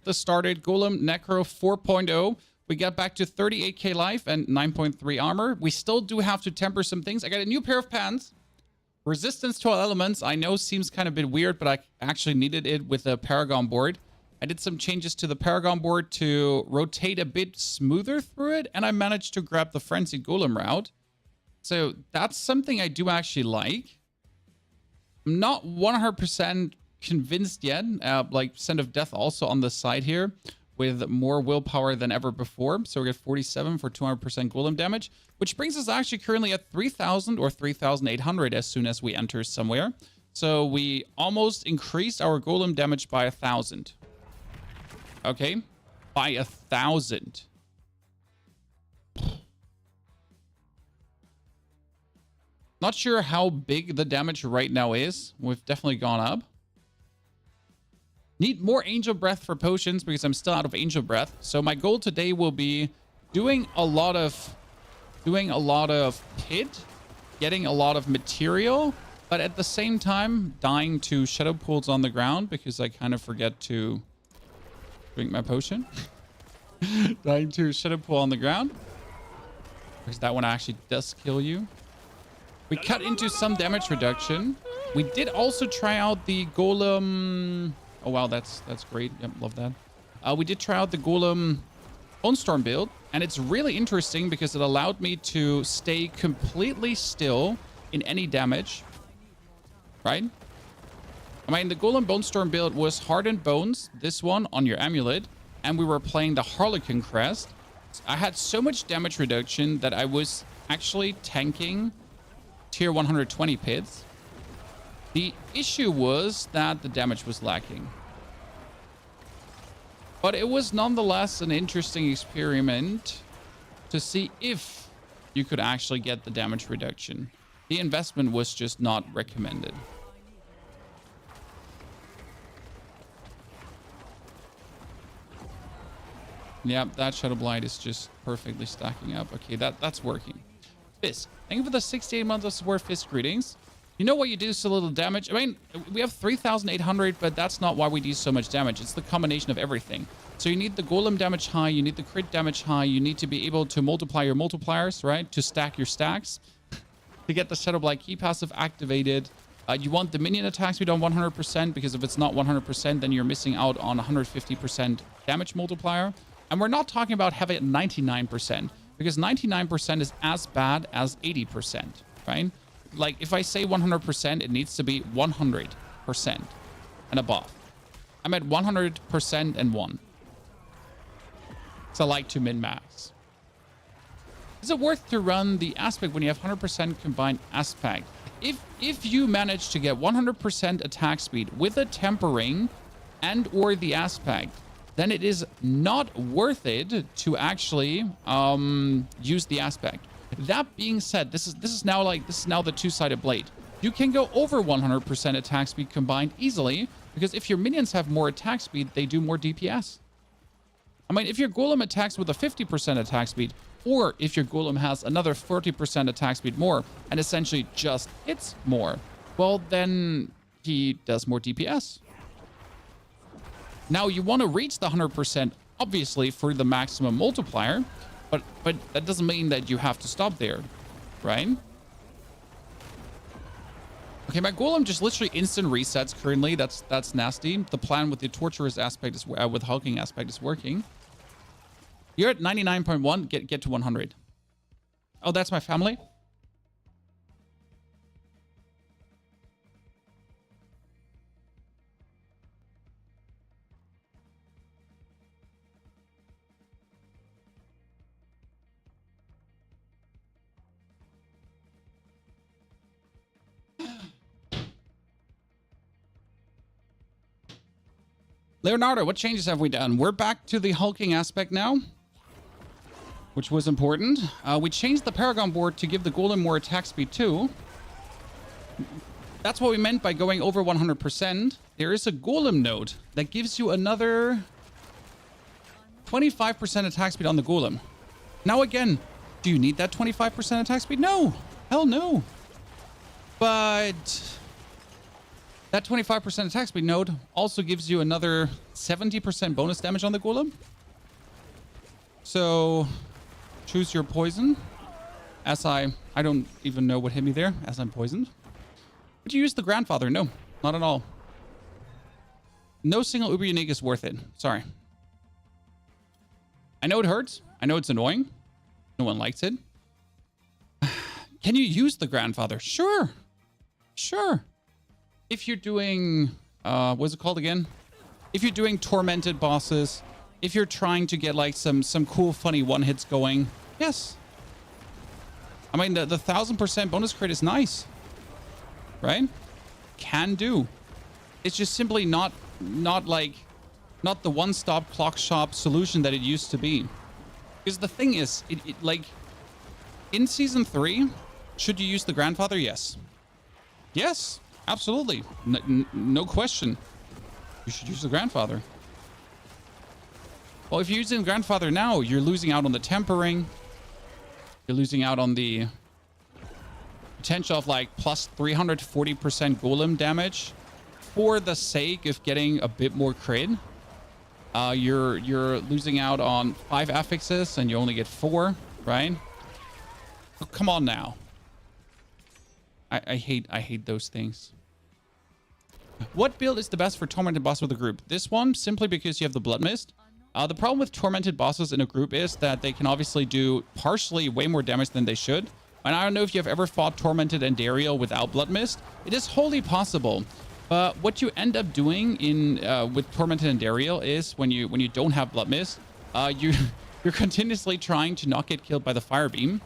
this started. Golem Necro 4.0. We got back to 38k life and 9.3 armor. We still do have to temper some things. I got a new pair of pants. Resistance to all elements. I know seems kind of a bit weird, but I actually needed it with a Paragon board. I did some changes to the Paragon board to rotate a bit smoother through it, and I managed to grab the Frenzied Golem route. So that's something I do actually like. I'm not 100% convinced yet. Like Scent of Death also on the side here with more willpower than ever before. So we get 47 for 200% Golem damage, which brings us actually currently at 3,000 or 3,800 as soon as we enter somewhere. So we almost increased our Golem damage by 1,000. Okay, by 1,000. Not sure how big the damage right now is. We've definitely gone up. Need more Angel Breath for potions because I'm still out of Angel Breath. So my goal today will be doing a lot of pit, getting a lot of material, but at the same time dying to Shadow Pools on the ground because I kind of forget to drink my potion. Dying to Shadow Pool on the ground because that one actually does kill you. We cut into some damage reduction. We did also try out the Golem. Oh wow, that's great. Yep, love that. We did try out the Golem Bone Storm build, and it's really interesting because it allowed me to stay completely still in any damage. Right? I mean, the Golem Bone Storm build was Hardened Bones, this one on your amulet, and we were playing the Harlequin Crest. I had so much damage reduction that I was actually tanking tier 120 pits. The issue was that the damage was lacking. But it was nonetheless an interesting experiment to see if you could actually get the damage reduction. The investment was just not recommended. Yep, that Shadow Blight is just perfectly stacking up. Okay, that's working. Fisk, thank you for the 68 months of support, Fisk. Greetings. You know what you do so little damage? I mean, we have 3,800, but that's not why we do so much damage. It's the combination of everything. So you need the Golem damage high, you need the crit damage high, you need to be able to multiply your multipliers, right? To stack your stacks. To get the Shadow Blight key passive activated. You want the minion attack speed on 100%, because if it's not 100%, then you're missing out on 150% damage multiplier. And we're not talking about having it 99%, because 99% is as bad as 80%, right? Like, if I say 100%, it needs to be 100% and above. I'm at 100% and 1. So I like to min-max. Is it worth to run the aspect when you have 100% combined aspect? If you manage to get 100% attack speed with a tempering and or the aspect, then it is not worth it to actually use the aspect. That being said, this is now the two-sided blade. You can go over 100% attack speed combined easily, because if your minions have more attack speed, they do more DPS. I mean, if your Golem attacks with a 50% attack speed, or if your Golem has another 40% attack speed more, and essentially just hits more, well, then he does more DPS. Now, you want to reach the 100%, obviously, for the maximum multiplier, but that doesn't mean that you have to stop there, right? Okay, my Golem just literally instant resets currently. That's nasty. The plan with the torturous aspect is with hulking aspect is working. You're at 99.1. Get to 100. Oh, that's my family. Leonardo, what changes have we done? We're back to the hulking aspect now, which was important. We changed the Paragon board to give the Golem more attack speed too. That's what we meant by going over 100%. There is a Golem node that gives you another 25% attack speed on the Golem. Now again, do you need that 25% attack speed? No. Hell no. But That 25% attack speed node also gives you another 70% bonus damage on the golem. So choose your poison. As I don't even know what hit me there, as I'm poisoned. Would you use the grandfather? No, not at all. No single uber unique is worth it. Sorry. I know it hurts. I know it's annoying. No one likes it. Can you use the grandfather? Sure. Sure. If you're doing, what's it called again? If you're doing tormented bosses, if you're trying to get like some cool, funny one-hits going, yes. I mean, the 1000% bonus crit is nice, right? Can do. It's just simply not the one-stop clock shop solution that it used to be. Because the thing is, like in season 3, should you use the grandfather? Yes. Yes, absolutely. No question. You should use the grandfather. Well, if you're using the grandfather now, you're losing out on the tempering. You're losing out on the potential of like plus 340% golem damage for the sake of getting a bit more crit. You're losing out on 5 affixes and you only get 4, right? Oh, come on now. I hate those things. What build is the best for tormented boss with a group? This one, simply because you have the blood mist. The problem with tormented bosses in a group is that they can obviously do partially way more damage than they should. And I don't know if you've ever fought tormented and Dario without blood mist. It is wholly possible. But what you end up doing in with Tormented and Dario is when you don't have blood mist, you're continuously trying to not get killed by the fire beam,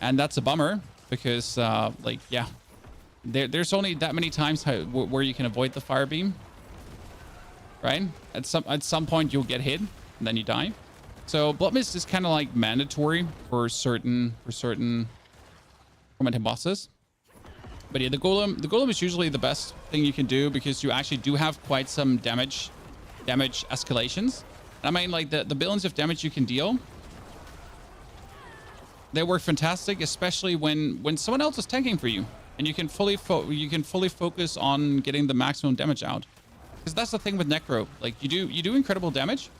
and that's a bummer because like yeah, there's only that many times where you can avoid the fire beam, right? At some point you'll get hit and then you die. So blood mist is kind of like mandatory for certain tormented bosses. But yeah, the golem is usually the best thing you can do because you actually do have quite some damage escalations. I mean, like the billions of damage you can deal, they work fantastic, especially when someone else is tanking for you, and you can fully focus on getting the maximum damage out. Because that's the thing with Necro, like you do incredible damage,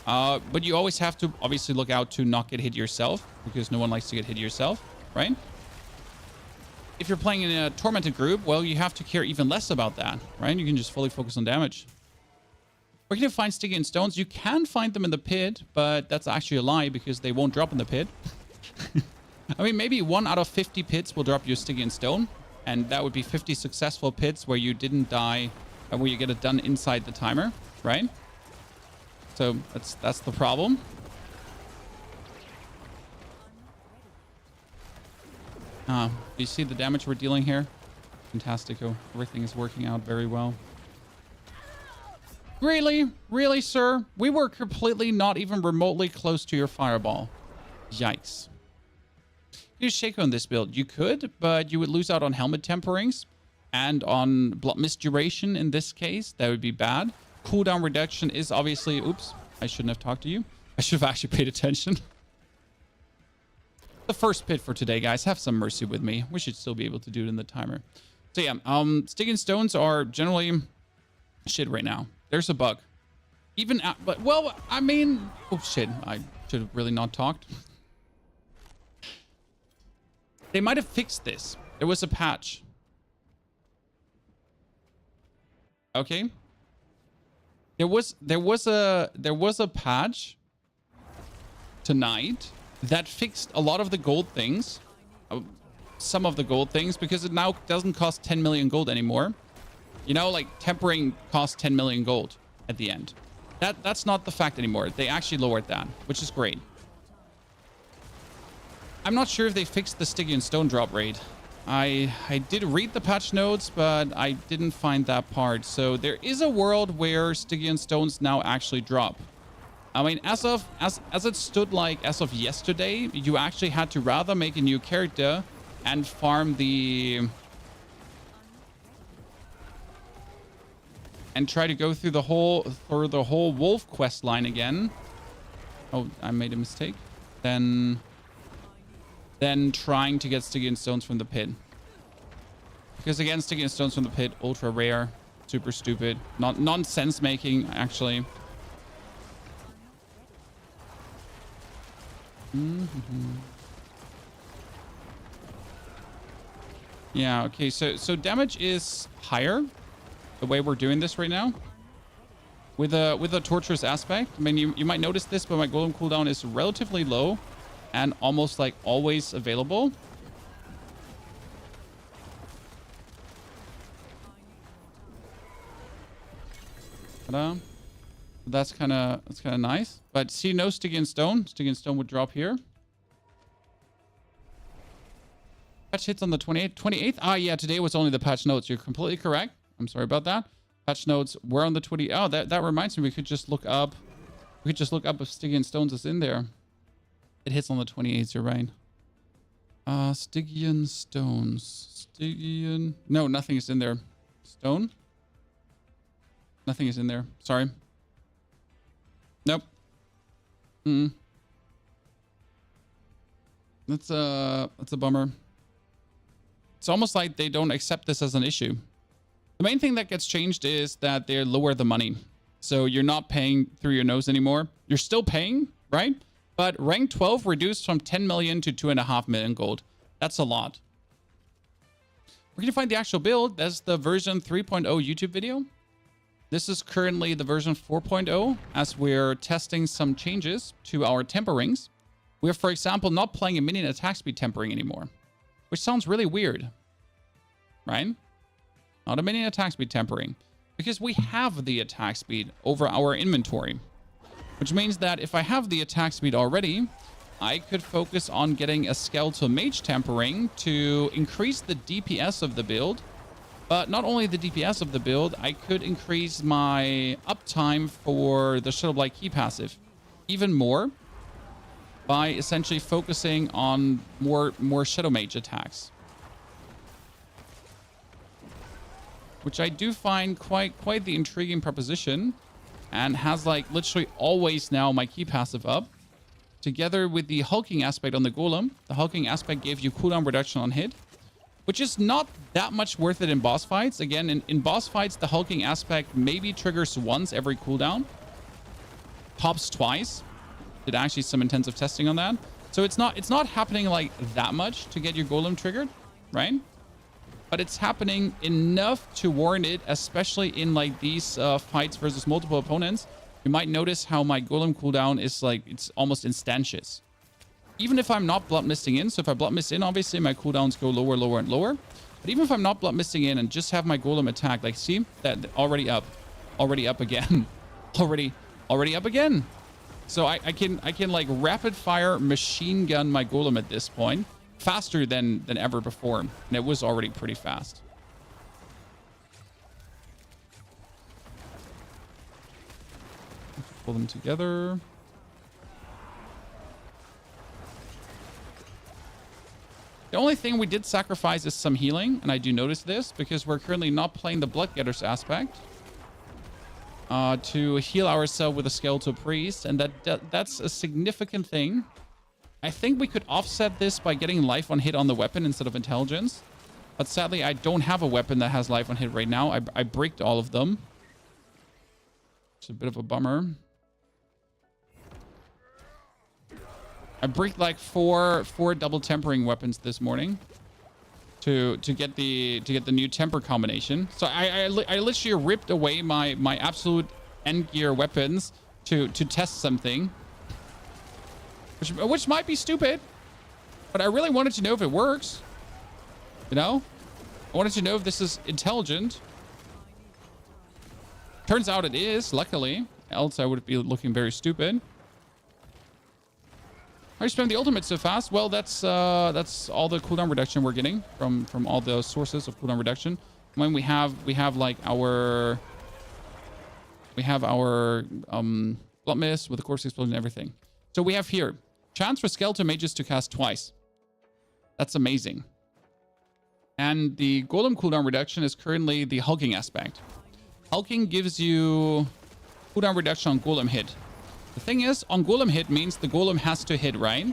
but you always have to obviously look out to not get hit yourself because no one likes to get hit yourself, right? If you're playing in a tormented group, well, you have to care even less about that, right? You can just fully focus on damage. Where can you find sticky and stones? You can find them in the pit, but that's actually a lie because they won't drop in the pit. I mean, maybe 1 out of 50 pits will drop you a sticky and stone, and that would be 50 successful pits where you didn't die and where you get it done inside the timer, right? So that's the problem. Do you see the damage we're dealing here? Fantastico. Everything is working out very well. Really? Really, sir? We were completely not even remotely close to your fireball. Yikes. You shake on this build. You could, but you would lose out on helmet temperings and on blood mist duration in this case. That would be bad. Cooldown reduction is obviously... Oops. I shouldn't have talked to you. I should have actually paid attention. The first pit for today, guys. Have some mercy with me. We should still be able to do it in the timer. So yeah, stick and stones are generally shit right now. There's a bug. Even at, but well, I mean, oh shit, I should have really not talked. They might have fixed this. There was a patch. Okay. There was a patch tonight that fixed a lot of the gold things, some of the gold things, because it now doesn't cost 10 million gold anymore. You know, like tempering costs 10 million gold at the end. That's not the fact anymore. They actually lowered that, which is great. I'm not sure if they fixed the sticky and stone drop rate. I did read the patch notes, but I didn't find that part. So there is a world where sticky and stones now actually drop. I mean, as it stood like as of yesterday, you actually had to rather make a new character and farm the... and try to go through the whole wolf quest line again. Oh, I made a mistake. Then trying to get sticky and stones from the pit. Because again, sticky and stones from the pit, ultra rare. Super stupid. Not nonsense making, actually. Yeah, okay, so damage is higher the way we're doing this right now. With a torturous aspect. I mean, you might notice this, but my golem cooldown is relatively low and almost like always available. Ta-da. That's kind of nice. But see, no Stygian Stone. Stygian Stone would drop here. Patch hits on the 28th. Ah, yeah, today was only the patch notes. You're completely correct. I'm sorry about that. Patch notes were on the 20. Oh, that reminds me. We could just look up. We could just look up if Stygian Stones is in there. It hits on the 28th. You're right. Stygian Stones. Stygian. No, nothing is in there. Stone. Nothing is in there. Sorry. Nope. That's a bummer. It's almost like they don't accept this as an issue. The main thing that gets changed is that they lower the money. So you're not paying through your nose anymore. You're still paying, right? But rank 12 reduced from 10 million to 2.5 million gold. That's a lot. We're going to find the actual build. That's the version 3.0 YouTube video. This is currently the version 4.0 as we're testing some changes to our temperings. We're, for example, not playing a minion attack speed tempering anymore, which sounds really weird, right? Not a minion attack speed tempering, because we have the attack speed over our inventory, which means that if I have the attack speed already, I could focus on getting a skeletal mage tempering to increase the DPS of the build. But not only the DPS of the build, I could increase my uptime for the Shadow Blight key passive even more by essentially focusing on more Shadow Mage attacks. Which I do find quite the intriguing proposition, and has like literally always now my key passive up. Together with the hulking aspect on the golem. The hulking aspect gave you cooldown reduction on hit, which is not that much worth it in boss fights. Again, in boss fights, the hulking aspect maybe triggers once every cooldown. Tops twice. Did actually some intensive testing on that. So it's not happening like that much to get your golem triggered, right? But it's happening enough to warrant it, especially in like these fights versus multiple opponents. You might notice how my golem cooldown is like, it's almost instantaneous. Even if I'm not blood misting in, so if I blood mist in, obviously my cooldowns go lower, lower, and lower. But even if I'm not blood misting in and just have my golem attack, like see that already up again, already up again. So I can like rapid fire machine gun my golem at this point faster than ever before, and it was already pretty fast. Pull them together. The only thing we did sacrifice is some healing, and I do notice this because we're currently not playing the Blood Getters aspect to heal ourselves with a Skeletal Priest, and that's a significant thing. I think we could offset this by getting life on hit on the weapon instead of intelligence, but sadly I don't have a weapon that has life on hit right now. I bricked all of them. It's a bit of a bummer. I bricked like four double tempering weapons this morning to get the new temper combination. So I literally ripped away my absolute end gear weapons to test something, which might be stupid, but I really wanted to know if it works. You know, I wanted to know if this is intelligent. Turns out it is, luckily. Else I would be looking very stupid. How do you spam the ultimate so fast? Well, that's all the cooldown reduction we're getting from all the sources of cooldown reduction. When we have like our blood mist with the corpse explosion and everything. So we have here chance for skeleton mages to cast twice. That's amazing. And the golem cooldown reduction is currently the hulking aspect. Hulking gives you cooldown reduction on golem hit. The thing is, on golem hit means the golem has to hit, right?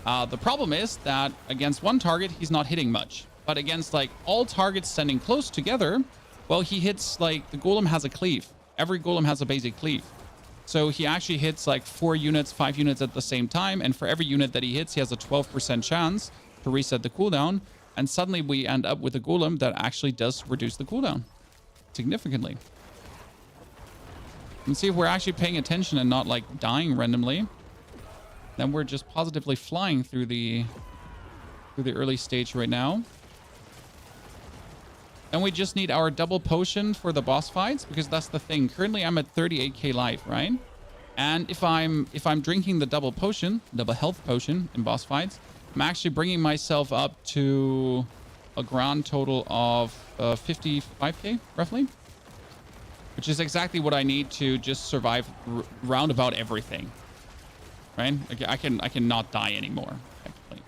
The problem is that against one target, he's not hitting much. But against like all targets standing close together, Well, he hits like the golem has a cleave. Every golem has a basic cleave. So he actually hits like 4 units, 5 units at the same time. And for every unit that he hits, he has a 12% chance to reset the cooldown. And suddenly we end up with a golem that actually does reduce the cooldown significantly. And see if we're actually paying attention and not like dying randomly. Then we're just positively flying through the early stage right now. And we just need our double potion for the boss fights, because that's the thing. Currently I'm at 38k life, right? And if I'm drinking the double potion, double health potion in boss fights, I'm actually bringing myself up to a grand total of 55k roughly, which is exactly what I need to just survive round about everything, right? I can not die anymore, technically.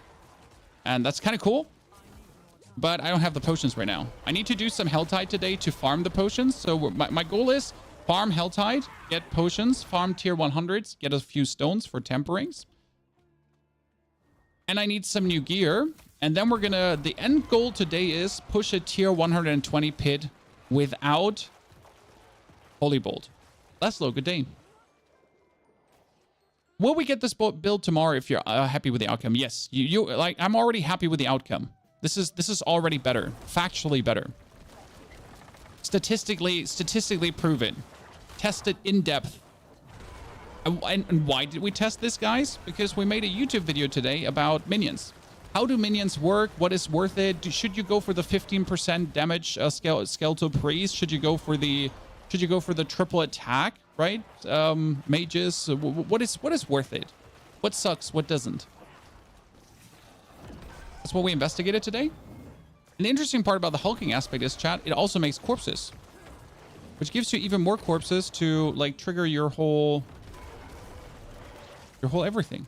And that's kind of cool. But I don't have the potions right now. I need to do some Helltide today to farm the potions. So my goal is farm Helltide, get potions, farm tier 100s, get a few stones for temperings. And I need some new gear. And then we're gonna, the end goal today is push a tier 120 pit without Holy Bolt. Laszlo, good day. Will we get this build tomorrow if you're happy with the outcome? Yes, you like, I'm already happy with the outcome. This is already better, factually better, statistically proven, tested in depth. And why did we test this, guys? Because we made a YouTube video today about minions. How do minions work? What is worth it? Should you go for the 15% damage skeletal priest? Should you go for the triple attack? Right? Mages. What is worth it? What sucks? What doesn't? That's what we investigated today. And the interesting part about the hulking aspect is, chat, it also makes corpses, which gives you even more corpses to like trigger your whole everything.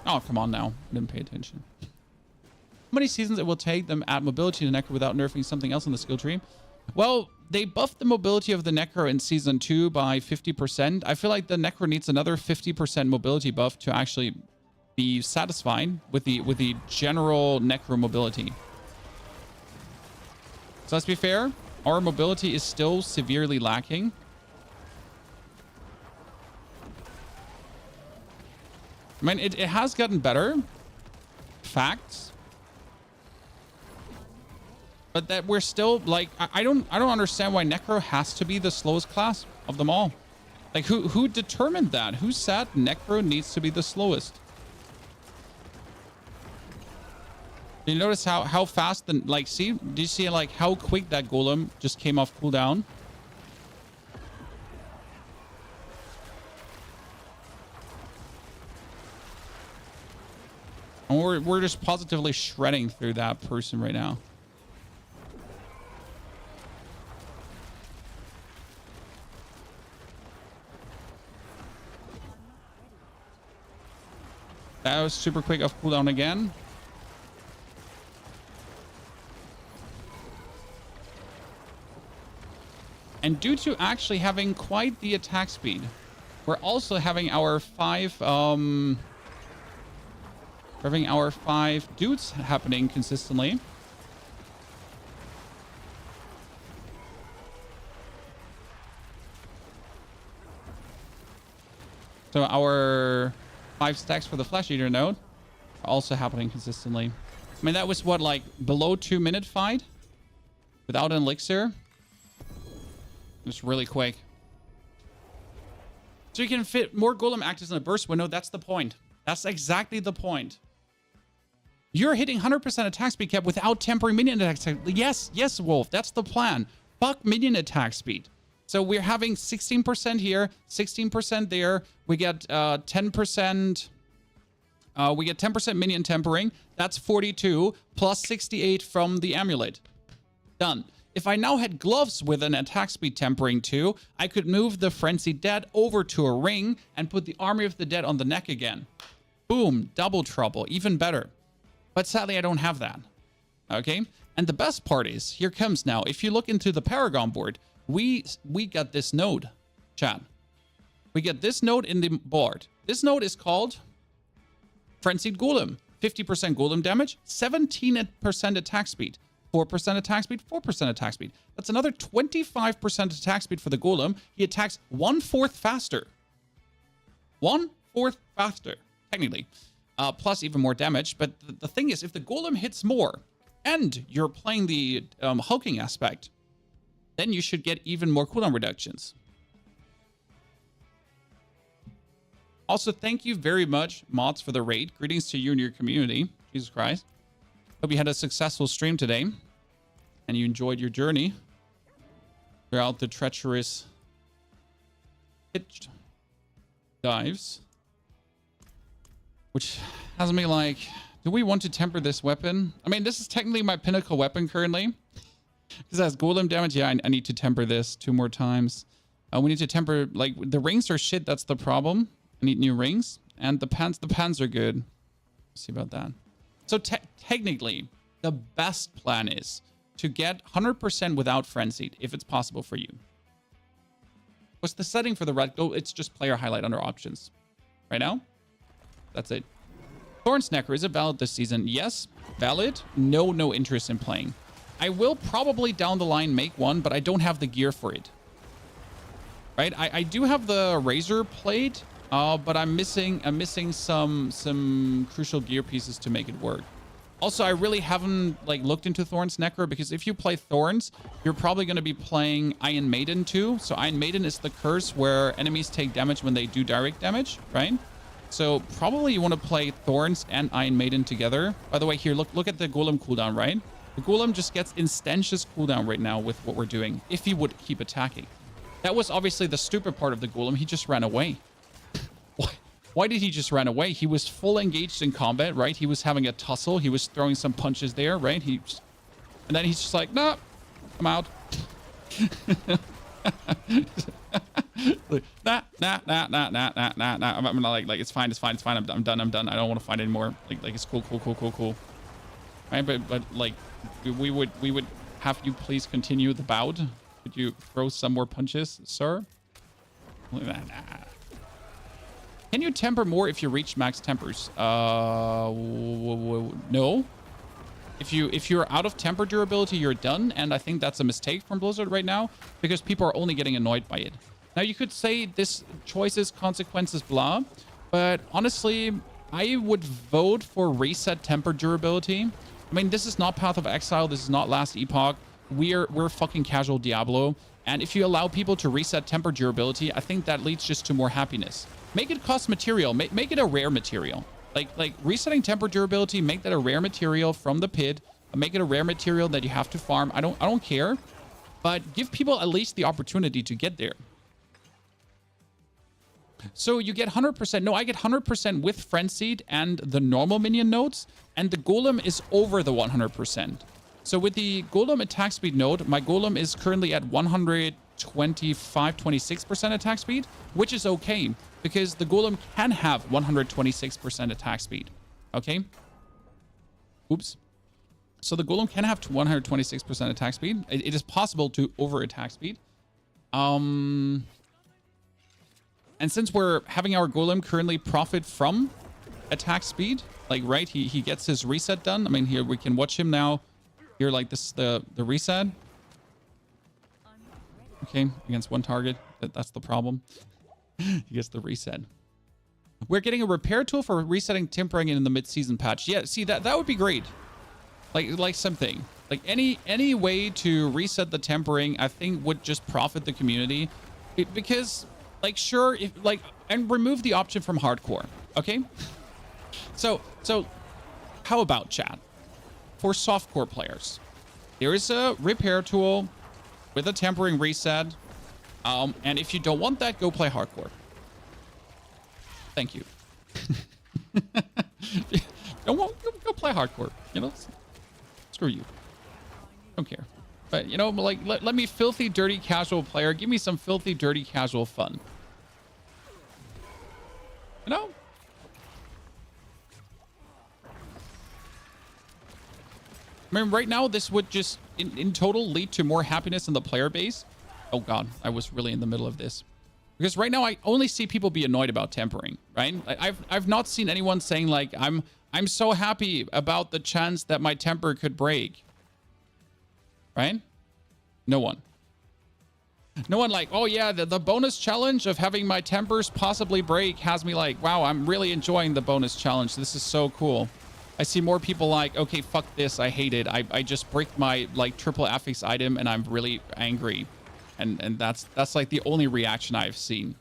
Oh, come on now. I didn't pay attention. How many seasons it will take them add mobility to Necro without nerfing something else in the skill tree? Well, they buffed the mobility of the Necro in season 2 by 50%. I feel like the Necro needs another 50% mobility buff to actually be satisfied with the general Necro mobility. So let's be fair, our mobility is still severely lacking. I mean, it has gotten better. Facts. But that we're still like, I don't understand why Necro has to be the slowest class of them all. Like who determined that? Who said Necro needs to be the slowest? Do you notice how fast the, like, see, do you see like how quick that golem just came off cooldown? And we're just positively shredding through that person right now. That was super quick off cooldown again. And due to actually having quite the attack speed, we're also having our five dudes happening consistently. So our 5 stacks for the Flesh Eater node are also happening consistently. I mean, that was what, like below 2-minute fight without an elixir. It's really quick. So you can fit more golem actives in a burst window. That's the point. That's exactly the point. You're hitting 100% attack speed cap without tempering minion attack speed. Yes, Wolf. That's the plan. Fuck minion attack speed. So we're having 16% here, 16% there. We get 10%. We get 10% minion tempering. That's 42 plus 68 from the amulet. Done. If I now had gloves with an attack speed tempering too, I could move the Frenzied Dead over to a ring and put the Army of the Dead on the neck again. Boom, double trouble, even better. But sadly, I don't have that. Okay, and the best part is, here comes now, if you look into the Paragon board, we got this node, chat. We get this node in the board. This node is called Frenzied Golem. 50% Golem damage, 17% attack speed. 4% attack speed, 4% attack speed. That's another 25% attack speed for the Golem. He attacks 1/4 faster. 1/4 faster, technically. Plus even more damage. But the thing is, if the Golem hits more and you're playing the hulking aspect, then you should get even more cooldown reductions. Also, thank you very much, mods, for the raid. Greetings to you and your community. Jesus Christ. Hope you had a successful stream today and you enjoyed your journey throughout the treacherous pitched dives, which has me like, do we want to temper this weapon? I mean, this is technically my pinnacle weapon currently because it has golem damage. Yeah, I need to temper this 2 more times. We need to temper, like, the rings are shit. That's the problem. I need new rings, and the pants are good. Let's see about that. So technically, the best plan is to get 100% without Frenzied, if it's possible for you. What's the setting for the red? Oh, it's just player highlight under options. Right now? That's it. Thorns Necro, is it valid this season? Yes, valid. No interest in playing. I will probably down the line make one, but I don't have the gear for it. Right? I do have the Razor plate, but I'm missing some crucial gear pieces to make it work. Also, I really haven't looked into Thorns Necro, because if you play Thorns, you're probably going to be playing Iron Maiden too. So Iron Maiden is the curse where enemies take damage when they do direct damage, right? So probably you want to play Thorns and Iron Maiden together. By the way, here, look at the Golem cooldown, right? The Golem just gets instantaneous cooldown right now with what we're doing, if he would keep attacking. That was obviously the stupid part of the Golem. He just ran away. Why did he just run away? He was full engaged in combat, right? He was having a tussle. He was throwing some punches there, right? And then he's just like, nah, I'm out. Nah. I'm like, it's fine. I'm done. I don't want to fight anymore. Like it's cool. Right? But like, we would have you please continue the bout. Could you throw some more punches, sir? Nah. Can you temper more if you reach max tempers? No. If you're out of temper durability, you're done, and I think that's a mistake from Blizzard right now, because people are only getting annoyed by it. Now, you could say this choices, consequences, blah, but honestly, I would vote for reset temper durability. I mean, this is not Path of Exile. This is not Last Epoch. We're fucking casual Diablo, and if you allow people to reset temper durability, I think that leads just to more happiness. Make it cost material. Make it a rare material. Like resetting temper durability, make that a rare material from the pit. Make it a rare material that you have to farm. I don't care, but give people at least the opportunity to get there. So you get 100%. No, I get 100% with Frenzied and the normal minion nodes, and the Golem is over the 100%. So with the Golem attack speed node, my Golem is currently at 126% attack speed, which is okay, because the Golem can have 126% attack speed. Okay? Oops. So the Golem can have 126% attack speed. It is possible to over attack speed. And since we're having our Golem currently profit from attack speed, like, right, he gets his reset done. I mean, here we can watch him now. Here, like, this, the reset. Okay, against one target. That's the problem. He gets the reset. We're getting a repair tool for resetting tempering in the mid-season patch. Yeah, see, that would be great. Like something. Like any way to reset the tempering, I think would just profit the community. Because, like, sure, and remove the option from hardcore. Okay? So how about, chat? For softcore players, there is a repair tool with a tempering reset. And if you don't want that, go play hardcore. Thank you. Go play hardcore. You know, screw you. Don't care. But, you know, like, let me filthy, dirty, casual player. Give me some filthy, dirty, casual fun. You know? I mean, right now, this would just, in total, lead to more happiness in the player base. Oh, God. I was really in the middle of this. Because right now, I only see people be annoyed about tempering, right? I've not seen anyone saying, like, I'm so happy about the chance that my temper could break. right? No one. No one like, oh yeah, the bonus challenge of having my tempers possibly break has me like, wow, I'm really enjoying the bonus challenge. This is so cool. I see more people like, okay, fuck this. I hate it. I just bricked my like triple affix item and I'm really angry. And that's like the only reaction I've seen.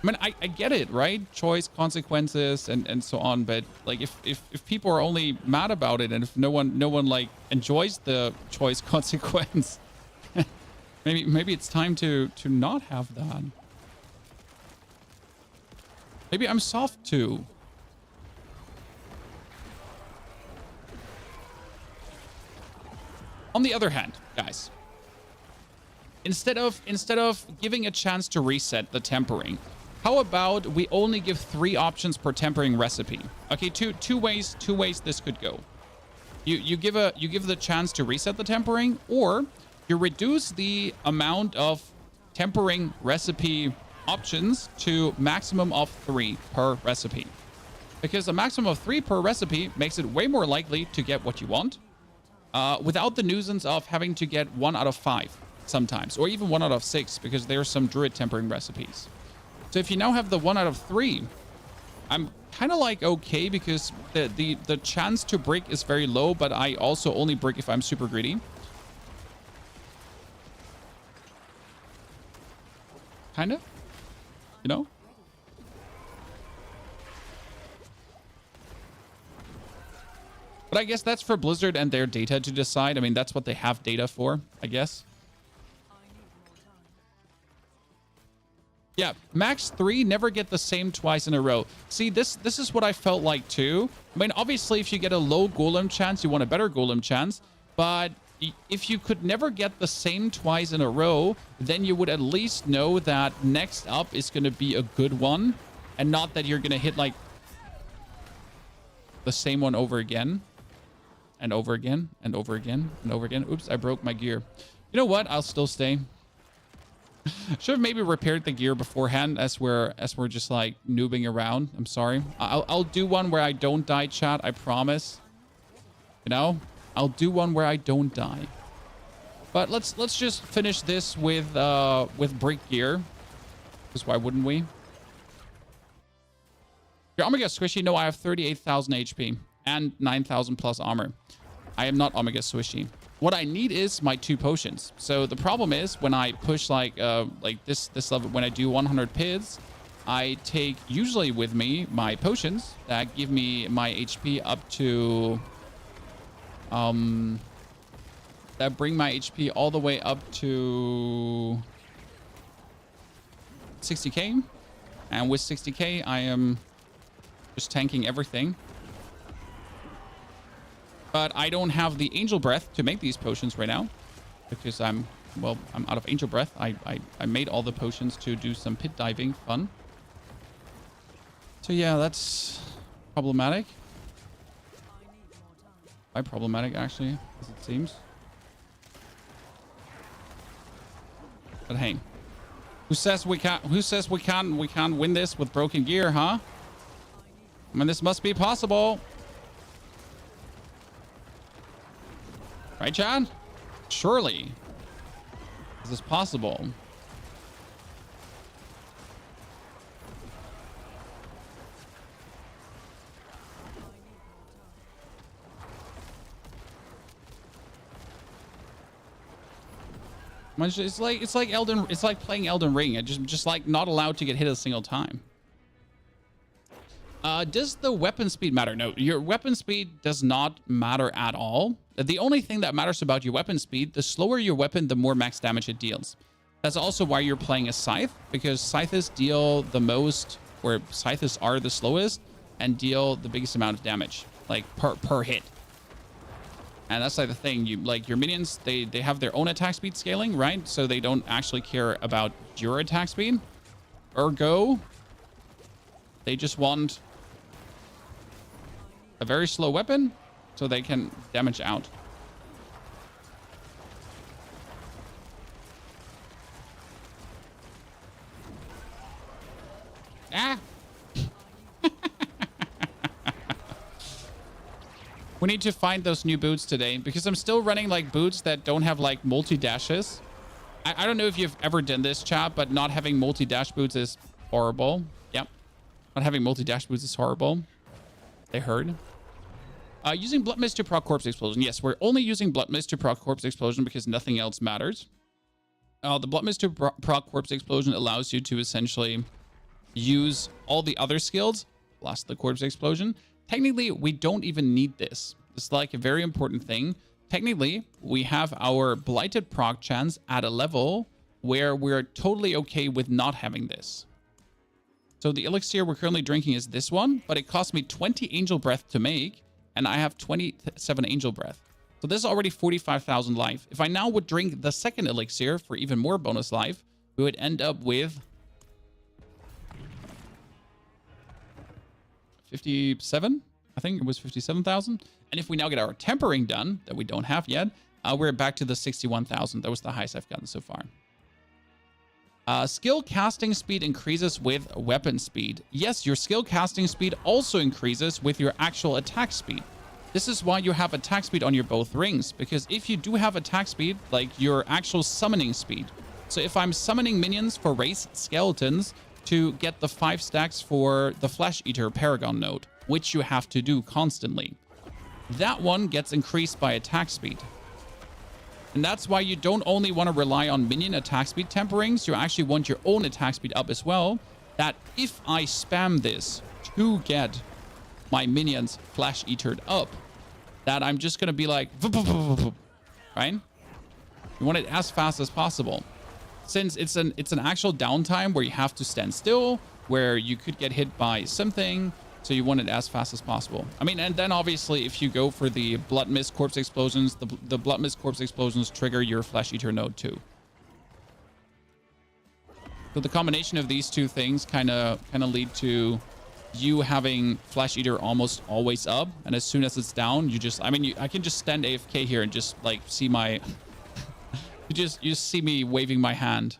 I mean, I get it, right? Choice, consequences, and so on. But like, if people are only mad about it, and if no one like enjoys the choice consequence, maybe it's time to not have that. Maybe I'm soft too. On the other hand, guys, instead of giving a chance to reset the tempering, how about we only give 3 options per tempering recipe? Okay, two ways this could go. You give the chance to reset the tempering, or you reduce the amount of tempering recipe options to maximum of 3 per recipe. Because a maximum of 3 per recipe makes it way more likely to get what you want, without the nuisance of having to get 1 out of 5 sometimes, or even 1 out of 6, because there are some druid tempering recipes. So if you now have the 1 out of 3, I'm kind of like okay, because the chance to brick is very low, but I also only brick if I'm super greedy. Kind of, you know? But I guess that's for Blizzard and their data to decide. I mean, that's what they have data for, I guess. Yeah, max 3, never get the same twice in a row. See, this is what I felt like too. I mean, obviously, if you get a low golem chance, you want a better golem chance. But if you could never get the same twice in a row, then you would at least know that next up is going to be a good one. And not that you're going to hit like the same one over again. And over again, and over again, and over again. Oops, I broke my gear. You know what? I'll still stay. Should have maybe repaired the gear beforehand as we're just like noobing around. I'm sorry. I'll do one where I don't die, chat. I promise. You know, I'll do one where I don't die. But let's just finish this with brick gear. Because why wouldn't we? Your Omega Squishy. No, I have 38,000 HP and 9,000 plus armor. I am not Omega Squishy. What I need is my 2 potions. So the problem is when I push like this level, when I do 100 pids, I take usually with me my potions that give me my HP up to that bring my HP all the way up to 60k. And with 60k, I am just tanking everything. But I don't have the angel breath to make these potions right now because I'm out of angel breath. I made all the potions to do some pit diving fun. So yeah, that's problematic. Quite problematic actually, as it seems. But hey, who says we can't win this with broken gear, huh? I mean, this must be possible. Right, Chad? Surely. Is this possible? It's like playing Elden Ring. It just like not allowed to get hit a single time. Does the weapon speed matter? No, your weapon speed does not matter at all. The only thing that matters about your weapon speed, the slower your weapon, the more max damage it deals. That's also why you're playing a scythe, because scythes deal the most, or scythes are the slowest and deal the biggest amount of damage, like per hit. And that's like the thing, your minions, they have their own attack speed scaling, right? So they don't actually care about your attack speed. Ergo, they just want a very slow weapon so they can damage out. Ah! We need to find those new boots today because I'm still running like boots that don't have like multi-dashes. I don't know if you've ever done this, chat, but not having multi-dash boots is horrible. Yep. Not having multi-dash boots is horrible. They hurt. Using Blood Mist to proc Corpse Explosion. Yes, we're only using Blood Mist to proc Corpse Explosion because nothing else matters. The Blood Mist to proc Corpse Explosion allows you to essentially use all the other skills, plus the Corpse Explosion. Technically, we don't even need this. It's like a very important thing. Technically, we have our Blighted proc chance at a level where we're totally okay with not having this. So the elixir we're currently drinking is this one, but it cost me 20 Angel Breath to make, and I have 27 Angel Breath. So this is already 45,000 life. If I now would drink the second elixir for even more bonus life, we would end up with 57. I think it was 57,000. And if we now get our tempering done, that we don't have yet, we're back to the 61,000. That was the highest I've gotten so far. Skill casting speed increases with weapon speed. Yes, your skill casting speed also increases with your actual attack speed. This is why you have attack speed on your both rings, because if you do have attack speed, like your actual summoning speed. So if I'm summoning minions for race skeletons to get the 5 stacks for the Flesh Eater Paragon node, which you have to do constantly, that one gets increased by attack speed. And that's why you don't only want to rely on minion attack speed temperings, you actually want your own attack speed up as well. That if I spam this to get my minions Flesh Eatered up, that I'm just going to be like, right? You want it as fast as possible. Since it's an actual downtime where you have to stand still, where you could get hit by something, so you want it as fast as possible. I mean, and then obviously if you go for the Blood Mist Corpse Explosions, the Blood Mist Corpse Explosions trigger your Flesh Eater node too. So the combination of these two things kind of lead to you having Flesh Eater almost always up, and as soon as it's down, you just, I mean, I can just stand AFK here and just like see my, you just see me waving my hand.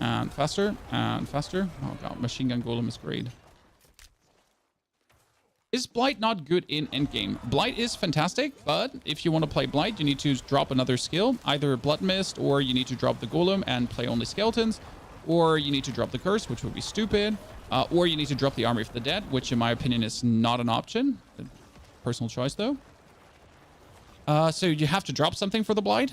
And faster, and faster. Oh god, Machine Gun Golem is great. Is Blight not good in endgame? Blight is fantastic, but if you want to play Blight, you need to drop another skill, either Blood Mist, or you need to drop the Golem and play only skeletons, or you need to drop the Curse, which would be stupid, or you need to drop the Army of the Dead, which in my opinion is not an option. Personal choice though. So you have to drop something for the Blight.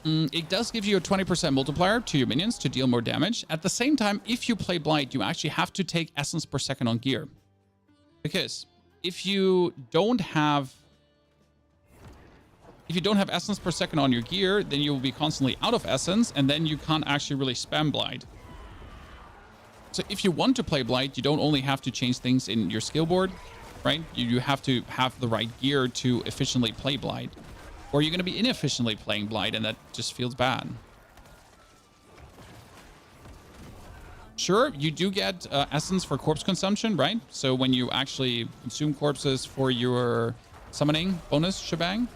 It does give you a 20% multiplier to your minions to deal more damage. At the same time, if you play Blight, you actually have to take essence per second on gear. Because if you don't have essence per second on your gear, then you will be constantly out of essence, and then you can't actually really spam Blight. So if you want to play Blight, you don't only have to change things in your skill board, right? You have to have the right gear to efficiently play Blight. Or you're going to be inefficiently playing Blight, and that just feels bad. Sure, you do get essence for corpse consumption, right? So when you actually consume corpses for your summoning bonus shebang,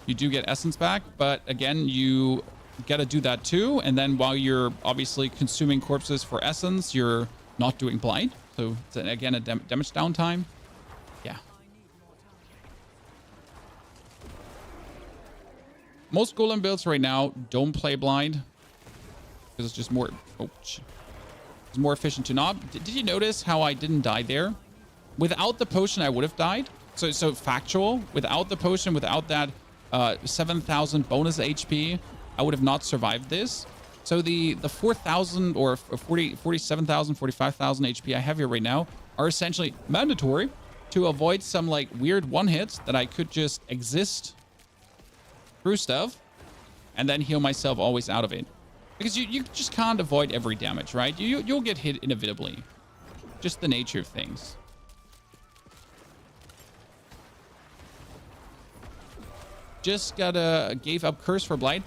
you do get essence back. But again, you got to do that too. And then while you're obviously consuming corpses for essence, you're not doing Blight. So it's, again, a damage downtime. Yeah. Most Golem builds right now don't play Blight because it's just more... Oh, it's more efficient to not. Did you notice how I didn't die there? Without the potion, I would have died. So factual. Without the potion, without that 7,000 bonus HP, I would have not survived this. So the 4,000 or 47,000, 45,000 HP I have here right now are essentially mandatory to avoid some like weird one-hits that I could just exist through stuff and then heal myself always out of it. Because you just can't avoid every damage, right? You'll get hit inevitably. Just the nature of things. Just gave up Curse for Blight.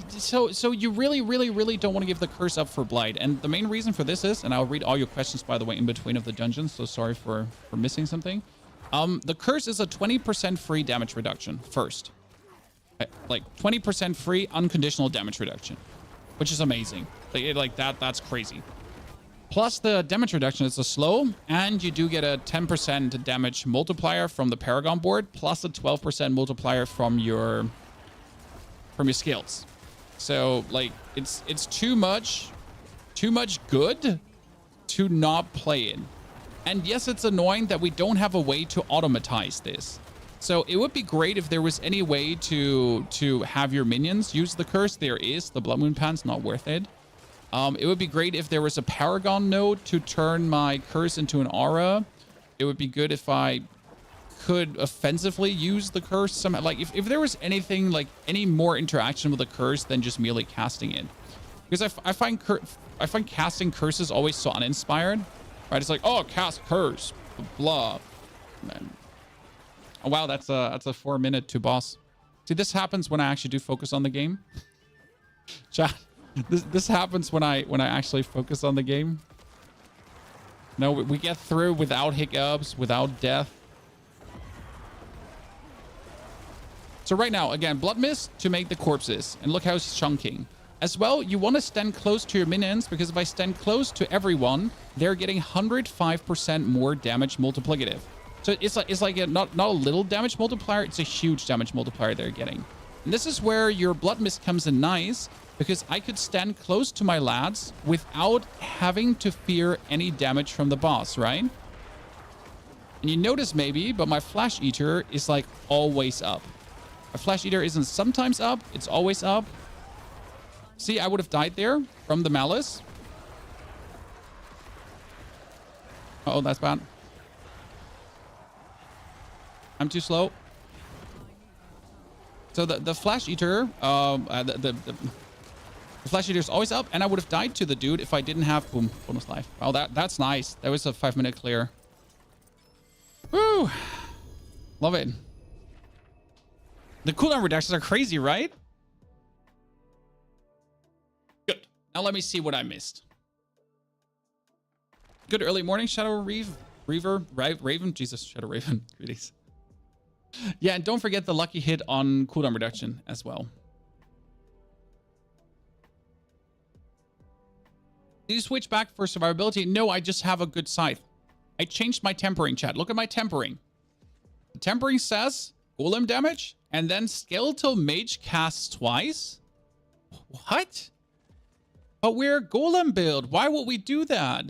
So you really don't want to give the Curse up for Blight. And the main reason for this is, and I'll read all your questions, by the way, in between of the dungeons. So sorry for missing something. The Curse is a 20% free damage reduction first. Like 20% free unconditional damage reduction. which is amazing. Like that's crazy. Plus the damage reduction is a slow, and you do get a 10% damage multiplier from the Paragon board, plus a 12% multiplier from your skills. So like it's too much good to not play it. And yes, it's annoying that we don't have a way to automatize this. So it would be great if there was any way to have your minions use the curse. There is. The Blood Moon Pan's not worth it. It would be great if there was a Paragon node to turn my curse into an aura. It would be good if I could offensively use the curse somehow. Like if there was anything, like any more interaction with the curse than just merely casting it. Because I find casting curses always so uninspired. Right? It's like, oh, cast curse. Blah. Man. Oh, wow, that's a 4-minute to boss. See, this happens when I actually do focus on the game. Chat, this happens when I actually focus on the game. No, we get through without hiccups, without death. So right now, again, Blood Mist to make the corpses. And look how it's chunking. As well, you want to stand close to your minions, because if I stand close to everyone, they're getting 105% more damage multiplicative. So it's like not a little damage multiplier, it's a huge damage multiplier they're getting. And this is where your Blood Mist comes in nice, because I could stand close to my lads without having to fear any damage from the boss, right? And you notice maybe, but my Flash Eater is like always up. My Flash Eater isn't sometimes up, it's always up. See, I would have died there from the Malice. Uh-oh, that's bad. I'm too slow. So the Flash Eater, the Flash Eater is always up, and I would have died to the dude if I didn't have boom bonus life. Oh, that's nice. That was a 5-minute clear. Woo! Love it. The cooldown reductions are crazy, right? Good. Now let me see what I missed. Good early morning, Shadow Raven. Jesus, Shadow Raven. Greetings. Yeah, and don't forget the lucky hit on cooldown reduction as well. Did you switch back for survivability? No, I just have a good scythe. I changed my tempering, chat. Look at my tempering. The tempering says golem damage and then skeletal mage casts twice. What? But we're golem build. Why would we do that?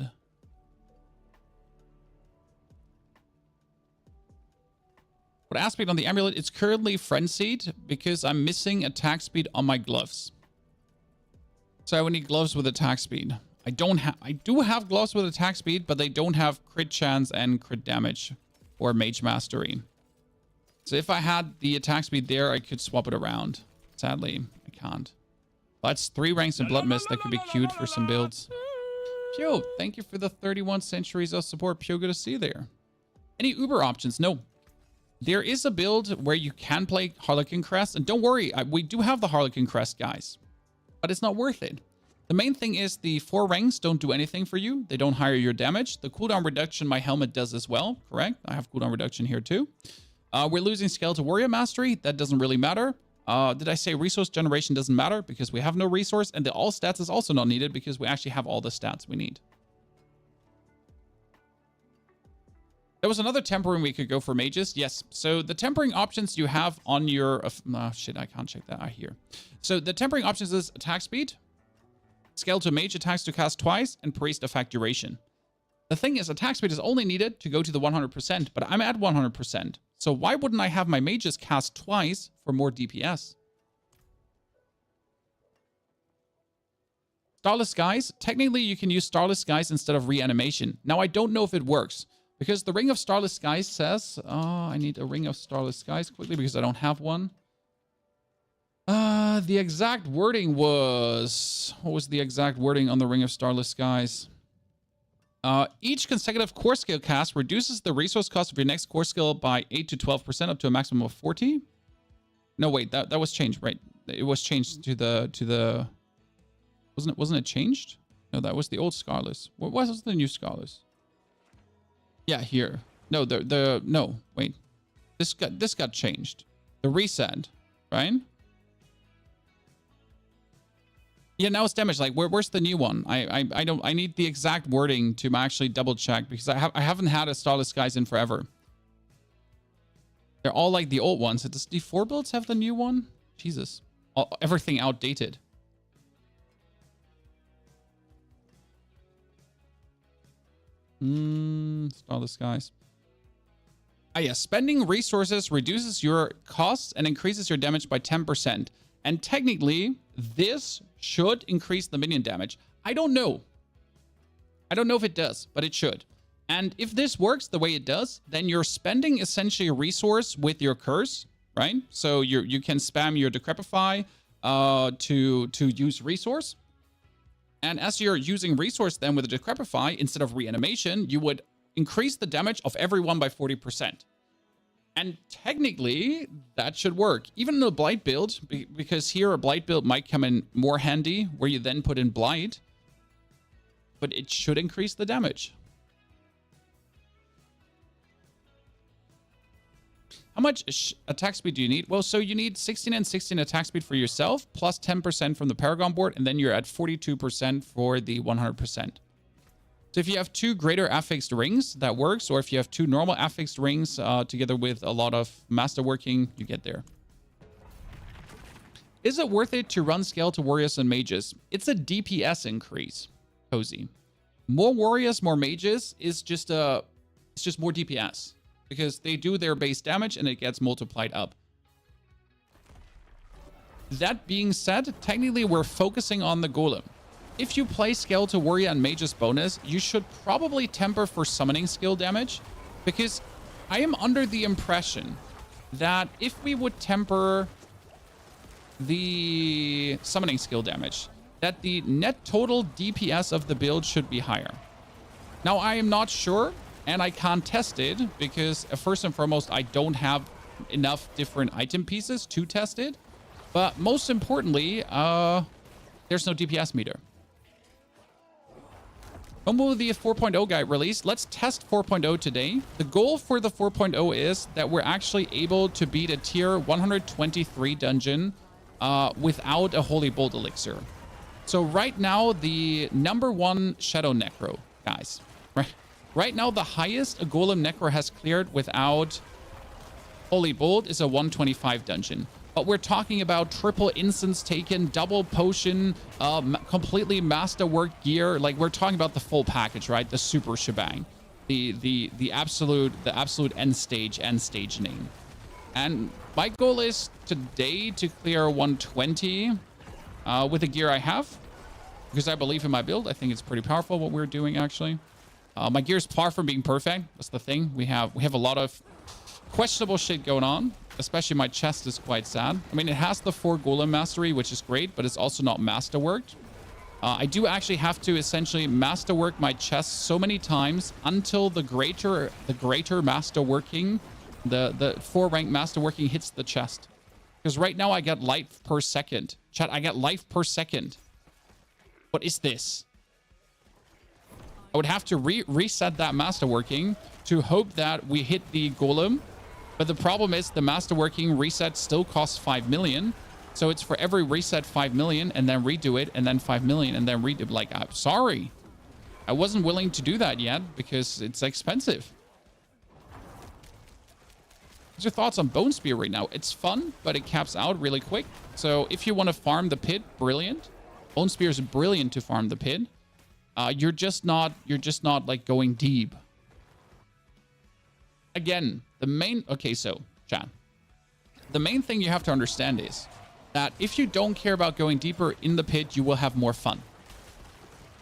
What aspect on the amulet? It's currently frenzied because I'm missing attack speed on my gloves. So I would need gloves with attack speed. I do have gloves with attack speed, but they don't have crit chance and crit damage or mage mastery. So if I had the attack speed there, I could swap it around. Sadly, I can't. That's 3 ranks in Blood Mist that could be queued for some builds. Pio, thank you for the 31 centuries of support. Pio, good to see you there. Any Uber options? No. There is a build where you can play Harlequin Crest. And don't worry, we do have the Harlequin Crest, guys. But it's not worth it. The main thing is the 4 ranks don't do anything for you. They don't hire your damage. The cooldown reduction my helmet does as well, correct? I have cooldown reduction here too. We're losing Skeletal Warrior Mastery. That doesn't really matter. Did I say resource generation doesn't matter? Because we have no resource. And the all stats is also not needed because we actually have all the stats we need. There was another tempering we could go for mages. Yes. So the tempering options you have on your... oh, shit, I can't check that out here. So the tempering options is attack speed, Skeletal Mage attacks to cast twice, and Priest effect duration. The thing is, attack speed is only needed to go to the 100%, but I'm at 100%. So why wouldn't I have my mages cast twice for more DPS? Starless Skies. Technically, you can use Starless Skies instead of reanimation. Now, I don't know if it works. Because the Ring of Starless Skies says... oh, I need a Ring of Starless Skies quickly because I don't have one. The exact wording was... what was the exact wording on the Ring of Starless Skies? Each consecutive core skill cast reduces the resource cost of your next core skill by 8 to 12% up to a maximum of 40. No, wait, that was changed, right? It was changed to the... Wasn't it changed? No, that was the old Scarless. What was the new Scarless? Yeah, here. No, no, wait. This got changed. The reset, right? Yeah, now it's damage. Like, where's the new one? I don't. I need the exact wording to actually double check because I haven't had a Starless Skies in forever. They're all like the old ones. Does D4 builds have the new one? Jesus, everything outdated. Starless Skies. Ah, yeah. Spending resources reduces your costs and increases your damage by 10%. And technically, this should increase the minion damage. I don't know. I don't know if it does, but it should. And if this works the way it does, then you're spending essentially a resource with your curse, right? So you can spam your Decrepify to use resource. And as you're using resource then with a Decrepify, instead of reanimation, you would increase the damage of everyone by 40%. And technically, that should work. Even in a Blight build, because here a Blight build might come in more handy, where you then put in Blight. But it should increase the damage. How much attack speed do you need? Well, so you need 16 and 16 attack speed for yourself, plus 10% from the Paragon board, and then you're at 42% for the 100%. So if you have 2 greater affixed rings, that works. Or if you have 2 normal affixed rings together with a lot of masterworking, you get there. Is it worth it to run Skeletal Warriors and Mages? It's a DPS increase, Cozy. More Warriors, more Mages is just it's just more DPS. Because they do their base damage and it gets multiplied up. That being said, technically we're focusing on the Golem. If you play Skeletal Warrior and Mage's bonus, you should probably temper for summoning skill damage, because I am under the impression that if we would temper the summoning skill damage, that the net total DPS of the build should be higher. Now, I am not sure, and I can't test it, because first and foremost, I don't have enough different item pieces to test it. But most importantly, there's no DPS meter. When will the 4.0 guide release? Let's test 4.0 today. The goal for the 4.0 is that we're actually able to beat a tier 123 dungeon without a Holy Bolt Elixir. So right now, the #1 Shadow Necro, guys. Right now, the highest a Golem Necro has cleared without Holy Bolt is a 125 dungeon. But we're talking about triple instance taken, double potion, completely masterwork gear. Like, we're talking about the full package, right? The super shebang, the absolute end stage name. And my goal is today to clear 120 with the gear I have, because I believe in my build. I think it's pretty powerful what we're doing actually. My gear is far from being perfect. That's the thing. We have a lot of questionable shit going on. Especially my chest is quite sad. I mean, it has the 4 Golem mastery, which is great, but it's also not masterworked. I do actually have to essentially masterwork my chest so many times until the greater masterworking, the 4 rank masterworking hits the chest. Because right now I get life per second. Chat, I get life per second. What is this? I would have to reset that masterworking to hope that we hit the Golem. But the problem is the masterworking reset still costs 5 million. So it's for every reset 5 million and then redo it and then 5 million and then redo it. Like, I'm sorry. I wasn't willing to do that yet because it's expensive. What's your thoughts on Bone Spear right now? It's fun, but it caps out really quick. So if you want to farm the pit, brilliant. Bone Spear is brilliant to farm the pit. You're just not like going deep. Again, chat. The main thing you have to understand is that if you don't care about going deeper in the pit, you will have more fun.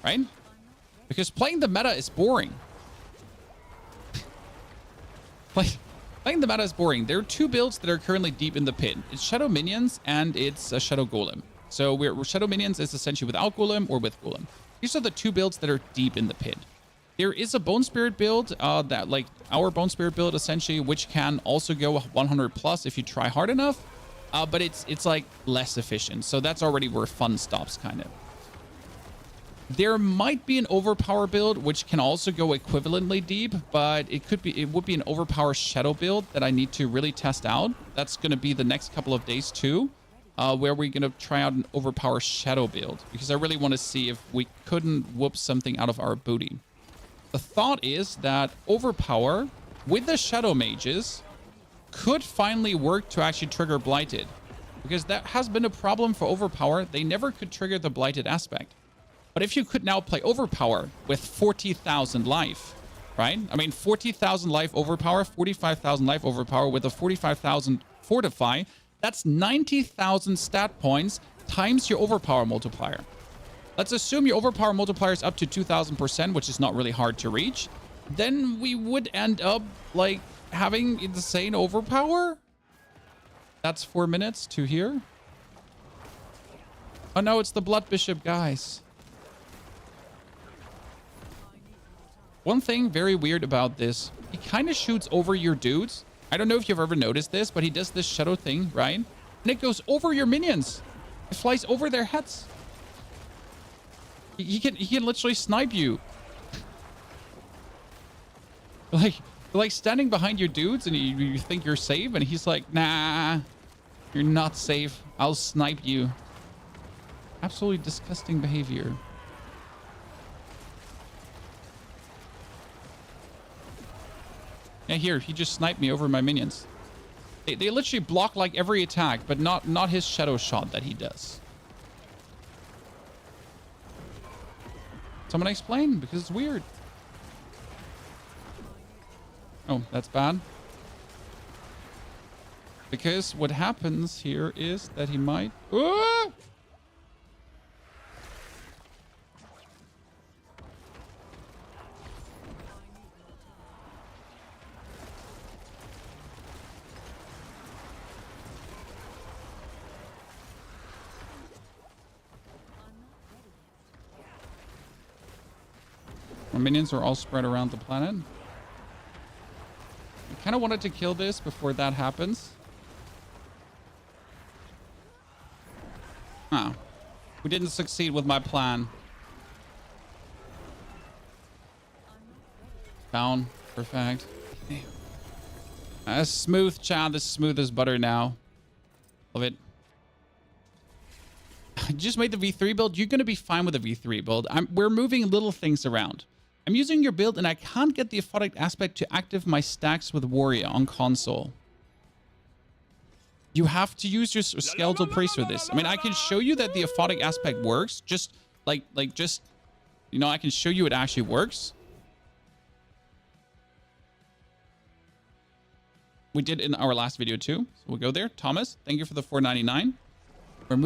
Right? Because playing the meta is boring. Playing the meta is boring. There are 2 builds that are currently deep in the pit. It's Shadow Minions and it's a Shadow Golem. So Shadow Minions is essentially without Golem or with Golem. These are the 2 builds that are deep in the pit. There is a Bone Spirit build, that like our Bone Spirit build essentially, which can also go 100 plus if you try hard enough, but it's like less efficient. So that's already where fun stops, kind of. There might be an Overpower build, which can also go equivalently deep, but it would be an Overpower Shadow build that I need to really test out. That's going to be the next couple of days too. where we're going to try out an overpower shadow build, because I really want to see if we couldn't whoop something out of our booty. The thought is that overpower with the shadow mages could finally work to actually trigger Blighted, because that has been a problem for overpower. They never could trigger the Blighted aspect. But if you could now play overpower with 40,000 life, right? I mean, 40,000 life overpower, 45,000 life overpower with a 45,000 fortify, that's 90,000 stat points times your overpower multiplier. Let's assume your overpower multiplier is up to 2,000%, which is not really hard to reach. Then we would end up like having insane overpower. That's 4 minutes to here. Oh no, it's the Blood Bishop, guys. One thing very weird about this, he kind of shoots over your dudes. I don't know if you've ever noticed this, but he does this shadow thing, right? And it goes over your minions. It flies over their heads. He can literally snipe you. like standing behind your dudes and you think you're safe, and he's like, nah, you're not safe. I'll snipe you. Absolutely disgusting behavior. Yeah, here, he just sniped me over my minions. They literally block like every attack, but not his shadow shot that he does. Someone explain, because it's weird. Oh, that's bad. Because what happens here is that he might... Ah! Our minions are all spread around the planet. I kind of wanted to kill this before that happens. Huh. We didn't succeed with my plan. Down. Perfect. Smooth, Chad. This is smooth as butter now. Love it. I just made the V3 build. You're going to be fine with the V3 build. We're moving little things around. I'm using your build and I can't get the aphotic aspect to active my stacks with Warrior on console. You have to use your skeletal priest for this. I mean, I can show you that the aphotic aspect works. Just you know, I can show you it actually works. We did in our last video too. So we'll go there. Thomas, thank you for the $4.99. We're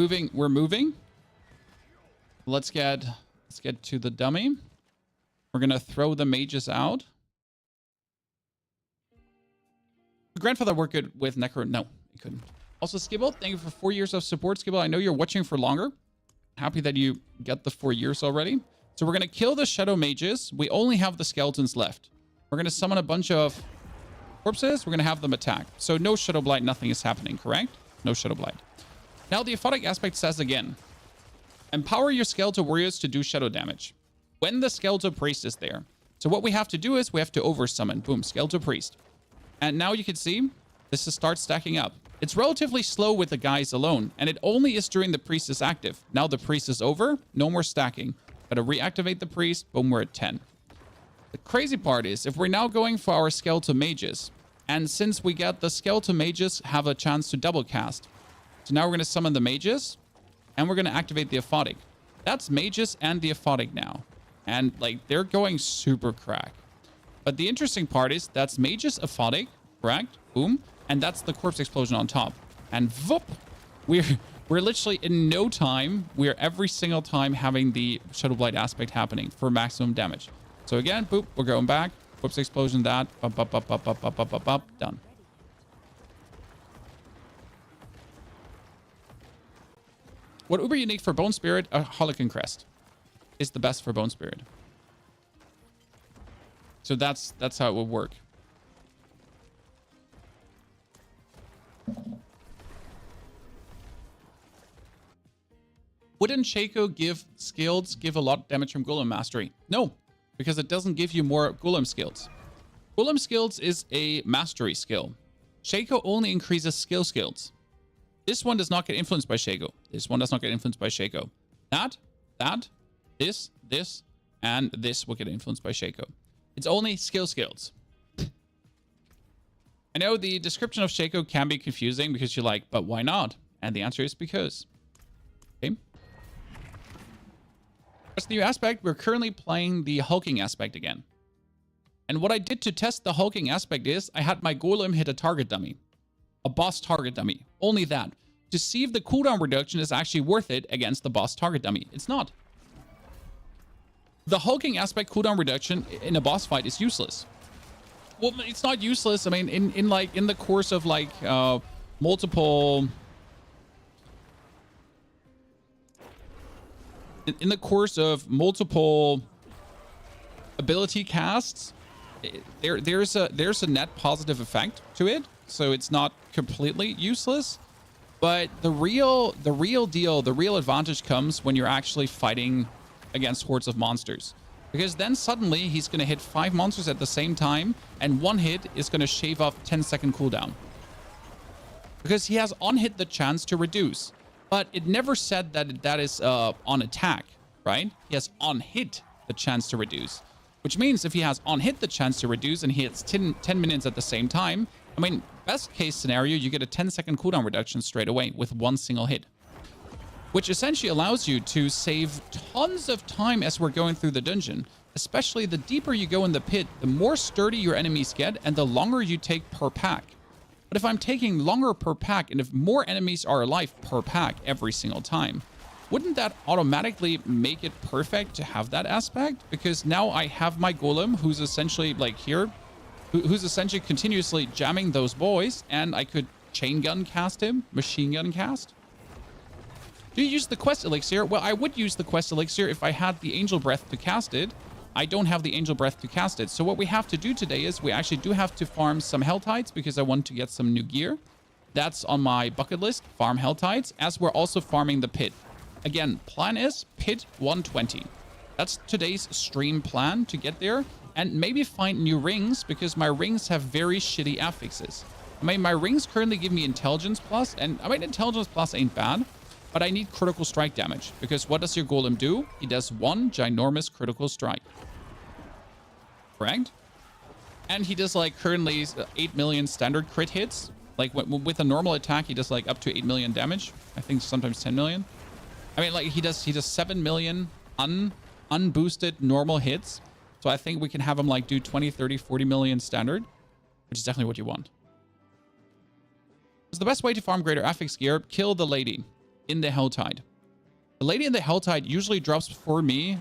moving. Let's get to the dummy. We're going to throw the mages out. Grandfather worked good with Necro. No, he couldn't. Also, Skibble, thank you for 4 years of support. Skibble, I know you're watching for longer. Happy that you get the 4 years already. So we're going to kill the shadow mages. We only have the skeletons left. We're going to summon a bunch of corpses. We're going to have them attack. So no Shadow Blight, nothing is happening, correct? No Shadow Blight. Now the aphotic aspect says again, empower your skeletal warriors to do shadow damage when the skeletal priest is there. So what we have to do is we have to oversummon. Boom, skeletal priest. And now you can see this starts stacking up. It's relatively slow with the guys alone, and it only is during the priest is active. Now the priest is over, no more stacking. Gotta reactivate the priest, boom, we're at 10. The crazy part is, if we're now going for our skeletal mages, and since we get the skeletal mages have a chance to double cast, so now we're gonna summon the mages, and we're gonna activate the aphotic. That's mages and the aphotic now. And like, they're going super crack. But the interesting part is that's mages aphotic, correct? Boom. And that's the corpse explosion on top. And whoop, we're literally in no time, we're every single time having the Shadow Blight aspect happening for maximum damage. So again, boop, we're going back. Corpse explosion, that, up, up, up, up, up, up, up, up, up, done. What uber unique for Bone Spirit? A Harlequin Crest is the best for Bone Spirit. So that's how it will work. Wouldn't Shaco give skills give a lot of damage from Golem Mastery? No, because it doesn't give you more Golem skills. Golem skills is a mastery skill. Shaco only increases skills. This one does not get influenced by Shaco. This one does not get influenced by Shaco. That, this, and this will get influenced by Shaco. It's only skills. I know the description of Shaco can be confusing because you're like, but why not? And the answer is because. Okay. What's the new aspect? We're currently playing the hulking aspect again. And what I did to test the hulking aspect is I had my golem hit a target dummy. A boss target dummy. Only that. To see if the cooldown reduction is actually worth it against the boss target dummy. It's not. The hulking aspect cooldown reduction in a boss fight is useless. Well, it's not useless. I mean, in the course of like multiple... In the course of multiple ability casts, there's a net positive effect to it, so it's not completely useless. But the real advantage comes when you're actually fighting against hordes of monsters, because then suddenly he's going to hit 5 monsters at the same time, and one hit is going to shave off 10-second cooldown, because he has on hit the chance to reduce. But it never said that that is on attack, right? He has on hit the chance to reduce, which means if he has on hit the chance to reduce and he hits 10 minions at the same time, I mean, best case scenario, you get a 10-second cooldown reduction straight away with one single hit, which essentially allows you to save tons of time as we're going through the dungeon. Especially the deeper you go in the pit, the more sturdy your enemies get and the longer you take per pack. But if I'm taking longer per pack and if more enemies are alive per pack every single time, wouldn't that automatically make it perfect to have that aspect? Because now I have my golem who's essentially like here, who's essentially continuously jamming those boys, and I could chain gun cast him, machine gun cast. Do you use the quest elixir? Well, I would use the quest elixir if I had the angel breath to cast it. I don't have the angel breath to cast it. So what we have to do today is we actually do have to farm some hell tides because I want to get some new gear. That's on my bucket list, farm hell tides, as we're also farming the pit. Again, plan is pit 120. That's today's stream plan to get there, and maybe find new rings because my rings have very shitty affixes. I mean, my rings currently give me intelligence plus, and I mean, intelligence plus ain't bad, but I need critical strike damage because what does your golem do? He does one ginormous critical strike. Correct? And he does like currently 8 million standard crit hits. Like with a normal attack, he does like up to 8 million damage. I think sometimes 10 million. I mean, like he does 7 million unboosted normal hits. So I think we can have him like do 20, 30, 40 million standard, which is definitely what you want. So the best way to farm greater affix gear, kill the lady in the Helltide. The lady in the Helltide usually drops for me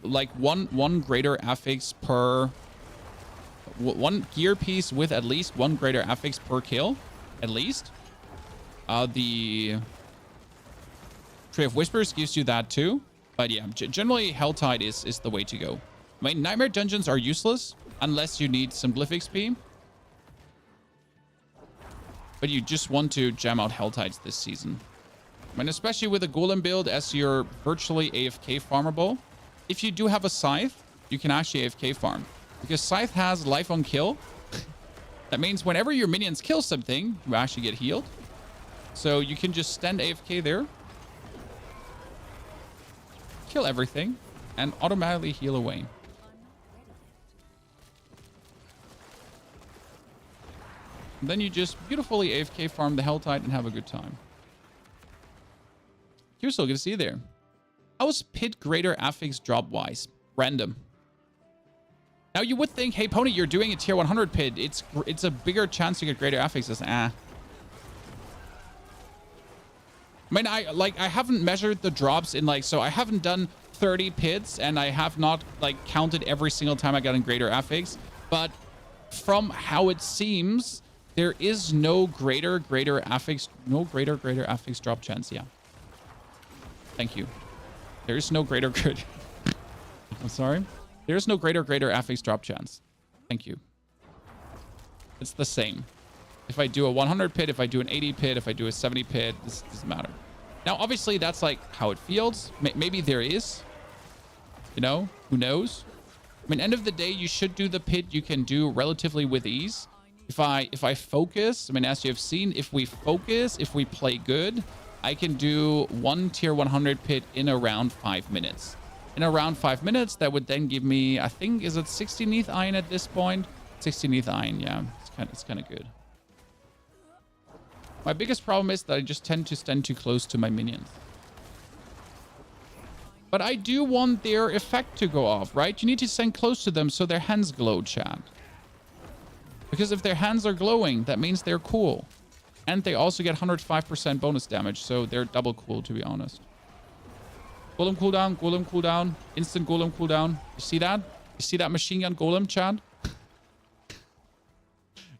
like one greater affix per... one gear piece with at least one greater affix per kill, at least. The Tree of Whispers gives you that too. But yeah, generally Helltide is the way to go. I mean, Nightmare Dungeons are useless unless you need some glyph XP. But you just want to jam out Helltides this season. I mean, especially with a Golem build as you're virtually AFK farmable. If you do have a Scythe, you can actually AFK farm. Because Scythe has life on kill. That means whenever your minions kill something, you actually get healed. So you can just stand AFK there. Kill everything. And automatically heal away. And then you just beautifully AFK farm the Helltide and have a good time. You're so good to see you there. How's pit greater affix drop wise? Random. Now you would think, hey Pony, you're doing a tier 100 pit. It's a bigger chance to get greater affixes. I mean, I haven't measured the drops in like, so I haven't done 30 pits and I have not like counted every single time I got a greater affix. But from how it seems, there is no greater affix drop chance. Yeah. Thank you. There is no greater I'm sorry. There is no greater affix drop chance. Thank you. It's the same. If I do a 100 pit, if I do an 80 pit, if I do a 70 pit, this doesn't matter. Now, obviously, that's like how it feels. Maybe there is. You know, who knows? I mean, end of the day, you should do the pit you can do relatively with ease. If I focus, I mean, as you have seen, if we focus, if we play good, I can do one tier 100 pit in around 5 minutes. In around 5 minutes, that would then give me, I think, is it 16 ETH iron at this point? 16 ETH iron, yeah. It's kind of good. My biggest problem is that I just tend to stand too close to my minions. But I do want their effect to go off, right? You need to stand close to them so their hands glow, chat. Because if their hands are glowing, that means they're cool. And they also get 105% bonus damage, so they're double cool, to be honest. Golem cooldown, instant golem cooldown. You see that? You see that machine gun golem, Chad?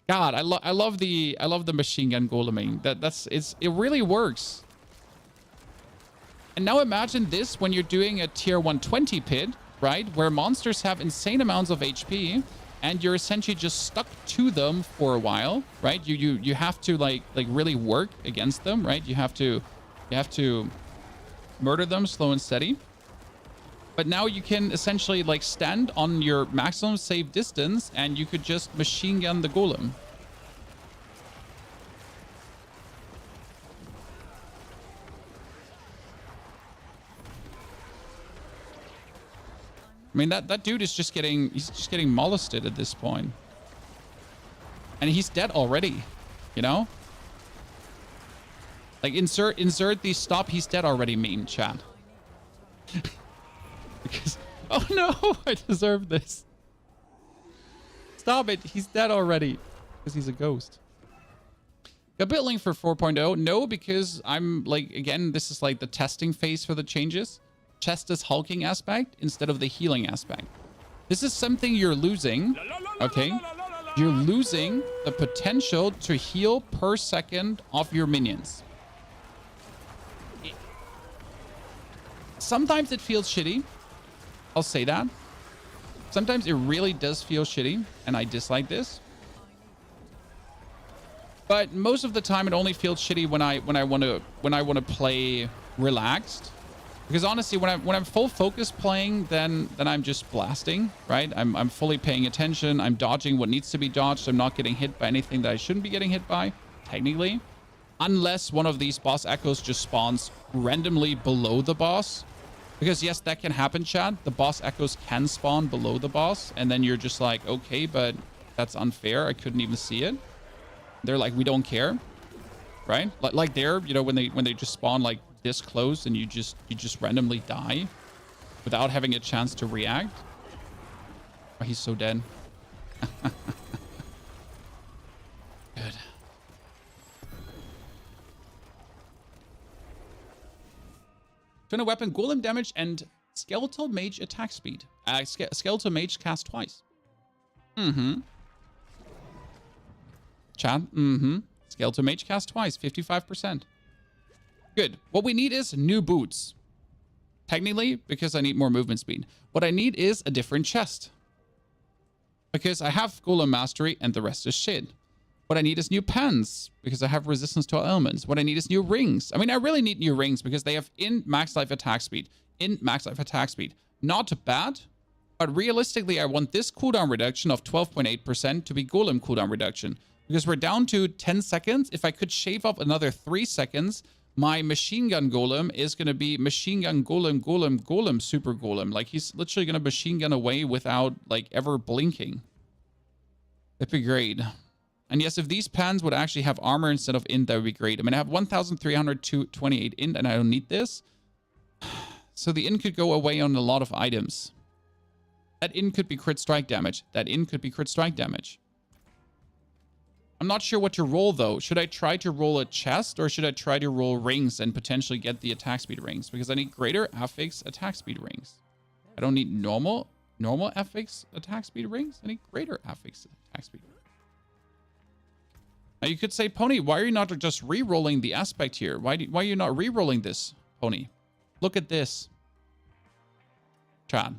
God, I love the machine gun goleming. It really works. And now imagine this when you're doing a tier 120 pit, right? Where monsters have insane amounts of HP and you're essentially just stuck to them for a while, right? You have to like really work against them, right? You have to murder them slow and steady. But now you can essentially like stand on your maximum save distance and you could just machine gun the golem. I mean, that dude is just getting molested at this point. And he's dead already, you know? Like insert the stop he's dead already meme, chat. Because, oh no, I deserve this. Stop it, he's dead already. Because he's a ghost. Got build link for 4.0? No, because I'm like, again, this is like the testing phase for the changes. Chest's hulking aspect instead of the healing aspect. This is something you're losing, okay? You're losing the potential to heal per second of your minions. Sometimes it feels shitty. I'll say that. Sometimes it really does feel shitty, and I dislike this. But most of the time, it only feels shitty when I want to play relaxed. Because honestly, when I'm full focus playing, then I'm just blasting, right? I'm fully paying attention. I'm dodging what needs to be dodged. I'm not getting hit by anything that I shouldn't be getting hit by, technically. Unless one of these boss echoes just spawns randomly below the boss. Because yes, that can happen, Chad. The boss echoes can spawn below the boss. And then you're just like, okay, but that's unfair. I couldn't even see it. They're like, we don't care, right? Like there, you know, when they just spawn like this close and you just randomly die without having a chance to react. Oh, he's so dead. Good. Turn a weapon, golem damage, and skeletal mage attack speed. Skeletal mage cast twice. Chat. Skeletal mage cast twice, 55%. Good. What we need is new boots. Technically, because I need more movement speed. What I need is a different chest. Because I have Golem Mastery and the rest is shit. What I need is new pants. Because I have resistance to all elements. What I need is new rings. I mean, I really need new rings because they have in max life attack speed. Not bad. But realistically, I want this cooldown reduction of 12.8% to be Golem cooldown reduction. Because we're down to 10 seconds. If I could shave off another 3 seconds... my machine gun golem is going to be machine gun golem, super golem. Like, he's literally going to machine gun away without, like, ever blinking. That'd be great. And yes, if these pans would actually have armor instead of int, that would be great. I mean, I have 1,328 int, and I don't need this. So the int could go away on a lot of items. That int could be crit strike damage. I'm not sure what to roll, though. Should I try to roll a chest, or should I try to roll rings and potentially get the attack speed rings? Because I need greater affix attack speed rings. I don't need normal affix attack speed rings. I need greater affix attack speed rings. Now, you could say, Pony, why are you not just re-rolling the aspect here? Why are you not re-rolling this, Pony? Look at this. Chad.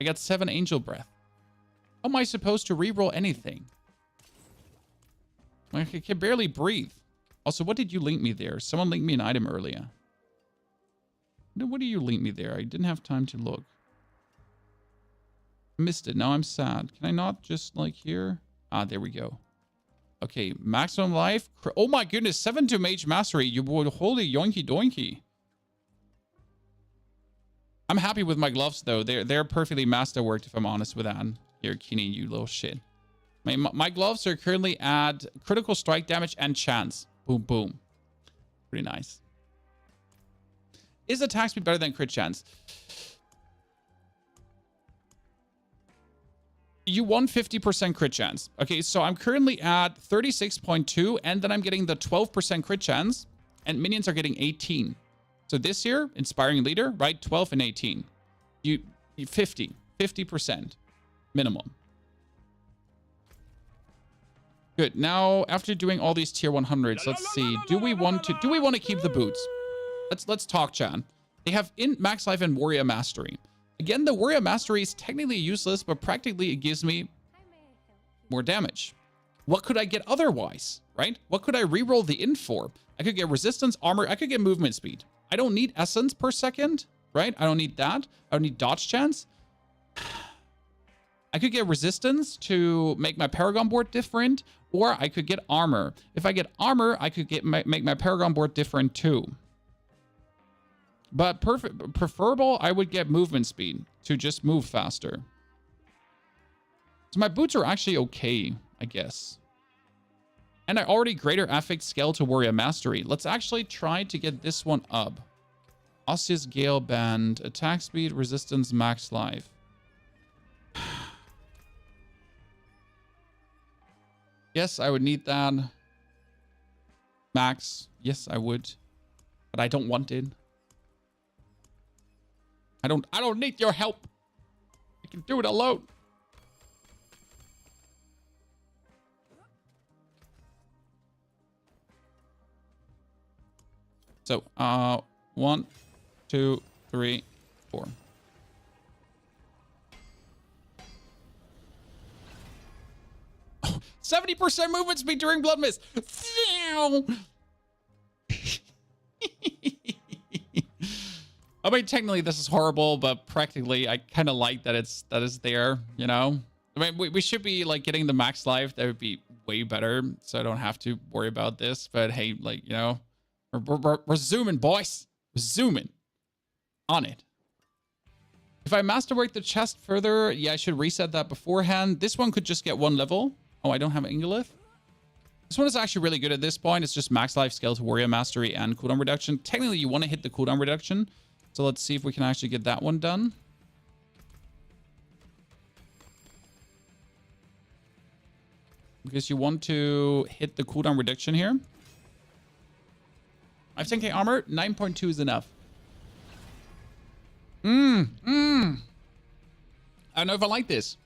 I got 7 angel breath. How am I supposed to re-roll anything? I can barely breathe. Also, what did you link me there? Someone linked me an item earlier. What did you link me there? I didn't have time to look. Missed it. Now I'm sad. Can I not just, like, here? Ah, there we go. Okay, maximum life. Oh my goodness, 7 to mage mastery. You would holy yoinky doinky. I'm happy with my gloves though. They're perfectly masterworked if I'm honest with that. Here, Keeney, you little shit. My gloves are currently at critical strike damage and chance. Boom, boom. Pretty nice. Is attack speed better than crit chance? You won 50% crit chance. Okay, so I'm currently at 36.2, and then I'm getting the 12% crit chance, and minions are getting 18. So this year, Inspiring Leader, right? 12 and 18. You 50% minimum. Good. Now, after doing all these tier 100s, let's see. Do we want to keep the boots? Let's talk, Chan. They have max life and warrior mastery. Again, the warrior mastery is technically useless, but practically it gives me more damage. What could I get otherwise, right? What could I reroll the int for? I could get resistance, armor. I could get movement speed. I don't need essence per second, right? I don't need that. I don't need dodge chance. I could get resistance to make my Paragon board different, or I could get armor. If I get armor, I could make my Paragon board different too. But preferable, I would get movement speed to just move faster. So my boots are actually okay, I guess. And I already greater affix scale to warrior mastery. Let's actually try to get this one up. Osseous Gale Band, attack speed, resistance, max life. Yes, I would need that. Max. Yes, I would. But I don't want it. I don't need your help. I can do it alone. So, 1, 2, 3, 4. Oh, 70% movement speed during Blood Mist. I mean, technically this is horrible, but practically I kind of like that it's there, you know? I mean, we should be like getting the max life. That would be way better, so I don't have to worry about this. But hey, like, you know, we're zooming, boys. We're zooming on it. If I masterwork the chest further, yeah, I should reset that beforehand. This one could just get 1 level. Oh, I don't have Ingolith. This one is actually really good at this point. It's just max life, scale to warrior mastery, and cooldown reduction. Technically, you want to hit the cooldown reduction. So let's see if we can actually get that one done. Because you want to hit the cooldown reduction here. I have 10k armor. 9.2 is enough. I don't know if I like this.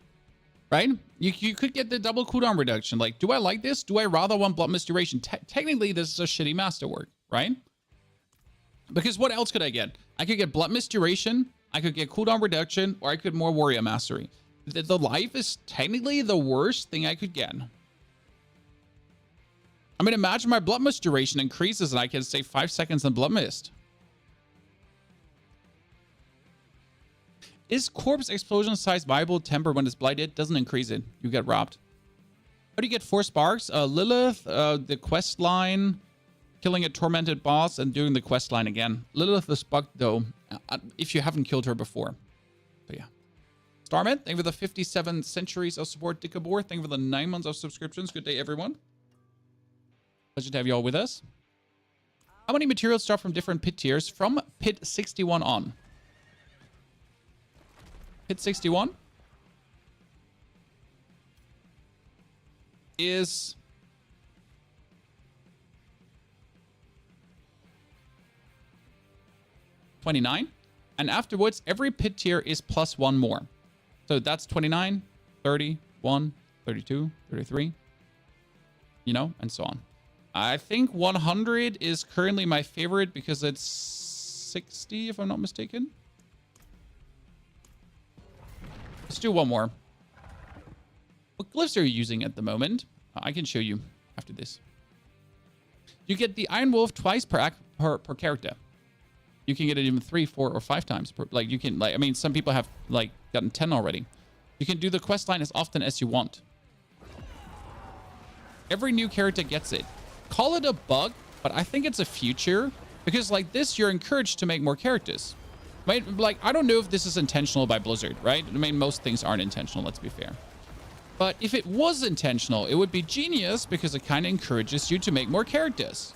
Right? You could get the double cooldown reduction. Like, do I like this? Do I rather want Blood Mist duration? Technically, this is a shitty masterwork, right? Because what else could I get? I could get Blood Mist duration, I could get cooldown reduction, or I could more warrior mastery. The life is technically the worst thing I could get. I mean, imagine my Blood Mist duration increases and I can save 5 seconds in Blood Mist. Is corpse explosion size viable temper when it's blighted? Doesn't increase it. You get robbed. How do you get 4 sparks? Lilith, the quest line, killing a tormented boss, and doing the quest line again. Lilith is bugged though, if you haven't killed her before. So yeah. Starman, thank you for the 57 centuries of support. Dickabor, thank you for the 9 months of subscriptions. Good day, everyone. Pleasure to have you all with us. How many materials start from different pit tiers? From pit 61 on. Pit 61 is 29, and afterwards every pit tier is plus 1 more. So that's 29, 30, 1, 32, 33, you know, and so on. I think 100 is currently my favorite because it's 60 if I'm not mistaken. Let's do one more. What glyphs are you using at the moment? I can show you after this. You get the Iron Wolf twice per character. You can get it even 3, 4, or 5 times. Like you can, like, I mean, some people have like gotten 10 already. You can do the quest line as often as you want. Every new character gets it. Call it a bug, but I think it's a future because like this, you're encouraged to make more characters. Right? Like, I don't know if this is intentional by Blizzard, right? I mean, most things aren't intentional, let's be fair. But if it was intentional, it would be genius because it kind of encourages you to make more characters.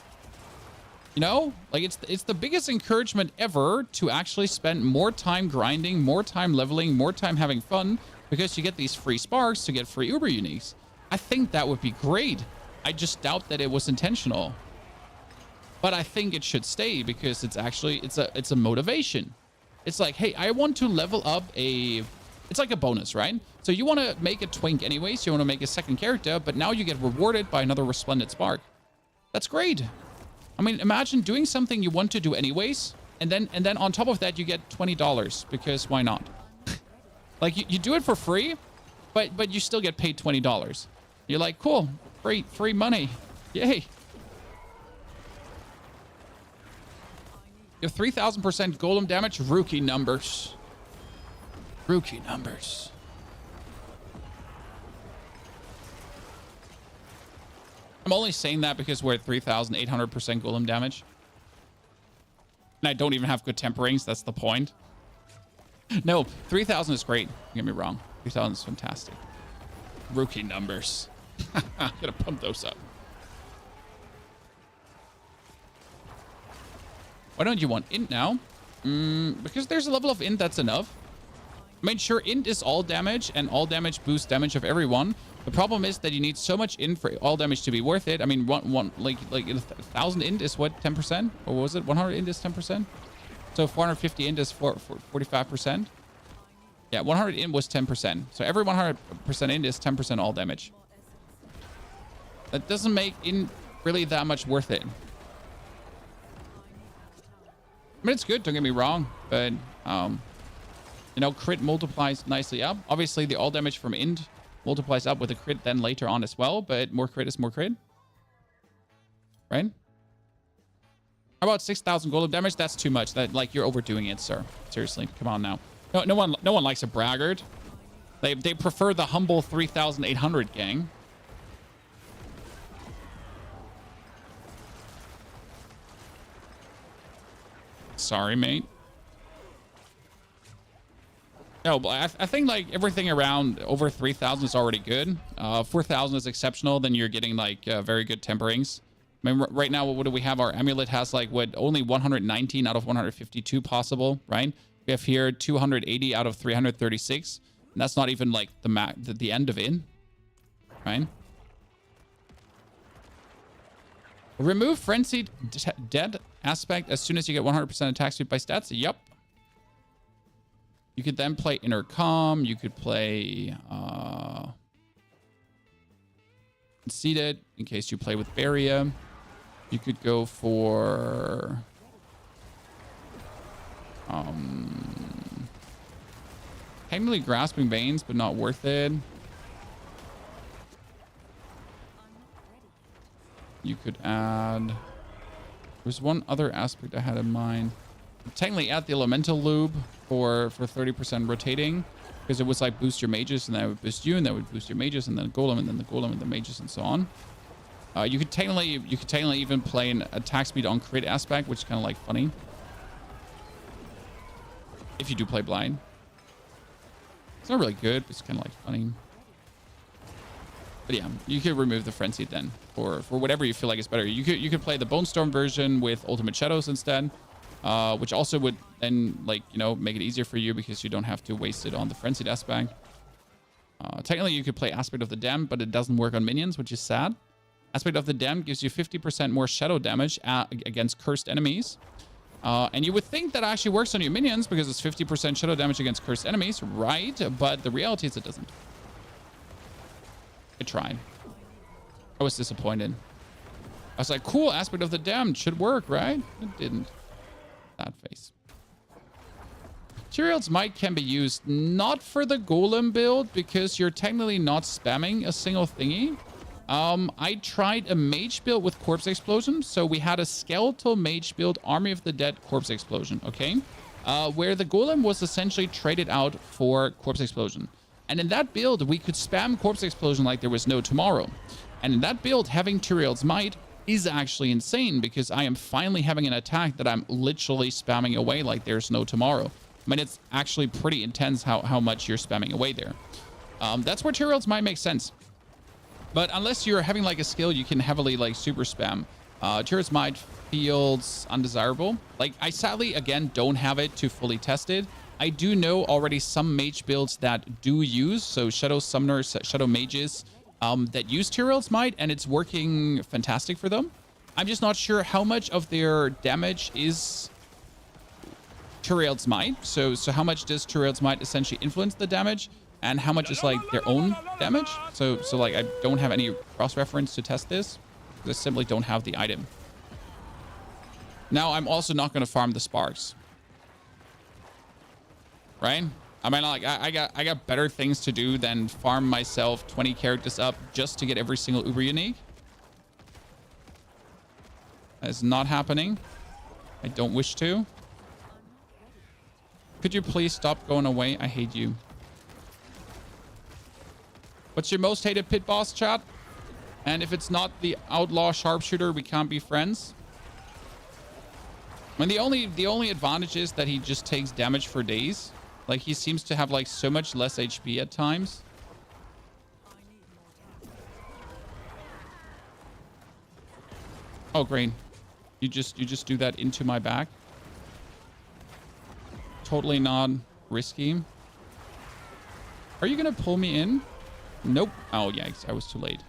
You know, like it's the biggest encouragement ever to actually spend more time grinding, more time leveling, more time having fun because you get these free sparks to get free Uber uniques. I think that would be great. I just doubt that it was intentional. But I think it should stay because it's actually, it's a motivation. It's like, hey, I want to level up it's like a bonus, right? So you want to make a twink anyways. You want to make a second character, but now you get rewarded by another resplendent spark. That's great. I mean, imagine doing something you want to do anyways. And then on top of that, you get $20 because why not? Like you do it for free, but you still get paid $20. You're like, cool, great, free money. Yay. You have 3,000% golem damage. Rookie numbers. Rookie numbers. I'm only saying that because we're at 3,800% golem damage. And I don't even have good temperings. That's the point. No, 3,000 is great. Don't get me wrong. 3,000 is fantastic. Rookie numbers. I'm gonna pump those up. Why don't you want int now? Because there's a level of int that's enough. I mean, sure, int is all damage, and all damage boosts damage of everyone. The problem is that you need so much int for all damage to be worth it. I mean, like 1,000 int is what, 10%? Or what was it? 100 int is 10%? So 450 int is 45%. Yeah, 100 int was 10%. So every 100% int is 10% all damage. That doesn't make int really that much worth it. I mean, it's good, don't get me wrong, but, you know, crit multiplies nicely up. Obviously, the all damage from int multiplies up with a crit then later on as well, but more crit is more crit. Right? How about 6,000 golem damage? That's too much. That, like, you're overdoing it, sir. Seriously, come on now. No one likes a braggart. They prefer the humble 3,800 gang. Sorry, mate. No, but I think like everything around over 3,000 is already good. 4,000 is exceptional. Then you're getting like very good temperings. I mean, right now, what do we have? Our amulet has like what, only 119 out of 152 possible, right? We have here 280 out of 336. And that's not even like the end of it, right? Remove frenzied dead aspect as soon as you get 100% attack speed by stats. Yep. You could then play intercom. You could play conceited in case you play with barrier. You could go for technically grasping veins, but not worth it. You could add... There's one other aspect I had in mind. Technically add the elemental lube for 30% rotating, because it was like boost your mages and that would boost you, and that would boost your mages, and then golem, and then the golem, and the mages, and so on. You could technically even play an attack speed on crit aspect, which is kind of like funny. If you do play blind. It's not really good, but it's kind of like funny. But yeah, you could remove the frenzy then for whatever you feel like is better. You could play the Bone Storm version with Ultimate Shadows instead, which also would then, like, you know, make it easier for you because you don't have to waste it on the frenzied aspect. Technically, you could play Aspect of the Damned, but it doesn't work on minions, which is sad. Aspect of the Damned gives you 50% more shadow damage against cursed enemies. And you would think that actually works on your minions because it's 50% shadow damage against cursed enemies, right? But the reality is it doesn't. I tried. I was disappointed. I was like, cool, Aspect of the Damned should work, right? It didn't. That face. Materials might can be used not for the golem build because you're technically not spamming a single thingy. I tried a mage build with corpse explosion. So we had a skeletal mage build, Army of the Dead corpse explosion, okay? Where the golem was essentially traded out for corpse explosion. And in that build, we could spam corpse explosion like there was no tomorrow. And in that build, having Tyrael's Might is actually insane because I am finally having an attack that I'm literally spamming away like there's no tomorrow. I mean, it's actually pretty intense how much you're spamming away there. That's where Tyrael's Might makes sense. But unless you're having like a skill you can heavily like super spam, Tyrael's Might feels undesirable. Like, I sadly, again, don't have it to fully test it. I do know already some mage builds that do use, so Shadow Summoners, Shadow Mages, that use Tyrael's Might, and it's working fantastic for them. I'm just not sure how much of their damage is Tyrael's Might. So how much does Tyrael's Might essentially influence the damage, and how much is like their own damage? So like, I don't have any cross-reference to test this because I simply don't have the item. Now, I'm also not going to farm the sparks, right? I mean, like, I got better things to do than farm myself 20 characters up just to get every single Uber unique. That is not happening. I don't wish to. Could you please stop going away? I hate you. What's your most hated pit boss, chat? And if it's not the outlaw sharpshooter, we can't be friends. I mean, the only advantage is that he just takes damage for days. Like, he seems to have like so much less HP at times. Oh, great. You just do that into my back. Totally not risky. Are you gonna pull me in? Nope. Oh, yikes. I was too late.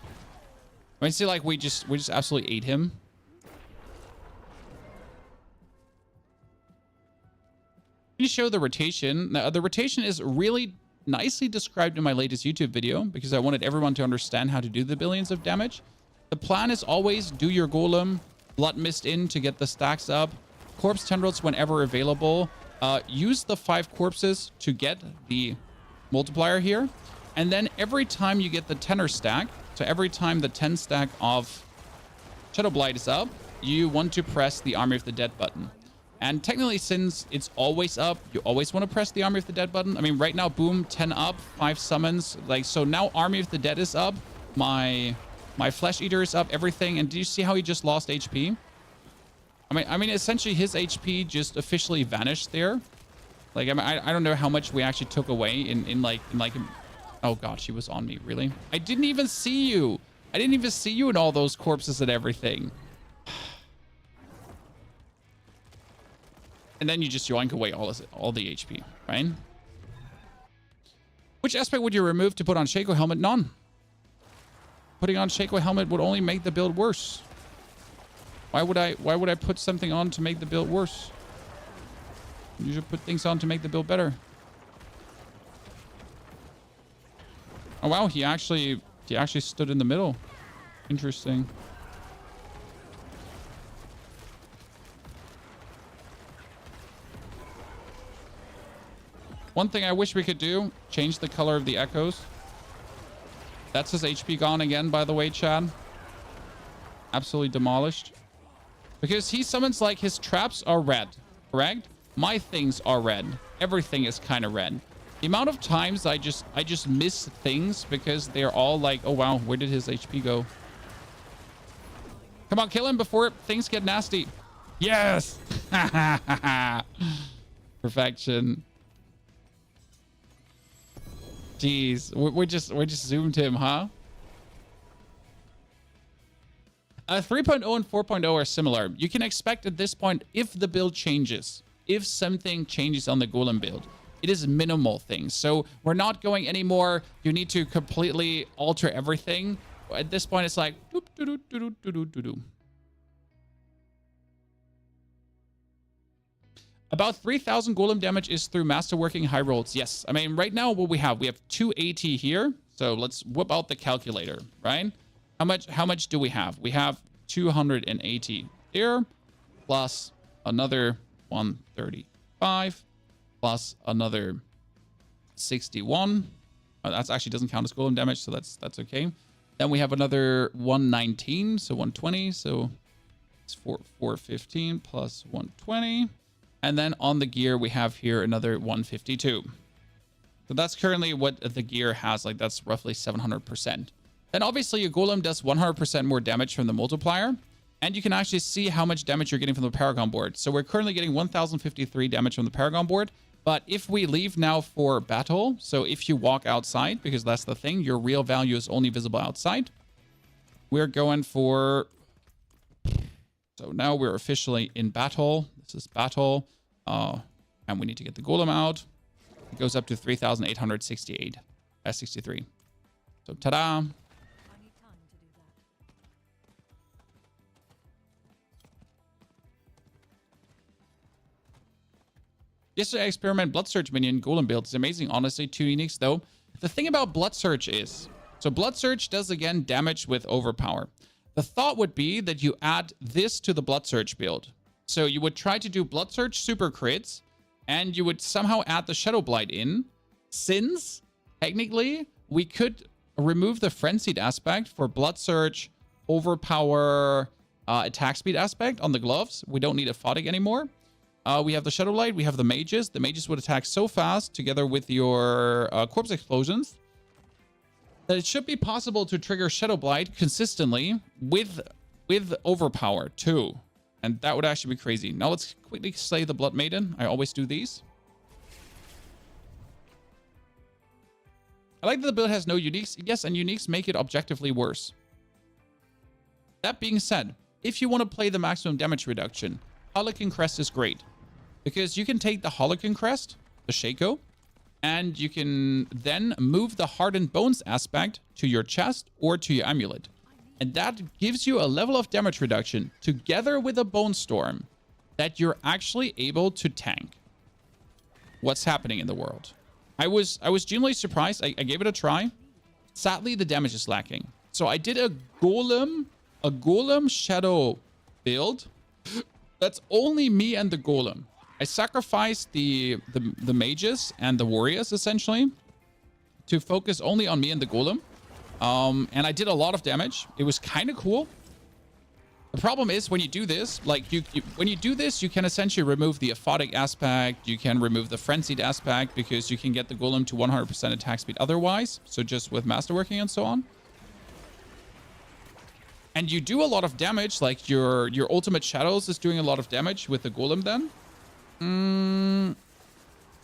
I mean, see, like, we just absolutely ate him. Can you show the rotation? Now, the rotation is really nicely described in my latest YouTube video because I wanted everyone to understand how to do the billions of damage. The plan is always do your Golem, Blood Mist in to get the stacks up, Corpse Tendrils whenever available. Use the 5 corpses to get the multiplier here. And then every time you get the 10er stack, so every time the 10 stack of Shadow Blight is up, you want to press the Army of the Dead button. And technically, since it's always up, you always want to press the Army of the Dead button. I mean, right now, boom, 10 up, 5 summons. Like, so now Army of the Dead is up. My Flesh Eater is up, everything. And do you see how he just lost HP? I mean, essentially, his HP just officially vanished there. Like, I mean, I don't know how much we actually took away in like... Oh, God, she was on me, really? I didn't even see you. I didn't even see you in all those corpses and everything. And then you just yoink away all the HP, right? Which aspect would you remove to put on Shaco Helmet? None. Putting on Shaco Helmet would only make the build worse. Why would I put something on to make the build worse? You should put things on to make the build better. Oh wow, he actually stood in the middle. Interesting. One thing I wish we could do, change the color of the echoes. That's his HP gone again, by the way, Chad. Absolutely demolished. Because he summons, like, his traps are red, correct? My things are red. Everything is kind of red. The amount of times I just miss things because they're all like, oh wow, where did his HP go? Come on, kill him before things get nasty. Yes! Perfection. Jeez, we just zoomed him, huh? 3.0 and 4.0 are similar. You can expect at this point, if the build changes, if something changes on the Golem build, it is minimal things. So we're not going anymore. You need to completely alter everything. At this point, it's like doop, doop, doop, doop, doop, doop, doop. About 3,000 Golem damage is through masterworking high rolls. Yes. I mean, right now, what we have 280 here. So let's whip out the calculator, right? How much do we have? We have 280 here, plus another 135, plus another 61. That actually doesn't count as Golem damage, so that's okay. Then we have another 119, so 120. So it's 415 plus 120. And then on the gear, we have here another 152. So that's currently what the gear has. Like, that's roughly 700%. Then obviously your Golem does 100% more damage from the multiplier. And you can actually see how much damage you're getting from the Paragon board. So we're currently getting 1053 damage from the Paragon board. But if we leave now for battle, so if you walk outside, because that's the thing, your real value is only visible outside. We're going for... So now we're officially in battle. This is battle. And we need to get the Golem out. It goes up to 3,868. 63. So ta-da. Yesterday I experimented Blood Surge minion Golem build. It's amazing, honestly. 2 uniques though. The thing about Blood Surge is, so Blood Surge does again damage with overpower. The thought would be that you add this to the Blood Surge build. So you would try to do Blood Surge super crits, and you would somehow add the Shadow Blight in, since technically we could remove the Frenzied aspect for Blood Surge, overpower, attack speed aspect on the gloves. We don't need a Photic anymore. We have the Shadow Blight, we have the mages. The mages would attack so fast together with your corpse explosions that it should be possible to trigger Shadow Blight consistently with overpower too. And that would actually be crazy. Now let's quickly slay the Blood Maiden. I always do these. I like that the build has no uniques. Yes, and uniques make it objectively worse. That being said, if you want to play the maximum damage reduction, Harlequin Crest is great. Because you can take the Harlequin Crest, the Shaco, and you can then move the Hardened Bones aspect to your chest or to your amulet. And that gives you a level of damage reduction together with a Bone Storm that you're actually able to tank what's happening in the world. I was genuinely surprised. I gave it a try. Sadly, the damage is lacking. So I did a Golem Shadow build. That's only me and the Golem. I sacrificed the mages and the warriors essentially to focus only on me and the Golem. And I did a lot of damage. It was kind of cool. The problem is when you do this, like when you do this, you can essentially remove the aphotic aspect. You can remove the frenzied aspect because you can get the Golem to 100% attack speed otherwise. So just with masterworking and so on. And you do a lot of damage, like your ultimate shadows is doing a lot of damage with the Golem then.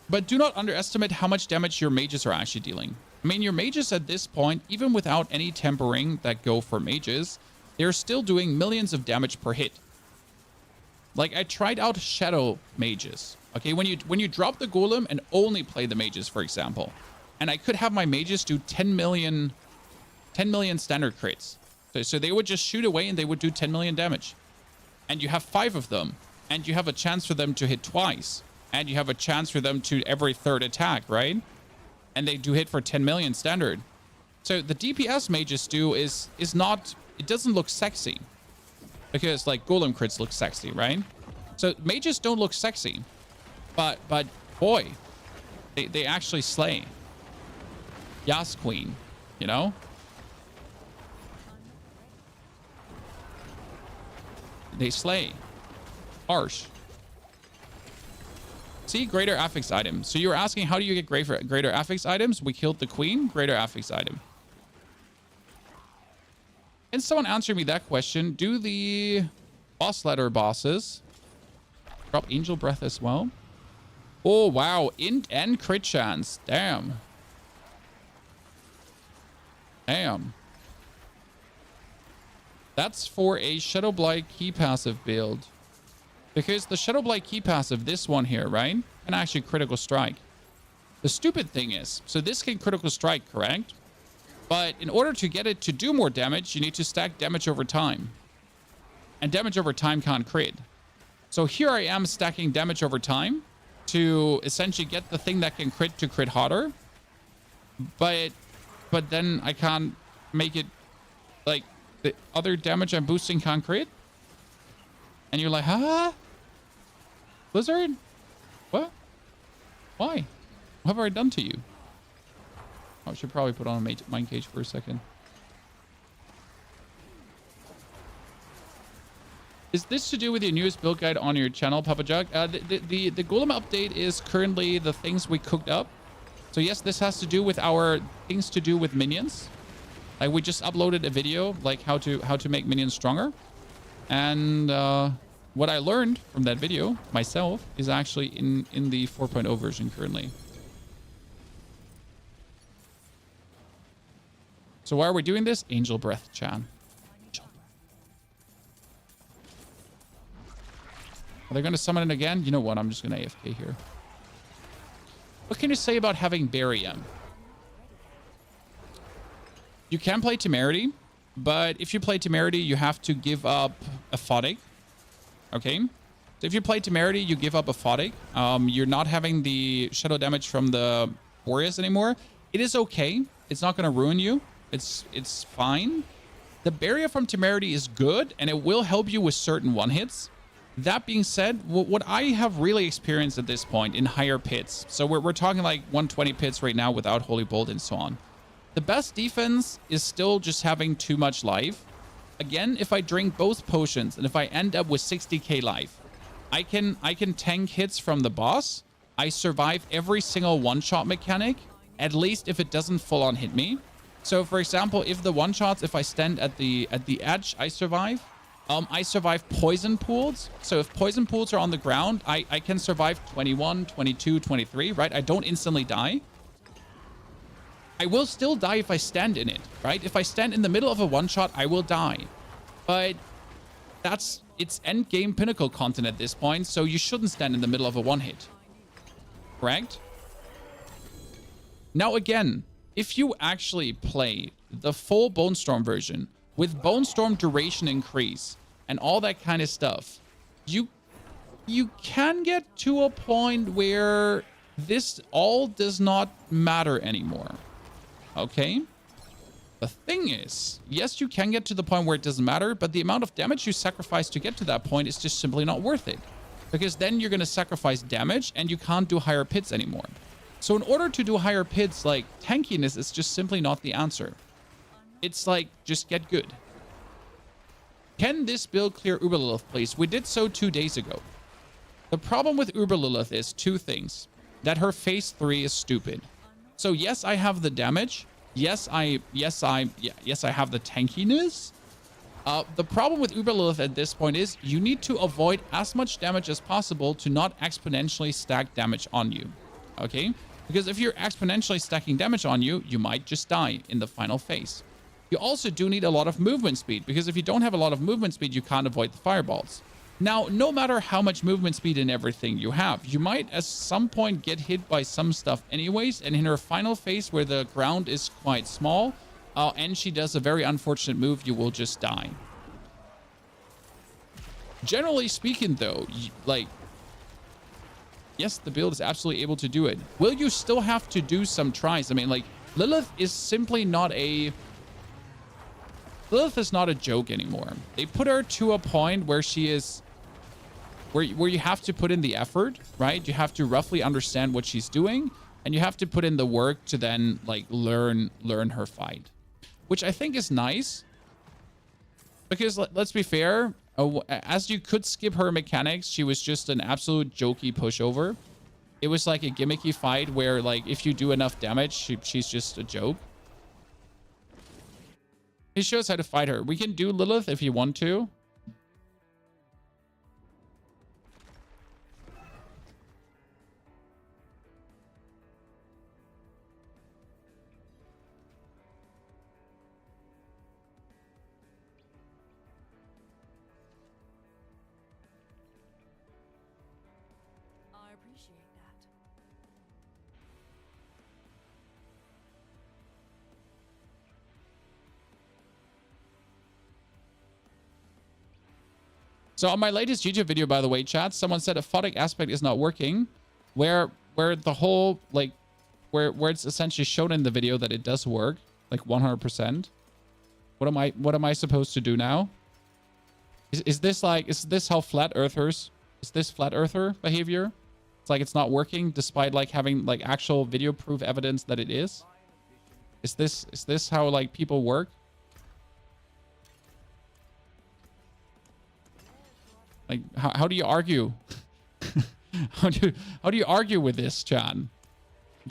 But do not underestimate how much damage your mages are actually dealing. I mean, your mages at this point, even without any tempering that go for mages, they're still doing millions of damage per hit. Like I tried out shadow mages. Okay, when you drop the Golem and only play the mages, for example, and I could have my mages do 10 million standard crits. So they would just shoot away and they would do 10 million damage. And you have 5 of them. And you have a chance for them to hit twice. And you have a chance for them to every third attack, right? And they do hit for 10 million standard. So the DPS mages do is not... It doesn't look sexy. Because like Golem crits look sexy, right? So mages don't look sexy. But boy, they actually slay. Yas Queen, you know? They slay. Harsh. See, greater affix item. So you were asking, how do you get greater affix items? We killed the queen. Greater affix item. Can someone answer me that question? Do the boss letter bosses drop angel breath as well? Oh, wow. Int and crit chance. Damn. Damn. That's for a Shadow Blight key passive build. Because the Shadow Blight key passive, this one here, right, can actually critical strike. The stupid thing is, so this can critical strike, correct? But in order to get it to do more damage, you need to stack damage over time. And damage over time can't crit. So here I am stacking damage over time to essentially get the thing that can crit to crit harder. But then I can't make it, like, the other damage I'm boosting can't crit. And you're like, huh? Blizzard? What? Why? What have I done to you? Oh, I should probably put on a mind cage for a second. Is this to do with your newest build guide on your channel, Papa Jug? The Golem update is currently the things we cooked up. So yes, this has to do with our things to do with minions. Like we just uploaded a video like how to make minions stronger. And what I learned from that video myself is actually in the 4.0 version currently. So why are we doing this? Angel Breath, Chan. Angel Breath. Are they going to summon it again? You know what? I'm just going to AFK here. What can you say about having Barium? You can play Temerity, but if you play Temerity, you have to give up Aphotic. Okay? So if you play Temerity, you give up Aphotic. You're not having the shadow damage from the Warriors anymore. It is okay. It's not going to ruin you. It's fine. The barrier from Temerity is good, and it will help you with certain one-hits. That being said, what I have really experienced at this point in higher pits, so we're talking like 120 pits right now without Holy Bolt and so on. The best defense is still just having too much life. Again, if I drink both potions and if I end up with 60k life, I can tank hits from the boss. I survive every single one-shot mechanic, at least if it doesn't full-on hit me. So for example, if the one-shots, if I stand at the edge, I survive. I survive poison pools. So if poison pools are on the ground, I can survive 21, 22, 23, right? I don't instantly die. I will still die if I stand in it, right? If I stand in the middle of a one-shot, I will die. But it's end game pinnacle content at this point, so you shouldn't stand in the middle of a one-hit. Correct? Now again, if you actually play the full Bone Storm version with Bone Storm duration increase and all that kind of stuff, you can get to a point where this all does not matter anymore. Okay? The thing is, yes, you can get to the point where it doesn't matter, but the amount of damage you sacrifice to get to that point is just simply not worth it. Because then you're going to sacrifice damage and you can't do higher pits anymore. So in order to do higher pits, like, tankiness is just simply not the answer. It's like, just get good. Can this build clear Uber Lilith, please? We did so 2 days ago. The problem with Uber Lilith is two things. That her phase 3 is stupid. So yes, I have the damage. Yes, I have the tankiness. The problem with Uber Lilith at this point is you need to avoid as much damage as possible to not exponentially stack damage on you. Okay? Because if you're exponentially stacking damage on you, you might just die in the final phase. You also do need a lot of movement speed, because if you don't have a lot of movement speed, you can't avoid the fireballs. Now, no matter how much movement speed and everything you have, you might at some point get hit by some stuff anyways, and in her final phase where the ground is quite small, and she does a very unfortunate move, you will just die. Generally speaking, though, like, yes, the build is absolutely able to do it. Will you still have to do some tries? I mean, like, Lilith is simply not a... Lilith is not a joke anymore. They put her to a point where she is... Where you have to put in the effort, right? You have to roughly understand what she's doing, and you have to put in the work to then, like, learn her fight. Which I think is nice. Because, let's be fair, as you could skip her mechanics, she was just an absolute jokey pushover. It was like a gimmicky fight where, like, if you do enough damage, she's just a joke. He shows how to fight her. We can do Lilith if you want to. So on my latest YouTube video, by the way, chat, someone said a photic aspect is not working, where the whole, like, where it's essentially shown in the video that it does work, like 100%. What am I supposed to do now? Is this how flat earthers? Is this flat earther behavior? It's like it's not working despite like having like actual video proof evidence that it is. Is this how like people work? Like, how do you argue? how do you argue with this, Chan?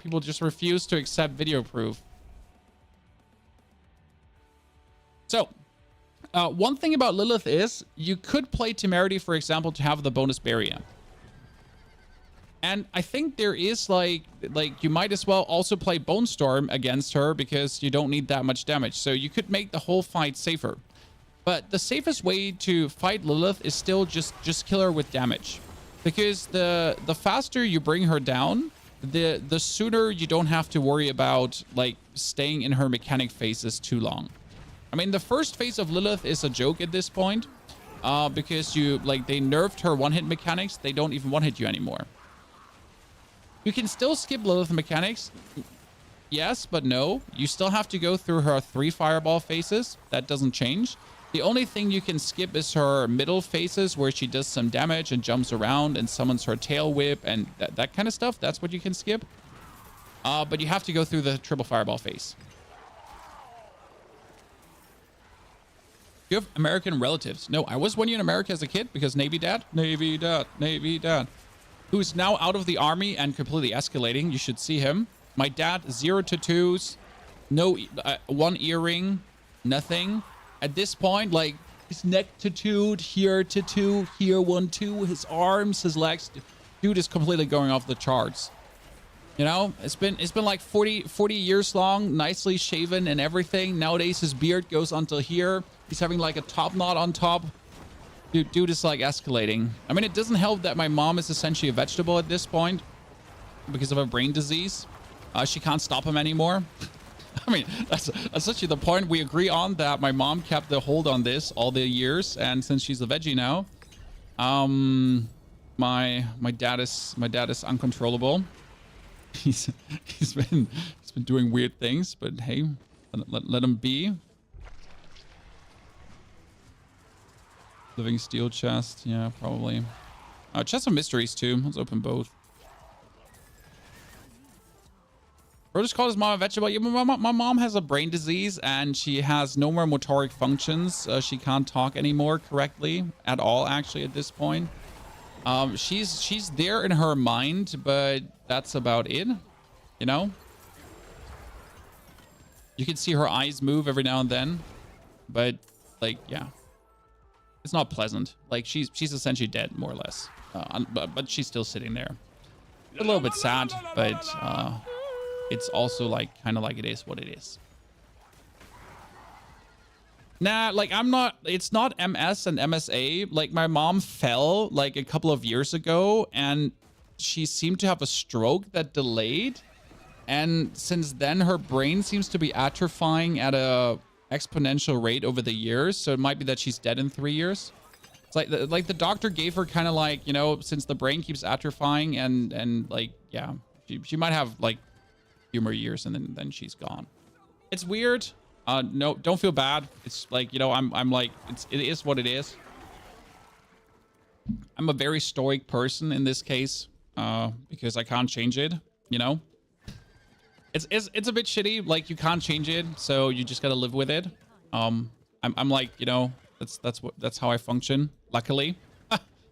People just refuse to accept video proof. So, one thing about Lilith is you could play Temerity, for example, to have the bonus barrier. And I think there is like you might as well also play Bone Storm against her because you don't need that much damage. So you could make the whole fight safer. But the safest way to fight Lilith is still just kill her with damage. Because the faster you bring her down, the sooner you don't have to worry about like staying in her mechanic phases too long. I mean, the first phase of Lilith is a joke at this point. Because they nerfed her one-hit mechanics. They don't even one-hit you anymore. You can still skip Lilith mechanics. Yes, but no. You still have to go through her 3 fireball phases. That doesn't change. The only thing you can skip is her middle phases where she does some damage and jumps around and summons her tail whip and that kind of stuff. That's what you can skip. But you have to go through the triple fireball phase. You have American relatives. No, I was 1 year in America as a kid because Navy dad. Navy dad. Who's now out of the army and completely escalating. You should see him. My dad, 0 tattoos, no 1 earring, nothing. At this point, like his neck tattooed, here 1, 2, his arms, his legs. Dude is completely going off the charts. You know, it's been like 40 years long, nicely shaven and everything. Nowadays, his beard goes until here. He's having like a top knot on top. Dude is like escalating. I mean, it doesn't help that my mom is essentially a vegetable at this point because of a brain disease. She can't stop him anymore. I mean, that's essentially the point. We agree on that. My mom kept the hold on this all the years, and since she's a veggie now, my dad is uncontrollable. He's been doing weird things, but hey, let him be. Living steel chest, yeah, probably. Chest of mysteries too. Let's open both. Bro just called his mom a vegetable. Yeah, my mom has a brain disease and she has no more motoric functions. She can't talk anymore correctly at all, actually, at this point. She's there in her mind, but that's about it. You know? You can see her eyes move every now and then, but like, yeah. It's not pleasant. Like she's essentially dead, more or less. But she's still sitting there. A little bit sad, but it's also like kind of like it is what it is. Nah, like I'm not. It's not MS and MSA. Like my mom fell like a couple of years ago, and she seemed to have a stroke that delayed. And since then, her brain seems to be atrophying at a exponential rate over the years, so it might be that she's dead in 3 years. It's like the doctor gave her kind of like, you know, since the brain keeps atrophying and like, yeah, she might have like a few more years and then she's gone. It's weird. No, don't feel bad. It's like, you know, I'm like, it is what it is. I'm a very stoic person in this case, because I can't change it, you know. It's a bit shitty, like you can't change it, so you just gotta live with it. I'm like, you know, that's how I function, luckily.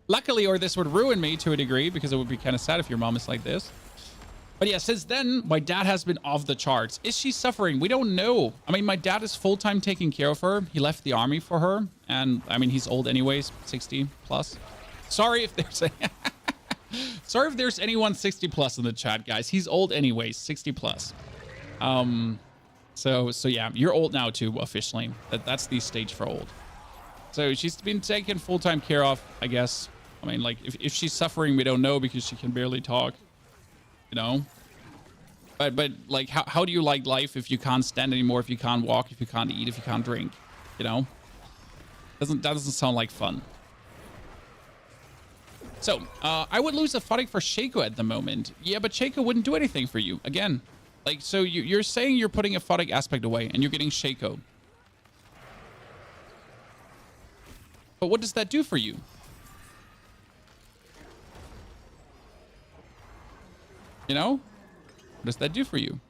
Luckily, or this would ruin me to a degree, because it would be kind of sad if your mom is like this. But yeah, since then, my dad has been off the charts. Is she suffering? We don't know. I mean, my dad is full-time taking care of her. He left the army for her, and I mean, he's old anyways, 60 plus. Sorry if there's a sorry if there's anyone 60 plus in the chat, guys. He's old anyways, 60 plus. So yeah, you're old now too, officially. That's the stage for old. So she's been taken full-time care of, I guess. I mean, like if she's suffering, we don't know because she can barely talk, you know. But like, how do you like life if you can't stand anymore, if you can't walk, if you can't eat, if you can't drink, you know? That doesn't sound like fun. So, I would lose a Photic for Shaco at the moment. Yeah, but Shaco wouldn't do anything for you. Again, like, so you're saying you're putting a Photic aspect away and you're getting Shaco. But what does that do for you? You know? What does that do for you?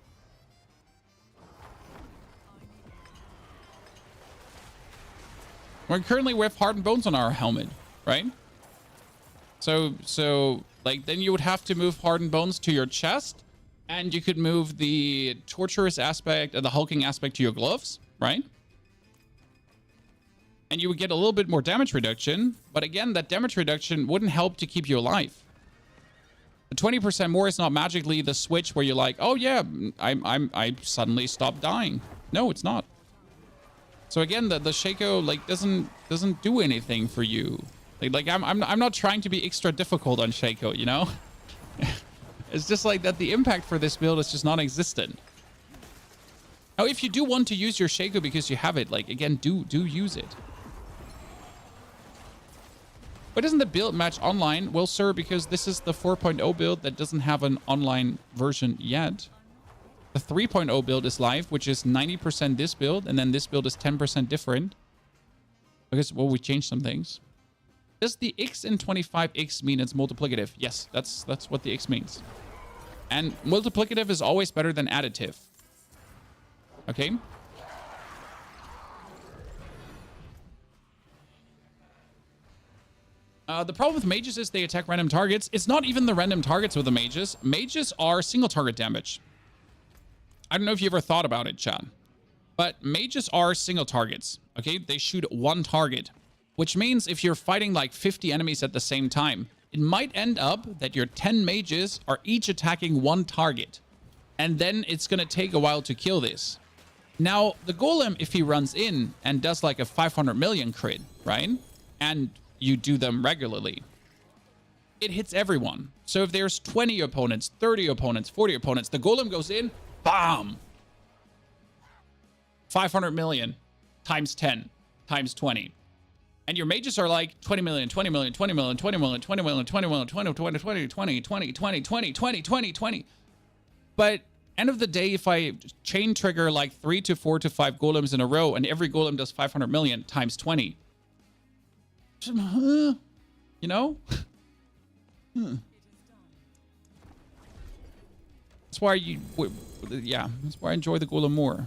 Currently we have Heart and Bones on our helmet, right? So like then you would have to move Heart and Bones to your chest, and you could move the torturous aspect and the hulking aspect to your gloves, right? and you would get a little bit more damage reduction. But again, that damage reduction wouldn't help to keep you alive. The 20% more is not magically the switch where you're like, oh yeah, I suddenly stopped dying. No, it's not. So again, the Shaco like doesn't do anything for you. Like I'm not trying to be extra difficult on Shaco, you know? It's just like that the impact for this build is just non-existent. Now, if you do want to use your Shaco because you have it, like again, do use it. Why doesn't the build match online? Well, sir, because this is the 4.0 build that doesn't have an online version yet. The 3.0 build is live, which is 90% this build, and then this build is 10% different. Because, well, we changed some things. Does the X in 25X mean it's multiplicative? Yes, that's what the X means. And multiplicative is always better than additive. Okay? The problem with mages is they attack random targets. It's not even the random targets with the mages. Mages are single target damage. I don't know if you ever thought about it, Chan. But mages are single targets, okay? They shoot one target, which means if you're fighting like 50 enemies at the same time, it might end up that your 10 mages are each attacking one target. And then it's going to take a while to kill this. Now, the Golem, if he runs in and does like a 500 million crit, right? And you do them regularly, it hits everyone. So if there's 20 opponents, 30 opponents, 40 opponents, the Golem goes in, bam! 500 million times 10 times 20. And your mages are like 20 million, 20 million, 20 million, 20 million, 20 million, 20 million, 20, 20, 20, 20, 20, 20, 20, 20, 20, 20. But end of the day, if I chain trigger like 3 to 4 to 5 golems in a row and every golem does 500 million times 20, you know? That's why that's why I enjoy the golem more.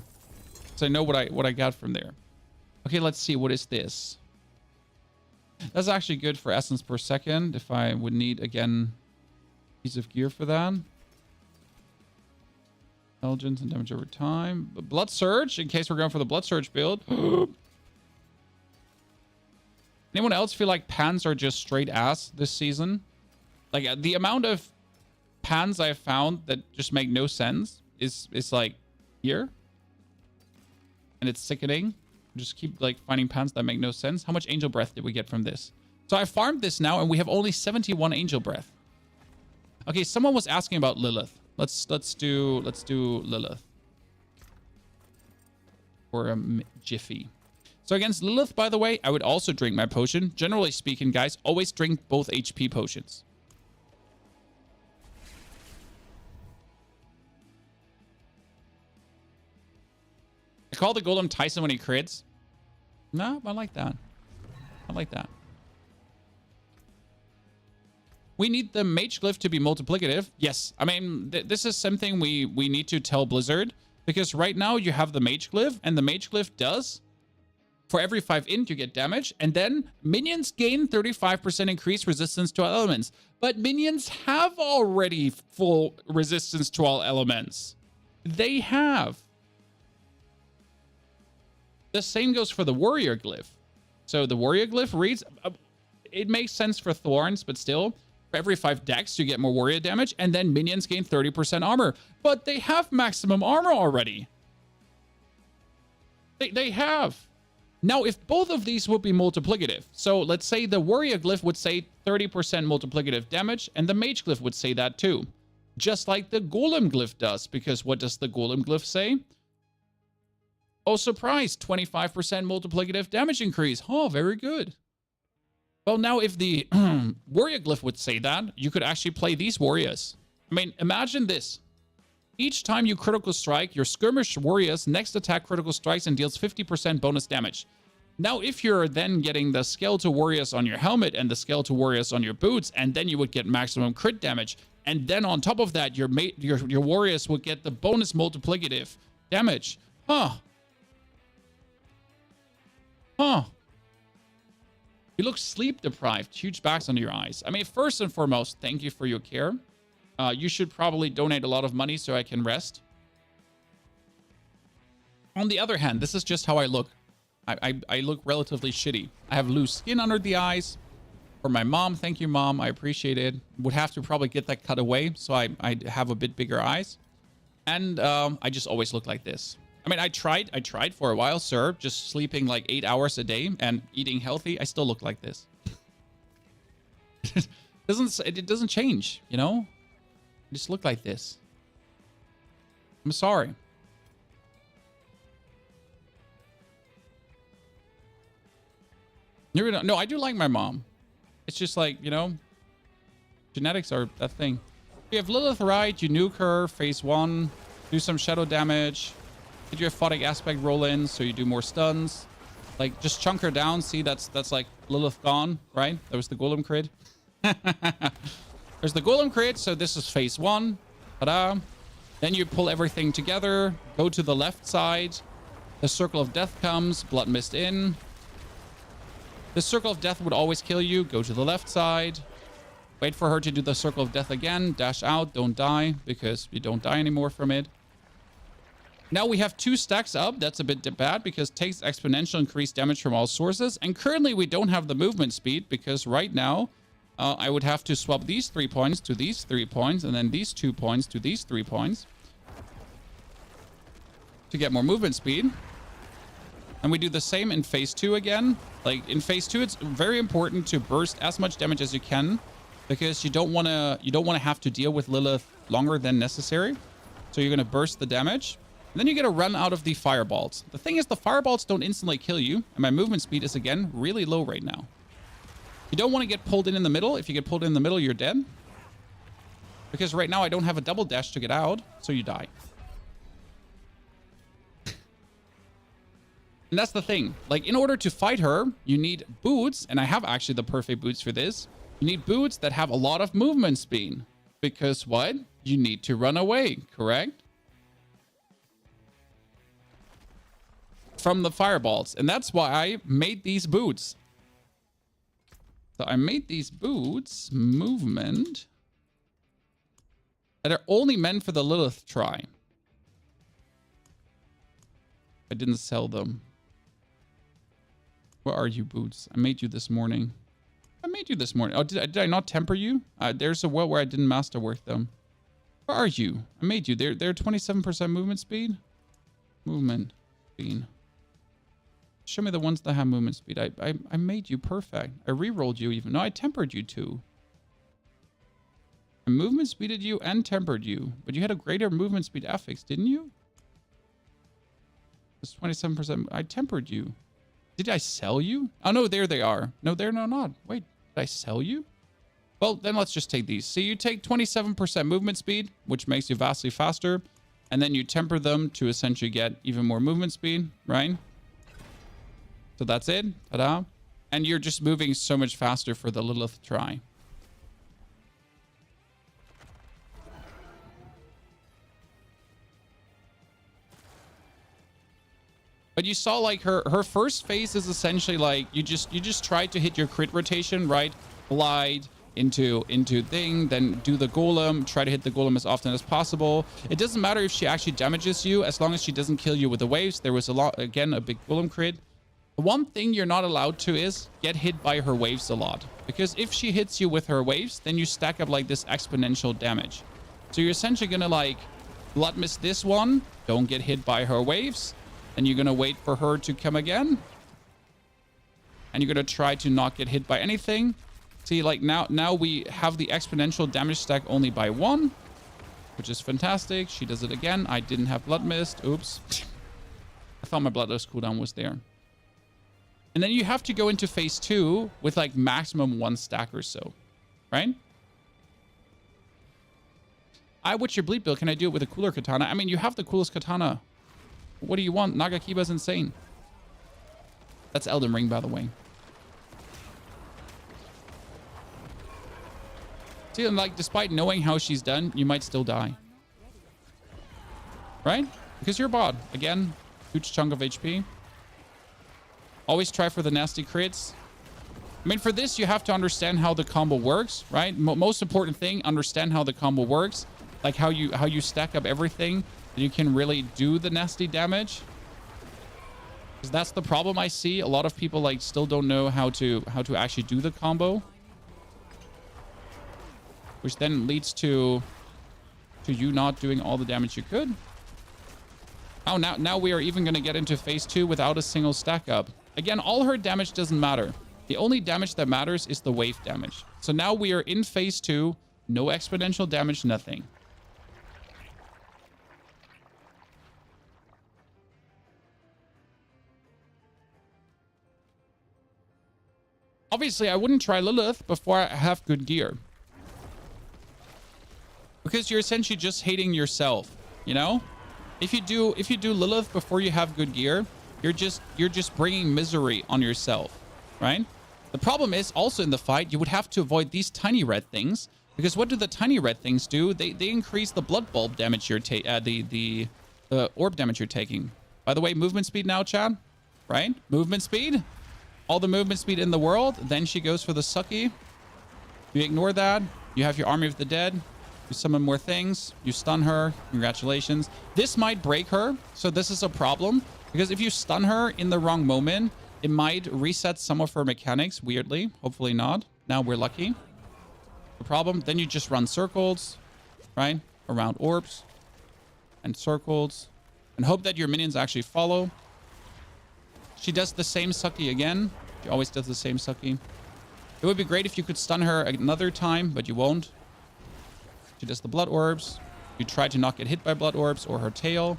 So I know what I got from there. Okay, let's see. What is this? That's actually good for essence per second. If I would need, again, piece of gear for that. Intelligence and damage over time. But Blood Surge, in case we're going for the Blood Surge build. Anyone else feel like pans are just straight ass this season? Like, the amount of pans I've found that just make no sense is like here. And it's sickening. Just keep like finding pans that make no sense. How much Angel Breath did we get from this? So I farmed this now and we have only 71 Angel Breath. Okay, someone was asking about Lilith. Let's do Lilith. For a jiffy. So against Lilith, by the way, I would also drink my potion. Generally speaking, guys, always drink both HP potions. I call the Golem Tyson when he crits. No, I like that. I like that. We need the Mage Glyph to be multiplicative. Yes. I mean, this is something we need to tell Blizzard. Because right now you have the Mage Glyph. And the Mage Glyph does, for every 5 int, you get damage. And then minions gain 35% increased resistance to all elements. But minions have already full resistance to all elements. They have. The same goes for the Warrior Glyph. So the Warrior Glyph reads... it makes sense for Thorns, but still... for every 5 dex, you get more warrior damage, and then minions gain 30% armor. But they have maximum armor already. They have. Now, if both of these would be multiplicative, so let's say the Warrior Glyph would say 30% multiplicative damage, and the Mage Glyph would say that too. Just like the Golem Glyph does, because what does the Golem Glyph say? Oh, surprise, 25% multiplicative damage increase. Oh, very good. Well, now if the Warrior Glyph would say that, you could actually play these warriors. I mean, imagine this. Each time you critical strike, your skirmish warriors next attack critical strikes and deals 50% bonus damage. Now, if you're then getting the skeletal warriors on your helmet and the skeletal warriors on your boots, and then you would get maximum crit damage. And then on top of that, your warriors would get the bonus multiplicative damage. Huh. You look sleep deprived. Huge bags under your eyes. I mean, first and foremost, thank you for your care. You should probably donate a lot of money so I can rest. On the other hand, this is just how I look. I look relatively shitty. I have loose skin under the eyes. For my mom, thank you, Mom. I appreciate it. Would have to probably get that cut away so I have a bit bigger eyes. And I just always look like this. I mean, I tried for a while, sir. Just sleeping like 8 hours a day and eating healthy. I still look like this. It doesn't change, you know? I just look like this. I'm sorry. No, I do like my mom. It's just like, you know, genetics are that thing. You have Lilith right, you nuke her, phase 1, do some shadow damage, get your aphotic aspect roll in so you do more stuns. Like, just chunk her down. See, that's like Lilith gone, right? That was the Golem crit. There's the Golem crit, so this is phase 1. Ta-da. Then you pull everything together, go to the left side. The Circle of Death comes, Blood Mist in. The Circle of Death would always kill you. Go to the left side. Wait for her to do the Circle of Death again. Dash out. Don't die, because you don't die anymore from it. Now we have 2 stacks up. That's a bit bad, because takes exponential increased damage from all sources. And currently we don't have the movement speed, because right now I would have to swap these 3 points to these 3 points, and then these 2 points to these 3 points to get more movement speed. And we do the same in phase 2 again. Like in phase 2, it's very important to burst as much damage as you can, because you don't want to have to deal with Lilith longer than necessary. So you're going to burst the damage. And then you get a run out of the fireballs. The thing is, the fireballs don't instantly kill you, and my movement speed is again really low right now. You don't want to get pulled in the middle. If you get pulled in the middle, you're dead. Because right now I don't have a double dash to get out, so you die. And that's the thing. Like, in order to fight her, you need boots, and I have actually the perfect boots for this. You need boots that have a lot of movement speed. Because what? You need to run away, correct? From the fireballs. And that's why I made these boots. So I made these boots movement that are only meant for the Lilith try. I didn't sell them. Where are you, boots? I made you this morning. I made you this morning. Oh, did I not temper you? There's a world where I didn't masterwork them. Where are you? I made you. They're 27% movement speed. Movement speed. Show me the ones that have movement speed. I made you perfect. I re-rolled you even. No, I tempered you too. I movement speeded you and tempered you. But you had a greater movement speed affix, didn't you? It's 27%. I tempered you. Did I sell you? Oh, no, there they are. No, they're not. Wait, did I sell you? Well, then let's just take these. So you take 27% movement speed, which makes you vastly faster. And then you temper them to essentially get even more movement speed, right? So that's it. Ta-da. And you're just moving so much faster for the Lilith try. But you saw like her first phase is essentially like you just try to hit your crit rotation, right? Blight into thing, then do the golem, try to hit the golem as often as possible. It doesn't matter if she actually damages you, as long as she doesn't kill you with the waves. There was a big golem crit. The one thing you're not allowed to is get hit by her waves a lot, because if she hits you with her waves, then you stack up like this exponential damage. So you're essentially gonna like blood miss this one, don't get hit by her waves. And you're going to wait for her to come again. And you're going to try to not get hit by anything. See, like now we have the exponential damage stack only by 1. Which is fantastic. She does it again. I didn't have blood mist. Oops. I thought my blood mist cooldown was there. And then you have to go into phase 2 with like maximum 1 stack or so. Right? What's your bleed build? Can I do it with a cooler katana? I mean, you have the coolest katana. What do you want? Nagakiba's insane. That's Elden Ring, by the way. See, and like, despite knowing how she's done, you might still die. Right? Because you're bot. Again, huge chunk of HP. Always try for the nasty crits. I mean, for this, you have to understand how the combo works, right? Most important thing, understand how the combo works. Like how you stack up everything. You can really do the nasty damage. Because that's the problem I see. A lot of people like still don't know how to actually do the combo, which then leads to you not doing all the damage you could. Oh, now we are even going to get into phase 2 without a single stack up. Again, all her damage doesn't matter. The only damage that matters is the wave damage. So now we are in phase 2. No exponential damage, nothing. Obviously, I wouldn't try Lilith before I have good gear. Because you're essentially just hating yourself, you know? If you do Lilith before you have good gear, you're just bringing misery on yourself, right? The problem is also in the fight, you would have to avoid these tiny red things, because what do the tiny red things do? They increase the blood bulb damage you're the orb damage you're taking. By the way, movement speed now, Chad, right? Movement speed, all the movement speed in the world. Then she goes for the sucky. You ignore that. You have your army of the dead. You summon more things. You stun her. Congratulations. This might break her. So this is a problem. Because if you stun her in the wrong moment, it might reset some of her mechanics weirdly. Hopefully not. Now we're lucky. The problem, then you just run circles, right? Around orbs and circles. And hope that your minions actually follow. She does the same sucky again. She always does the same sucky. It would be great if you could stun her another time, but you won't. She does the blood orbs. You try to not get hit by blood orbs or her tail.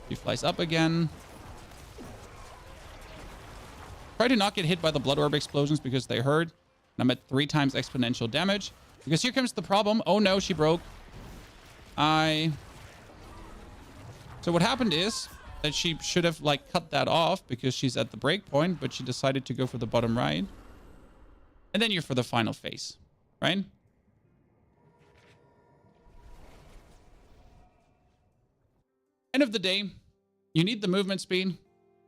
She flies up again. Try to not get hit by the blood orb explosions because they hurt. And I'm at 3 times exponential damage. Because here comes the problem. Oh no, she broke. So what happened is that she should have like cut that off because she's at the break point, but she decided to go for the bottom right. And then you're for the final phase, right? End of the day, you need the movement speed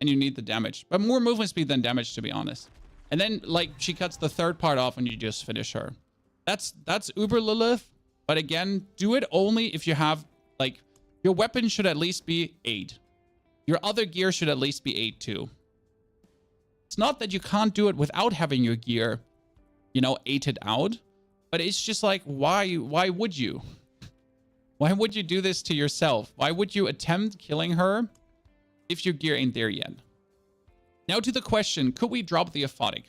and you need the damage, but more movement speed than damage, to be honest. And then like she cuts the third part off and you just finish her. That's Uber Lilith. But again, do it only if you have like your weapon should at least be 8. Your other gear should at least be 8 too. It's not that you can't do it without having your gear, you know, 8'd out, but it's just like, why would you? Why would you do this to yourself? Why would you attempt killing her if your gear ain't there yet? Now to the question, could we drop the Aphotic?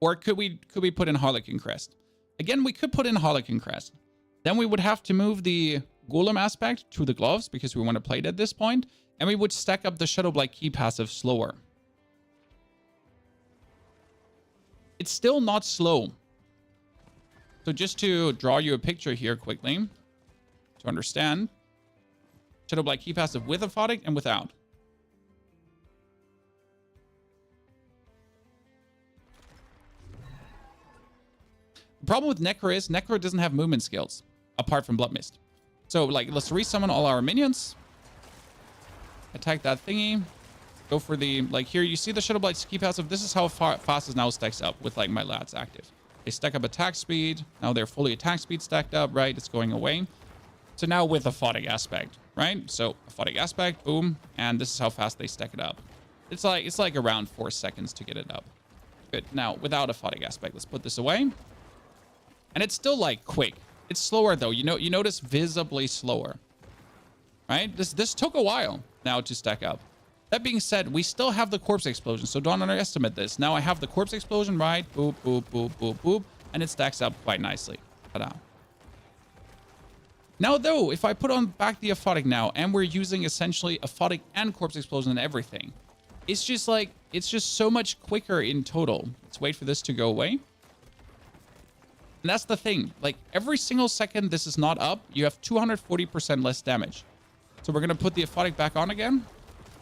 Or could we put in Harlequin Crest? Again, we could put in Harlequin Crest. Then we would have to move the Golem aspect to the gloves because we want to play it at this point. And we would stack up the Shadow Blight key passive slower. It's still not slow. So just to draw you a picture here quickly, to understand, Shadow Blight key passive with Aphotic and without. The problem with Necro is Necro doesn't have movement skills apart from Blood Mist. So like, let's resummon all our minions. Attack that thingy. Go for the, like here, you see the Shadow Blight key passive. This is how fast it now stacks up with like my lads active. They stack up attack speed. Now they're fully attack speed stacked up, right? It's going away. So now with Aphotic aspect, right? So Aphotic aspect, boom. And this is how fast they stack it up. It's like around 4 seconds to get it up. Good. Now without Aphotic aspect, let's put this away. And it's still like quick. It's slower though. You notice visibly slower, right? This took a while now to stack up. That being said, we still have the corpse explosion, so don't underestimate this. Now I have the corpse explosion, right? Boop, boop, boop, boop, boop, and it stacks up quite nicely. Ta-da. Now though, if I put on back the Aphotic now, and we're using essentially Aphotic and corpse explosion and everything, it's just like, it's just so much quicker in total. Let's wait for this to go away. And that's the thing, like every single second this is not up, you have 240% less damage. So we're going to put the Aphotic back on again.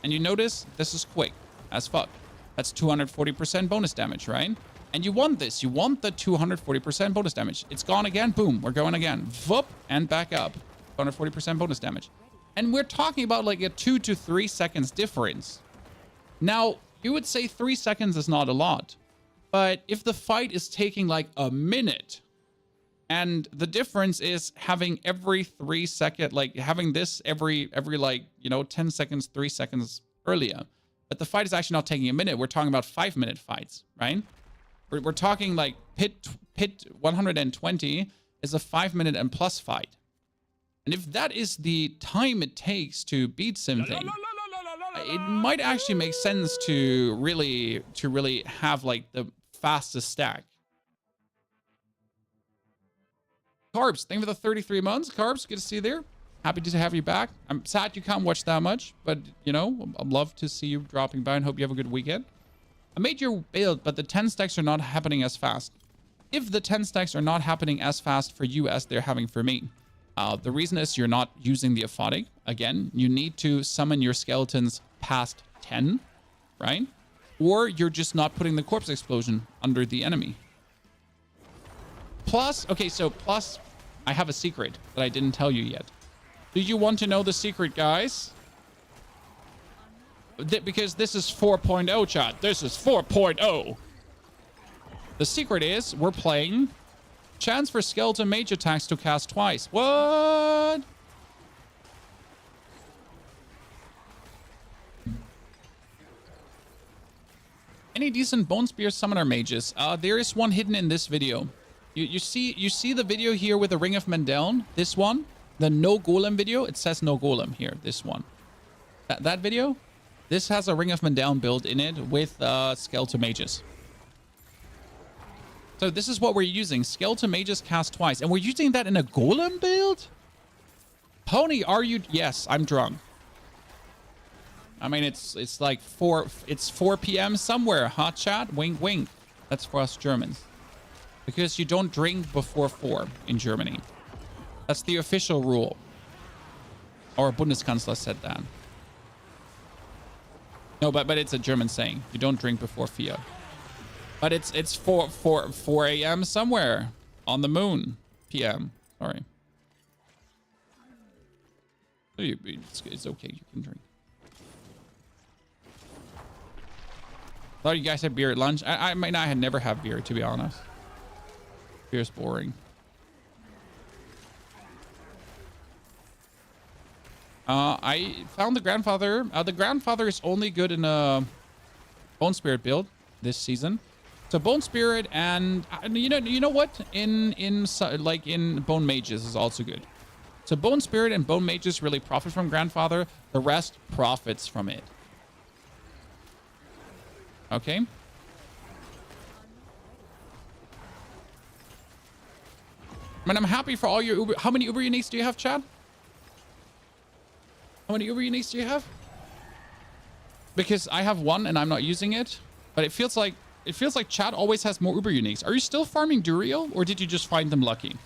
And you notice this is quick as fuck. That's 240% bonus damage, right? And you want this. You want the 240% bonus damage. It's gone again. Boom. We're going again. Vup. And back up. 240% bonus damage. And we're talking about like a 2 to 3 seconds difference. Now, you would say 3 seconds is not a lot. But if the fight is taking like a minute, and the difference is having every 3 second, like having this every like, you know, 10 seconds, 3 seconds earlier. but the fight is actually not taking a minute. We're talking about 5-minute fights, right? We're talking like pit 120 is a 5-minute and plus fight. And if that is the time it takes to beat something, it might actually make sense to really have like the fastest stack. Carbs, thank you for the 33 months. Carbs, good to see you there. Happy to have you back. I'm sad you can't watch that much, but you know, I'd love to see you dropping by and hope you have a good weekend. I made your build, but the 10 stacks are not happening as fast. If the 10 stacks are not happening as fast for you as they're having for me, the reason is you're not using the aphotic. Again, you need to summon your skeletons past 10, right? Or you're just not putting the corpse explosion under the enemy. Plus, okay, so plus, I have a secret that I didn't tell you yet. Do you want to know the secret, guys? Because this is 4.0, chat. This is 4.0. The secret is we're playing chance for skeleton mage attacks to cast twice. What? Any decent bone spear summoner mages? There is one hidden in this video. You see the video here with the Ring of Mendeln? This one? The no golem video? It says no golem here. This one. That video? This has a Ring of Mendeln build in it with skeleton mages. So this is what we're using. Skeleton mages cast twice. And we're using that in a golem build? Pony, are you... Yes, I'm drunk. I mean, it's like 4 p.m. somewhere. Hot chat? Wink, wink. That's for us Germans. Because you don't drink before 4 in Germany. That's the official rule. Our Bundeskanzler said that. No, but it's a German saying. You don't drink before 4. But it's 4 a.m. somewhere on the moon. p.m. Sorry. It's okay. You can drink. Thought you guys had beer at lunch. I might not. I had never had beer, to be honest. Beer's boring. I found the grandfather. The grandfather is only good in a bone spirit build this season. So bone spirit and you know what? In bone mages is also good. So bone spirit and bone mages really profit from grandfather. The rest profits from it. Okay. I mean, I'm happy for all your Uber. How many Uber uniques do you have, Chad? How many Uber uniques do you have? Because I have one and I'm not using it, but it feels like Chad always has more Uber uniques. Are you still farming Duriel, or did you just find them lucky?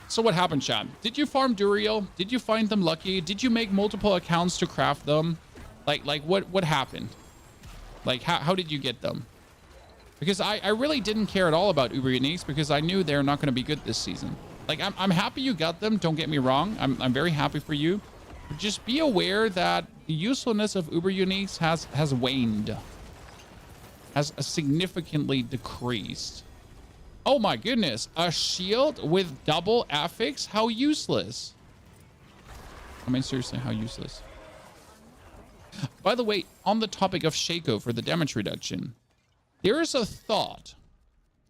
So what happened, Chad? Did you farm Duriel? Did you find them lucky? Did you make multiple accounts to craft them? Like what happened? Like how did you get them? Because I really didn't care at all about Uber uniques because I knew they're not going to be good this season. Like I'm happy you got them. Don't get me wrong. I'm very happy for you. But just be aware that the usefulness of Uber uniques has waned. Has significantly decreased. Oh my goodness. A shield with double affix? How useless. I mean, seriously, how useless. By the way, on the topic of Shaco for the damage reduction, there is a thought,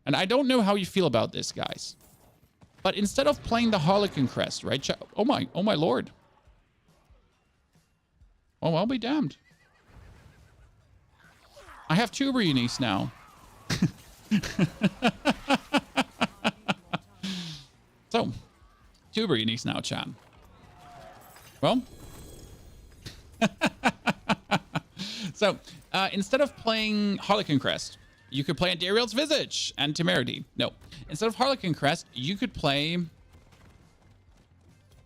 and I don't know how you feel about this, guys, but instead of playing the Harlequin Crest, right? Oh my lord. Oh, I'll be damned. I have 2 Uber uniques now. So, 2 Uber uniques now, chat. Well. So, instead of playing Harlequin Crest, you could play Dariel's Visage and Temerity. No. Instead of Harlequin Crest, you could play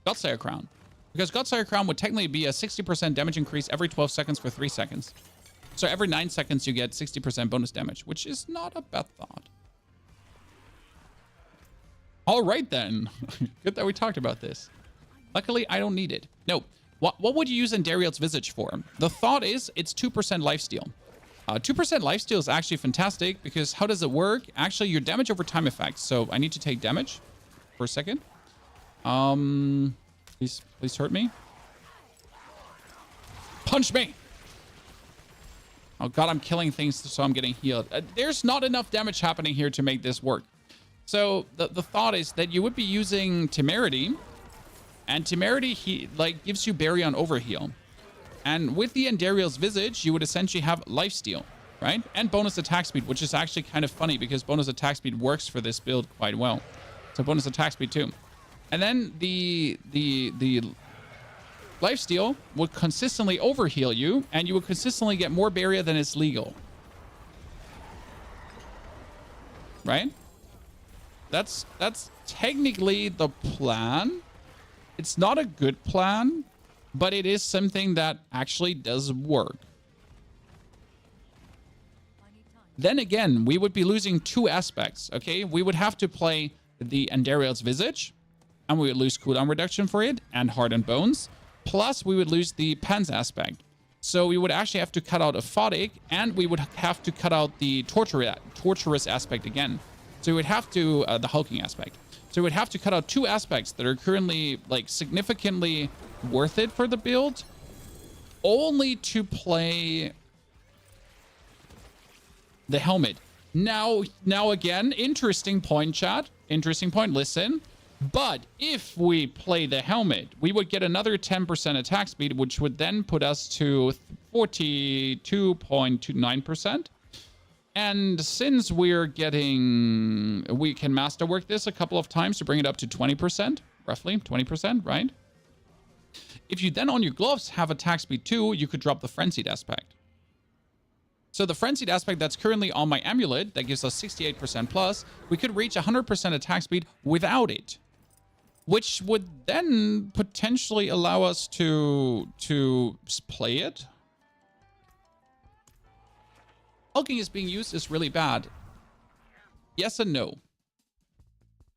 Godsire Crown. Because Godsire Crown would technically be a 60% damage increase every 12 seconds for 3 seconds. So every 9 seconds, you get 60% bonus damage, which is not a bad thought. All right, then. Good that we talked about this. Luckily, I don't need it. No. What would you use Dariel's Visage for? The thought is it's 2% lifesteal. 2% lifesteal is actually fantastic because how does it work? Actually, your damage over time effect. So I need to take damage for a second. Please hurt me. Punch me. Oh god, I'm killing things, so I'm getting healed. There's not enough damage happening here to make this work. So the thought is that you would be using Temerity, and Temerity gives you Barrier on Overheal. And with the Andariel's Visage, you would essentially have Lifesteal, right? And bonus attack speed, which is actually kind of funny because bonus attack speed works for this build quite well. So bonus attack speed too. And then the Lifesteal would consistently overheal you, and you would consistently get more barrier than is legal. Right? That's technically the plan. It's not a good plan, but it is something that actually does work. Then again, we would be losing two aspects, okay? We would have to play the Andariel's Visage, and we would lose cooldown reduction for it, and Hardened Bones. Plus, we would lose the Pens aspect. So we would actually have to cut out Aphotic, and we would have to cut out the Torturous aspect again. So we would have to, the Hulking aspect. So we would have to cut out two aspects that are currently, significantly worth it for the build, only to play the helmet. Now again, interesting point, chat. Interesting point, listen. But if we play the helmet, we would get another 10% attack speed, which would then put us to 42.29%. And since we can masterwork this a couple of times to bring it up to 20%, roughly 20%, right? If you then on your gloves have attack speed 2, you could drop the Frenzied aspect. So the Frenzied aspect that's currently on my amulet, that gives us 68% plus, we could reach 100% attack speed without it, which would then potentially allow us to play it. Hulking is being used is really bad. Yes and no.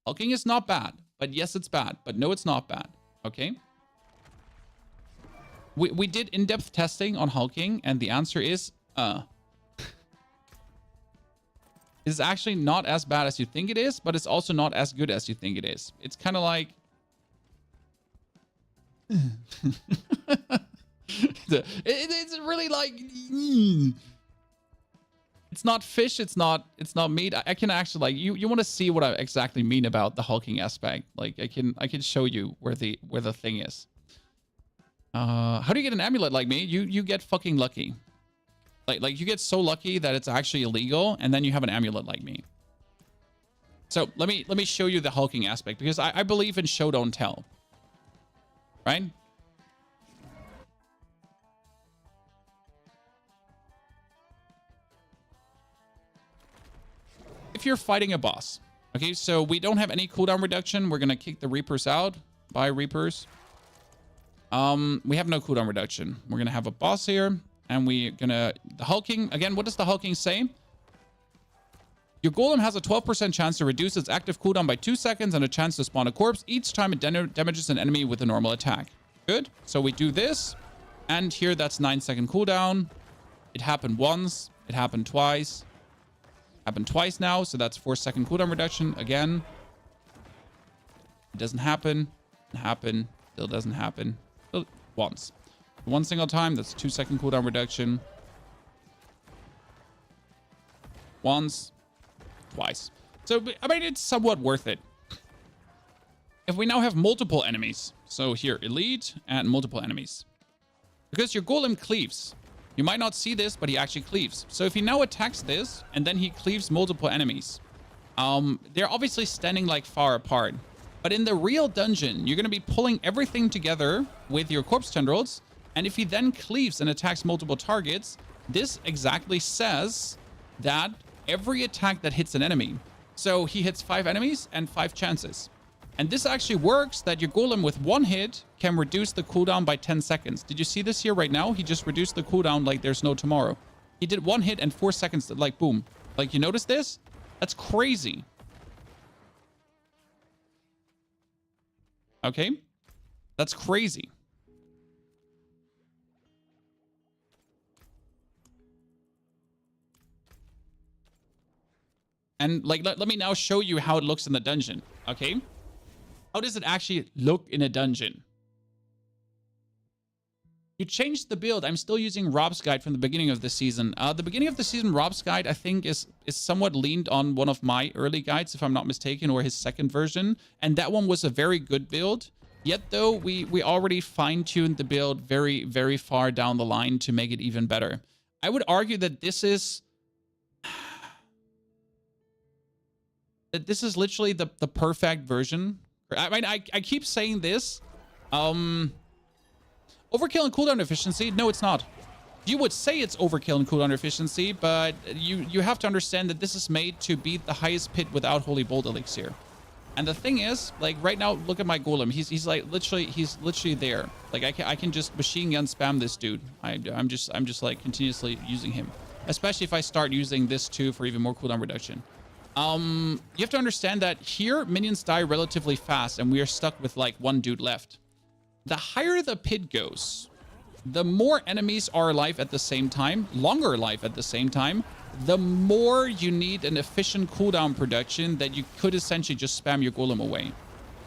Hulking is not bad, but yes, it's bad. But no, it's not bad. Okay. We did in-depth testing on Hulking, and the answer is It's actually not as bad as you think it is, but it's also not as good as you think it is. It's kind of like it's really like it's not fish, it's not meat. I can actually, like, you want to see what I exactly mean about the hulking aspect. Like I can show you where the thing is. How do you get an amulet like me? You get fucking lucky. Like you get so lucky that it's actually illegal, and then you have an amulet like me. So let me show you the hulking aspect, because I believe in show don't tell. Right? If you're fighting a boss, okay, so we don't have any cooldown reduction. We're gonna kick the Reapers out. Bye, Reapers. We have no cooldown reduction. We're gonna have a boss here, and we're gonna the hulking again. What does the hulking say? Your golem has a 12% chance to reduce its active cooldown by 2 seconds and a chance to spawn a corpse each time it damages an enemy with a normal attack. Good. So we do this, and here that's 9-second cooldown. It happened once. It happened twice. Happened twice now, so that's 4-second cooldown reduction again. It doesn't happen. Happen. Still doesn't happen. Still, once. One single time, that's 2-second cooldown reduction. Once. Twice. So, I mean, it's somewhat worth it. If we now have multiple enemies, so here, elite and multiple enemies. Because your golem cleaves. You might not see this, but he actually cleaves. So if he now attacks this, and then he cleaves multiple enemies, they're obviously standing like far apart. But in the real dungeon, you're going to be pulling everything together with your corpse tendrils. And if he then cleaves and attacks multiple targets, this exactly says that every attack that hits an enemy. So he hits 5 enemies and 5 chances. And this actually works that your golem with 1 hit can reduce the cooldown by 10 seconds. Did you see this here right now? He just reduced the cooldown like there's no tomorrow. He did 1 hit and 4 seconds, like boom. Like, you notice this? That's crazy. Okay? That's crazy. And like, let me now show you how it looks in the dungeon. Okay? How does it actually look in a dungeon? You changed the build. I'm still using Rob's guide from the beginning of the season. The beginning of the season, Rob's guide, I think, is somewhat leaned on one of my early guides, if I'm not mistaken, or his second version. And that one was a very good build. Yet, though, we already fine-tuned the build very, very far down the line to make it even better. I would argue that this is... that this is literally the perfect version. I mean, I keep saying this. Overkill and cooldown efficiency? No, it's not. You would say it's overkill and cooldown efficiency, but you have to understand that this is made to beat the highest pit without Holy Bolt Elixir. And the thing is, like right now, look at my Golem. He's like literally there. Like I can just machine gun spam this dude. I'm just like continuously using him. Especially if I start using this too for even more cooldown reduction. You have to understand that here minions die relatively fast, and we are stuck with like one dude left. The higher the pit goes, the more enemies are alive at the same time, longer alive at the same time, the more you need an efficient cooldown production that you could essentially just spam your Golem away.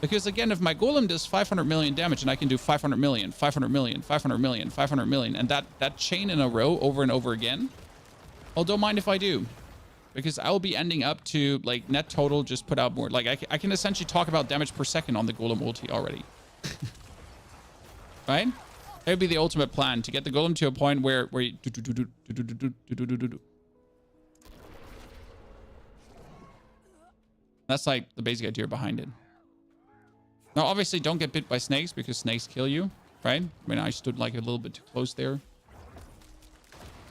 Because again, if my Golem does 500 million damage and I can do 500 million, 500 million, 500 million, 500 million, and that chain in a row over and over again, well, don't mind if I do. Because I will be ending up to like net total just put out more. Like I can essentially talk about damage per second on the Golem ulti already. Right? That would be the ultimate plan, to get the Golem to a point where you that's like the basic idea behind it. Now, obviously, don't get bit by snakes because snakes kill you, right? I mean, I stood like a little bit too close there.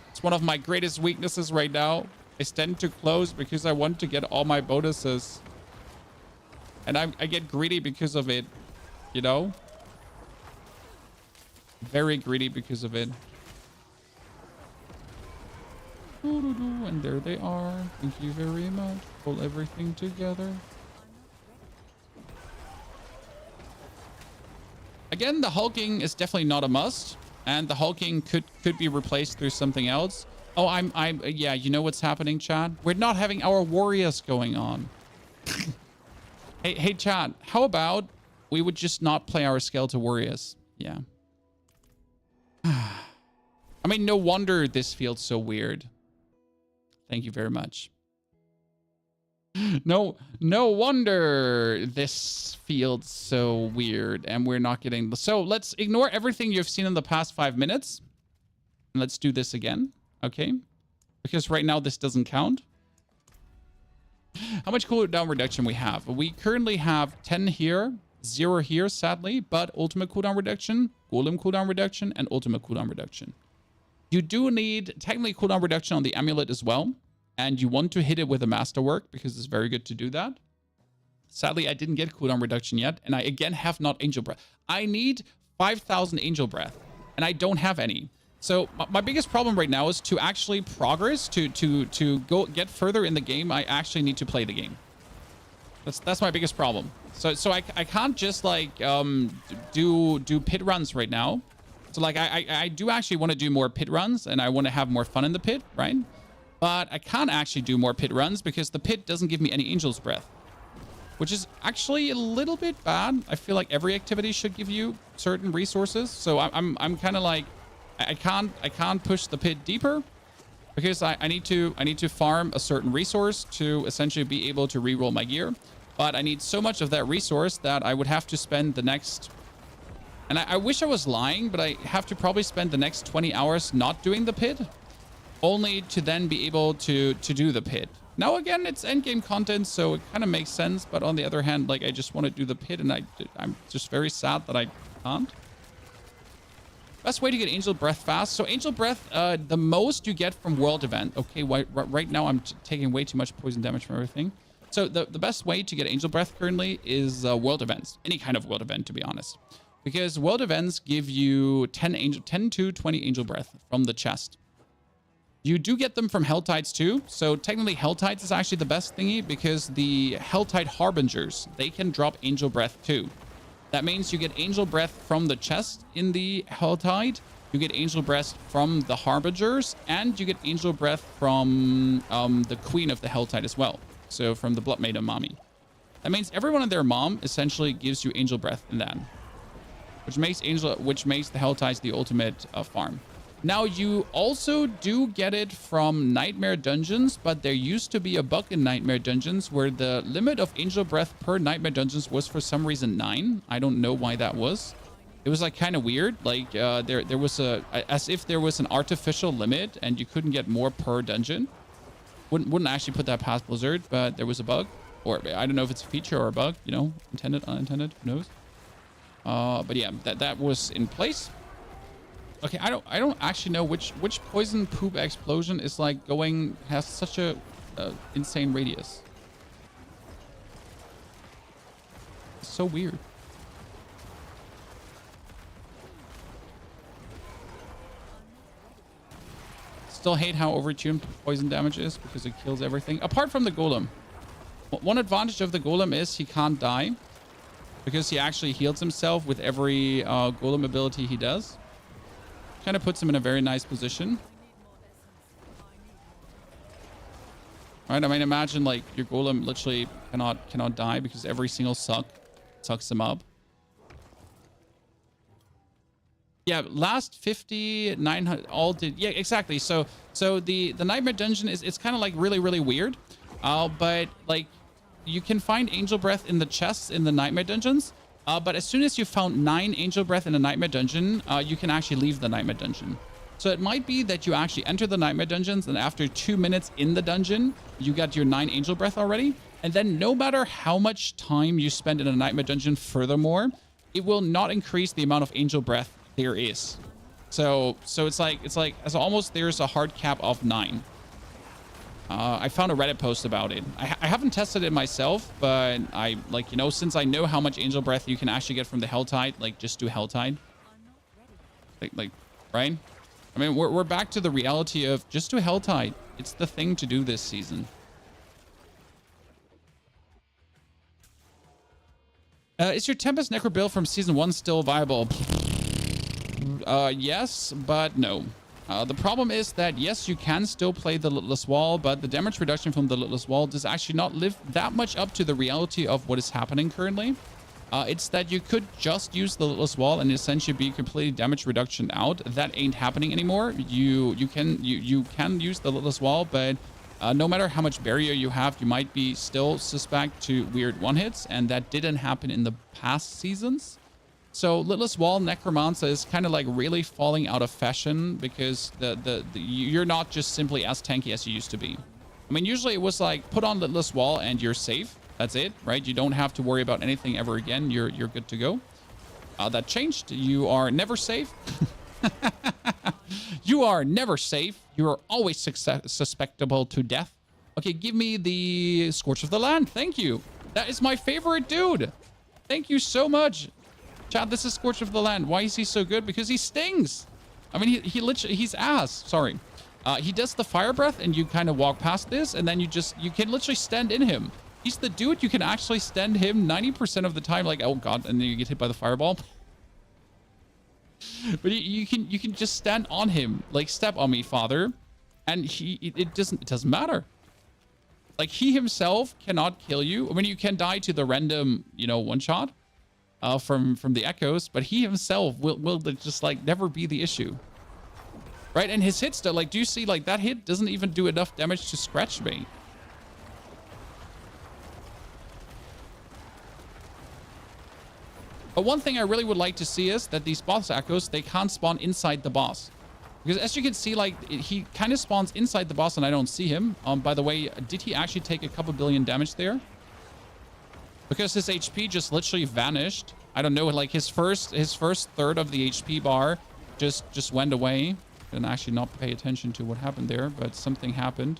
It's one of my greatest weaknesses right now. I stand too close because I want to get all my bonuses. And I get greedy because of it, you know? Very greedy because of it. And there they are. Thank you very much. Pull everything together. Again, the hulking is definitely not a must, and the hulking could be replaced through something else. Oh, yeah, you know what's happening, Chad? We're not having our warriors going on. hey, Chad, how about we would just not play our skeletal warriors? Yeah. I mean, no wonder this feels so weird. Thank you very much. No wonder this feels so weird and we're not getting... So let's ignore everything you've seen in the past 5 minutes. And let's do this again. Okay? Because right now this doesn't count. How much cooldown reduction we have? We currently have 10 here, 0 here, sadly, but ultimate cooldown reduction, Golem cooldown reduction, and ultimate cooldown reduction. You do need technically cooldown reduction on the amulet as well. And you want to hit it with a masterwork because it's very good to do that. Sadly, I didn't get cooldown reduction yet. And I, again, have not Angel Breath. I need 5,000 Angel Breath. And I don't have any. So my biggest problem right now is to actually progress, to go get further in the game. I actually need to play the game. That's my biggest problem. So I can't just like do pit runs right now. So like I do actually want to do more pit runs and I want to have more fun in the pit, right? But I can't actually do more pit runs because the pit doesn't give me any Angel's Breath, which is actually a little bit bad. I feel like every activity should give you certain resources. So I'm kind of like, I can't push the pit deeper because I need to farm a certain resource to essentially be able to reroll my gear. But I need so much of that resource that I would have to spend the next, and I wish I was lying, but I have to probably spend the next 20 hours not doing the pit, only to then be able to do the pit. Now, again, it's endgame content, so it kind of makes sense. But on the other hand, like I just want to do the pit, and I'm just very sad that I can't. Best way to get Angel Breath fast. So Angel Breath, the most you get from World Event. Okay, right now I'm taking way too much poison damage from everything. So the best way to get Angel Breath currently is World Events. Any kind of World Event, to be honest. Because World Events give you 10 to 20 Angel Breath from the chest. You do get them from Helltides too. So technically Helltides is actually the best thingy because the Helltide Harbingers, they can drop Angel Breath too. That means you get Angel Breath from the chest in the Helltide. You get Angel Breath from the Harbingers. And you get Angel Breath from the Queen of the Helltide as well. So from the Blood Maiden Mommy. That means everyone and their mom essentially gives you Angel Breath in that. which makes the Helltides the ultimate farm. Now, you also do get it from Nightmare Dungeons, but there used to be a bug in Nightmare Dungeons where the limit of Angel Breath per Nightmare Dungeons was for some reason 9. I don't know why that was. It was like kind of weird. Like there was as if there was an artificial limit and you couldn't get more per dungeon. Wouldn't actually put that past Blizzard, but there was a bug. Or I don't know if it's a feature or a bug, you know, intended, unintended, who knows? But yeah, that was in place. Okay, I don't actually know which poison poop explosion is like has such a insane radius. It's so weird. Still hate how overtuned poison damage is because it kills everything. Apart from the Golem. One advantage of the Golem is he can't die because he actually heals himself with every Golem ability he does. Kind of puts him in a very nice position. Right? I mean, imagine like your Golem literally cannot die because every single sucks him up. Yeah, last 50, 900, all did. Yeah, exactly. So the Nightmare Dungeon it's kind of like really weird. But like you can find Angel Breath in the chests in the Nightmare Dungeons. But as soon as you found 9 Angel Breath in a Nightmare Dungeon, you can actually leave the Nightmare Dungeon. So it might be that you actually enter the Nightmare Dungeons and after 2 minutes in the dungeon, you got your 9 Angel Breath already. And then no matter how much time you spend in a Nightmare Dungeon, furthermore, it will not increase the amount of Angel Breath there is. So it's like as almost there's a hard cap of 9. I found a Reddit post about it. I haven't tested it myself, but I like, you know, since I know how much Angel Breath you can actually get from the Helltide, like just do Helltide. Like right? I mean, we're back to the reality of just do Helltide. It's the thing to do this season. Is your Tempest Necro build from season 1 still viable? Yes, but no. The problem is that, yes, you can still play the Limitless Wall, but the damage reduction from the Limitless Wall does actually not live that much up to the reality of what is happening currently. It's that you could just use the Limitless Wall and essentially be completely damage reduction out. That ain't happening anymore. You can use the Limitless Wall, but no matter how much barrier you have, you might be still suspect to weird one-hits, and that didn't happen in the past seasons. So Limitless Wall Necromancer is kind of like really falling out of fashion because you're not just simply as tanky as you used to be. I mean, usually it was like put on Limitless Wall and you're safe. That's it, right? You don't have to worry about anything ever again. You're good to go. That changed. You are never safe. You are never safe. You are always susceptible to death. Okay, give me the Scorch of the Land. Thank you. That is my favorite dude. Thank you so much. Chat, this is Scorch of the Land. Why is he so good? Because he stings. I mean, he literally, he's ass. Sorry. He does the fire breath and you kind of walk past this and then you can literally stand in him. He's the dude you can actually stand him 90% of the time. Like, oh God, and then you get hit by the fireball. But you can just stand on him. Like, step on me, father. And it doesn't matter. Like, he himself cannot kill you. I mean, you can die to the random, you know, one shot. From the echoes, but he himself will just like never be the issue, right? And his hits, though, like, do you see like that hit doesn't even do enough damage to scratch me? But one thing I really would like to see is that these boss echoes, they can't spawn inside the boss, because as you can see, like he kind of spawns inside the boss and I don't see him. By the way, did he actually take a couple billion damage there? Because his HP just literally vanished. I don't know, like his first third of the HP bar just went away. Didn't actually not pay attention to what happened there, but something happened.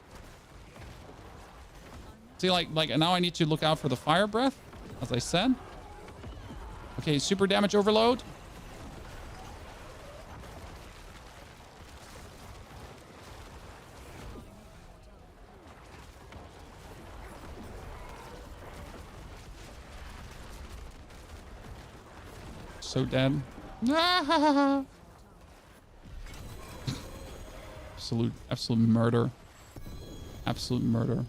See, like now I need to look out for the fire breath, as I said. Okay, super damage overload. So dead. Absolute murder. Absolute murder.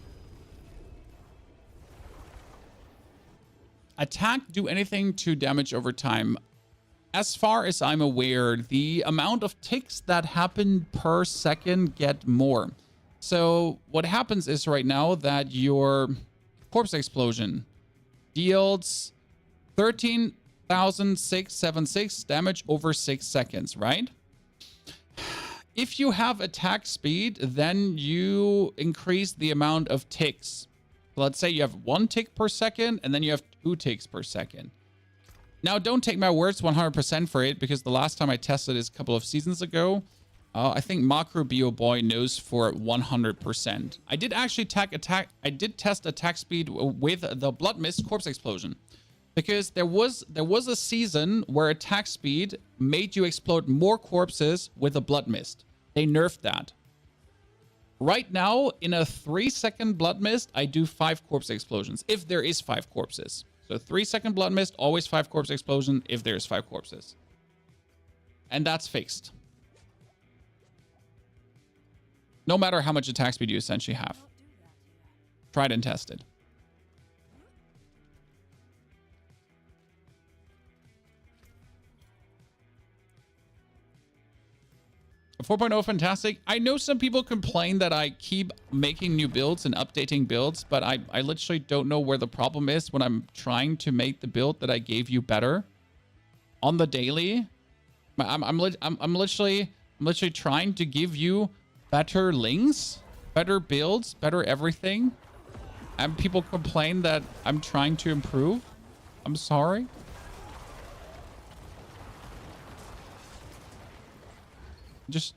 Attack, do anything to damage over time. as far as I'm aware, the amount of ticks that happen per second get more. So what happens is right now that your corpse explosion deals 13,676 damage over 6 seconds, right? If you have attack speed, then you increase the amount of ticks. Let's say you have 1 tick per second, and then you have 2 ticks per second. Now, don't take my words 100% for it, because the last time I tested this a couple of seasons ago, I think Macro Bio Boy knows for 100%. I did actually test attack speed with the Blood Mist Corpse Explosion, because there was a season where attack speed made you explode more corpses with a Blood Mist. They nerfed that. Right now, in a 3-second Blood Mist, I do 5 corpse explosions, if there is 5 corpses. So 3-second Blood Mist, always 5 corpse explosion if there's 5 corpses. And that's fixed. No matter how much attack speed you essentially have. Tried and tested. A 4.0 fantastic. I know some people complain that I keep making new builds and updating builds, but I literally don't know where the problem is when I'm trying to make the build that I gave you better on the daily. I'm literally trying to give you better links, better builds, better everything, and people complain that I'm trying to improve. I'm sorry.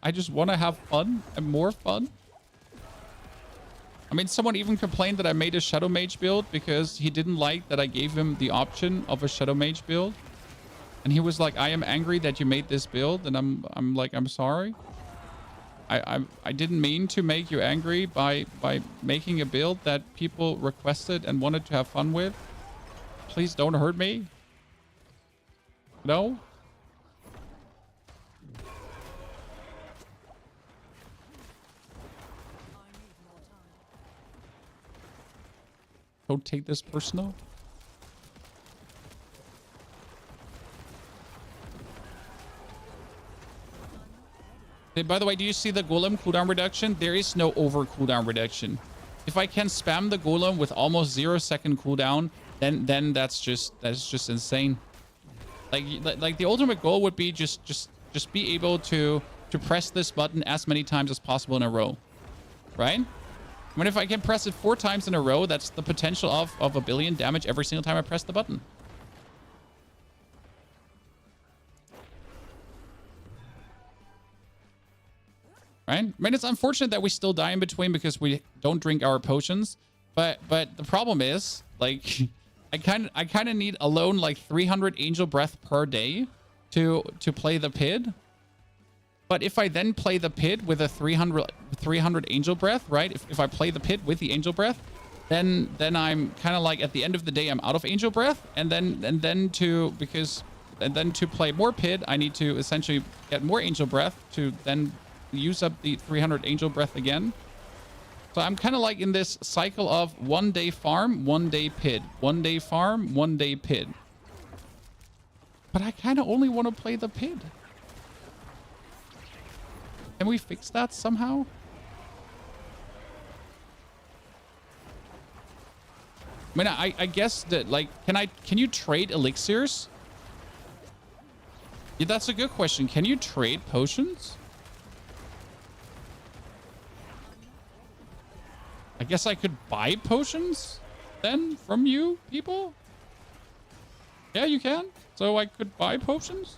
I just want to have fun and more fun. I mean, someone even complained that I made a Shadow Mage build because he didn't like that I gave him the option of a Shadow Mage build. And he was like, I am angry that you made this build. And I'm like, I'm sorry. I didn't mean to make you angry by making a build that people requested and wanted to have fun with. Please don't hurt me. No? Don't take this personal. Hey, by the way, do you see the Golem cooldown reduction? There is no over cooldown reduction. If I can spam the Golem with almost 0-second cooldown, then that's just insane. Like the ultimate goal would be just be able to press this button as many times as possible in a row, right? I mean, if I can press it 4 times in a row, that's the potential of 1 billion damage every single time I press the button. Right? I mean, it's unfortunate that we still die in between because we don't drink our potions. But the problem is, like, I kind of need alone like 300 Angel Breath per day to play the PID. But if I then play the PID with a 300 Angel Breath, right? If I play the PID with the Angel Breath, then I'm kind of like at the end of the day I'm out of Angel Breath, and then to play more PID, I need to essentially get more Angel Breath to then use up the 300 Angel Breath again. So I'm kind of like in this cycle of 1 day farm, 1 day PID, 1 day farm, 1 day PID. But I kind of only want to play the PID. Can we fix that somehow? I mean, I guess that, like, can you trade elixirs? Yeah, that's a good question. Can you trade potions? I guess I could buy potions then from you people? Yeah, you can. So I could buy potions?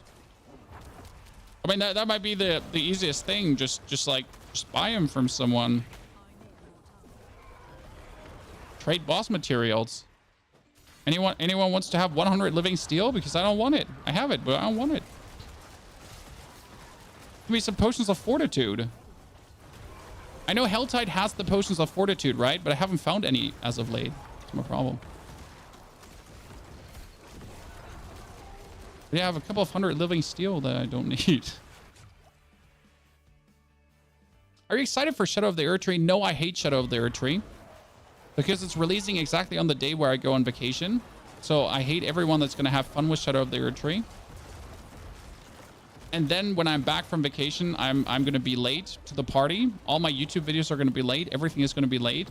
I mean, that might be the easiest thing. Just buy them from someone. Trade boss materials. Anyone wants to have 100 living steel? Because I don't want it. I have it, but I don't want it. Give me some potions of fortitude. I know Helltide has the potions of fortitude, right? But I haven't found any as of late. That's my problem. Yeah, I have a couple of 100 living steel that I don't need. Are you excited for Shadow of the Erdtree? No, I hate Shadow of the Erdtree. Because it's releasing exactly on the day where I go on vacation. So I hate everyone that's going to have fun with Shadow of the Erdtree. And then when I'm back from vacation, I'm going to be late to the party. All my YouTube videos are going to be late. Everything is going to be late.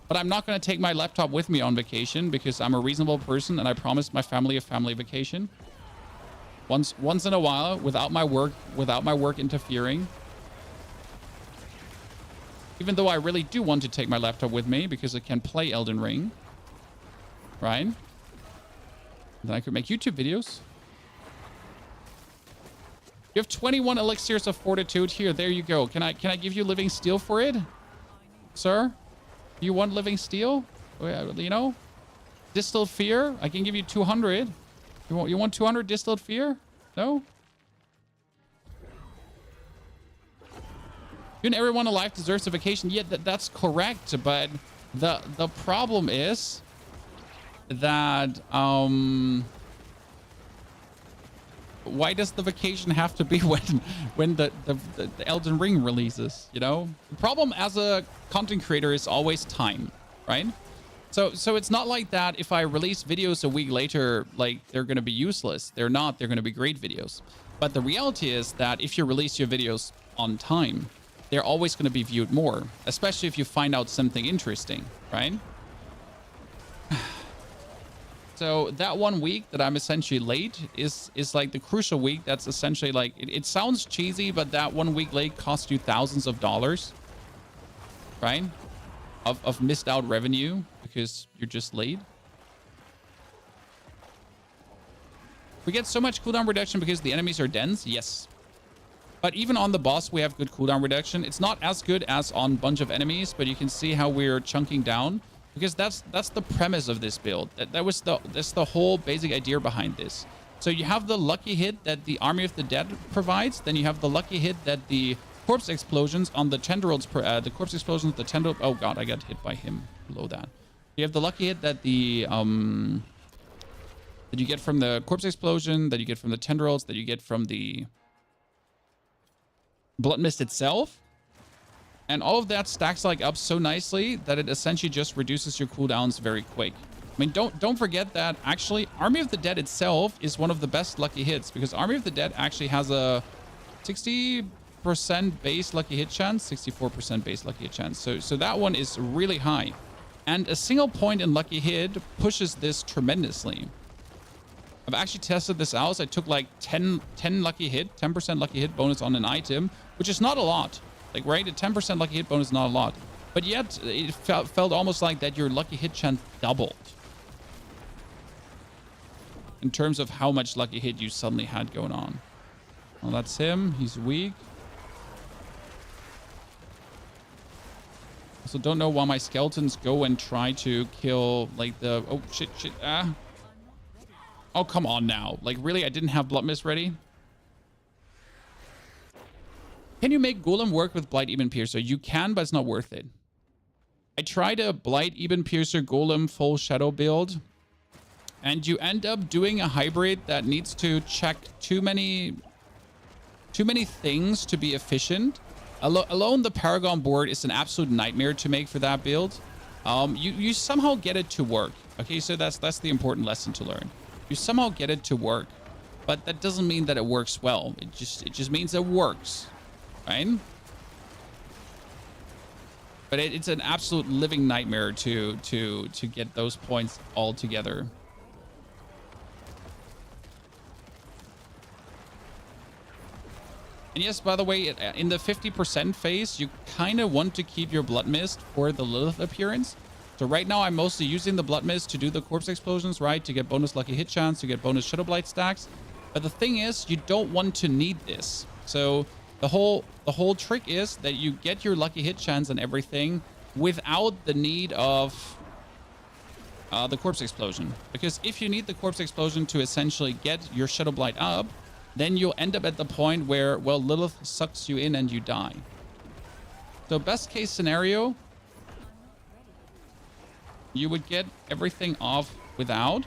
But I'm not going to take my laptop with me on vacation because I'm a reasonable person and I promised my family a family vacation. Once in a while, without my work interfering. Even though I really do want to take my laptop with me because it can play Elden Ring. Right? Then I could make YouTube videos. You have 21 elixirs of fortitude here. There you go. Can I give you living steel for it? Sir? You want living steel? You know? Distilled fear? I can give you 200. You want 200 distilled fear? No? You and everyone alive deserves a vacation. Yeah, that's correct. But the problem is that why does the vacation have to be when the Elden Ring releases, you know? The problem as a content creator is always time, right? So it's not like that if I release videos a week later, like they're going to be useless. They're not. They're going to be great videos. But the reality is that if you release your videos on time, they're always going to be viewed more, especially if you find out something interesting, right? So that 1 week that I'm essentially late is like the crucial week. That's essentially like, it sounds cheesy, but that 1 week late costs you thousands of dollars, right? Of missed out revenue because you're just late. We get so much cooldown reduction because the enemies are dense. Yes. But even on the boss, we have good cooldown reduction. It's not as good as on a bunch of enemies, but you can see how we're chunking down. Because that's the premise of this build. That's the whole basic idea behind this. So you have the lucky hit that the Army of the Dead provides. Then you have the lucky hit that the corpse explosions on the tendrils, the corpse explosions, the tendril. Oh god, I got hit by him below that. You have the lucky hit that the that you get from the corpse explosion, that you get from the tendrils, that you get from the blood mist itself. And all of that stacks like up so nicely that it essentially just reduces your cooldowns very quick. I mean, don't forget that actually Army of the Dead itself is one of the best lucky hits because Army of the Dead actually has a 60% base lucky hit chance, 64% base lucky hit chance. So that one is really high. And a single point in lucky hit pushes this tremendously. I've actually tested this out. So I took like 10 lucky hit, 10% lucky hit bonus on an item, which is not a lot. Like, right, a 10% lucky hit bonus is not a lot. But yet, it felt almost like that your lucky hit chance doubled. In terms of how much lucky hit you suddenly had going on. Well, that's him. He's weak. Also, don't know why my skeletons go and try to kill, like, the... Oh, shit. Ah. Oh, come on now. Like, really? I didn't have Blood Mist ready? Can you make Golem work with Blight Even Piercer? You can, but it's not worth it. I tried a Blight Even Piercer Golem full shadow build, and you end up doing a hybrid that needs to check too many things to be efficient. Alone, the Paragon board is an absolute nightmare to make for that build. You somehow get it to work. Okay, so that's the important lesson to learn. You somehow get it to work, but that doesn't mean that it works well. It just means it works. Right? But it's an absolute living nightmare to get those points all together. And yes, by the way, in the 50% phase, you kind of want to keep your Blood Mist for the Lilith appearance. So right now, I'm mostly using the Blood Mist to do the corpse explosions, right? To get bonus lucky hit chance, to get bonus Shadow Blight stacks. But the thing is, you don't want to need this. So the whole trick is that you get your lucky hit chance and everything without the need of the corpse explosion. Because if you need the corpse explosion to essentially get your Shadow Blight up, then you'll end up at the point where, well, Lilith sucks you in and you die. So best case scenario, you would get everything off without,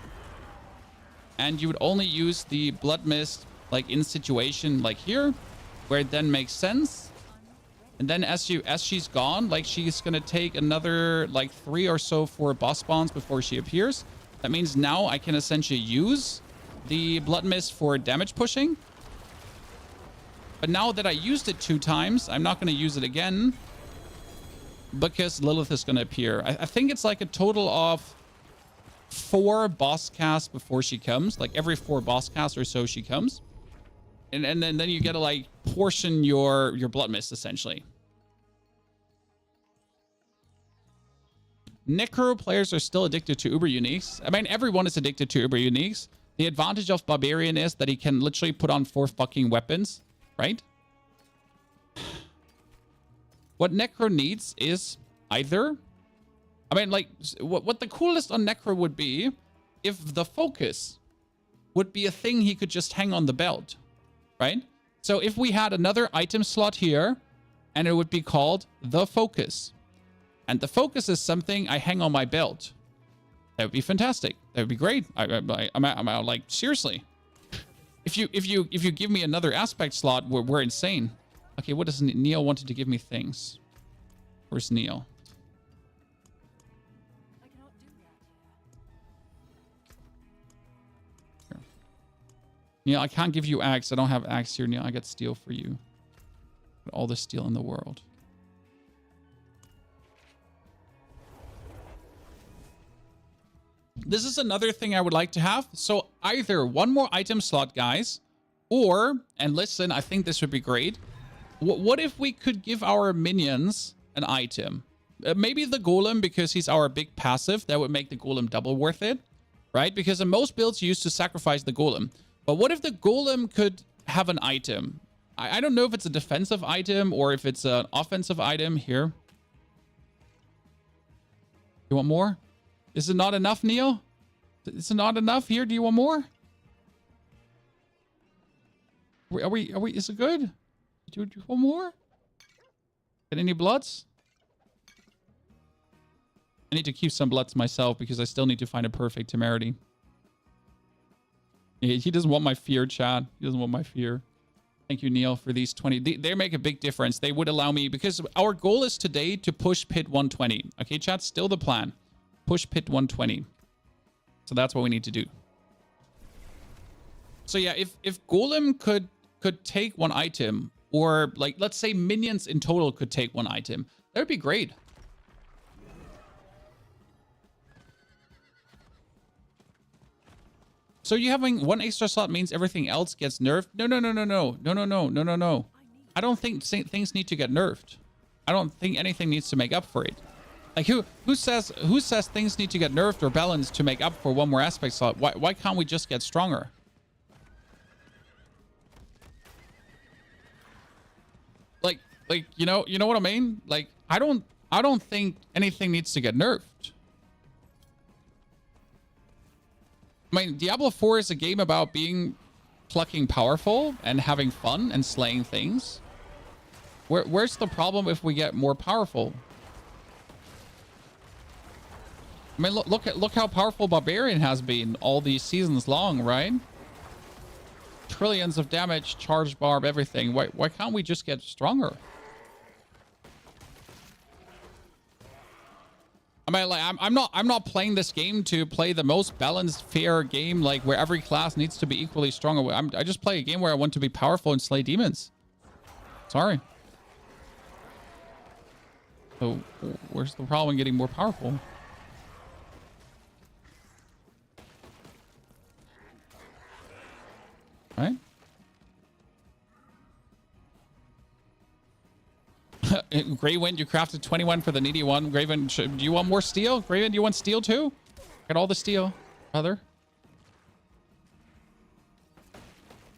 and you would only use the Blood Mist like in situation like here, where it then makes sense. And then as she's gone, like she's gonna take another like 3 or so 4 boss spawns before she appears. That means now I can essentially use the Blood Mist for damage pushing. But now that I used it 2 times, I'm not going to use it again because Lilith is going to appear. I think it's like a total of 4 boss casts before she comes. Like every 4 boss casts or so she comes. And then you get to like portion your Blood Mist essentially. Necro players are still addicted to Uber Uniques. I mean, everyone is addicted to Uber Uniques. The advantage of Barbarian is that he can literally put on 4 fucking weapons, right? What Necro needs is either... I mean, like, what the coolest on Necro would be if the focus would be a thing he could just hang on the belt, right? So if we had another item slot here, and it would be called the focus. And the focus is something I hang on my belt. That would be fantastic. That would be great. I'm out, like, seriously. If you give me another aspect slot, we're insane. Okay, what does Neil wanted to give me things? Where's Neil? I cannot do that. Here. Neil, I can't give you axe. I don't have axe here, Neil. I got steel for you. All the steel in the world. This is another thing I would like to have. So either 1 more item slot, guys, or, and listen, I think this would be great. What if we could give our minions an item? Maybe the Golem, because he's our big passive. That would make the Golem double worth it, right? Because in most builds, you used to sacrifice the Golem. But what if the Golem could have an item? I don't know if it's a defensive item or if it's an offensive item. Here. You want more? Is it not enough, Neil? Is it not enough here? Do you want more? Are we, is it good? Do you want more? Get any bloods? I need to keep some bloods myself because I still need to find a perfect temerity. He doesn't want my fear, chat. He doesn't want my fear. Thank you, Neil, for these 20. They make a big difference. They would allow me, because our goal is today to push pit 120. Okay, chat, still the plan. Push pit 120. So that's what we need to do. So yeah, if Golem could take 1 item, or like, let's say minions in total could take 1 item, that would be great. So you having 1 extra slot means everything else gets nerfed? No. I don't think things need to get nerfed. I don't think anything needs to make up for it. Like who says things need to get nerfed or balanced to make up for 1 more aspect slot? Why can't we just get stronger? Like you know what I mean? Like I don't think anything needs to get nerfed. I mean, Diablo 4 is a game about being plucking powerful and having fun and slaying things. Where's the problem if we get more powerful? I mean, look how powerful Barbarian has been all these seasons long, right? Trillions of damage, charged barb, everything. Why can't we just get stronger? I mean, like, I'm not playing this game to play the most balanced, fair game, like where every class needs to be equally strong. I just play a game where I want to be powerful and slay demons. Sorry. So where's the problem in getting more powerful? Right? Greywind, you crafted 21 for the needy one. Graven, do you want more steel? Graven, do you want steel too? Got all the steel, brother.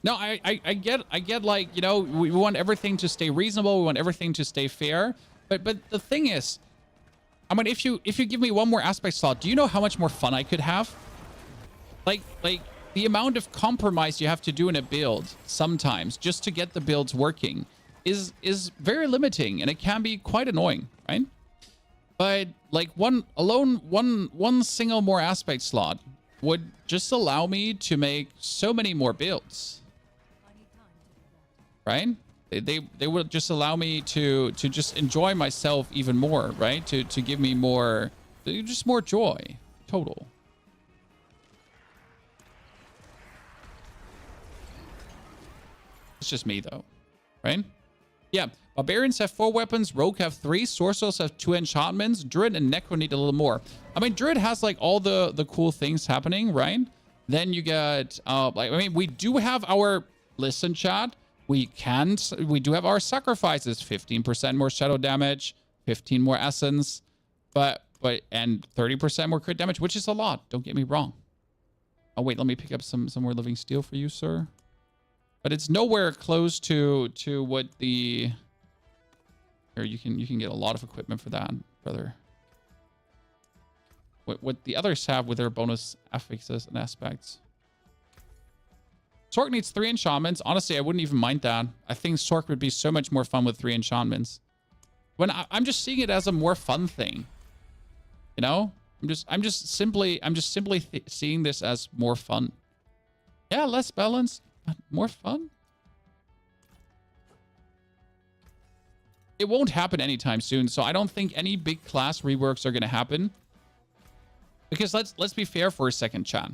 No, I get like, you know, we want everything to stay reasonable. We want everything to stay fair. But the thing is, I mean, if you give me 1 more aspect slot, do you know how much more fun I could have? Like the amount of compromise you have to do in a build sometimes just to get the builds working is very limiting, and it can be quite annoying, right? But like one single more aspect slot would just allow me to make so many more builds, right? They would just allow me to just enjoy myself even more, right? To give me more, just more joy total. It's just me though, right? Yeah, barbarians have 4 weapons, rogue have 3, sorcerers have 2 enchantments, druid and necro need a little more. I mean, druid has like all the cool things happening, right? Then you get like, I mean, we do have our, listen chat, we do have our sacrifices, 15% more shadow damage, 15 more essence, and 30% more crit damage, which is a lot, don't get me wrong. Oh wait, let me pick up some more living steel for you, sir. But it's nowhere close to what the... Here, you can get a lot of equipment for that, brother. What the others have with their bonus affixes and aspects. Sork needs 3 enchantments. Honestly, I wouldn't even mind that. I think Sork would be so much more fun with 3 enchantments. When I'm just seeing it as a more fun thing. You know? I'm just simply seeing this as more fun. Yeah, less balanced. More fun? It won't happen anytime soon, so I don't think any big class reworks are going to happen. Because let's be fair for a second, chat.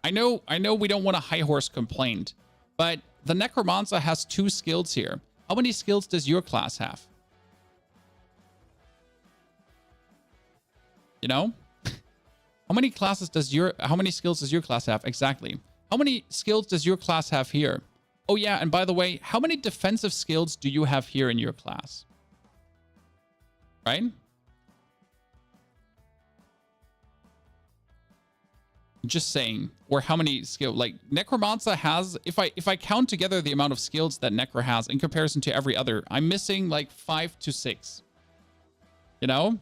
I know we don't want a high horse complaint, but the Necromancer has 2 skills here. How many skills does your class have? You know? How many skills does your class have? Exactly. How many skills does your class have here? Oh yeah, and by the way, how many defensive skills do you have here in your class? Right? Just saying. Or how many skills? Like, Necromancer has... If I count together the amount of skills that Necro has in comparison to every other, I'm missing like 5 to 6. You know?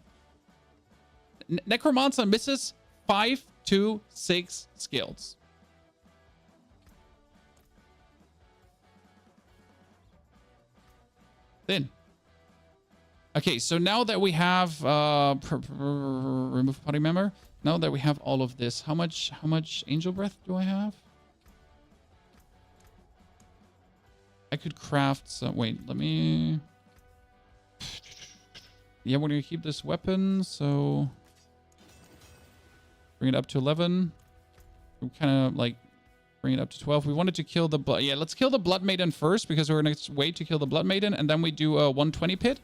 Necromancer misses 5 to 6 skills. Then. Okay, so now that we have remove party member, now that we have all of this, how much angel breath do I have? I could craft some. Wait, let me. Yeah, we're gonna keep this weapon, so bring it up to 11. We kind of like bring it up to 12. We wanted to kill the blood. Yeah, let's kill the Blood Maiden first because we're gonna wait to kill the Blood Maiden, and then we do a 120 pit.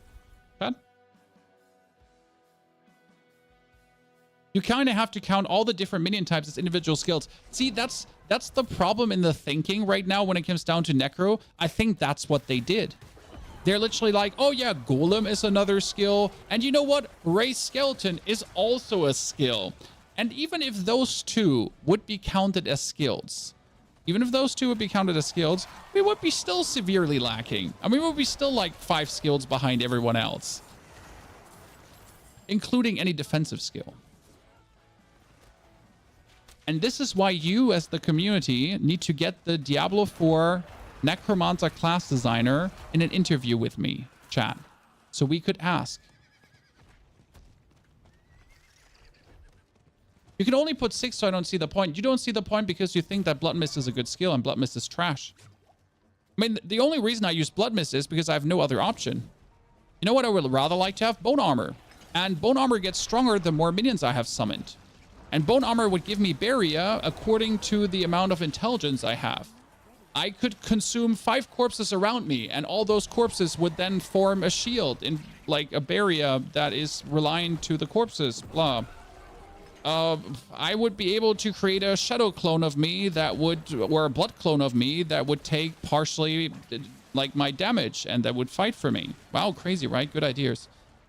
That. You kind of have to count all the different minion types as individual skills. See, that's the problem in the thinking right now when it comes down to Necro. I think that's what they did. They're literally like, oh yeah, Golem is another skill. And you know what? Race Skeleton is also a skill. And even if those 2 would be counted as skills, we would be still severely lacking. I mean, we would be still like 5 skills behind everyone else, including any defensive skill. And this is why you, as the community, need to get the Diablo 4 Necromancer class designer in an interview with me, chat, so we could ask. You can only put 6, so I don't see the point. You don't see the point because you think that Blood Mist is a good skill and Blood Mist is trash. I mean, the only reason I use Blood Mist is because I have no other option. You know what I would rather like to have? Bone Armor. And Bone Armor gets stronger the more minions I have summoned. And Bone Armor would give me Barrier according to the amount of intelligence I have. I could consume 5 corpses around me, and all those corpses would then form a shield in like a barrier that is reliant to the corpses, blah. I would be able to create a shadow clone of me that would, or a blood clone of me that would take partially like my damage and that would fight for me. Wow, crazy, right? Good ideas.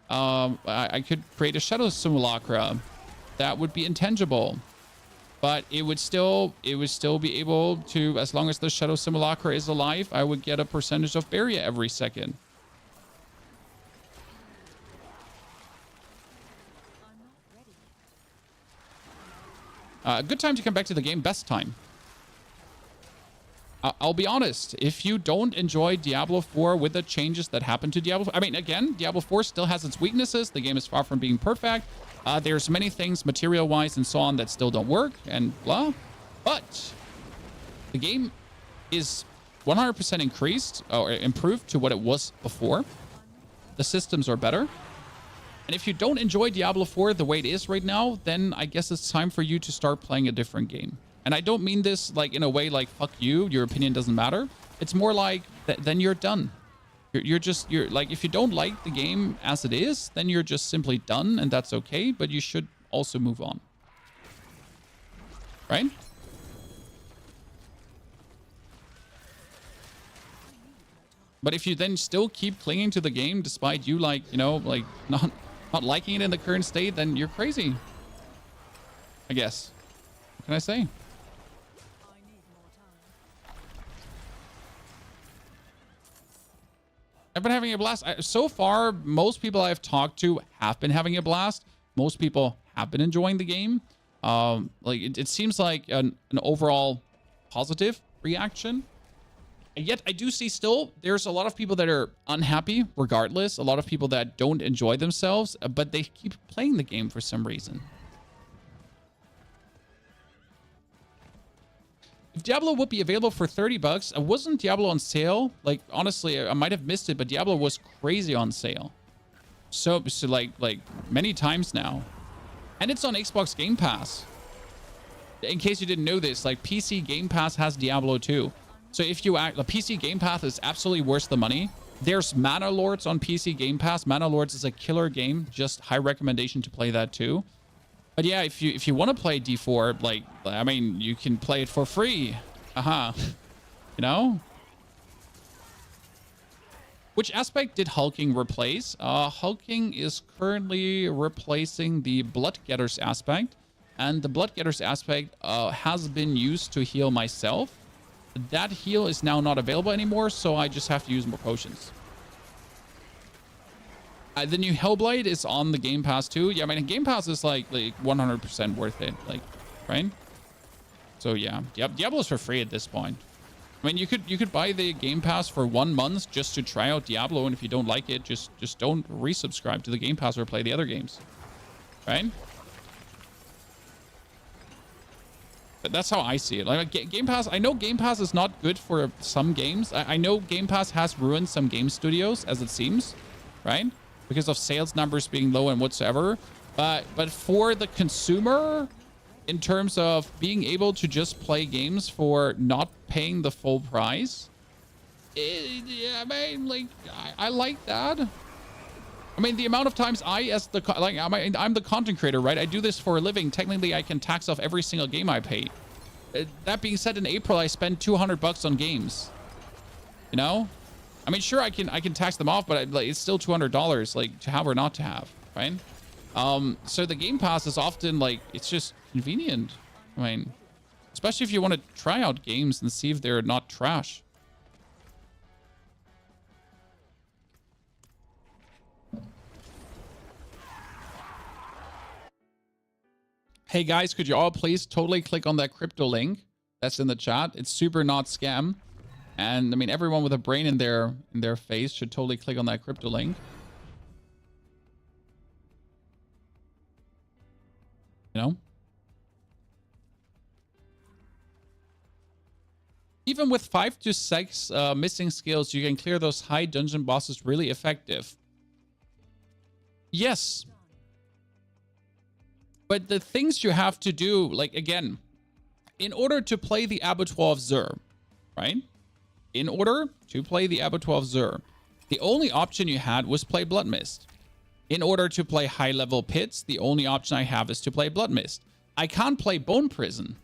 I could create a shadow simulacra that would be intangible, but it would still be able to, as long as the shadow simulacra is alive, I would get a percentage of barrier every second. Good time to come back to the game. Best time. I'll be honest. If you don't enjoy Diablo 4 with the changes that happened to Diablo... I mean, again, Diablo 4 still has its weaknesses. The game is far from being perfect. There's many things material-wise and so on that still don't work and blah. But the game is 100% increased or improved to what it was before. The systems are better. And if you don't enjoy Diablo 4 the way it is right now, then I guess it's time for you to start playing a different game. And I don't mean this like in a way like, fuck you, your opinion doesn't matter. It's more like then you're done. You're like, if you don't like the game as it is, then you're just simply done, and that's okay. But you should also move on, right? But if you then still keep clinging to the game despite you, like, you know, like not liking it in the current state, then you're crazy, I guess. What can I say? I've been having a blast. So far, most people I've talked to have been having a blast. Most people have been enjoying the game. Like it seems like an overall positive reaction. And yet I do see still there's a lot of people that are unhappy regardless. A lot of people that don't enjoy themselves, but they keep playing the game for some reason. If Diablo would be available for 30 bucks, wasn't Diablo on sale? Like, honestly, I might have missed it, but Diablo was crazy on sale. So like many times now. And it's on Xbox Game Pass. In case you didn't know this, like PC Game Pass has Diablo 2. So if you the PC Game Pass is absolutely worth the money. There's Mana Lords on PC Game Pass. Mana Lords is a killer game. Just high recommendation to play that too. But yeah, if you want to play D4, like, I mean, you can play it for free. You know? Which aspect did hulking replace? Hulking is currently replacing the Blood Getters aspect. And the Blood Getters aspect has been used to heal myself. That heal is now not available anymore, so I just have to use more potions. The new Hellblade is on the Game Pass too. Yeah, I mean, Game Pass is like 100% worth it, like, right? So yeah, Diablo's for free at this point. I mean, you could buy the Game Pass for 1 month just to try out Diablo, and if you don't like it, just don't resubscribe to the Game Pass or play the other games, right? But that's how I see it. Like Game Pass, I know Game Pass is not good for some games. I know Game Pass has ruined some game studios, as it seems, right? Because of sales numbers being low and whatsoever. But for the consumer, in terms of being able to just play games for not paying the full price, yeah, I mean, like, I like that. I mean, the amount of times I'm the content creator, right? I do this for a living. Technically, I can tax off every single game I pay. That being said, in April, I spent 200 bucks on games. You know? I mean, sure, I can tax them off, but it's still $200, like, to have or not to have, right? So the Game Pass is often, like, it's just convenient. I mean, especially if you want to try out games and see if they're not trash. Hey guys, could you all please totally click on that crypto link that's in the chat? It's super not scam. And I mean, everyone with a brain in their face should totally click on that crypto link. You know? Even with 5 to 6 missing skills, you can clear those high dungeon bosses really effective. Yes. But the things you have to do, like, again, in order to play the Abattoir of Zur, right? In order to play the Abattoir of Zur, the only option you had was play Blood Mist. In order to play high-level pits, the only option I have is to play Blood Mist. I can't play Bone Prison.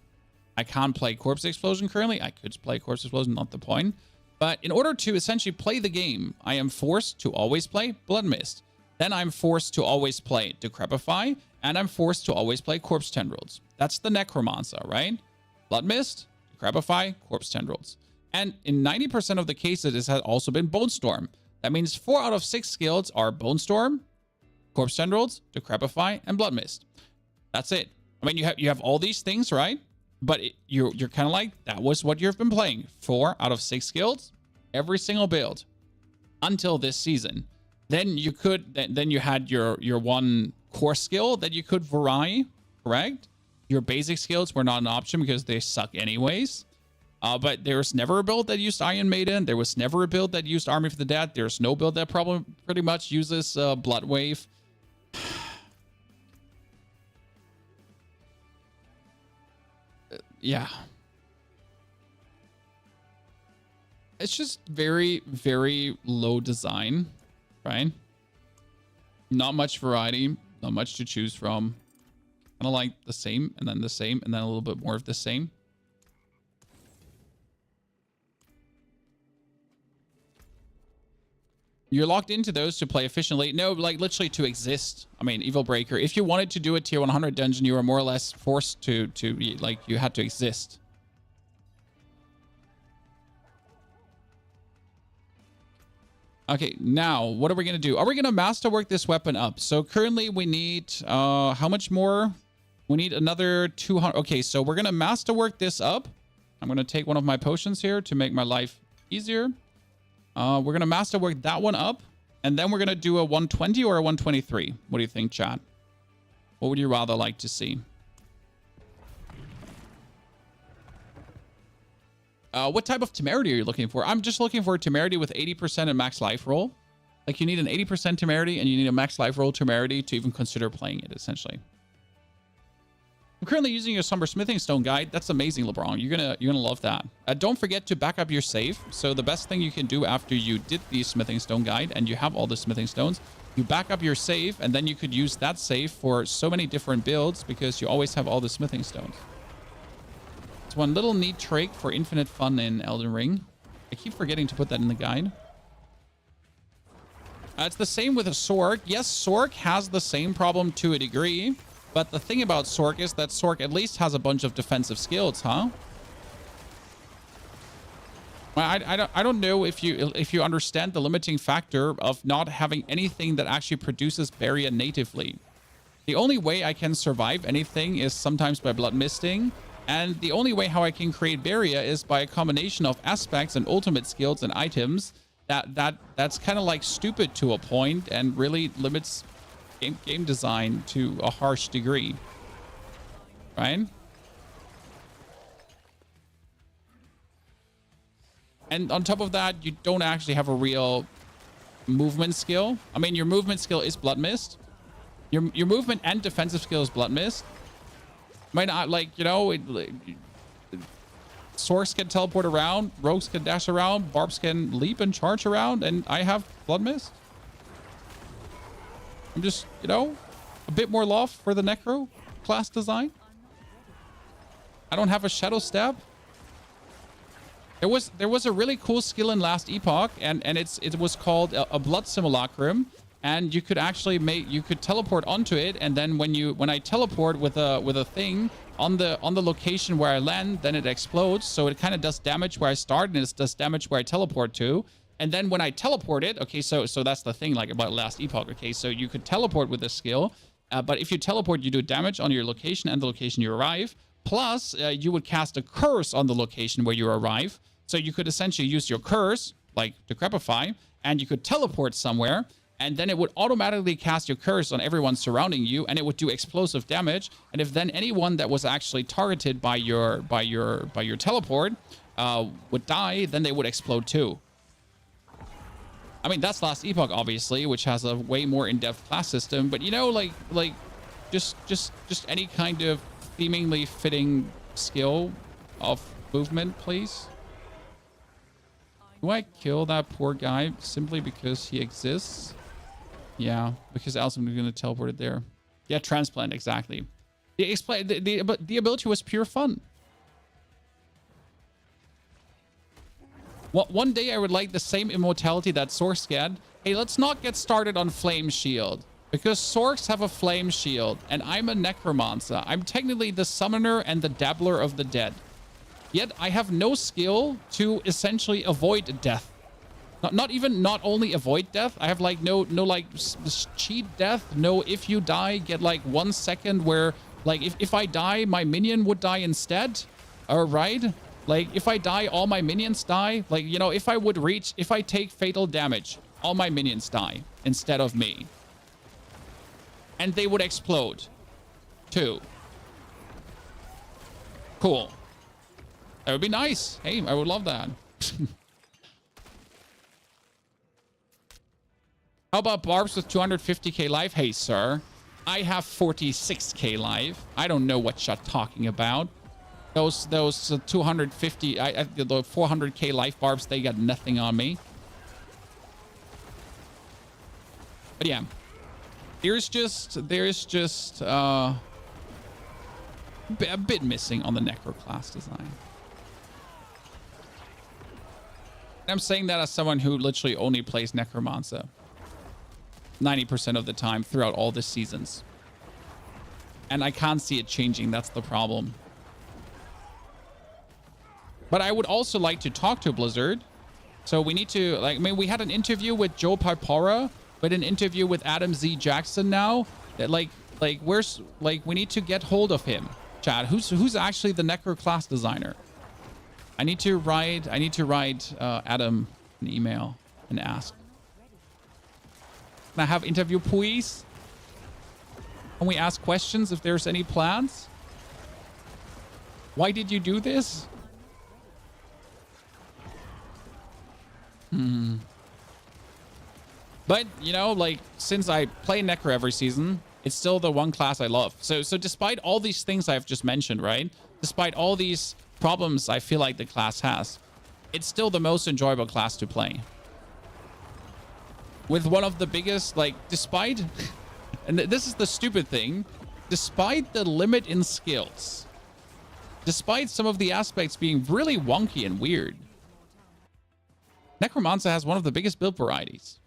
I can't play Corpse Explosion currently. I could play Corpse Explosion, not the point. But in order to essentially play the game, I am forced to always play Blood Mist. Then I'm forced to always play Decrepify, and I'm forced to always play Corpse Tendrils. That's the Necromancer, right? Blood Mist, Decrepify, Corpse Tendrils. And in 90% of the cases, this has also been Bone Storm. That means 4 out of 6 skills are Bone Storm, Corpse Tendrils, Decrepify, and Blood Mist. That's it. I mean, you have all these things, right? But you're kind of like, that was what you've been playing. 4 out of 6 skills, every single build, until this season. Then you could, then you had your one core skill that you could vary, correct? Your basic skills were not an option because they suck anyways. But there was never a build that used Iron Maiden. There was never a build that used Army of the Dead. There's no build that pretty much uses Blood Wave. Yeah. It's just very, very low design, right? Not much variety, not much to choose from. Kind of like the same, and then the same, and then a little bit more of the same. You're locked into those to play efficiently. No, like literally to exist. I mean, Evil Breaker. If you wanted to do a tier 100 dungeon, you were more or less forced to like, you had to exist. Okay, now what are we going to do? Are we going to masterwork this weapon up? So currently we need, how much more? We need another 200. Okay, so we're going to masterwork this up. I'm going to take one of my potions here to make my life easier. We're going to masterwork that one up. And then we're going to do a 120 or a 123. What do you think, chat? What would you rather like to see? What type of temerity are you looking for? I'm just looking for a temerity with 80% and max life roll. Like you need an 80% temerity and you need a max life roll temerity to even consider playing it, essentially. I'm currently using your Somber Smithing Stone guide. That's amazing, LeBron. You're gonna love that. Don't forget to back up your save. So the best thing you can do after you did the Smithing Stone guide and you have all the Smithing Stones, you back up your save and then you could use that save for so many different builds because you always have all the Smithing Stones. It's one little neat trait for infinite fun in Elden Ring. I keep forgetting to put that in the guide. It's the same with a Sork. Yes, Sork has the same problem to a degree. But the thing about Sork is that Sork at least has a bunch of defensive skills, huh? Well, I don't know if you understand the limiting factor of not having anything that actually produces barrier natively. The only way I can survive anything is sometimes by blood misting, and the only way how I can create barrier is by a combination of aspects and ultimate skills and items that's kind of like stupid to a point and really limits game design to a harsh degree, right? And on top of that, you don't actually have a real movement skill. I mean, your movement skill is Blood Mist. Your movement and defensive skill is Blood Mist. Might not, like, you know, Sorks can teleport around, Rogues can dash around, Barbs can leap and charge around, and I have Blood Mist. I'm just, you know, a bit more love for the Necro class design. I don't have a Shadow Stab. There was a really cool skill in Last Epoch, and it was called a Blood Simulacrum, and you could actually teleport onto it, and then when I teleport with a thing on the location where I land, then it explodes, so it kind of does damage where I start, and it does damage where I teleport to. And then when I teleport it, okay, so that's the thing, like, about Last Epoch, okay? So you could teleport with this skill, but if you teleport, you do damage on your location and the location you arrive. Plus, you would cast a curse on the location where you arrive. So you could essentially use your curse, like Decrepify, and you could teleport somewhere, and then it would automatically cast your curse on everyone surrounding you, and it would do explosive damage. And if then anyone that was actually targeted by your teleport would die, then they would explode too. I mean, that's Last Epoch, obviously, which has a way more in-depth class system. But, you know, like just any kind of seemingly fitting skill of movement, please. Do I kill that poor guy simply because he exists? Yeah, because else I'm going to teleport it there. Yeah, transplant, exactly. The ability was pure fun. One day I would like the same immortality that Sorks get. Hey, let's not get started on Flame Shield. Because Sorks have a Flame Shield, and I'm a Necromancer. I'm technically the Summoner and the Dabbler of the Dead. Yet I have no skill to essentially avoid death. Not only avoid death, I have like no like cheat death. No, if you die, get like 1 second where like if I die, my minion would die instead. All right. Like, if I die, all my minions die. Like, you know, if I take fatal damage, all my minions die instead of me. And they would explode, too. Cool. That would be nice. Hey, I would love that. How about Barbs with 250k life? Hey, sir. I have 46k life. I don't know what you're talking about. Those 250, the 400k life barbs, they got nothing on me. But yeah, there's just a bit missing on the Necro class design. And I'm saying that as someone who literally only plays Necromancer 90% of the time throughout all the seasons. And I can't see it changing. That's the problem. But I would also like to talk to Blizzard. So we need to, like, I mean, we had an interview with Joe Pipora, but an interview with Adam Z. Jackson now. That where's, like, we need to get hold of him. Chad, who's actually the Necro class designer? I need to write Adam an email and ask. Can I have interview, please? Can we ask questions if there's any plans? Why did you do this? But, you know, like, since I play Necro every season, it's still the one class I love. So despite all these things I've just mentioned, right? Despite all these problems I feel like the class has, it's still the most enjoyable class to play. With one of the biggest, like, despite... And this is the stupid thing. Despite the limit in skills, despite some of the aspects being really wonky and weird, Necromancer has one of the biggest build varieties.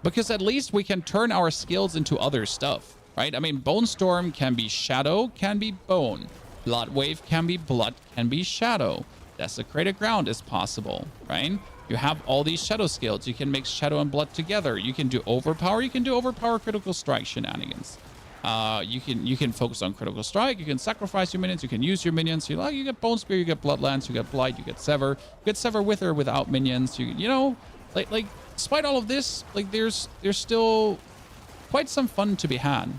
Because at least we can turn our skills into other stuff, right? I mean, Bone Storm can be Shadow, can be Bone. Blood Wave can be Blood, can be Shadow. Desecrated Ground is possible, right? You have all these Shadow skills. You can mix Shadow and Blood together. You can do Overpower. You can do Overpower Critical Strike shenanigans. You can focus on Critical Strike. You can sacrifice your minions. You can use your minions. You get Bone Spear. You get Bloodlance. You get Blight. You get Sever. You get Sever with or without minions. You know, like despite all of this, like there's still quite some fun to be had.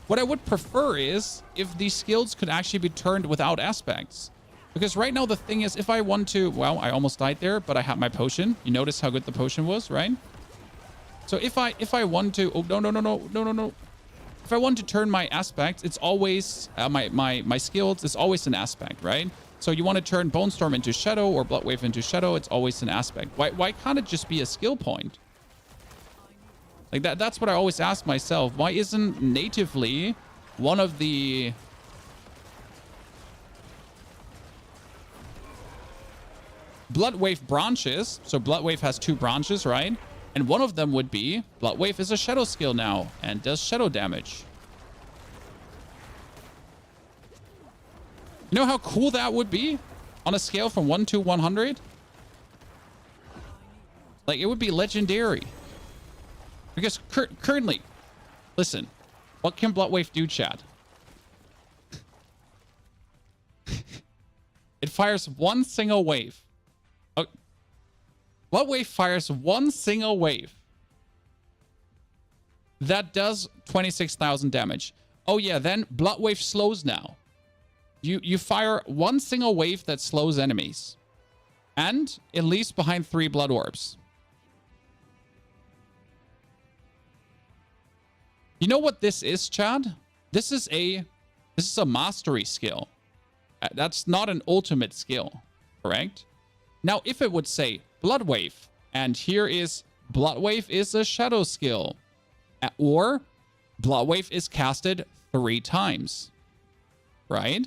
What I would prefer is if these skills could actually be turned without aspects. Because right now the thing is, if I want to, well, I almost died there, but I had my potion. You notice how good the potion was, right? So if I want to, oh no. If I want to turn my aspects, it's always my skills is always an aspect, right? So you want to turn Bone Storm into Shadow or Blood Wave into Shadow, it's always an aspect. Why can't it just be a skill point? Like that's what I always ask myself. Why isn't natively one of the Blood Wave branches? So Blood Wave has 2 branches, right? And one of them would be Blood Wave is a Shadow skill now and does Shadow damage. You know how cool that would be on a scale from 1 to 100? Like, it would be legendary. Because currently, listen, what can Blood Wave do, Chad? It fires one single wave. Blood Wave fires one single wave. That does 26,000 damage. Oh yeah, then Blood Wave slows now. You fire one single wave that slows enemies. And it leaves behind 3 blood orbs. You know what this is, Chad? This is a mastery skill. That's not an ultimate skill, correct? Now, if it would say Blood Wave, and here is Blood Wave is a Shadow skill, or Blood Wave is casted 3 times, right?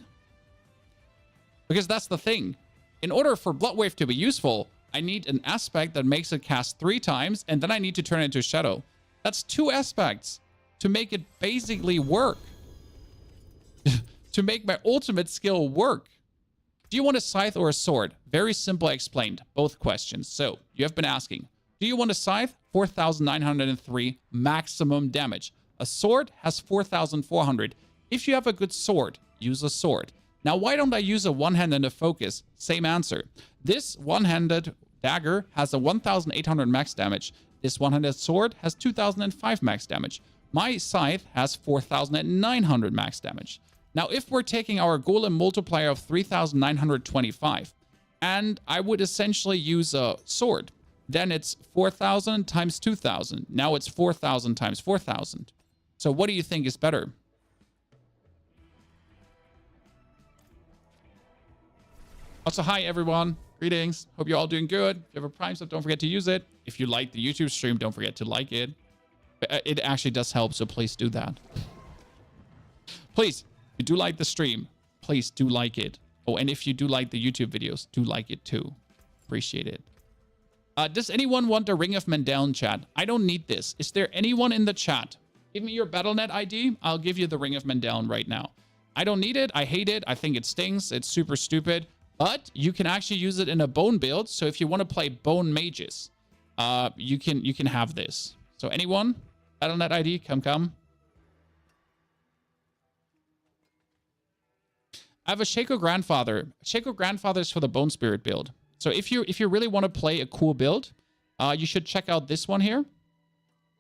Because that's the thing. In order for Blood Wave to be useful, I need an aspect that makes it cast 3 times, and then I need to turn it into Shadow. That's 2 aspects to make it basically work. To make my ultimate skill work. Do you want a scythe or a sword? Very simple explained, both questions. So, you have been asking, do you want a scythe? 4,903 maximum damage. A sword has 4,400. If you have a good sword, use a sword. Now, why don't I use a one-hand and a focus? Same answer. This one-handed dagger has a 1,800 max damage. This one-handed sword has 2,005 max damage. My scythe has 4,900 max damage. Now, if we're taking our Golem multiplier of 3,925, and I would essentially use a sword, then it's 4,000 times 2,000. Now it's 4,000 times 4,000. So what do you think is better? Also, hi everyone. Greetings. Hope you're all doing good. If you have a Prime sub, don't forget to use it. If you like the YouTube stream, don't forget to like it. It actually does help, so please do that. Please, if you do like the stream, please do like it. Oh, and if you do like the YouTube videos, do like it too. Appreciate it. Does anyone want a Ring of Mendeln chat? I don't need this. Is there anyone in the chat? Give me your Battle.net ID. I'll give you the Ring of Mendeln right now. I don't need it. I hate it. I think it stinks. It's super stupid. But you can actually use it in a bone build. So if you want to play bone mages, you can have this. So anyone? Battle.net ID, come. I have a Shaco Grandfather. Shaco Grandfather is for the Bone Spirit build. So if you really want to play a cool build, you should check out this one here.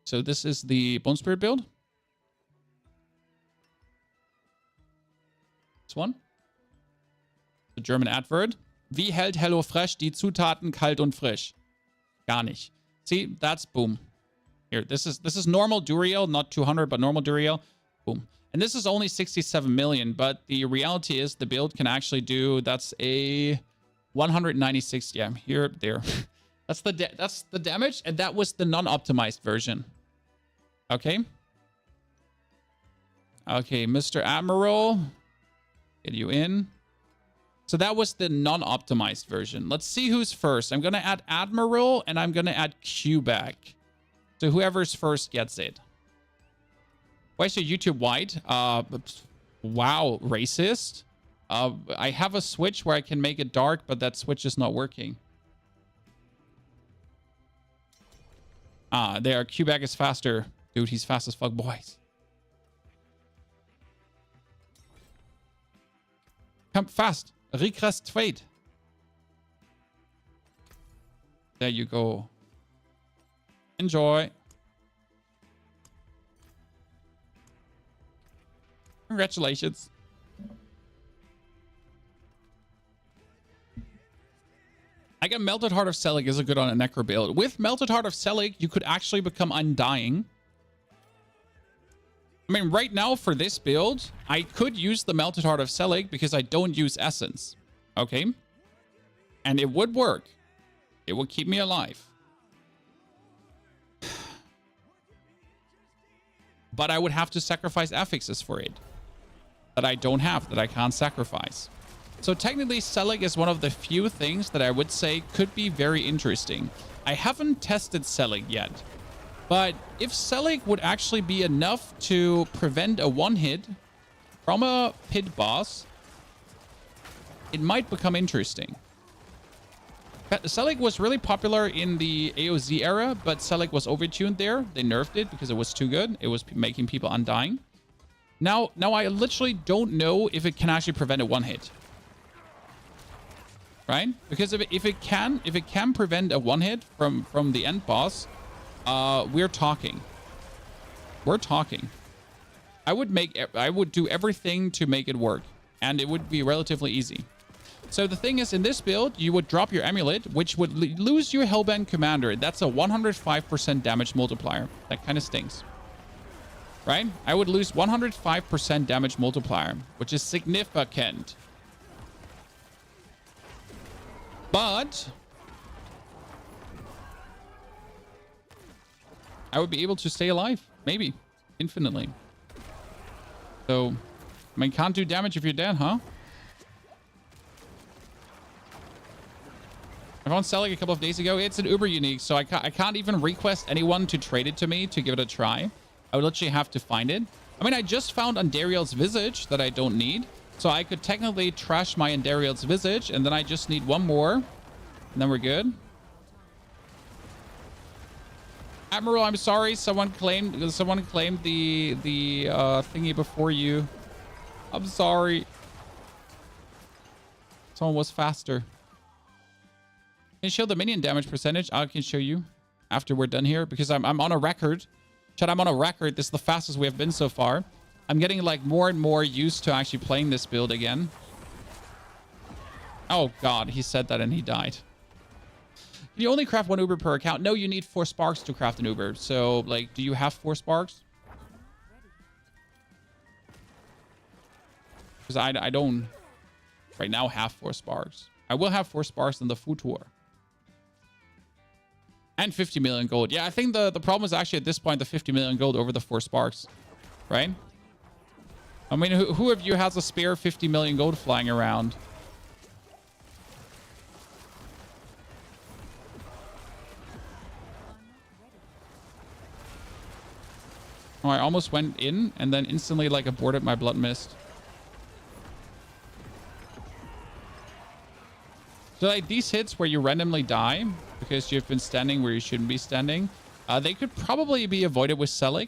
So this is the Bone Spirit build. This one. The German Advert. Wie hält HelloFresh die Zutaten kalt und frisch? Gar nicht. See, that's boom. Here, this is normal Duriel, not 200, but normal Duriel. Boom. And this is only 67 million, but the reality is the build can actually do, that's a 196, yeah, here, there. That's the damage, and that was the non-optimized version. Okay. Okay, Mr. Admiral. Get you in. So that was the non-optimized version. Let's see who's first. I'm going to add Admiral, and I'm going to add Q back. So whoever's first gets it. Why is your YouTube white? Wow, racist. I have a switch where I can make it dark, but that switch is not working. There. Q-Bag is faster. Dude, he's fast as fuck, boys. Come fast. Request trade. There you go. Enjoy. Congratulations. I got Melted Heart of Selig is a good on a Necro build. With Melted Heart of Selig, you could actually become Undying. I mean, right now for this build, I could use the Melted Heart of Selig because I don't use Essence. Okay? And it would work. It would keep me alive. But I would have to sacrifice affixes for it. That I don't have, that I can't sacrifice. So technically, Selig is one of the few things that I would say could be very interesting. I haven't tested Selig yet. But if Selig would actually be enough to prevent a one-hit from a pit boss, it might become interesting. Selig was really popular in the AOZ era, but Selig was overtuned there. They nerfed it because it was too good. It was making people undying. Now I literally don't know if it can actually prevent a one-hit. Right? Because if it can prevent a one-hit from the end boss, we're talking. We're talking. I would do everything to make it work, and it would be relatively easy. So the thing is, in this build, you would drop your amulet, which would lose your Hellbent Commander. That's a 105% damage multiplier. That kind of stinks. Right? I would lose 105% damage multiplier, which is significant. But I would be able to stay alive. Maybe. Infinitely. So, I mean, can't do damage if you're dead, huh? I found Selig a couple of days ago. It's an uber unique, so I can't even request anyone to trade it to me to give it a try. I would literally have to find it. I mean, I just found Andariel's Visage that I don't need. So I could technically trash my Andariel's Visage, and then I just need one more. And then we're good. Admiral, I'm sorry. Someone claimed the thingy before you. I'm sorry. Someone was faster. Can you show the minion damage percentage? I can show you after we're done here because I'm on a record. Chat, I'm on a record. This is the fastest we have been so far. I'm getting like more and more used to actually playing this build again. Oh God, he said that and he died. Can you only craft one Uber per account? No, you need 4 sparks to craft an Uber. So like, do you have 4 sparks? Because I don't right now have 4 sparks. I will have 4 sparks in the future. And 50 million gold. Yeah, I think the problem is actually at this point the 50 million gold over the 4 sparks. Right? I mean, who of you has a spare 50 million gold flying around? Oh, I almost went in and then instantly like aborted my blood mist. So like these hits where you randomly die because you've been standing where you shouldn't be standing, they could probably be avoided with Selig.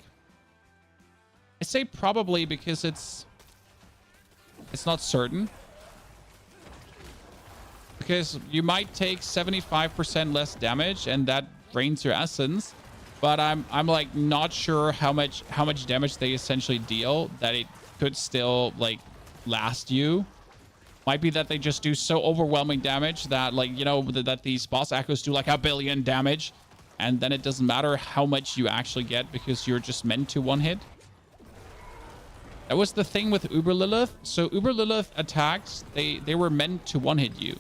I say probably because it's not certain. Because you might take 75% less damage and that drains your essence. But I'm like not sure how much damage they essentially deal that it could still like last you. Might be that they just do so overwhelming damage that like, you know, that these boss echoes do like 1 billion damage. And then it doesn't matter how much you actually get because you're just meant to one hit. That was the thing with Uber Lilith. So Uber Lilith attacks, they were meant to one hit you.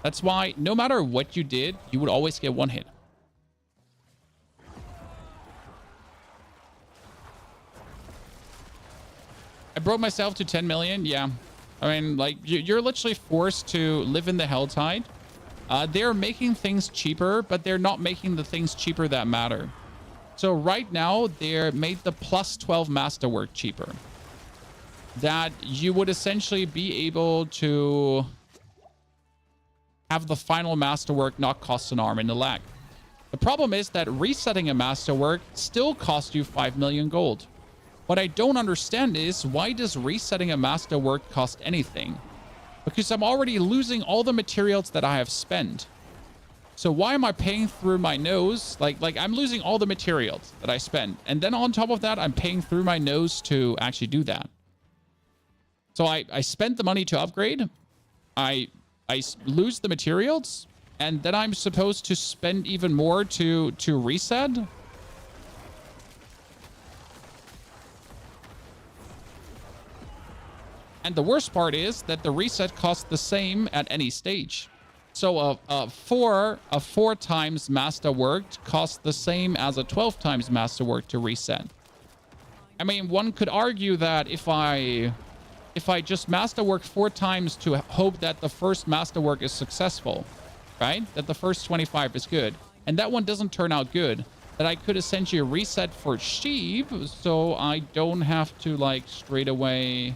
That's why no matter what you did, you would always get one hit. I broke myself to 10 million. Yeah. I mean, like, you're literally forced to live in the Helltide. They're making things cheaper, but they're not making the things cheaper that matter. So right now, they're made the plus 12 masterwork cheaper. That you would essentially be able to have the final masterwork not cost an arm and a leg. The problem is that resetting a masterwork still costs you 5 million gold. What I don't understand is, why does resetting a masterwork cost anything? Because I'm already losing all the materials that I have spent. So why am I paying through my nose? Like I'm losing all the materials that I spent. And then on top of that, I'm paying through my nose to actually do that. So I spent the money to upgrade. I lose the materials. And then I'm supposed to spend even more to reset. And the worst part is that the reset costs the same at any stage. So a 4 times masterwork costs the same as a 12 times masterwork to reset. I mean, one could argue that if I just masterwork 4 times to hope that the first masterwork is successful, right? That the first 25 is good, and that one doesn't turn out good, that I could essentially reset for sheep, so I don't have to like straight away.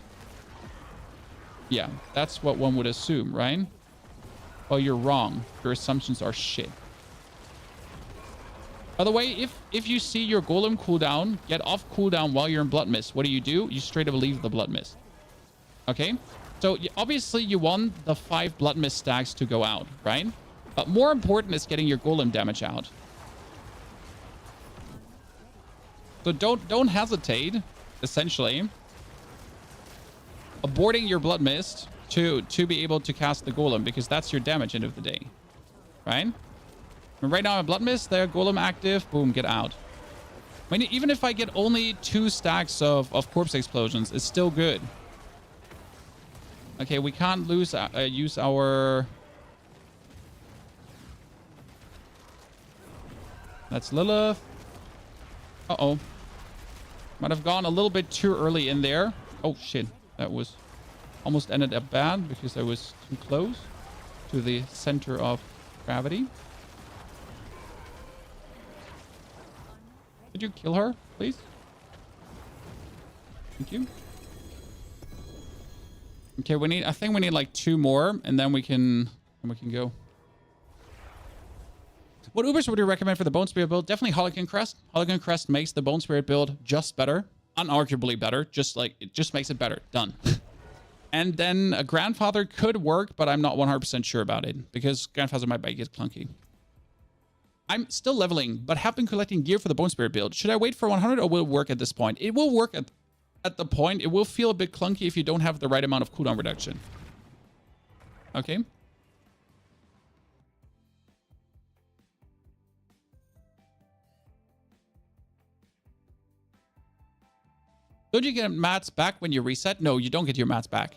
Yeah, that's what one would assume, right? Well, you're wrong. Your assumptions are shit. By the way, if you see your golem cooldown get off cooldown while you're in blood mist, what do? You straight up leave the blood mist. Okay? So obviously you want the 5 blood mist stacks to go out, right? But more important is getting your golem damage out. So don't hesitate, essentially, aborting your blood mist to be able to cast the golem, because that's your damage end of the day, right? And right now in blood mist, there, golem active, boom, get out. I mean, even if I get only 2 stacks of corpse explosions, it's still good. Okay, we can't use our. That's Lilith. Uh-oh. Might have gone a little bit too early in there. Oh shit. That was almost ended up bad because I was too close to the center of gravity. Did you kill her, please? Thank you. Okay, I think we need like 2 more, and then we can go. What Ubers would you recommend for the Bone Spirit build? Definitely Harlequin Crest. Harlequin Crest makes the Bone Spirit build just better. Unarguably better. It just makes it better. Done. And then a Grandfather could work, but I'm not 100% sure about it, because Grandfather might get clunky. I'm still leveling, but have been collecting gear for the Bone Spirit build. Should I wait for 100 or will it work at this point? It will work at the point. It will feel a bit clunky if you don't have the right amount of cooldown reduction. Okay. Don't you get mats back when you reset? No, you don't get your mats back.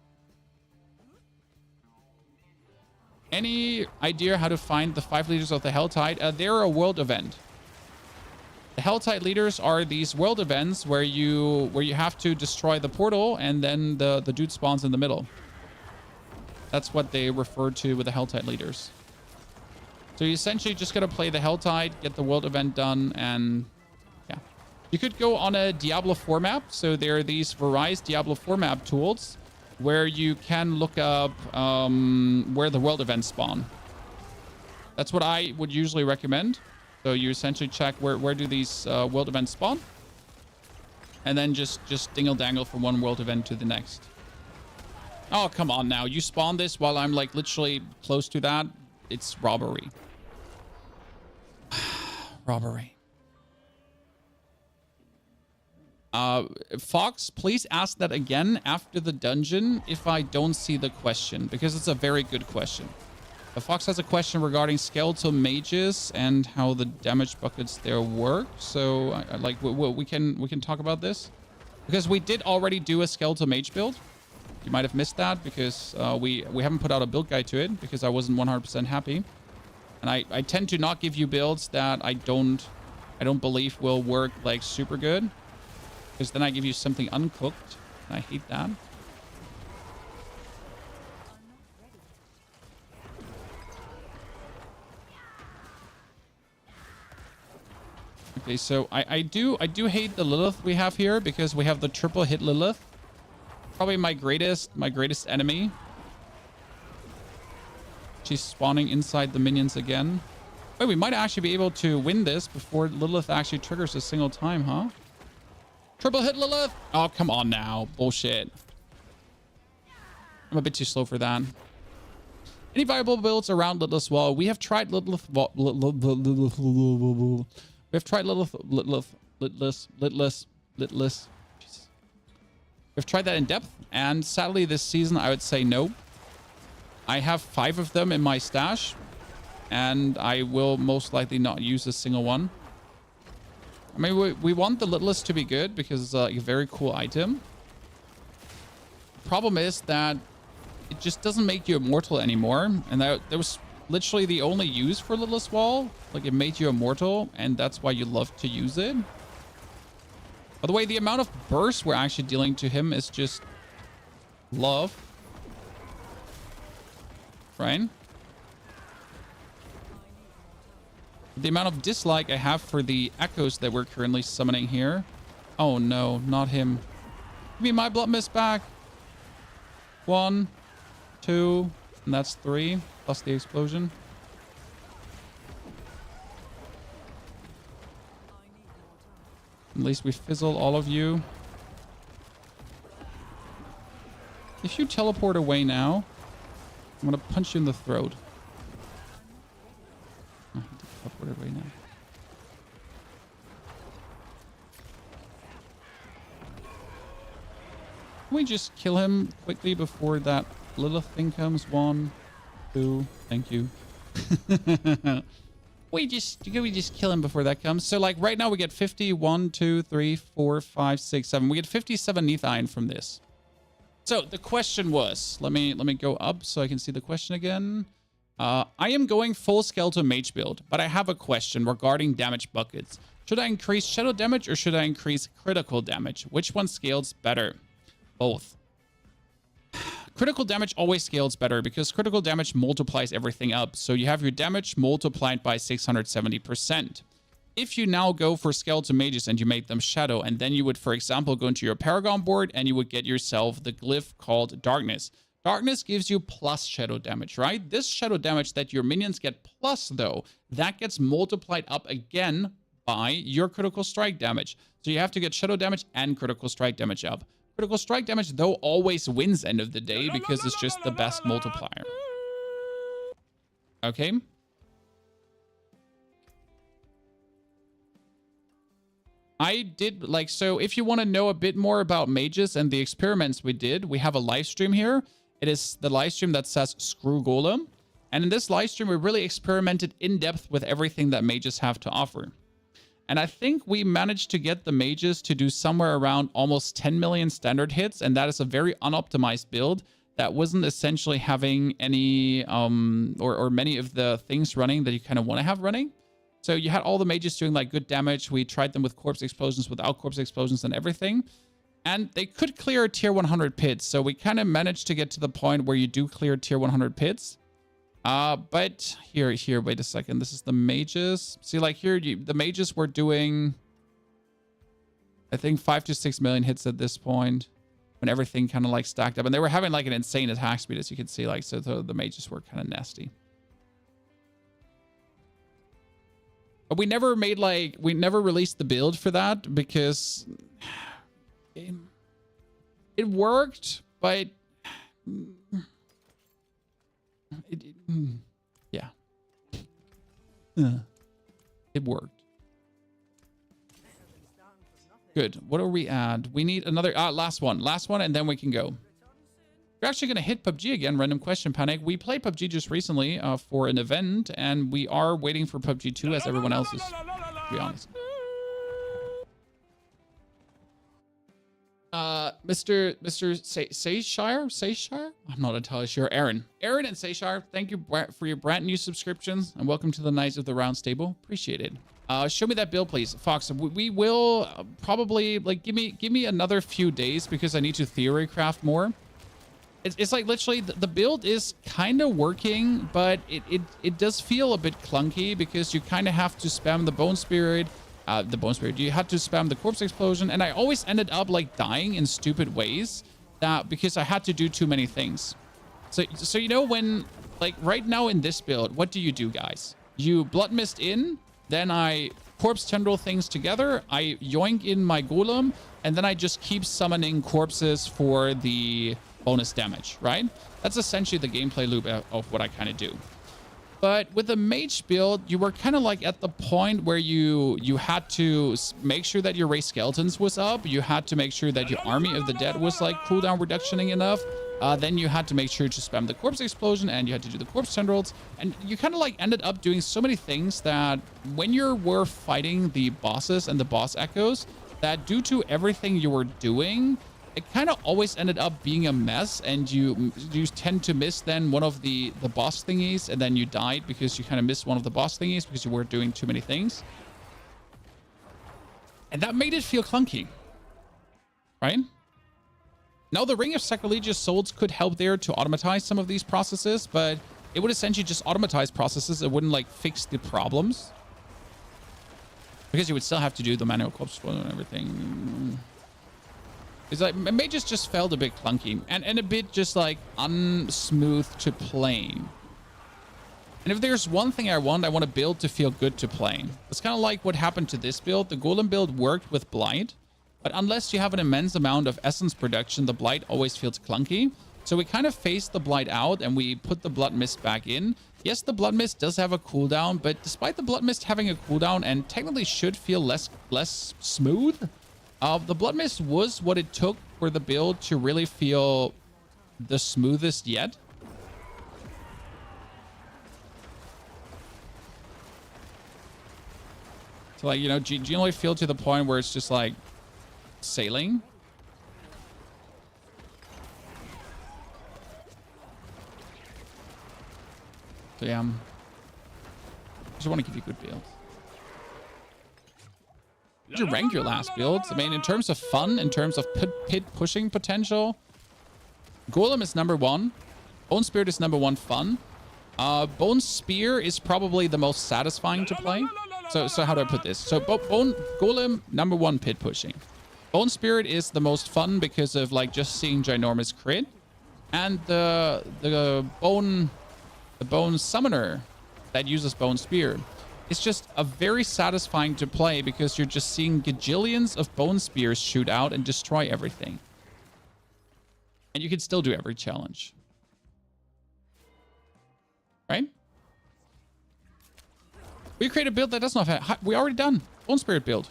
idea how to find the 5 leaders of the Helltide, they're a world event. The Helltide leaders are these world events where you have to destroy the portal and then the dude spawns in the middle. That's what they refer to with the Helltide leaders. So you essentially just gotta play the Helltide, get the world event done, and yeah. You could go on a Diablo 4 map. So there are these Verizon Diablo 4 map tools where you can look up where the world events spawn. That's what I would usually recommend. So you essentially check where do these world events spawn, and then just dingle dangle from one world event to the next. Oh, come on now. You spawn this while I'm like literally close to that. It's robbery. Robbery. Fox, please ask that again after the dungeon if I don't see the question, because it's a very good question. Fox has a question regarding skeletal mages and how the damage buckets there work. So we can talk about this, because we did already do a skeletal mage build. You might have missed that because we haven't put out a build guide to it because I wasn't 100% happy. And I tend to not give you builds that I don't believe will work like super good, because then I give you something uncooked, and I hate that. Okay, so I do hate the Lilith we have here, because we have the triple hit Lilith. Probably my greatest enemy. She's spawning inside the minions again. Wait, we might actually be able to win this before Lilith actually triggers a single time, huh? Triple hit Lilith! Oh, come on now. Bullshit. I'm a bit too slow for that. Any viable builds around Lilith's wall? We have tried Lilith. We have tried Litless. Jesus. We've tried that in depth, and sadly this season I would say no. I have 5 of them in my stash, and I will most likely not use a single one. I mean, we want the Littlest to be good because it's a very cool item. The problem is that it just doesn't make you immortal anymore, and that was literally the only use for Littlest Wall. Like, it made you immortal, and that's why you love to use it. By the way, the amount of burst we're actually dealing to him is just love. Right? The amount of dislike I have for the echoes that we're currently summoning here. Oh no, not him. Give me my blood mist back. 1, 2, and that's 3, plus the explosion. At least we fizzle all of you. If you teleport away now, I'm gonna punch you in the throat. Oh, he teleported away now. Can we just kill him quickly before that Lilith thing comes? 1, 2, thank you. Can we just kill him before that comes? So like right now we get 50, 1, 2, 3, 4, 5, 6, 7. We get 57 Nethine from this. So the question was, let me go up so I can see the question again. I am going full skeletal mage build, but I have a question regarding damage buckets. Should I increase shadow damage or should I increase critical damage? Which one scales better? Both. Critical damage always scales better because critical damage multiplies everything up. So you have your damage multiplied by 670%. If you now go for skeletal mages and you make them shadow, and then you would, for example, go into your Paragon board and you would get yourself the glyph called Darkness. Darkness gives you plus shadow damage, right? This shadow damage that your minions get plus, though, that gets multiplied up again by your critical strike damage. So you have to get shadow damage and critical strike damage up. Critical strike damage, though, always wins end of the day because it's just the best multiplier. Okay. I did, like, so if you want to know a bit more about mages and the experiments we did, we have a live stream here. It is the live stream that says Screw Golem. And in this live stream, we really experimented in depth with everything that mages have to offer. And I think we managed to get the mages to do somewhere around almost 10 million standard hits. And that is a very unoptimized build that wasn't essentially having any or many of the things running that you kind of want to have running. So you had all the mages doing like good damage. We tried them with corpse explosions, without corpse explosions, and everything. And they could clear tier 100 pits. So we kind of managed to get to the point where you do clear tier 100 pits. But here, wait a second. This is the mages. See, like here, the mages were doing, I think 5 to 6 million hits at this point when everything kind of like stacked up. And they were having like an insane attack speed, as you can see. Like, so the mages were kind of nasty. But we never made like, we never released the build for that because it worked, but yeah. It worked. Good. What are we at? We need another last one, and then we can go. We're actually going to hit PUBG again. Random question, Panic. We played PUBG just recently for an event, and we are waiting for PUBG 2 as everyone else is, to be honest. Mr. Sayshire? I'm not entirely sure. Aaron and Sayshire, thank you for your brand new subscriptions, and welcome to the Knights of the Round Stable. Appreciate it. Show me that build, please. Fox, we will probably, like, give me another few days because I need to theory craft more. It's like literally the build is kind of working, but it does feel a bit clunky because you kind of have to spam the Bone Spirit. You had to spam the Corpse Explosion, and I always ended up like dying in stupid ways because I had to do too many things. So you know, when like right now in this build, what do you do, guys? You Blood Mist in, then I Corpse Tendril things together, I yoink in my Golem, and then I just keep summoning corpses for the bonus damage, right? That's essentially the gameplay loop of what I kind of do. But with the mage build, you were kind of like at the point where you had to make sure that your race skeletons was up. You had to make sure that your army of the dead was like cooldown reductioning enough. Then you had to make sure to spam the corpse explosion, and you had to do the corpse tendrils. And you kind of like ended up doing so many things that when you were fighting the bosses and the boss echoes, that due to everything you were doing, it kind of always ended up being a mess, and you tend to miss then one of the boss thingies, and then you died because you kind of missed one of the boss thingies because you were doing too many things. And that made it feel clunky, right? Now, the Ring of Sacrilegious Souls could help there to automatize some of these processes, but it would essentially just automatize processes. It wouldn't like fix the problems because you would still have to do the manual corpse flow and everything. It's like mages just felt a bit clunky and a bit just like unsmooth to play. And if there's one thing I want a build to feel good to play. It's kind of like what happened to this build. The Golem build worked with Blight, but unless you have an immense amount of essence production, the Blight always feels clunky. So we kind of phased the Blight out and we put the Blood Mist back in. Yes, the Blood Mist does have a cooldown, but despite the Blood Mist having a cooldown and technically should feel less smooth, the Blood Mist was what it took for the build to really feel the smoothest yet. So like, you know, generally feel to the point where it's just like sailing. So yeah, I just want to give you good builds. Did you rank your last builds? I mean, in terms of fun, in terms of pit pushing potential, Golem is number 1. Bone Spirit is number 1 fun. Bone Spear is probably the most satisfying to play. So how do I put this? So Golem, number 1 pit pushing. Bone Spirit is the most fun because of like just seeing ginormous crit. And the Bone Summoner that uses Bone Spear. It's just a very satisfying to play because you're just seeing gajillions of Bone Spears shoot out and destroy everything. And you can still do every challenge. Right? We create a build that does not have... We already done. Bone Spirit build.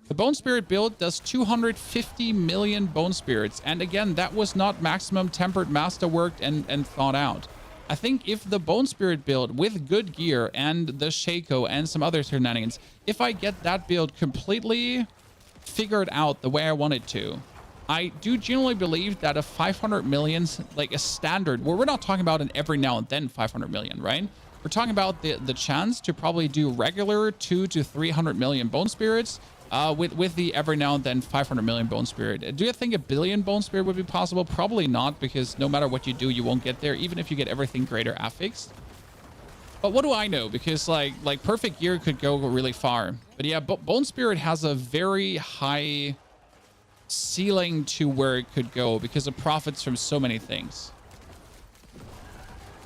The Bone Spirit build does 250 million Bone Spirits. And again, that was not maximum tempered masterworked and thought out. I think if the Bone Spirit build with good gear and the Shaco and some other shenanigans, if I get that build completely figured out the way I want it to, I do genuinely believe that a 500 million's like a standard, where we're not talking about an every now and then 500 million, right? We're talking about the chance to probably do regular 200 to 300 million bone spirits with the every now and then 500 million bone spirit. Do you think a billion bone spirit would be possible? Probably not, because no matter what you do, you won't get there, even if you get everything greater affixed. But what do I know? Because like perfect gear could go really far. But yeah, bone spirit has a very high ceiling to where it could go because it profits from so many things.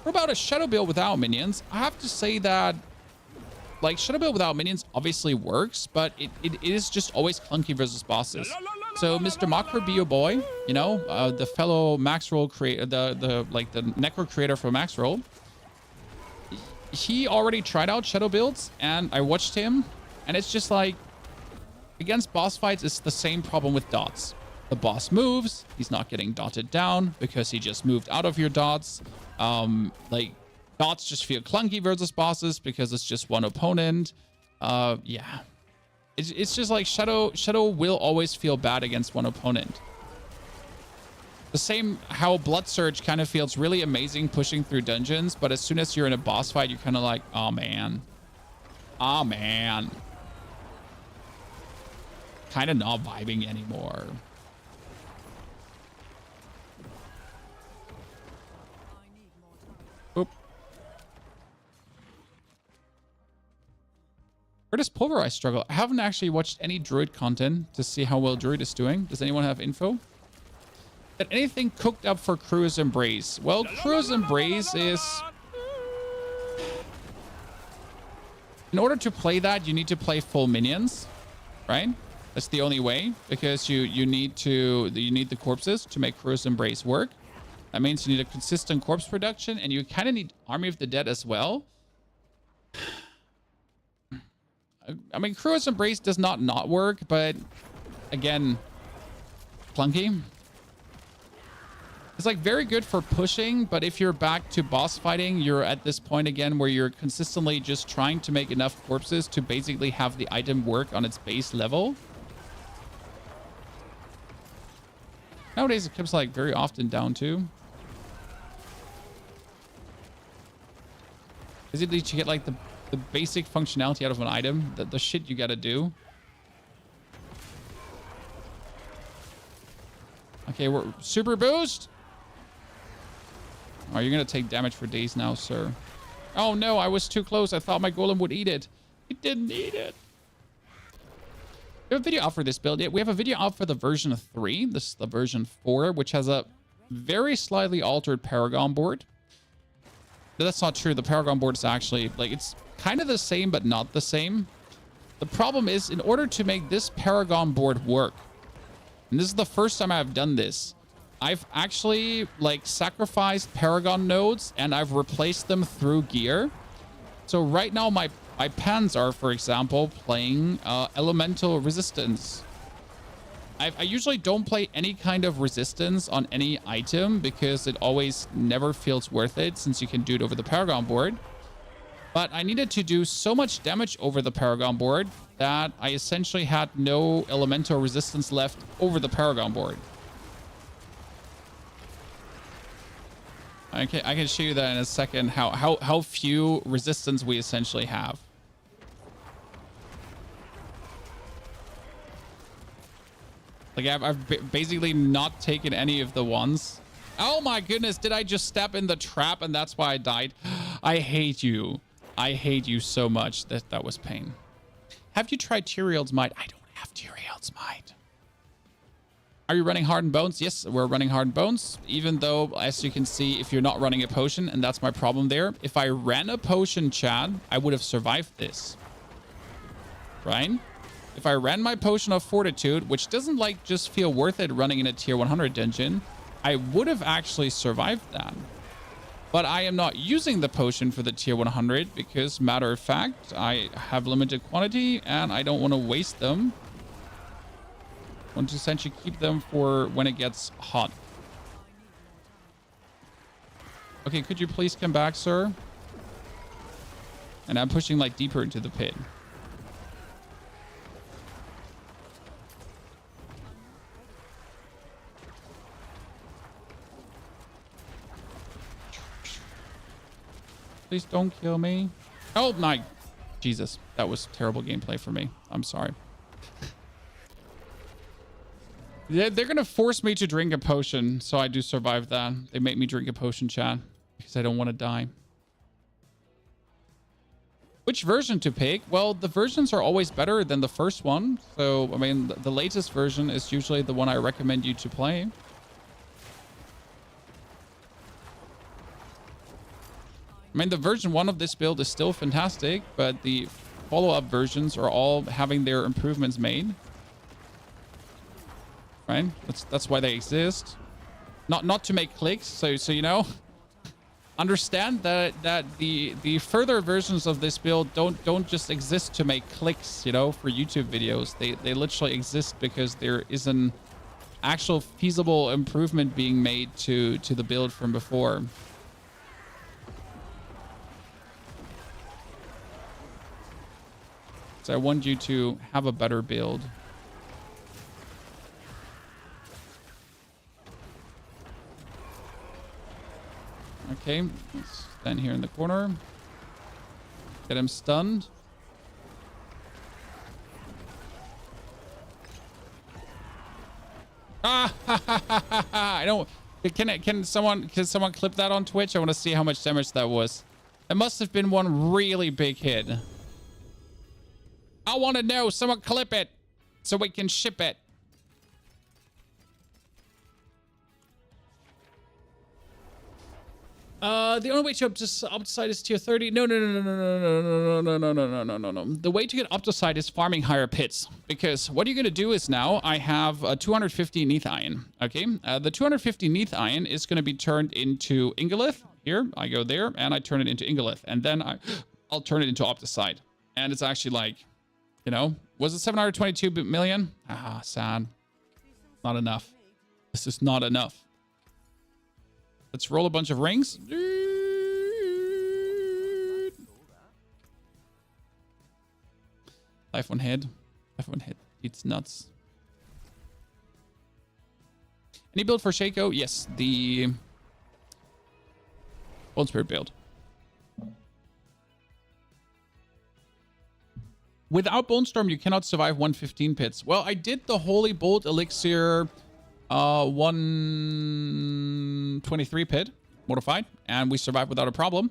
What about a shadow build without minions? I have to say that like shadow build without minions obviously works, but it is just always clunky versus bosses. So Mr. Makro Bio Boy, you know, the fellow Max Roll creator, the Necro creator for Max Roll, he already tried out shadow builds, and I watched him, and it's just like, against boss fights, it's the same problem with dots. The boss moves, he's not getting dotted down because he just moved out of your dots. Like, dots just feel clunky versus bosses because it's just one opponent. Yeah. It's just like Shadow will always feel bad against one opponent. The same how Blood Surge kind of feels really amazing pushing through dungeons, but as soon as you're in a boss fight, you're kind of like, oh man. Oh man. Kind of not vibing anymore. Oop. Where does Pulverize struggle? I haven't actually watched any Druid content to see how well Druid is doing. Does anyone have info? That anything cooked up for Crew's Embrace? Well, Crew's Embrace is... In order to play that, you need to play full minions, right? That's the only way, because you need the corpses to make Crew's Embrace work. That means you need a consistent corpse production, and you kind of need Army of the Dead as well. I mean, Crew's Embrace does not work, but again, clunky. It's like very good for pushing, but if you're back to boss fighting, you're at this point again where you're consistently just trying to make enough corpses to basically have the item work on its base level. Nowadays, it comes like very often down to basically to get like the basic functionality out of an item, the shit you gotta do. Okay, we're super boost. Oh, you're gonna take damage for days now, sir. Oh no, I was too close. I thought my golem would eat it. It didn't eat it. We have a video out for this build. Yeah, we have a video out for the version 3. This is the version 4, which has a very slightly altered Paragon board. No, that's not true. The Paragon board is actually, like, it's kind of the same, but not the same. The problem is, in order to make this Paragon board work, and this is the first time I've done this, I've actually, like, sacrificed Paragon nodes, and I've replaced them through gear. So right now, my pans are, for example, playing elemental resistance. I usually don't play any kind of resistance on any item because it always never feels worth it since you can do it over the Paragon board. But I needed to do so much damage over the Paragon board that I essentially had no elemental resistance left over the Paragon board. Okay, I can show you that in a second, how few resistance we essentially have. Like, I've basically not taken any of the ones. Oh my goodness, did I just step in the trap and that's why I died? I hate you. I hate you so much. That was pain. Have you tried Tyrael's Might? I don't have Tyrael's Might. Are you running Hardened Bones? Yes, we're running Hardened Bones. Even though, as you can see, if you're not running a potion, and that's my problem there. If I ran a potion, Chad, I would have survived this. Right? If I ran my potion of Fortitude, which doesn't like just feel worth it running in a tier 100 dungeon, I would have actually survived that. But I am not using the potion for the tier 100 because, matter of fact, I have limited quantity and I don't want to waste them. I want to essentially keep them for when it gets hot. Okay, could you please come back, sir? And I'm pushing like deeper into the pit. Please don't kill me. Oh my, Jesus, that was terrible gameplay for me. I'm sorry. They're gonna force me to drink a potion, so I do survive that. They make me drink a potion, chat, because I don't want to die. Which version to pick? Well, the versions are always better than the first one. So, I mean, the latest version is usually the one I recommend you to play. I mean, the version 1 of this build is still fantastic, but the follow-up versions are all having their improvements made. Right? That's why they exist. Not to make clicks, so you know. Understand that the further versions of this build don't just exist to make clicks, you know, for YouTube videos. They literally exist because there is an actual feasible improvement being made to the build from before. So I want you to have a better build. Okay, let's stand here in the corner. Get him stunned. Ah! I don't. Can someone clip that on Twitch? I want to see how much damage that was. It must have been one really big hit. I want to know. Someone clip it so we can ship it. The only way to Opticide is tier 30. No. The way to get Opticide is farming higher pits. Because what you're going to do is now I have 250 Neath Iron. Okay. The 250 Neath Iron is going to be turned into Ingolith. Here, I go there and I turn it into Ingolith. And then I'll turn it into Opticide. And it's actually like, you know, was it 722 million? Ah, sad. Not enough. This is not enough. Let's roll a bunch of rings. Life on head. Life on head. It's nuts. Any build for Shaco? Yes, the Bone Spirit build. Without Bone Storm, you cannot survive 115 pits. Well, I did the Holy Bolt Elixir 123 pit modified, and we survived without a problem.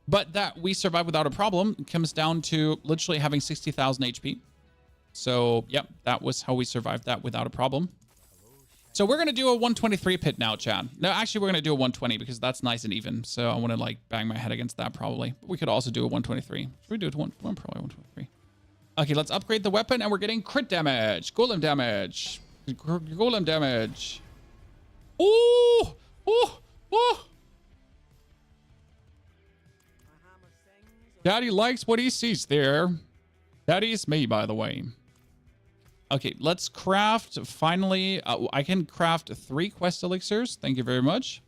But that we survived without a problem comes down to literally having 60,000 HP. So, yep, that was how we survived that without a problem. So we're going to do a 123 pit now, Chad. No, actually, we're going to do a 120 because that's nice and even. So I want to, like, bang my head against that probably. But we could also do a 123. Should we do it to probably 123? Okay, let's upgrade the weapon, and we're getting crit damage. Golem damage. Golem damage. Oh! Oh! Oh! Daddy likes what he sees there. Daddy's me, by the way. Okay, let's craft, finally. I can craft 3 quest elixirs. Thank you very much.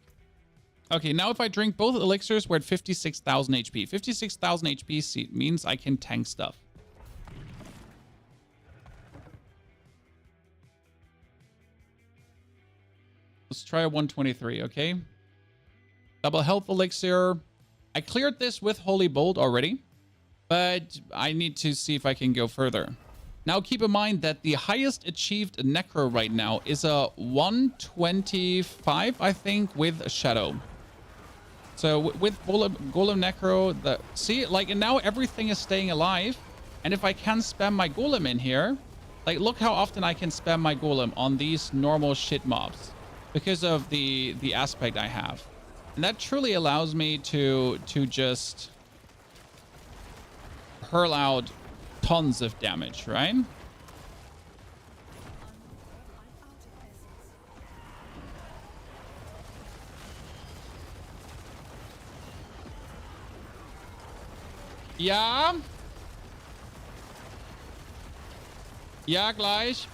Okay, now if I drink both elixirs, we're at 56,000 HP. 56,000 HP means I can tank stuff. Let's try a 123, okay? Double health elixir. I cleared this with Holy Bolt already, but I need to see if I can go further. Now, keep in mind that the highest achieved Necro right now is a 125, I think, with a Shadow. So with Golem Necro, see, like, and now everything is staying alive. And if I can spam my Golem in here, like, look how often I can spam my Golem on these normal shit mobs because of the aspect I have. And that truly allows me to just hurl out tons of damage, right? Ja. Ja, gleich.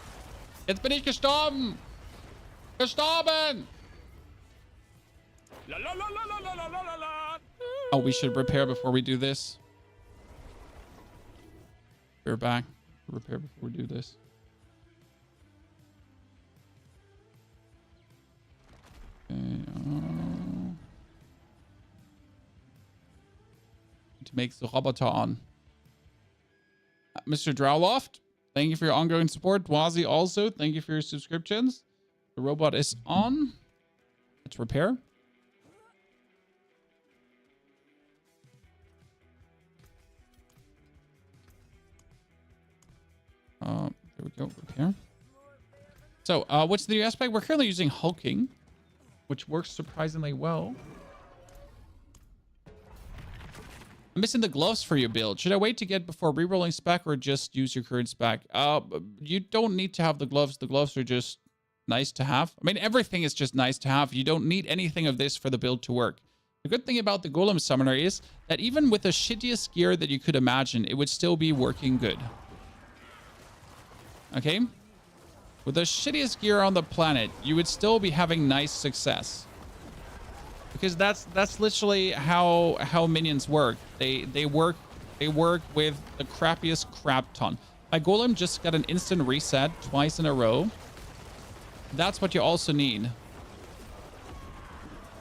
Jetzt bin ich gestorben. Gestorben. Oh, we should repair before we do this. We're back. Repair before we do this. Okay. to make the roboter on. Mr. Drowloft, thank you for your ongoing support. Dwazi also, thank you for your subscriptions. The robot is on. Let's repair. There we go, repair. So, what's the new aspect? We're currently using hulking, which works surprisingly well. I'm missing the gloves for your build. Should I wait to get before rerolling spec or just use your current spec? You don't need to have the gloves. The gloves are just nice to have. I mean, everything is just nice to have. You don't need anything of this for the build to work. The good thing about the Golem Summoner is that even with the shittiest gear that you could imagine, it would still be working good. Okay? With the shittiest gear on the planet, you would still be having nice success. Because that's literally how minions work. They work with the crappiest crap ton. My Golem just got an instant reset twice in a row. That's what you also need.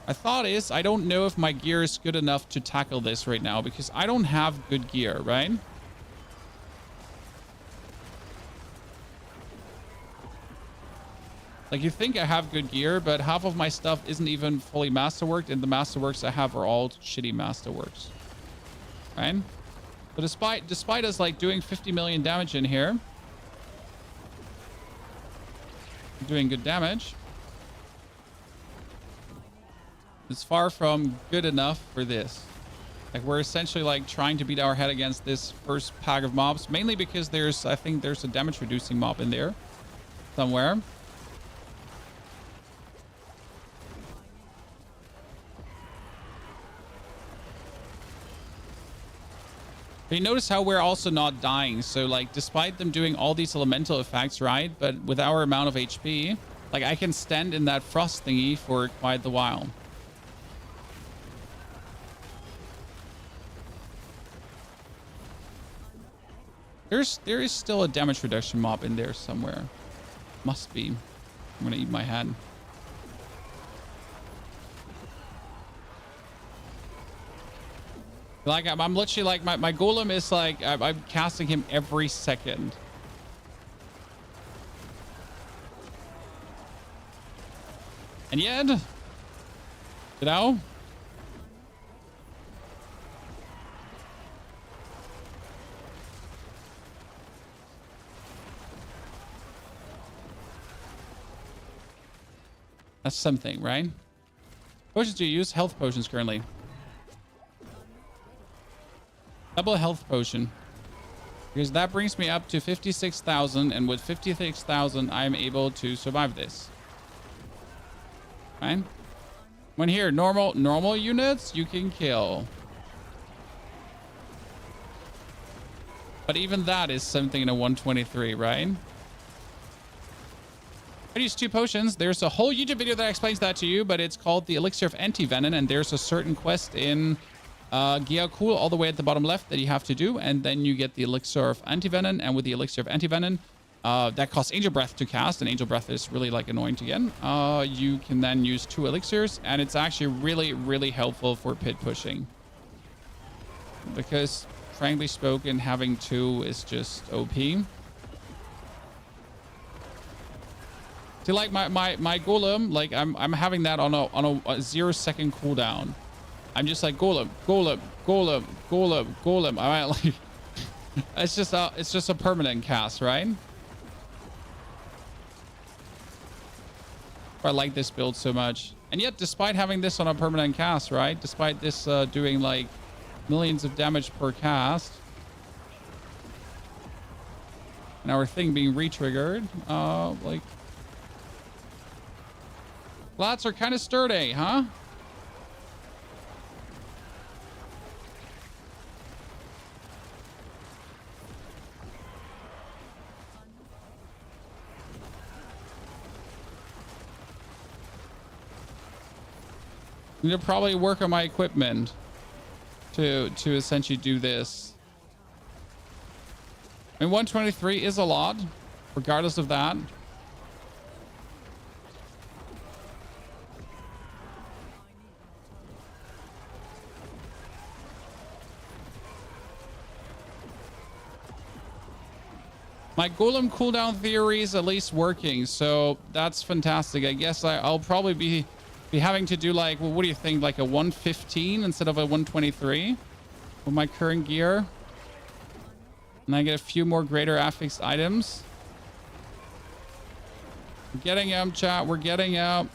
My thought is, I don't know if my gear is good enough to tackle this right now because I don't have good gear, right? Like, you think I have good gear, but half of my stuff isn't even fully masterworked, and the masterworks I have are all shitty masterworks. Right? So despite us, like, doing 50 million damage in here, doing good damage, it's far from good enough for this. Like, we're essentially, like, trying to beat our head against this first pack of mobs, mainly because I think there's a damage-reducing mob in there somewhere. But you notice how we're also not dying. So, like, despite them doing all these elemental effects, right? But with our amount of HP, like, I can stand in that frost thingy for quite the while. There is still a damage reduction mob in there somewhere. Must be. I'm gonna eat my head. Like, I'm literally like, my Golem is like, I'm casting him every second. And yet, you know? That's something, right? Potions do you use? Health potions currently. Double health potion. Because that brings me up to 56,000, and with 56,000, I'm able to survive this. Right? When here, normal units, you can kill. But even that is something in a 123, right? I use 2 potions. There's a whole YouTube video that explains that to you, but it's called the Elixir of Anti-Venom, and there's a certain quest in Gyakul all the way at the bottom left that you have to do, and then you get the Elixir of Anti-Venom, and with the Elixir of Anti-Venom, that costs Angel Breath to cast, and Angel Breath is really, like, annoying to get. You can then use 2 elixirs, and it's actually really, really helpful for pit pushing. Because, frankly spoken, having 2 is just OP. See, like, my Golem, like, I'm having that on a 0-second cooldown. I'm just like, Golem. I like, it's just a permanent cast, right? I like this build so much. And yet, despite having this on a permanent cast, right? Despite this doing like millions of damage per cast, and our thing being re-triggered, like, lats are kind of sturdy, huh? I need to probably work on my equipment to essentially do this. I mean, 123 is a lot, regardless of that. My golem cooldown theory is at least working, so that's fantastic. I guess I'll probably be having to do like, well, what do you think, like a 115 instead of a 123 with my current gear, and I get a few more greater affixed items. We're getting him, chat. We're getting him.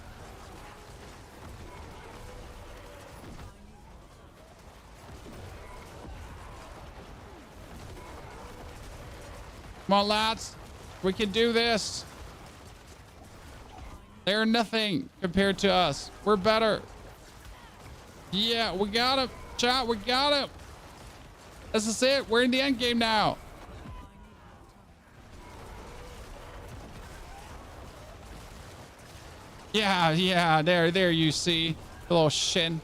Come on, lads. We can do this. They're nothing compared to us. We're better. Yeah, we got him. Chat, we got him. This is it. We're in the end game now. Yeah. There you see. The little shin.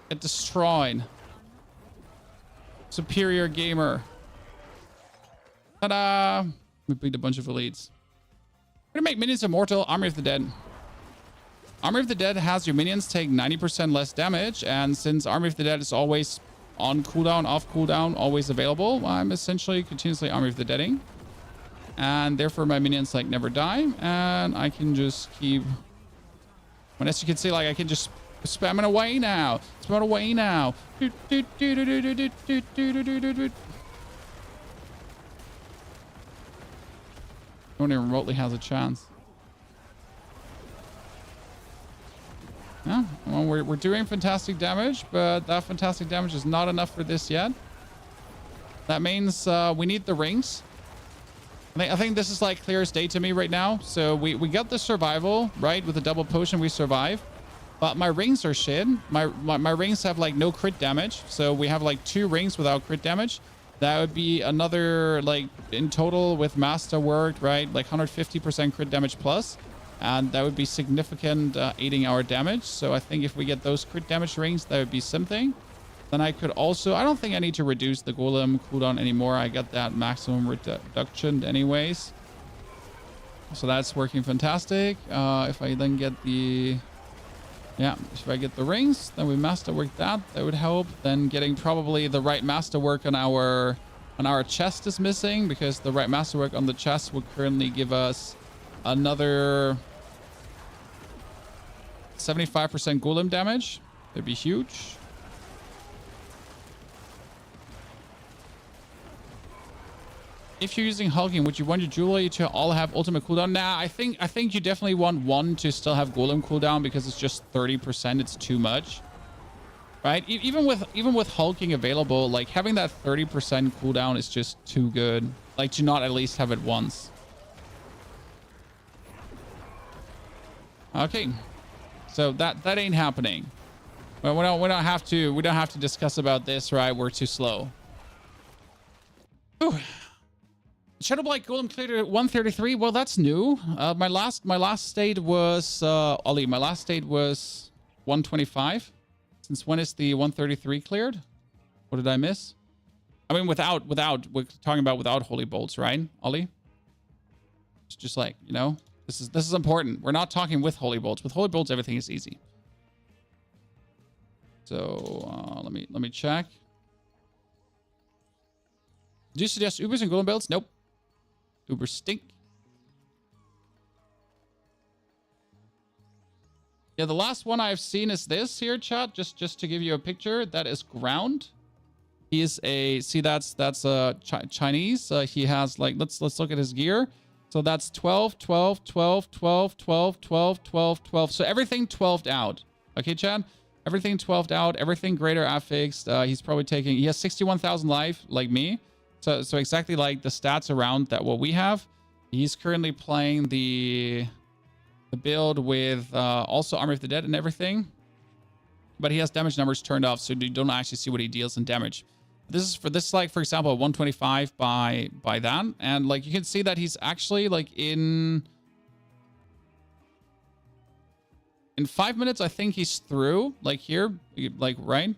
Get destroyed. Superior gamer. Ta-da! We beat a bunch of elites. We're gonna make minions immortal. Army of the Dead. Army of the Dead has your minions take 90% less damage, and since Army of the Dead is always on cooldown, off cooldown, always available, I'm essentially continuously Army of the Deading. And therefore my minions like never die, and I can just keep... Well, as you can see, like I can just spam it away now. Spam it away now. No one even remotely has a chance. Yeah, well, we're doing fantastic damage, but that fantastic damage is not enough for this yet. That means we need the rings. I think this is like clear as day to me right now. So we got the survival, right? With the double potion, we survive. But my rings are shit. My rings have like no crit damage. So we have like 2 rings without crit damage. That would be another, like, in total with masterwork, right? Like 150% crit damage plus. And that would be significant aiding our damage. So I think if we get those crit damage rings, that would be something. Then I could also... I don't think I need to reduce the golem cooldown anymore. I got that maximum reduction anyways. So that's working fantastic. If I then get the... Yeah, if I get the rings, then we masterwork that. That would help. Then getting probably the right masterwork on our chest is missing, because the right masterwork on the chest would currently give us another 75% golem damage. That'd be huge. If you're using hulking, would you want your jewelry to all have ultimate cooldown? Nah, I think you definitely want one to still have golem cooldown, because it's just 30%. It's too much, right? Even with hulking available, like having that 30% cooldown is just too good. Like to not at least have it once. Okay, so that ain't happening. Well, we don't have to discuss about this, right? We're too slow. Ooh. Shadow Blight Golem cleared at 133. Well, that's new. My last state was Ollie. My last state was 125. Since when is the 133 cleared? What did I miss? I mean, without we're talking about without holy bolts, right, Ollie? It's just like, you know, this is important. We're not talking with holy bolts. With holy bolts, everything is easy. So let me check. Do you suggest Ubers and Golem builds? Nope. Uber stink. Yeah, the last one I've seen is this here, chat. Just to give you a picture, that is Ground. He is a... See, that's Chinese. He has like... Let's look at his gear. So that's 12, 12, 12, 12, 12, 12, 12, 12. So everything 12'd out. Okay, chat? Everything 12'd out. Everything greater affixed. He's probably taking... He has 61,000 life, like me. So exactly like the stats around that what we have. He's currently playing the build with also Army of the Dead and everything. But he has damage numbers turned off, so you don't actually see what he deals in damage. This is like, for example, 125 by that. And like you can see that he's actually like in 5 minutes, I think he's through. Like here, like right?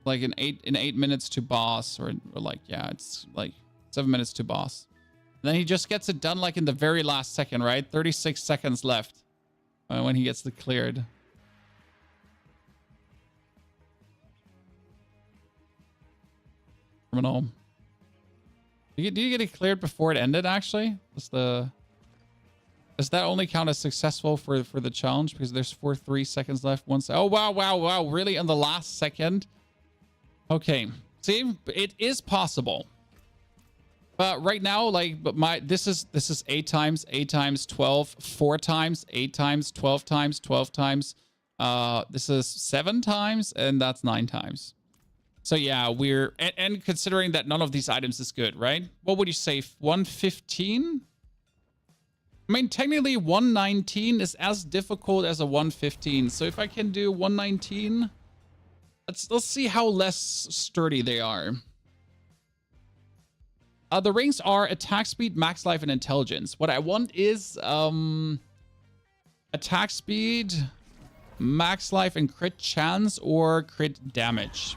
Like in 8 minutes to boss, or like, yeah, it's like 7 minutes to boss. And then he just gets it done like in the very last second, right? 36 seconds left when he gets it cleared. Criminal. Do you get it cleared before it ended, actually? Does that only count as successful for the challenge? Because there's 3 seconds left. Oh, wow. Really? In the last second? Okay. See, it is possible. But right now, like, this is 8 times, 8 times, 12, 4 times, 8 times, 12 times, 12 times. This is 7 times, and that's 9 times. So yeah, and considering that none of these items is good, right? What would you say? 115? I mean, technically 119 is as difficult as a 115. So if I can do 119, let's see how less sturdy they are. The rings are attack speed, max life, and intelligence. What I want is attack speed, max life, and crit chance or crit damage.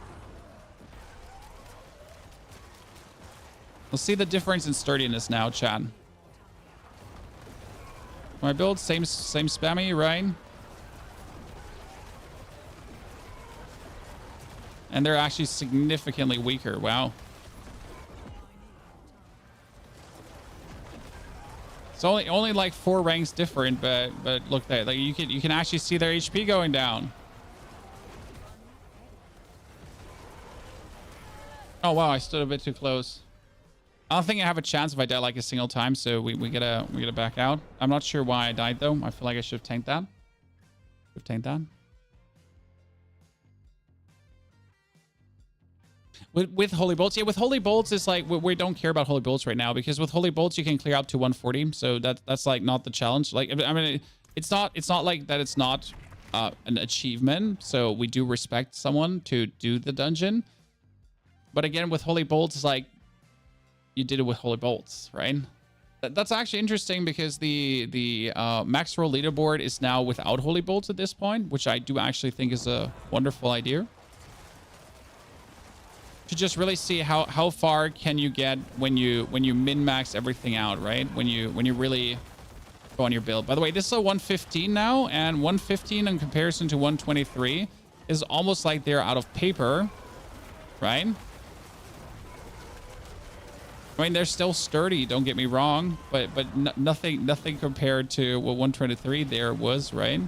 We'll see the difference in sturdiness now, chat. My build, same spammy, right? And they're actually significantly weaker. Wow. It's only like 4 ranks different, but look there, like you can actually see their HP going down. Oh wow, I stood a bit too close. I don't think I have a chance if I die like a single time, so we gotta back out. I'm not sure why I died though. I feel like I should have tanked that. With Holy Bolts, yeah, with Holy Bolts, it's like we don't care about Holy Bolts right now because with Holy Bolts you can clear up to 140, so that's like not the challenge. Like I mean, it's not like that. It's not an achievement, so we do respect someone to do the dungeon. But again, with Holy Bolts, it's like you did it with Holy Bolts, right? That's actually interesting because the max roll leaderboard is now without Holy Bolts at this point, which I do actually think is a wonderful idea. To just really see how far can you get when you min-max everything out, right? When you really go on your build. By the way, this is a 115 now, and 115 in comparison to 123 is almost like they're out of paper, right? I mean, they're still sturdy, don't get me wrong, but nothing compared to what 123 there was, right?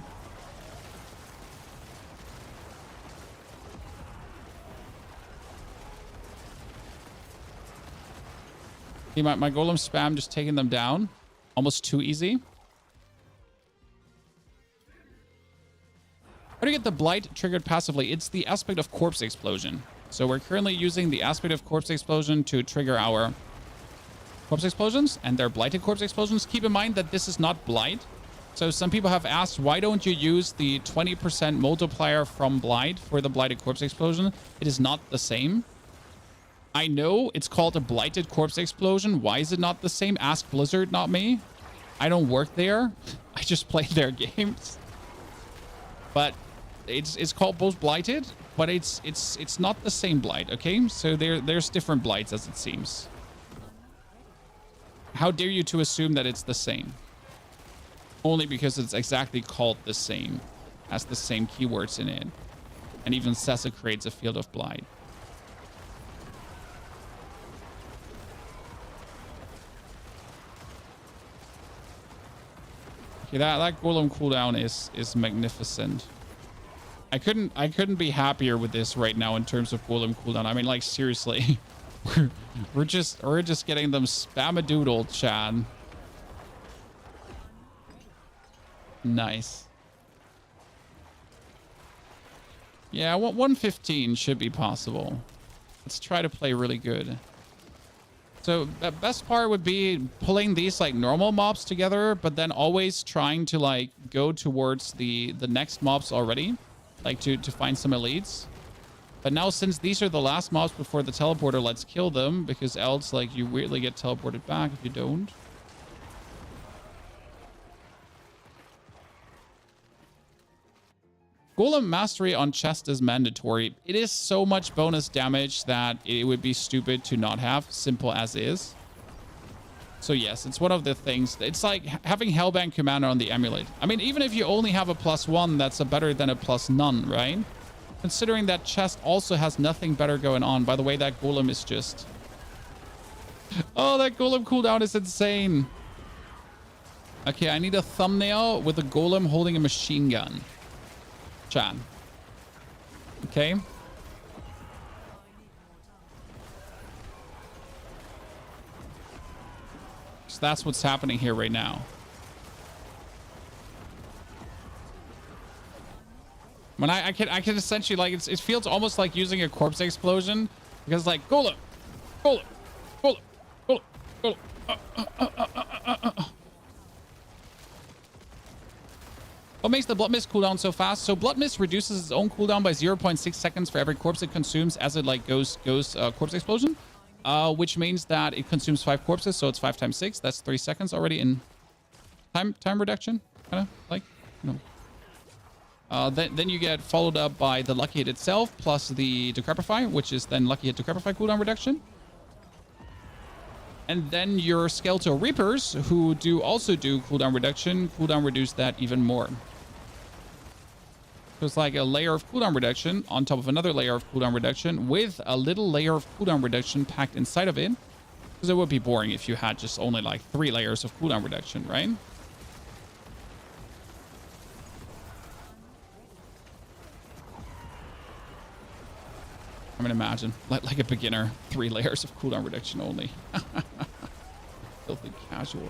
See, my golem spam just taking them down. Almost too easy. How do you get the Blight triggered passively? It's the aspect of Corpse Explosion. So we're currently using the aspect of Corpse Explosion to trigger our Corpse Explosions, and they're Blighted Corpse Explosions. Keep in mind that this is not Blight. So some people have asked, why don't you use the 20% multiplier from Blight for the Blighted Corpse Explosion? It is not the same. I know it's called a Blighted Corpse Explosion. Why is it not the same? Ask Blizzard, not me. I don't work there. I just play their games. But it's called both Blighted, but it's not the same Blight, okay? So there's different Blights as it seems. How dare you to assume that it's the same? Only because it's exactly called the same. Has the same keywords in it. And even says it creates a field of Blight. Okay, that golem cooldown is magnificent. I couldn't be happier with this right now in terms of golem cooldown. I mean, like, seriously. we're just getting them spam-a-doodle, Chad. Nice. Yeah, 115 should be possible. Let's try to play really good. So the best part would be pulling these like normal mobs together, but then always trying to like go towards the next mobs already, like to find some elites. But now since these are the last mobs before the teleporter, let's kill them, because else like you weirdly get teleported back if you don't. Golem mastery on chest is mandatory. It is so much bonus damage that it would be stupid to not have, simple as is. So yes, it's one of the things. It's like having Hellbang Commander on the Amulet. I mean, even if you only have a +1, that's a better than a +none, right? Considering that chest also has nothing better going on. By the way, that Golem is just Oh, that golem cooldown is insane. Okay, I need a thumbnail with a golem holding a machine gun. Chan. Okay. So that's what's happening here right now. When I can essentially, like, it feels almost like using a corpse explosion, because like golem, golem, golem, golem, golem. What makes the blood mist cooldown so fast? So blood mist reduces its own cooldown by 0.6 seconds for every corpse it consumes as it like goes corpse explosion, which means that it consumes 5 corpses, so it's 5 times 6. That's 3 seconds already in time reduction, kind of like, you know. Then you get followed up by the Lucky Hit itself, plus the Decrepify, which is then Lucky Hit Decrepify cooldown reduction. And then your Skeletal Reapers, who also do cooldown reduction, cooldown reduce that even more. So it's like a layer of cooldown reduction on top of another layer of cooldown reduction with a little layer of cooldown reduction packed inside of it. Because it would be boring if you had just only like 3 layers of cooldown reduction, right? I mean, imagine, like a beginner, 3 layers of cooldown reduction only. Filthy casual.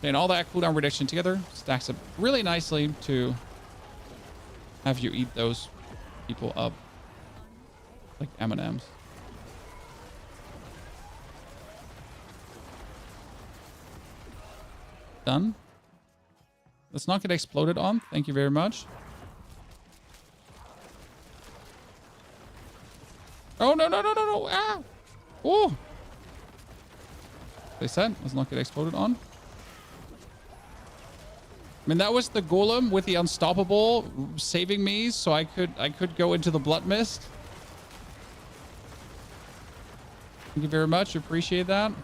And all that cooldown reduction together stacks up really nicely to have you eat those people up like M&Ms. Done. Let's not get exploded on. Thank you very much. Oh, no, no, no, no, no. Ah. Oh. They said, let's not get exploded on. I mean, that was the golem with the unstoppable saving me, so I could go into the blood mist. Thank you very much. Appreciate that. It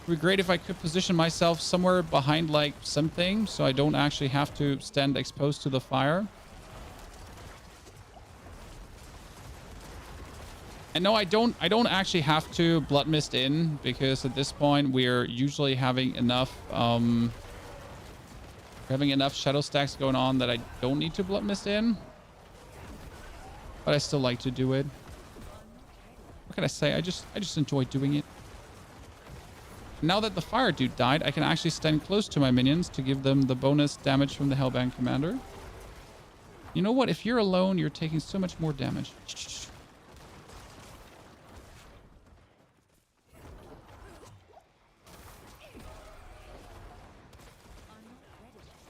would be great if I could position myself somewhere behind like something so I don't actually have to stand exposed to the fire. And no, I don't actually have to blood mist in, because at this point we're usually having enough shadow stacks going on that I don't need to blood mist in. But I still like to do it. What can I say? I just enjoy doing it. Now that the fire dude died, I can actually stand close to my minions to give them the bonus damage from the Hellbound Commander. You know what? If you're alone, you're taking so much more damage.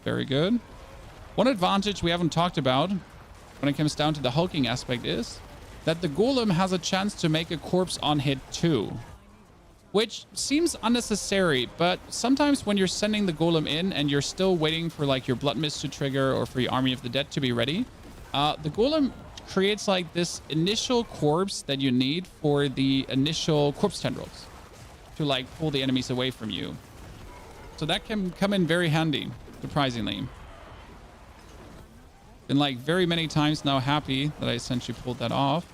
Very good. One advantage we haven't talked about when it comes down to the hulking aspect is that the golem has a chance to make a corpse on hit too, which seems unnecessary, but sometimes when you're sending the golem in and you're still waiting for like your blood mist to trigger or for your army of the dead to be ready, the golem creates like this initial corpse that you need for the initial corpse tendrils to like pull the enemies away from you. So that can come in very handy. Surprisingly. Been like very many times now happy that I essentially pulled that off.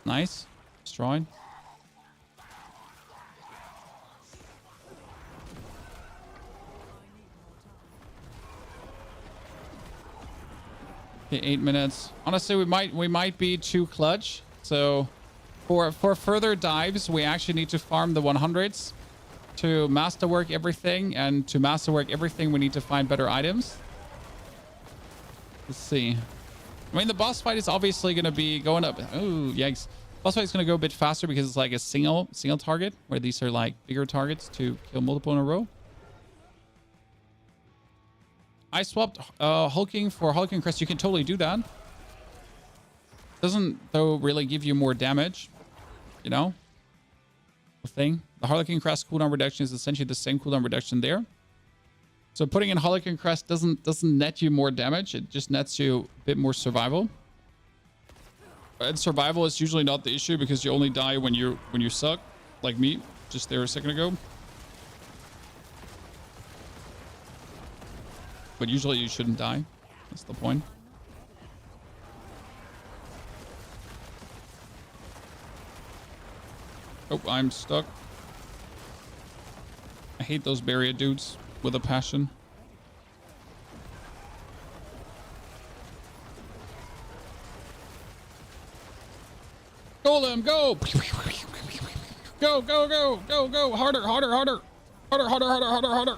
Nice. Destroyed. Okay, 8 minutes. Honestly, we might be too clutch. So for further dives, we actually need to farm the 100s. To masterwork everything, and to masterwork everything we need to find better items. Let's see. I mean, the boss fight is obviously going to be going up. Oh, yikes. Boss fight is going to go a bit faster because it's like a single target, where these are like bigger targets to kill multiple in a row. I swapped hulking for hulking crest. You can totally do that. Doesn't though really give you more damage, you know? Thing. The Harlequin Crest cooldown reduction is essentially the same cooldown reduction there. So putting in Harlequin Crest doesn't net you more damage. It just nets you a bit more survival. And survival is usually not the issue because you only die when you suck, like me just there a second ago. But usually you shouldn't die. That's the point. Oh, I'm stuck. I hate those barrier dudes with a passion. Golem, go! Go, go, go, go, go! Harder, harder, harder! Harder, harder, harder, harder, harder!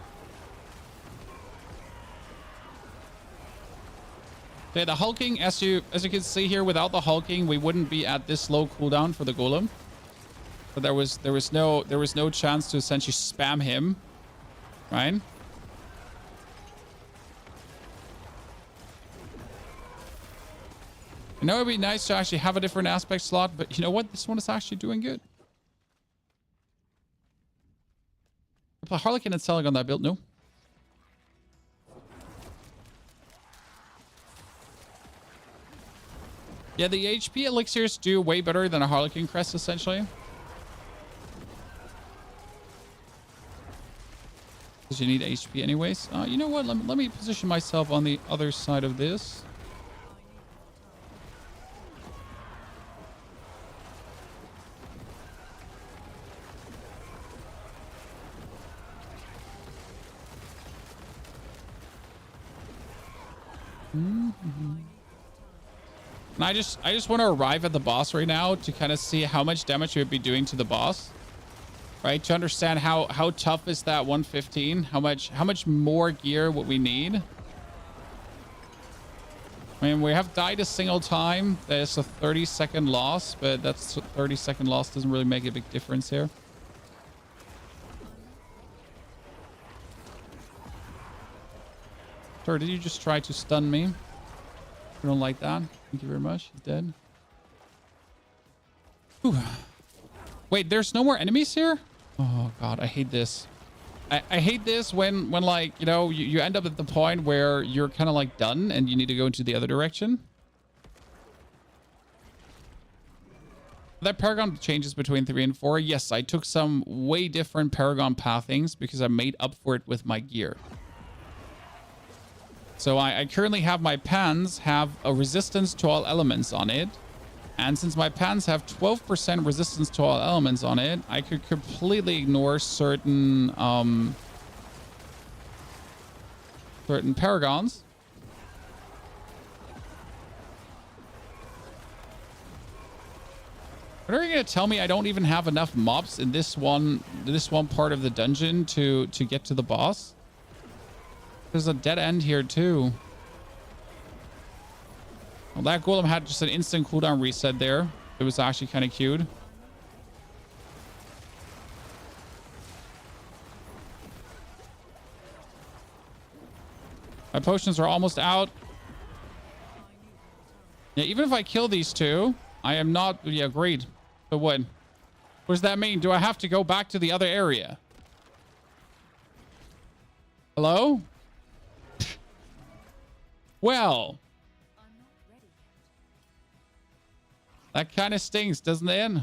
Okay, the hulking, as you can see here, without the hulking, we wouldn't be at this low cooldown for the golem. But there was no chance to essentially spam him, right? I know it'd be nice to actually have a different aspect slot, but you know what? This one is actually doing good. Harlequin and selling on that build, no? Yeah, the HP elixirs do way better than a Harlequin crest, essentially. Because you need HP anyways. You know what? Let me position myself on the other side of this. Mm-hmm. And I just want to arrive at the boss right now to kind of see how much damage you would be doing to the boss, right? To understand how tough is that 115? How much more gear would we need? I mean, we have died a single time. There's a 30-second loss, but that's 30-second loss doesn't really make a big difference here. Sir, did you just try to stun me? I don't like that. Thank you very much. He's dead. Whew. Wait, there's no more enemies here? Oh god, I hate this. I hate this when like, you know, you end up at the point where you're kind of like done and you need to go into the other direction. That Paragon changes between 3 and 4. Yes, I took some way different Paragon pathings because I made up for it with my gear. So I currently have my pans have a resistance to all elements on it. And since my pans have 12% resistance to all elements on it, I could completely ignore certain Paragons. What are you going to tell me I don't even have enough mobs in this one part of the dungeon to get to the boss? There's a dead end here too. Well, that golem had just an instant cooldown reset there. It was actually kind of cute. My potions are almost out. Yeah, even if I kill these two, I am not... Yeah, great. But what? What does that mean? Do I have to go back to the other area? Hello? Well, that kind of stings, doesn't it?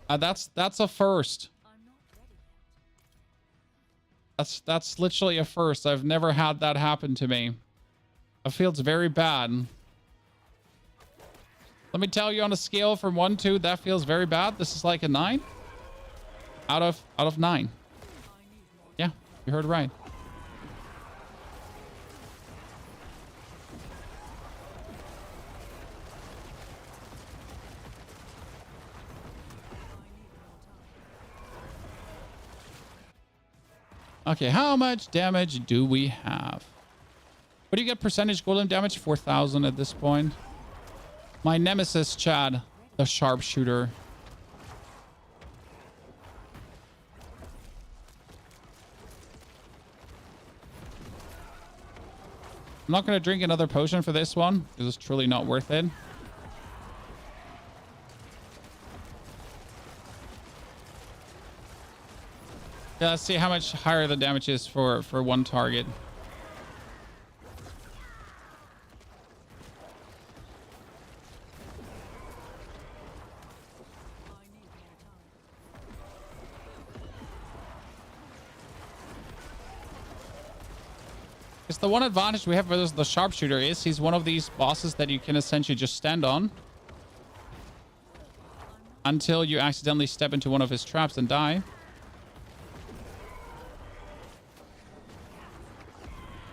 That's a first. That's literally a first. I've never had that happen to me. It feels very bad. Let me tell you, on a scale from 1 to that feels very bad. This is like a 9. Out of 9. Yeah, you heard right. Okay, how much damage do we have? What do you get percentage golem damage? 4,000 at this point. My nemesis, Chad, the sharpshooter. I'm not going to drink another potion for this one because it's truly not worth it. Yeah, let's see how much higher the damage is for one target. It's the one advantage we have versus the sharpshooter is he's one of these bosses that you can essentially just stand on until you accidentally step into one of his traps and die.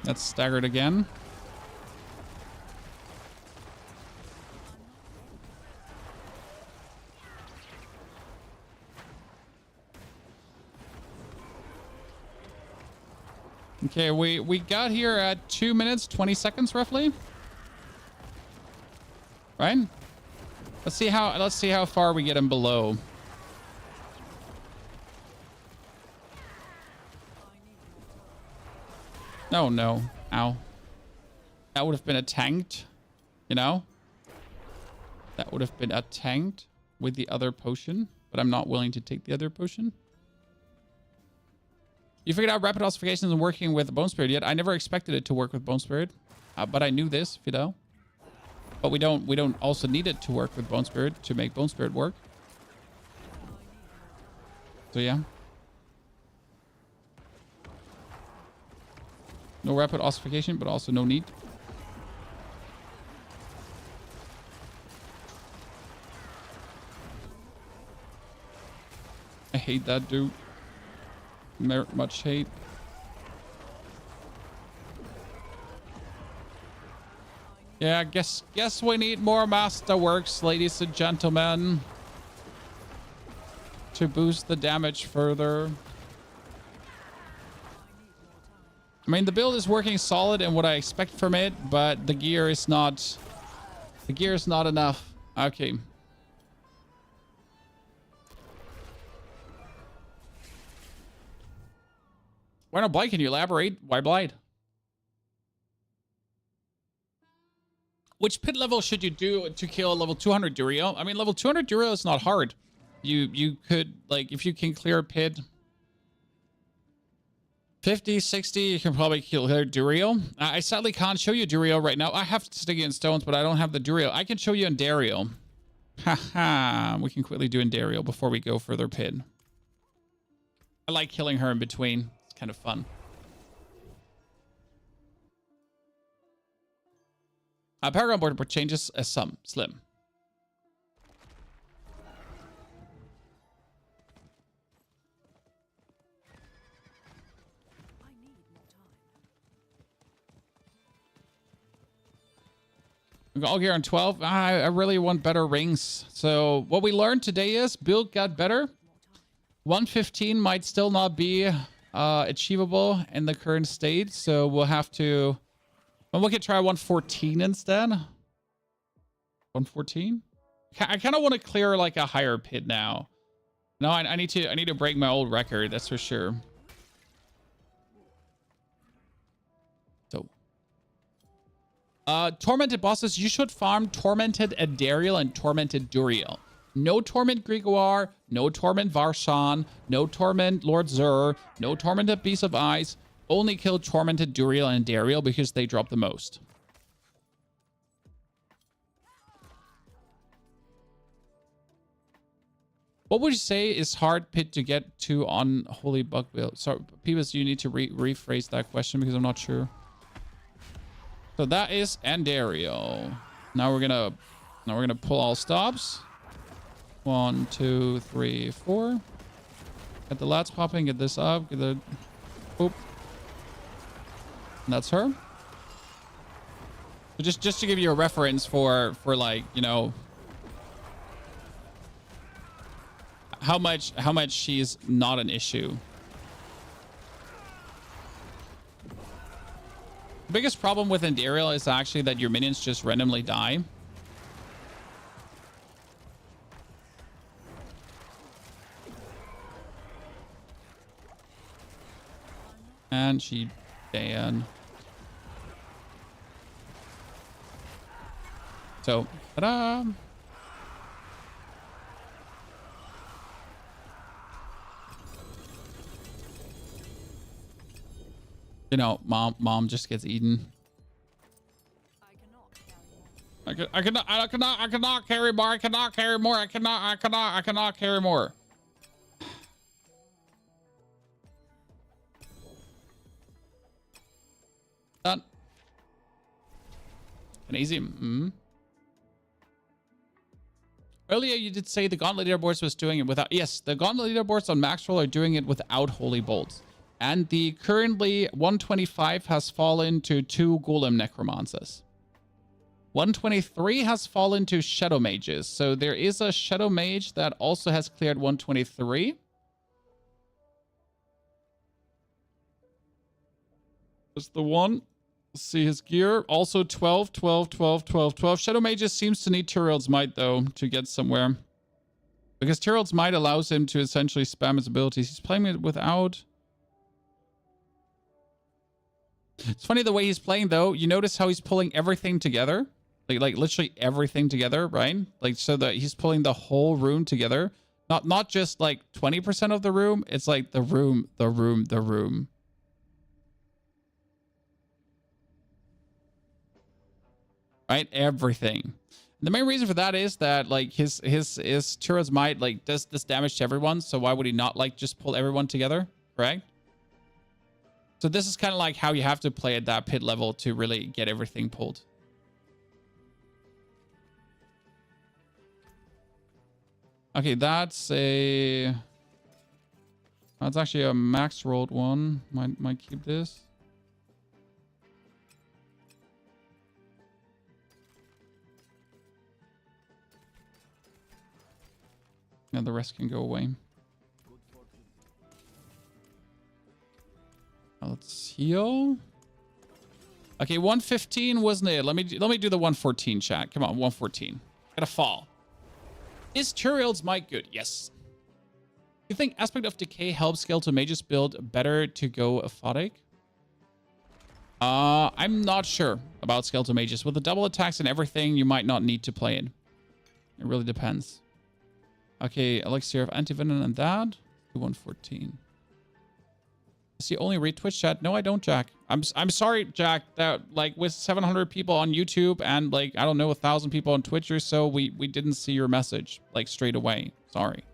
That's staggered again. Okay, we got here at 2 minutes 20 seconds roughly. Right? Let's see how far we get him below. Oh no. Ow. That would have been a tanked, you know? That would have been a tanked with the other potion, but I'm not willing to take the other potion. You figured out rapid ossification isn't working with Bone Spirit yet. I never expected it to work with Bone Spirit, but I knew this, you know. But we don't also need it to work with Bone Spirit to make Bone Spirit work. So yeah. No rapid ossification, but also no need. I hate that dude. Much hate. Yeah, guess we need more masterworks, ladies and gentlemen, to boost the damage further. I mean, the build is working solid in what I expect from it, but the gear is not enough. Okay. Why not Blight? Can you elaborate? Why Blight? Which pit level should you do to kill level 200 Duriel? I mean, level 200 Duriel is not hard. You could, like, if you can clear a pit 50, 60, you can probably kill Duriel. I sadly can't show you Duriel right now. I have Sticky and Stones, but I don't have the Duriel. I can show you in Dariel. Haha. We can quickly do in Dariel before we go further pit. I like killing her in between. It's kind of fun. Paragon board changes some slim. All gear on 12. I really want better rings. So what we learned today is build got better. 115 might still not be achievable in the current state. So we'll have to... Well, we could try 114 instead. 114? I kind of want to clear like a higher pit now. No, I need to break my old record. That's for sure. So, Tormented bosses, you should farm Tormented Adariel and Tormented Duriel. No Torment Grigor, no Torment Varshan, no Torment Lord Zur, no Tormented Beast of Ice. Only kill Tormented Duriel and Dariel because they drop the most. What would you say is hard pit to get to on Holy Buckbill? Sorry, Peebus, you need to rephrase that question because I'm not sure. So that is Andariel. Now we're gonna pull all stops. 1, 2, 3, 4. Get the lats popping. Get this up. Get the. Oop. And that's her. So just to give you a reference for like, you know, how much she's not an issue. The biggest problem with Andariel is actually that your minions just randomly die. And she Dan. So, ta-da! You know, mom just gets eaten. I cannot carry more. I cannot carry more. I cannot carry more. Done. An easy. Earlier, you did say the Gauntlet leaderboards was doing it without... Yes, the Gauntlet leaderboards on Max Roll are doing it without Holy Bolts. And the currently 125 has fallen to 2 Golem Necromancers. 123 has fallen to Shadow Mages. So there is a Shadow Mage that also has cleared 123. That's the one. Let's see his gear. Also 12, 12, 12, 12, 12. Shadow Mages seems to need Tyrell's Might, though, to get somewhere. Because Tyrell's Might allows him to essentially spam his abilities. He's playing it without... It's funny the way he's playing, though. You notice how he's pulling everything together? Like literally everything together, right? Like, so that he's pulling the whole room together. Not just, like, 20% of the room. It's like the room, the room, the room. Right? Everything. The main reason for that is that, like, his Tyrell's Might, like, does this damage to everyone. So why would he not, like, just pull everyone together? Right? So this is kind of like how you have to play at that pit level to really get everything pulled. Okay, that's actually a max rolled one. Might keep this. And the rest can go away. Let's heal. Okay, 115 wasn't it? Let me do the 114 chat. Come on, 114. Gotta fall. Is Tyrell's Might good? Yes. You think Aspect of Decay helps Skeletal Mages build better to go aphotic? I'm not sure about Skeletal Mages. With the double attacks and everything, you might not need to play it. It really depends. Okay, Elixir of Antivenom and that. 114. Does he only read Twitch chat? No, I don't, Jack. I'm sorry, Jack, that, like, with 700 people on YouTube and, like, I don't know, 1,000 people on Twitch or so, we didn't see your message, like, straight away. Sorry.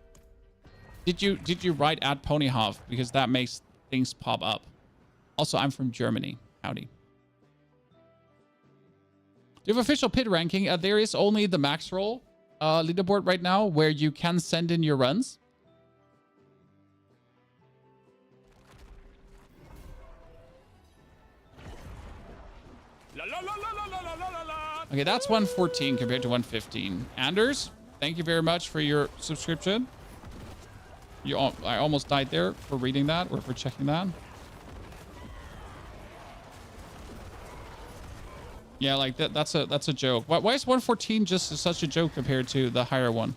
Did you write at Ponyhof? Because that makes things pop up. Also, I'm from Germany. Howdy. Do you have official pit ranking? There is only the max roll leaderboard right now where you can send in your runs. Okay, that's 114 compared to 115. Anders, thank you very much for your subscription. I almost died there for reading that or for checking that. Yeah, like that's a joke. Why is 114 just such a joke compared to the higher one?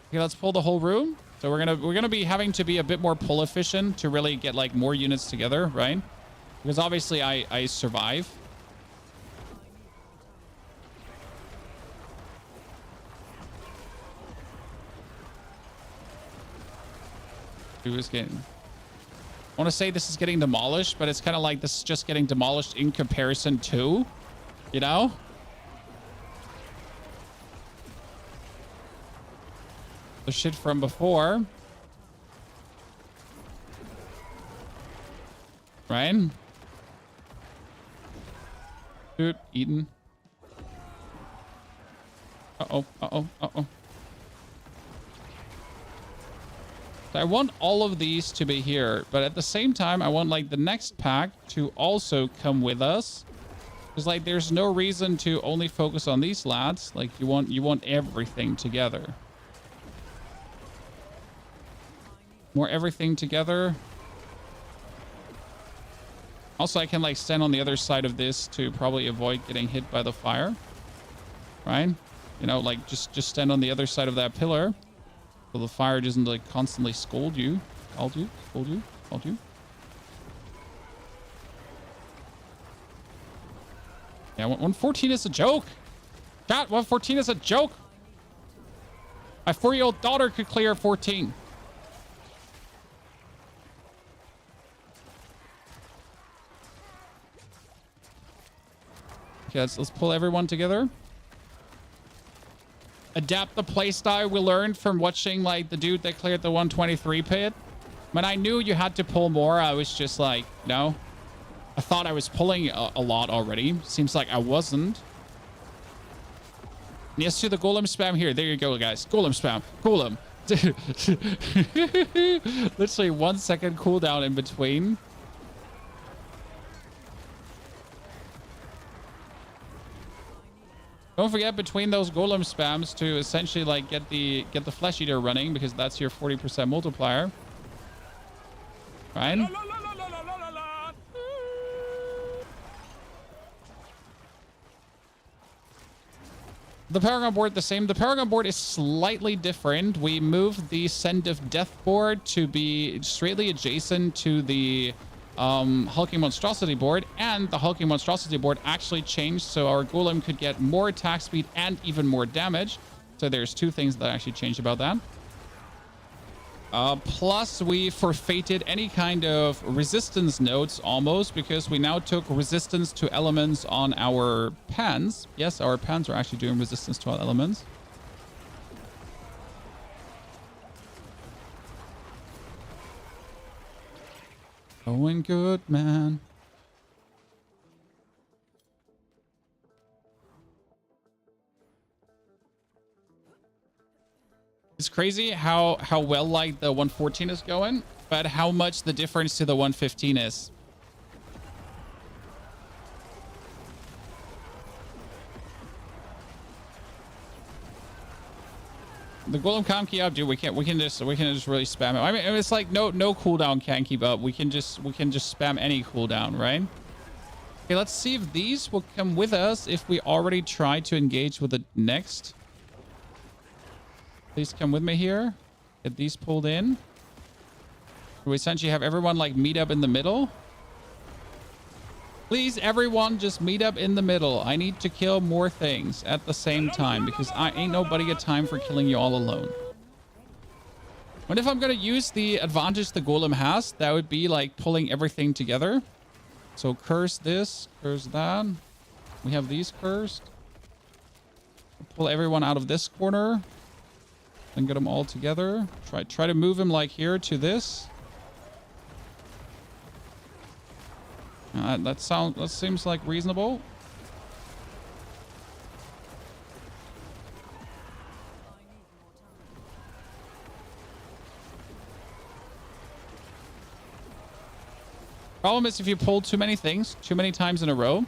Okay, let's pull the whole room. So we're gonna be having to be a bit more pull efficient to really get, like, more units together, right? Because obviously I survive. Is getting... I want to say this is getting demolished, but it's kind of like this is just getting demolished in comparison to, you know? The shit from before. Right? Dude, Eden. Uh-oh, uh-oh, uh-oh. I want all of these to be here, but at the same time, I want, like, the next pack to also come with us. Because, like, there's no reason to only focus on these lads. Like, you want everything together. More everything together. Also, I can, like, stand on the other side of this to probably avoid getting hit by the fire. Right? You know, like, just stand on the other side of that pillar. So the fire doesn't, like, constantly scold you. Scold you. Yeah, 114 is a joke. Chat, 114 is a joke. My 4-year-old daughter could clear 14. Okay, let's pull everyone together. Adapt the playstyle we learned from watching, like, the dude that cleared the 123 pit. When I knew you had to pull more, I was just like, no. I thought I was pulling a lot already. Seems like I wasn't. Yes to the golem spam here. There you go, guys. Golem spam. Golem. Literally 1 second cooldown in between. Don't forget between those golem spams to essentially like get the flesh eater running, because that's your 40% multiplier. Right? The Paragon board the same. The Paragon board is slightly different. We moved the Send of Death board to be straightly adjacent to the Hulking Monstrosity board, and the Hulking Monstrosity board actually changed so our Golem could get more attack speed and even more damage. So there's two things that actually changed about that. Plus, we forfeited any kind of resistance nodes almost, because we now took resistance to elements on our pans. Yes, our pans are actually doing resistance to all elements. Going good, man. It's crazy how well like the 114 is going, but how much the difference to the 115 is. The Golem can't keep up, dude. We can just really spam it. I mean, it's like no cooldown can't keep up. We can just spam any cooldown, right? Okay, let's see if these will come with us if we already try to engage with the next. Please come with me here. Get these pulled in. We essentially have everyone like meet up in the middle. Please, everyone, just meet up in the middle. I need to kill more things at the same time, because I ain't nobody got time for killing you all alone. What if I'm going to use the advantage the Golem has? That would be like pulling everything together. So curse this, curse that. We have these cursed. Pull everyone out of this corner. Then get them all together. Try to move him like here to this. That seems like reasonable. Problem is, if you pull too many things too many times in a row,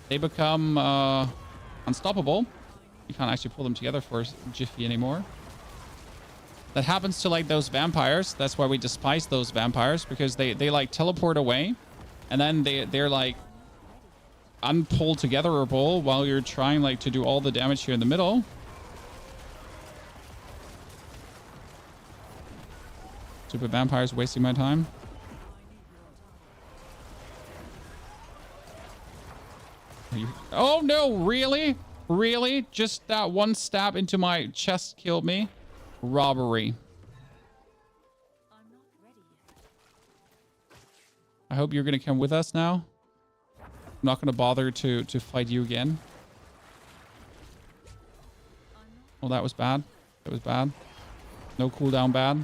they become unstoppable. You can't actually pull them together for a jiffy anymore. That happens to like those vampires. That's why we despise those vampires, because they like teleport away. And then they're like unpull togetherable while you're trying like to do all the damage here in the middle. Stupid vampires wasting my time. Oh no, really? Really? Just that one stab into my chest killed me? Robbery. I hope you're going to come with us now. I'm not going to bother to fight you again. Well, that was bad. That was bad. No cooldown bad.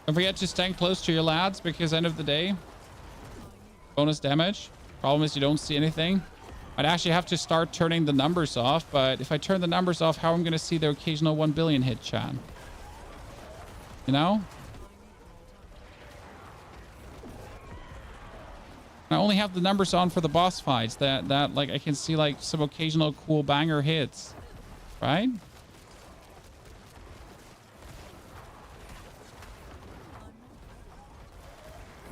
Don't forget to stand close to your lads, because end of the day, bonus damage. Problem is you don't see anything. I'd actually have to start turning the numbers off, but if I turn the numbers off, how am I going to see the occasional 1 billion hit, chat? You know? I only have the numbers on for the boss fights that like I can see like some occasional cool banger hits, right?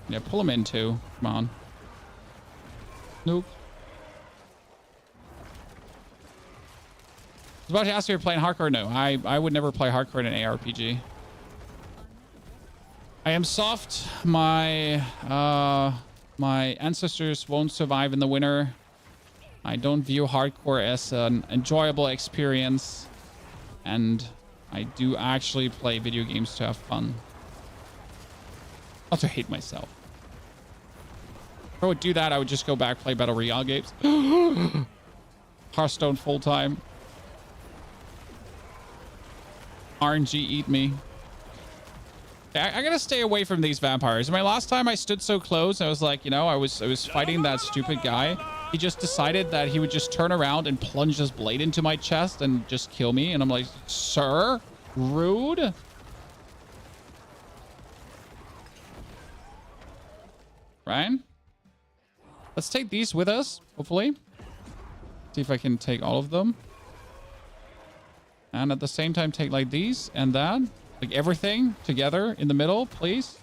Yeah, pull him in too. Come on. Nope. I was about to ask you if you're playing hardcore. No, I would never play hardcore in an ARPG. I am soft. My ancestors won't survive in the winter. I don't view hardcore as an enjoyable experience, and I do actually play video games to have fun, not to hate myself. If I would do that, I would just go back, play Battle Royale games. Hearthstone full time. RNG eat me. I gotta stay away from these vampires. My last time I stood so close, I was like, you know, I was fighting that stupid guy. He just decided that he would just turn around and plunge his blade into my chest and just kill me. And I'm like, sir, rude. Ryan, let's take these with us, hopefully. See if I can take all of them. And at the same time, take like these and that. Like everything together in the middle, please.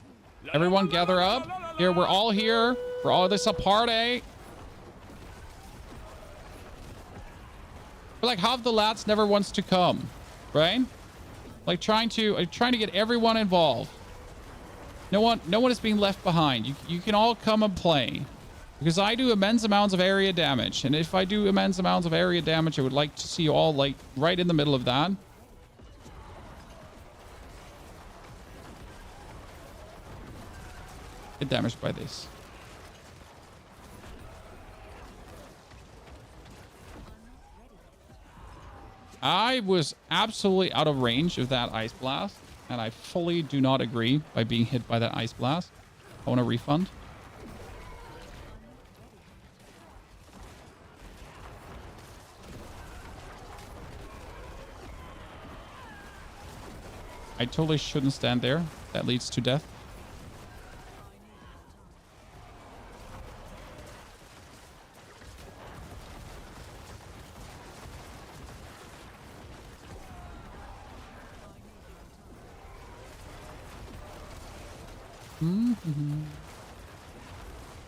Everyone gather up. Here, we're all here. We're all this a party. But like half the lads never wants to come, right? Like trying to get everyone involved. No one is being left behind. You can all come and play. Because I do immense amounts of area damage. And if I do immense amounts of area damage, I would like to see you all like right in the middle of that. Get damaged by this. I was absolutely out of range of that ice blast. And I fully do not agree by being hit by that ice blast. I want a refund. I totally shouldn't stand there. That leads to death.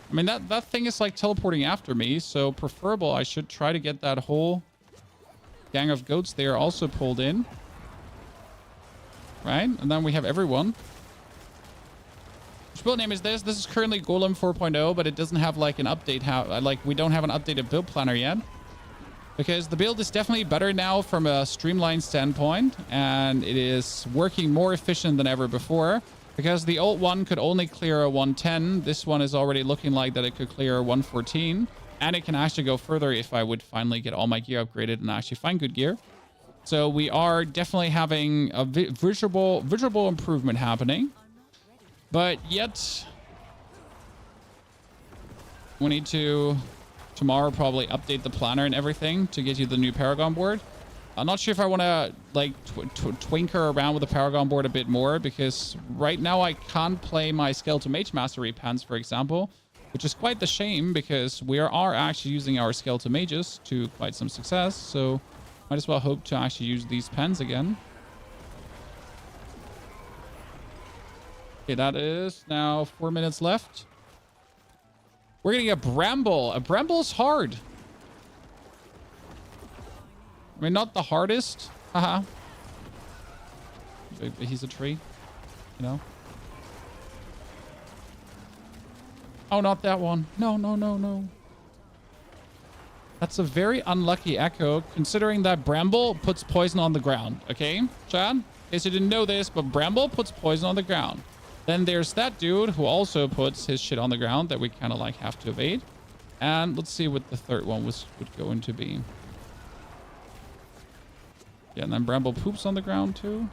I mean, that thing is like teleporting after me, so preferable I should try to get that whole gang of goats there also pulled in. Right? And then we have everyone. Which build name is this? This is currently Golem 4.0, but it doesn't have like an update. We don't have an updated build planner yet. Because the build is definitely better now from a streamlined standpoint, and it is working more efficient than ever before. Because the old one could only clear a 110, this one is already looking like that it could clear a 114. And it can actually go further if I would finally get all my gear upgraded and actually find good gear. So we are definitely having a visible improvement happening. But yet, we need to tomorrow probably update the planner and everything to get you the new Paragon board. I'm not sure if I want to like twinker around with the Paragon board a bit more, because right now I can't play my Skeletal Mage Mastery pens, for example, which is quite the shame because we are actually using our Skeletal Mages to quite some success. So might as well hope to actually use these pens again. Okay, that is now 4 minutes left. We're getting a Bramble. A Bramble is hard. I mean, not the hardest. Haha. But he's a tree, you know? Oh, not that one. No, no, no, no. That's a very unlucky echo, considering that Bramble puts poison on the ground. Okay, Chad? In case you didn't know this, but Bramble puts poison on the ground. Then there's that dude who also puts his shit on the ground that we kind of like have to evade. And let's see what the third one would go into be. Yeah, and then Bramble poops on the ground too.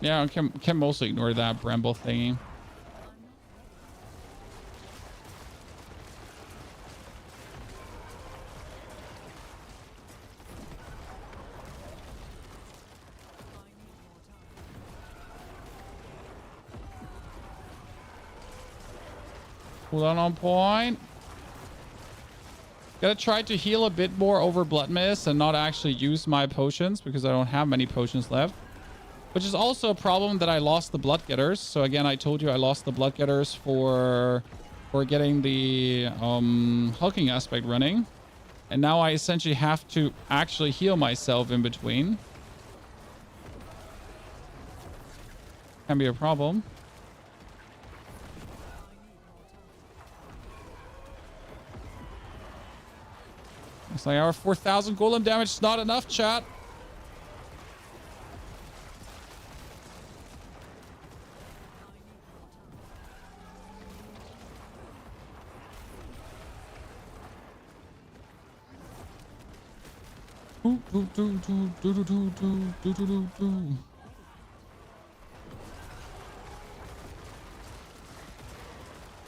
Yeah, I can mostly ignore that Bramble thingy. Hold on point. Gotta try to heal a bit more over Blood Mist and not actually use my potions because I don't have many potions left. Which is also a problem that I lost the Blood Getters. So again, I told you I lost the Blood Getters for getting the hulking aspect running. And now I essentially have to actually heal myself in between. Can be a problem. It's like our 4,000 golem damage is not enough, chat.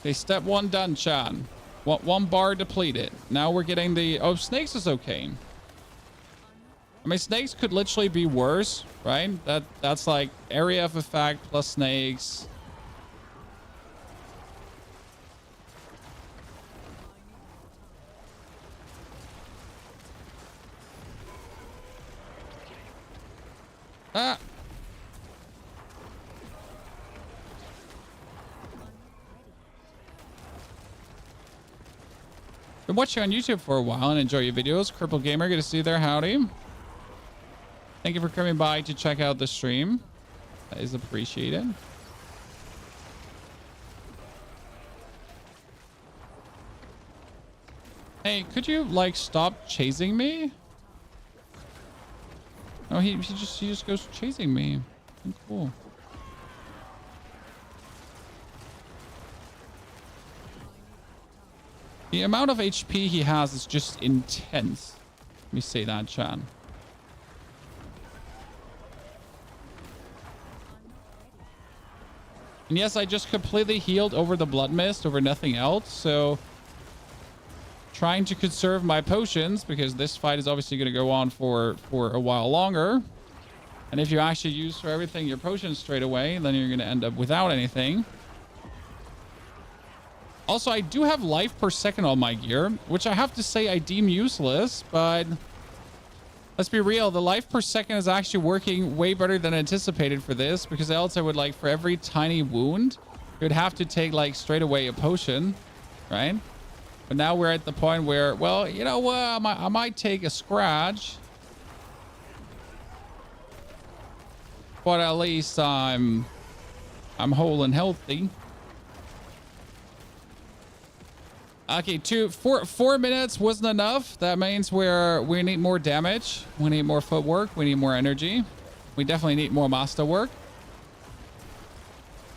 Okay, step 1 done, chat. One bar depleted. Now we're getting the... Oh, snakes is okay. I mean, snakes could literally be worse, right? That's like area of effect plus snakes. Ah. Been watching on YouTube for a while and enjoy your videos. Cripple Gamer, good to see you there. Howdy. Thank you for coming by to check out the stream. That is appreciated. Hey, could you like stop chasing me? Oh, he just goes chasing me. Cool. The amount of HP he has is just intense. Let me say that, chat. And yes, I just completely healed over the blood mist, over nothing else. So trying to conserve my potions because this fight is obviously going to go on for a while longer. And if you actually use for everything your potions straight away, then you're going to end up without anything. Also, I do have life per second on my gear, which I have to say I deem useless, but let's be real. The life per second is actually working way better than anticipated for this, because else I would like for every tiny wound, you would have to take like straight away a potion, right? But now we're at the point where, well, you know what? I might take a scratch, but at least I'm whole and healthy. Okay, 4 minutes wasn't enough. That means we need more damage. We need more footwork. We need more energy. We definitely need more master work.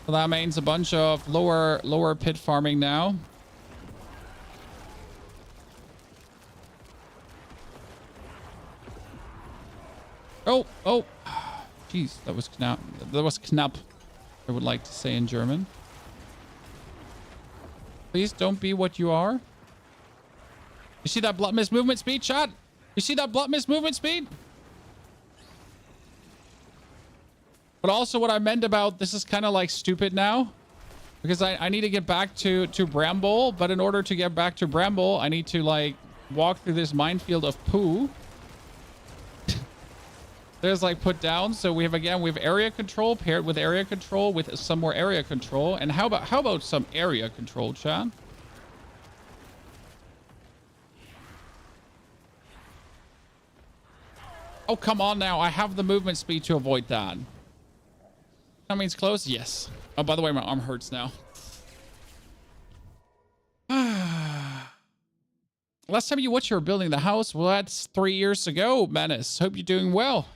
So that means a bunch of lower pit farming now. Oh, jeez, that was knapp. That was knapp, I would like to say in German. Please don't be what you are. You see that blood mist movement speed, chat? You see that blood mist movement speed? But also what I meant about this is kind of like stupid now. Because I need to get back to Bramble. But in order to get back to Bramble, I need to like walk through this minefield of poo. There's like put down. So we have area control paired with area control with some more area control. And how about some area control, chat? Oh, come on now. I have the movement speed to avoid that. That means close? Yes. Oh, by the way, my arm hurts now. Last time you watched you were building the house, well, that's 3 years ago, Menace. Hope you're doing well.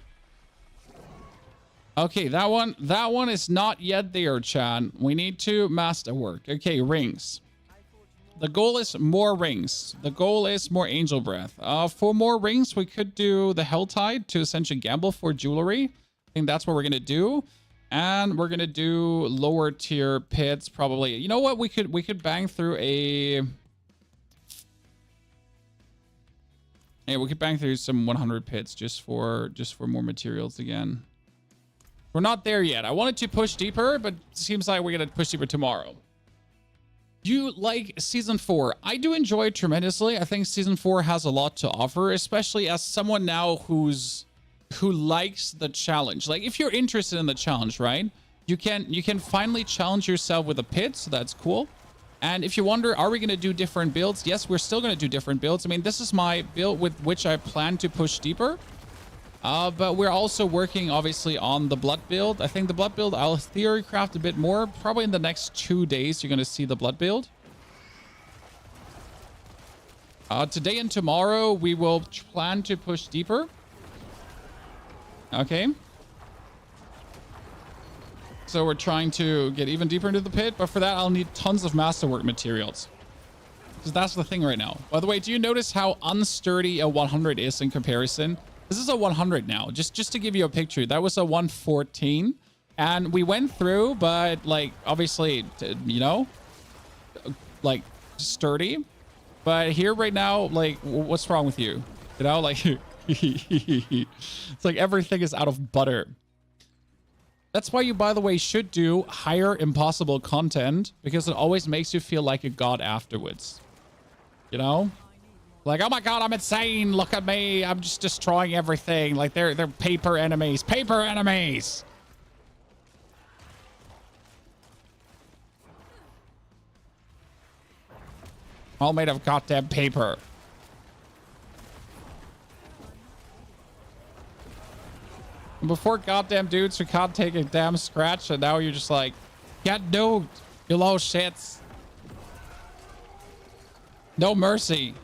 Okay, that one is not yet there, Chan. We need to master work. Okay, rings. The goal is more rings. The goal is more angel breath. For more rings, we could do the Helltide to essentially gamble for jewelry. I think that's what we're gonna do. And we're gonna do lower tier pits, probably. You know what? We could bang through a... Yeah, we could bang through some 100 pits just for more materials again. We're not there yet. I wanted to push deeper, but it seems like we're going to push deeper tomorrow. You like Season 4? I do enjoy it tremendously. I think Season 4 has a lot to offer, especially as someone now who likes the challenge. Like, if you're interested in the challenge, right? You can finally challenge yourself with a pit, so that's cool. And if you wonder, are we going to do different builds? Yes, we're still going to do different builds. I mean, this is my build with which I plan to push deeper. But we're also working, obviously, on the blood build. I think the blood build, I'll theory craft a bit more. Probably in the next 2 days, you're going to see the blood build. Today and tomorrow, we will plan to push deeper. Okay. So we're trying to get even deeper into the pit, but for that, I'll need tons of masterwork materials. Because that's the thing right now. By the way, do you notice how unsturdy a 100 is in comparison? This is a 100 now. Just to give you a picture, that was a 114. And we went through, but like, obviously, you know, like sturdy. But here right now, like, what's wrong with you? You know, like, it's like everything is out of butter. That's why you, by the way, should do higher impossible content, because it always makes you feel like a god afterwards. You know? Like, oh my god, I'm insane. Look at me. I'm just destroying everything. Like, they're paper enemies. Paper enemies! All made of goddamn paper. And before goddamn dudes who can't take a damn scratch, and now you're just like, get nuked, you low shits. No mercy.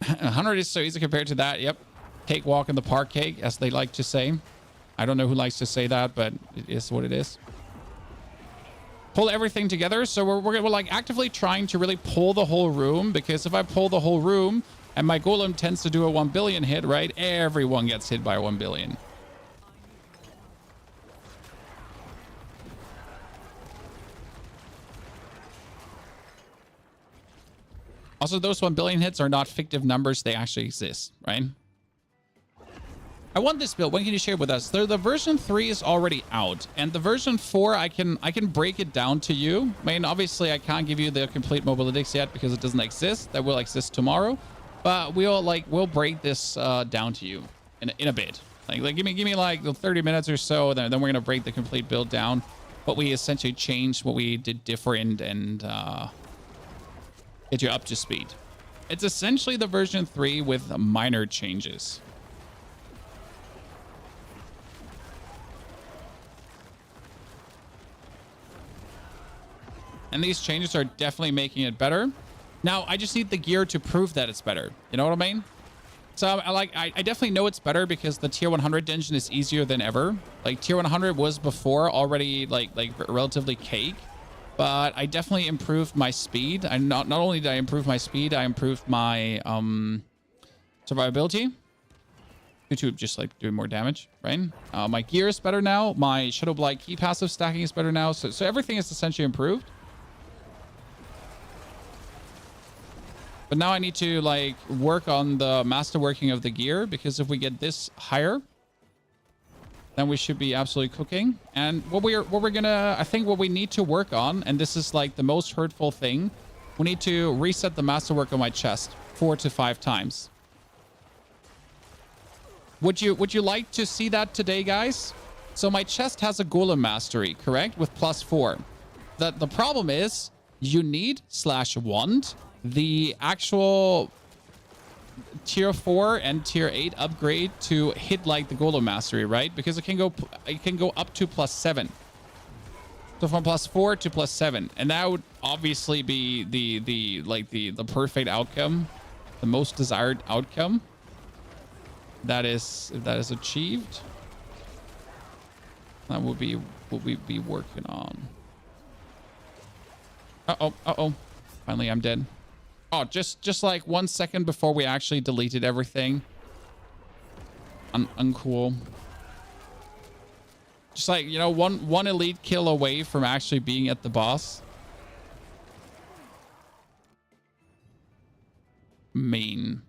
$100 is so easy compared to that. Yep. Cakewalk in the park cake, as they like to say. I don't know who likes to say that, but it is what it is. Pull everything together. So we're like actively trying to really pull the whole room, because if I pull the whole room and my golem tends to do a 1 billion hit, right? Everyone gets hit by 1 billion. Also, those 1 billion hits are not fictive numbers. They actually exist, right? I want this build. When can you share it with us? The version 3 is already out, and the version 4, I can break it down to you. I mean, obviously, I can't give you the complete mobalytics yet because it doesn't exist. That will exist tomorrow, but we'll break this down to you in a bit. Like give me like 30 minutes or so. Then we're gonna break the complete build down. What we essentially changed, what we did different, and get you up to speed. It's essentially the version 3 with minor changes. And these changes are definitely making it better. Now, I just need the gear to prove that it's better. You know what I mean? So I definitely know it's better because the tier 100 dungeon is easier than ever. Like tier 100 was before already like relatively cake, but I definitely improved my speed. I not only did I improve my speed, I improved my survivability due to just like doing more damage, right? My gear is better now. My Shadow Blight key passive stacking is better now. So everything is essentially improved. But now I need to like work on the masterworking of the gear, because if we get this higher, then we should be absolutely cooking. And what we're gonna, I think what we need to work on, and this is like the most hurtful thing, we need to reset the masterwork on my chest 4 to 5 times. Would you like to see that today, guys? So my chest has a golem mastery, correct? With +4. The problem is you need /want the actual tier 4 and tier 8 upgrade to hit like the golem mastery, right? Because it can go up to +7. So from +4 to +7, and that would obviously be the perfect outcome, the most desired outcome. That is, if that is achieved, that will be what we'd be working on. Uh-oh. Finally, I'm dead. Oh, just like 1 second before we actually deleted everything. Uncool. Just like, you know, one elite kill away from actually being at the boss. Mean.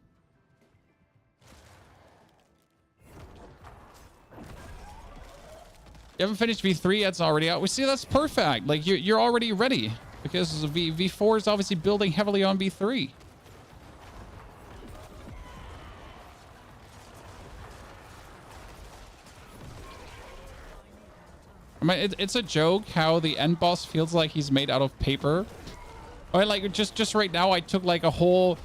You haven't finished V3 yet, it's already out. We see, that's perfect. Like you're already ready, because V4 is obviously building heavily on V3. I mean, it's a joke how the end boss feels like he's made out of paper. I mean, like just right now, I took like a whole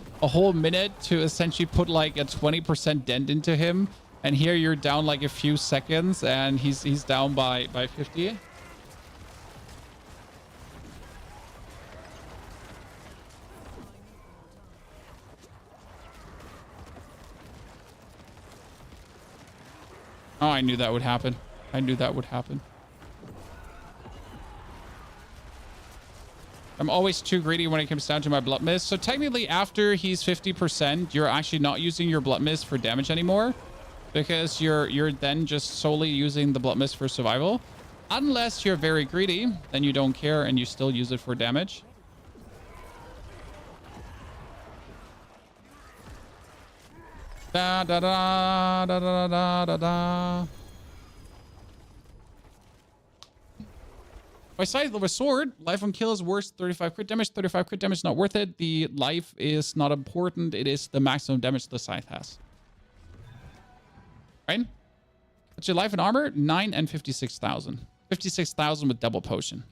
minute to essentially put like a 20% dent into him, And here you're down like a few seconds, and he's down by 50. Oh, I knew that would happen. I knew that would happen. I'm always too greedy when it comes down to my blood mist. So technically after he's 50%, you're actually not using your blood mist for damage anymore, because you're then just solely using the blood mist for survival. Unless you're very greedy, then you don't care and you still use it for damage. Da da da da da da da da. By scythe of a sword, life on kill is worth 35 crit damage. 35 crit damage is not worth it. The life is not important. It is the maximum damage the scythe has. Right? What's your life and armor? 9 and 56,000. 56,000 with double potion.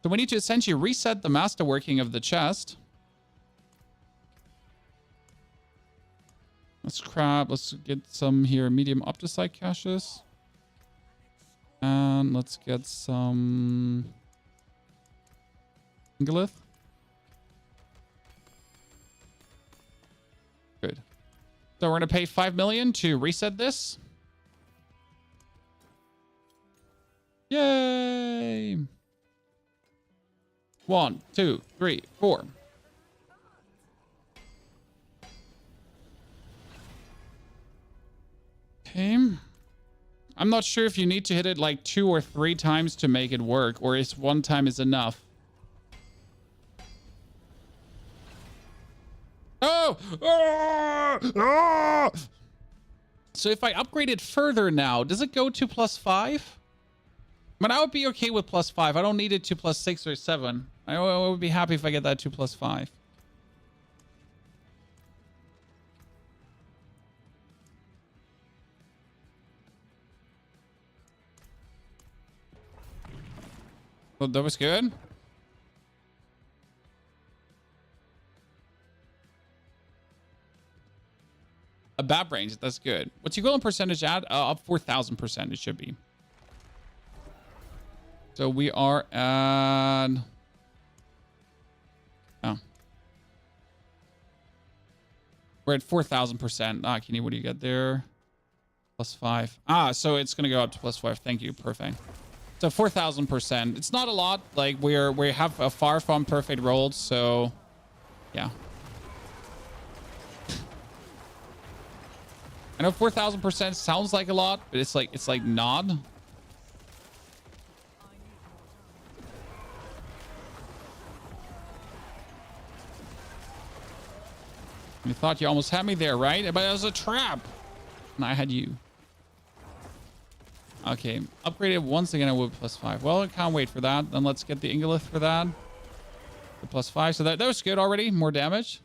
So we need to essentially reset the masterworking of the chest. Let's get some here medium opticite caches. And let's get some Ingolith. Good. So we're going to pay 5 million to reset this. Yay! 1, 2, 3, 4. Okay. I'm not sure if you need to hit it like 2 or 3 times to make it work, or is 1 time is enough. Oh! Ah! Ah! So if I upgrade it further now, does it go to +5? But I would be okay with +5. I don't need it to +6 or 7. I would be happy if I get that to +5. Well, that was good. A bad range. That's good. What's your golem percentage at? Up 4,000% it should be. So we are at... Oh. We're at 4,000%. Ah, Kenny, what do you get there? +5. Ah, so it's going to go up to +5. Thank you. Perfect. So 4,000%. It's not a lot. Like we have a far from perfect roll. So yeah. I know 4,000% sounds like a lot, but it's like not. You thought you almost had me there, right? But it was a trap. And I had you. Okay, upgraded once again. I will +5. Well, I can't wait for that. Then let's get the Ingolith for that. The +5. So that was good already. More damage.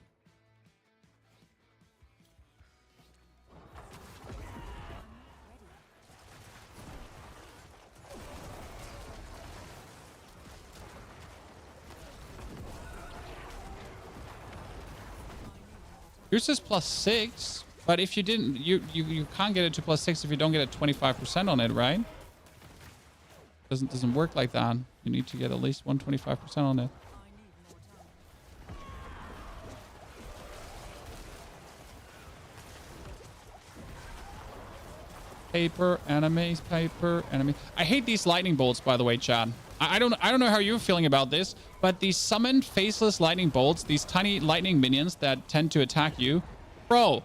Yours is +6. But if you didn't, you can't get it to +6 if you don't get a 25% on it, right? Doesn't work like that. You need to get at least 125% on it. Paper, enemies, paper, enemy. I hate these lightning bolts, by the way, Chad. I don't know how you're feeling about this, but these summoned faceless lightning bolts, these tiny lightning minions that tend to attack you, bro.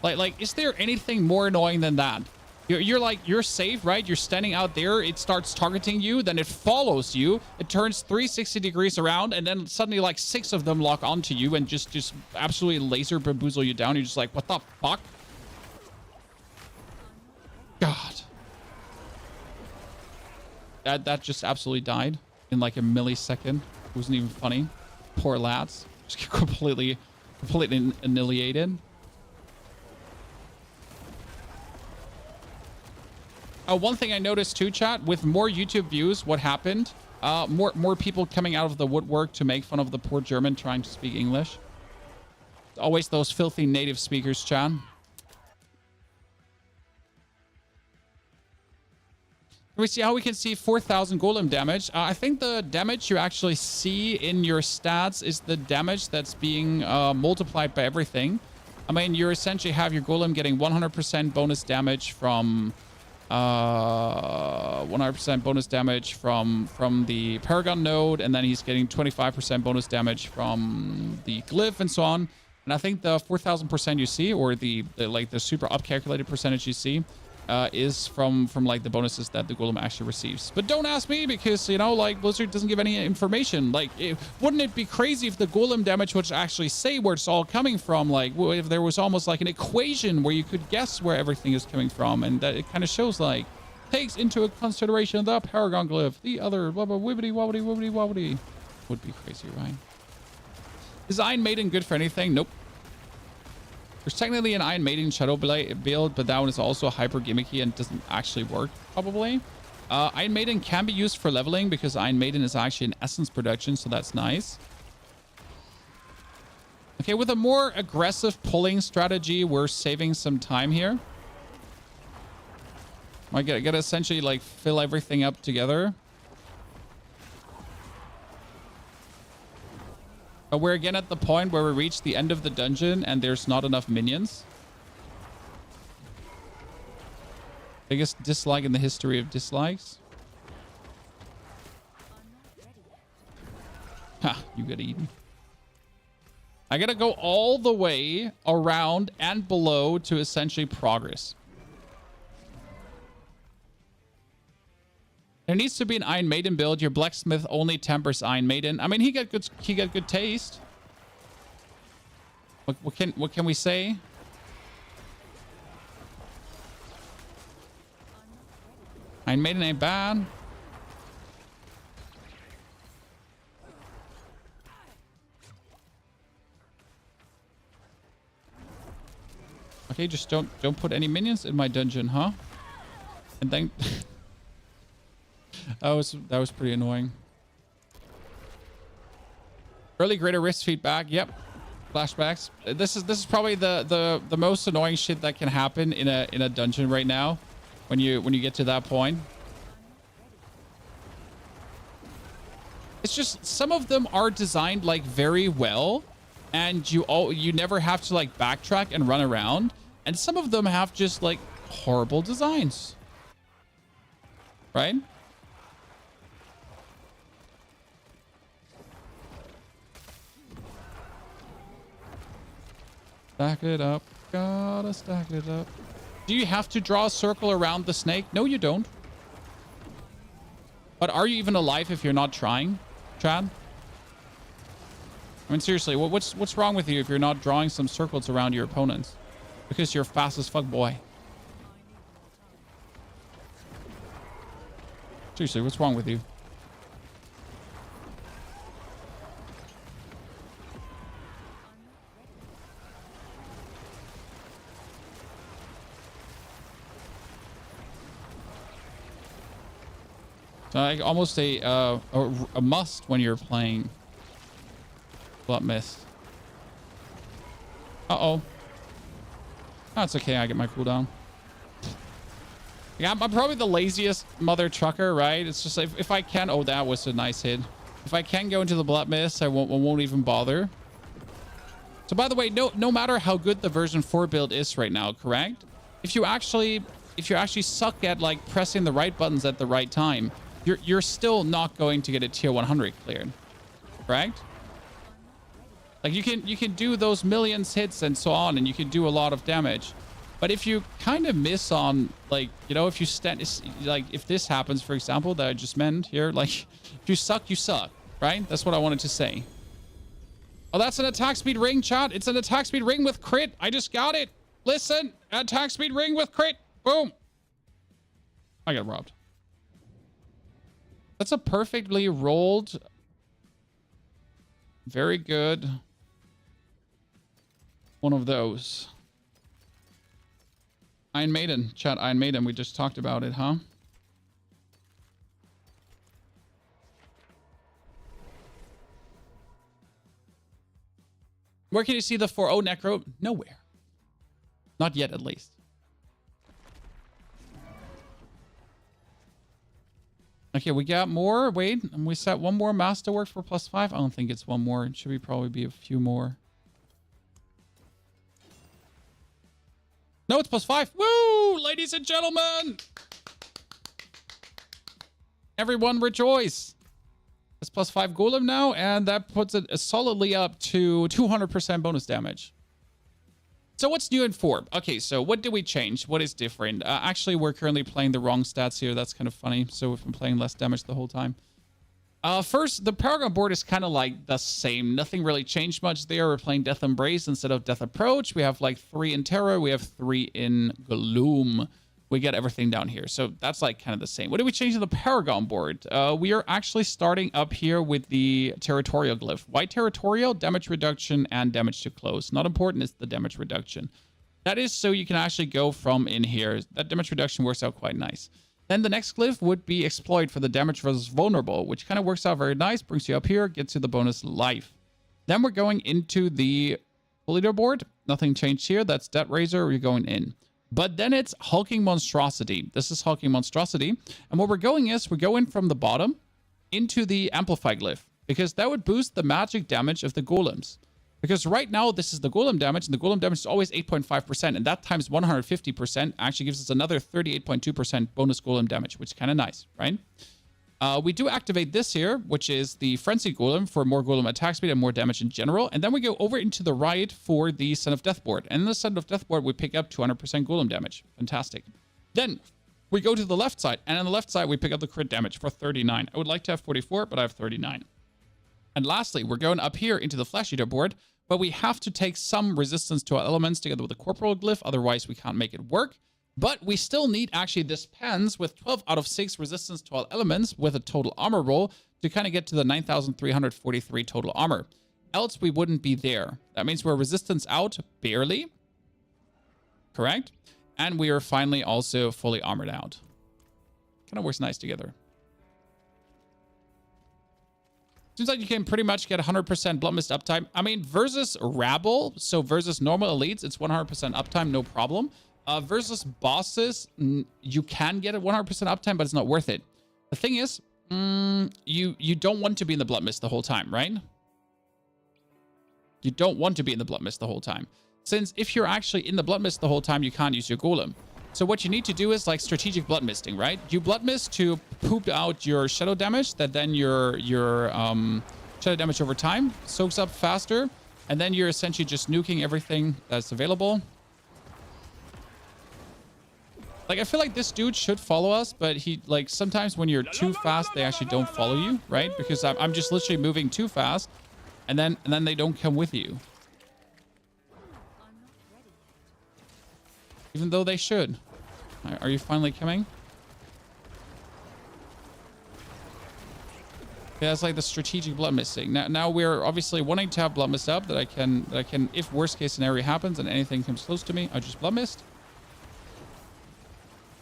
Like, is there anything more annoying than that? You're safe, right? You're standing out there. It starts targeting you. Then it follows you. It turns 360 degrees around. And then suddenly like 6 of them lock onto you and just absolutely laser bamboozle you down. You're just like, what the fuck? God. That just absolutely died in like a millisecond. It wasn't even funny. Poor lads. Just completely annihilated. One thing I noticed too, chat, with more YouTube views, what happened? More people coming out of the woodwork to make fun of the poor German trying to speak English. Always those filthy native speakers, chat. we see how we can see 4,000 golem damage. I think the damage you actually see in your stats is the damage that's being multiplied by everything. I mean, you essentially have your golem getting 100% bonus damage from 100% bonus damage from the Paragon node, and then he's getting 25% bonus damage from the glyph and so on. And I think the 4,000% you see, or the super upcalculated percentage you see, is from like the bonuses that the golem actually receives. But don't ask me, because, you know, like, Blizzard doesn't give any information. Like, wouldn't it be crazy if the golem damage would actually say where it's all coming from? Like, if there was almost like an equation where you could guess where everything is coming from, and that it kind of shows, like, takes into consideration the Paragon glyph, the other blah blah wibbity wobbity wibbity wobbity. Would be crazy, right? Is Iron Maiden good for anything? Nope. There's technically an Iron Maiden Shadow build, but that one is also hyper gimmicky and doesn't actually work, probably. Iron Maiden can be used for leveling, because Iron Maiden is actually an essence production, so that's nice. Okay, with a more aggressive pulling strategy, we're saving some time here. I gotta essentially, like, fill everything up together. But we're again at the point where we reach the end of the dungeon and there's not enough minions. Biggest dislike in the history of dislikes. Ha, you get eaten. I gotta go all the way around and below to essentially progress. There needs to be an Iron Maiden build. Your blacksmith only tempers Iron Maiden. I mean, he got good taste. What can we say? Iron Maiden ain't bad. Okay, just don't put any minions in my dungeon, huh? And then that was pretty annoying. Early greater risk feedback. Yep. Flashbacks. This is probably the most annoying shit that can happen in a dungeon right now when you get to that point. It's just some of them are designed like very well, and you never have to like backtrack and run around, and some of them have just like horrible designs. Right? Stack it up. Gotta stack it up. Do you have to draw a circle around the snake? No, you don't. But are you even alive if you're not trying, Chad? I mean, seriously, what's wrong with you if you're not drawing some circles around your opponents? Because you're fast as fuck, boy. Seriously, what's wrong with you? Like almost a must when you're playing Blood Mist. Uh-oh. Oh, it's okay. I get my cooldown. Yeah, I'm probably the laziest mother trucker, right? It's just like if I can... Oh, that was a nice hit. If I can go into the Blood Mist, I won't even bother. So by the way, no matter how good the version 4 build is right now, correct? If you actually suck at like pressing the right buttons at the right time, you're still not going to get a tier 100 cleared, correct? Like you can do those millions hits and so on, and you can do a lot of damage. But if you kind of miss on, like, you know, if you like if this happens, for example, that I just meant here, like if you suck, right? That's what I wanted to say. Oh, that's an attack speed ring, chat. It's an attack speed ring with crit. I just got it. Listen, attack speed ring with crit. Boom. I got robbed. That's a perfectly rolled. Very good. One of those. Iron Maiden. Chat, Iron Maiden. We just talked about it, huh? Where can you see the 4-0 Necro? Nowhere. Not yet, at least. Okay, we got more. Wait, and we set one more masterwork for +5. I don't think it's one more. It should be probably be a few more. No, it's +5. Woo! Ladies and gentlemen! Everyone rejoice. It's +5 Golem now, and that puts it solidly up to 200% bonus damage. So what's new in 4? Okay, so what did we change? What is different? Actually, we're currently playing the wrong stats here. That's kind of funny. So we've been playing less damage the whole time. First, the Paragon board is kind of like the same. Nothing really changed much there. We're playing Death Embrace instead of Death Approach. We have like 3 in Terror. We have 3 in Gloom. We get everything down here. So that's like kind of the same. What did we change in the Paragon board? We are actually starting up here with the Territorial Glyph. Why Territorial? Damage reduction and damage to close. Not important, it's the damage reduction. That is so you can actually go from in here. That damage reduction works out quite nice. Then the next glyph would be Exploit for the damage versus vulnerable, which kind of works out very nice. Brings you up here, gets you the bonus life. Then we're going into the leaderboard. Nothing changed here. That's Death Razor. We're going in. But then it's Hulking Monstrosity. This is Hulking Monstrosity. And what we're going is, we're going from the bottom into the Amplify glyph, because that would boost the magic damage of the golems. Because right now, this is the golem damage, and the golem damage is always 8.5%, and that times 150% actually gives us another 38.2% bonus golem damage, which is kind of nice, right? We do activate this here, which is the Frenzy Golem for more golem attack speed and more damage in general. And then we go over into the right for the Son of Death board. And in the Son of Death board, we pick up 200% golem damage. Fantastic. Then we go to the left side. And on the left side, we pick up the crit damage for 39. I would like to have 44, but I have 39. And lastly, we're going up here into the Flesh Eater board, but we have to take some resistance to our elements together with the Corporal Glyph. Otherwise, we can't make it work. But we still need actually this Pens with 12 out of 6 resistance to all elements with a total armor roll to kind of get to the 9,343 total armor. Else we wouldn't be there. That means we're resistance out barely. Correct? And we are finally also fully armored out. Kind of works nice together. Seems like you can pretty much get 100% Blood Mist uptime. I mean, versus Rabble, so versus normal elites, it's 100% uptime, no problem. Versus bosses, you can get a 100% uptime, but it's not worth it. The thing is, you don't want to be in the Blood Mist the whole time, right? You don't want to be in the Blood Mist the whole time. Since if you're actually in the Blood Mist the whole time, you can't use your Golem. So what you need to do is like strategic Blood Misting, right? You Blood Mist to poop out your shadow damage, that then your shadow damage over time soaks up faster, and then you're essentially just nuking everything that's available. Like, I feel like this dude should follow us, but he, like, sometimes when you're too fast, they actually don't follow you, right? Because I'm just literally moving too fast, and then they don't come with you. Even though they should. Are you finally coming? Yeah, it's like the strategic blood misting. Now we're obviously wanting to have blood mist up that I can, if worst case scenario happens and anything comes close to me, I just blood mist.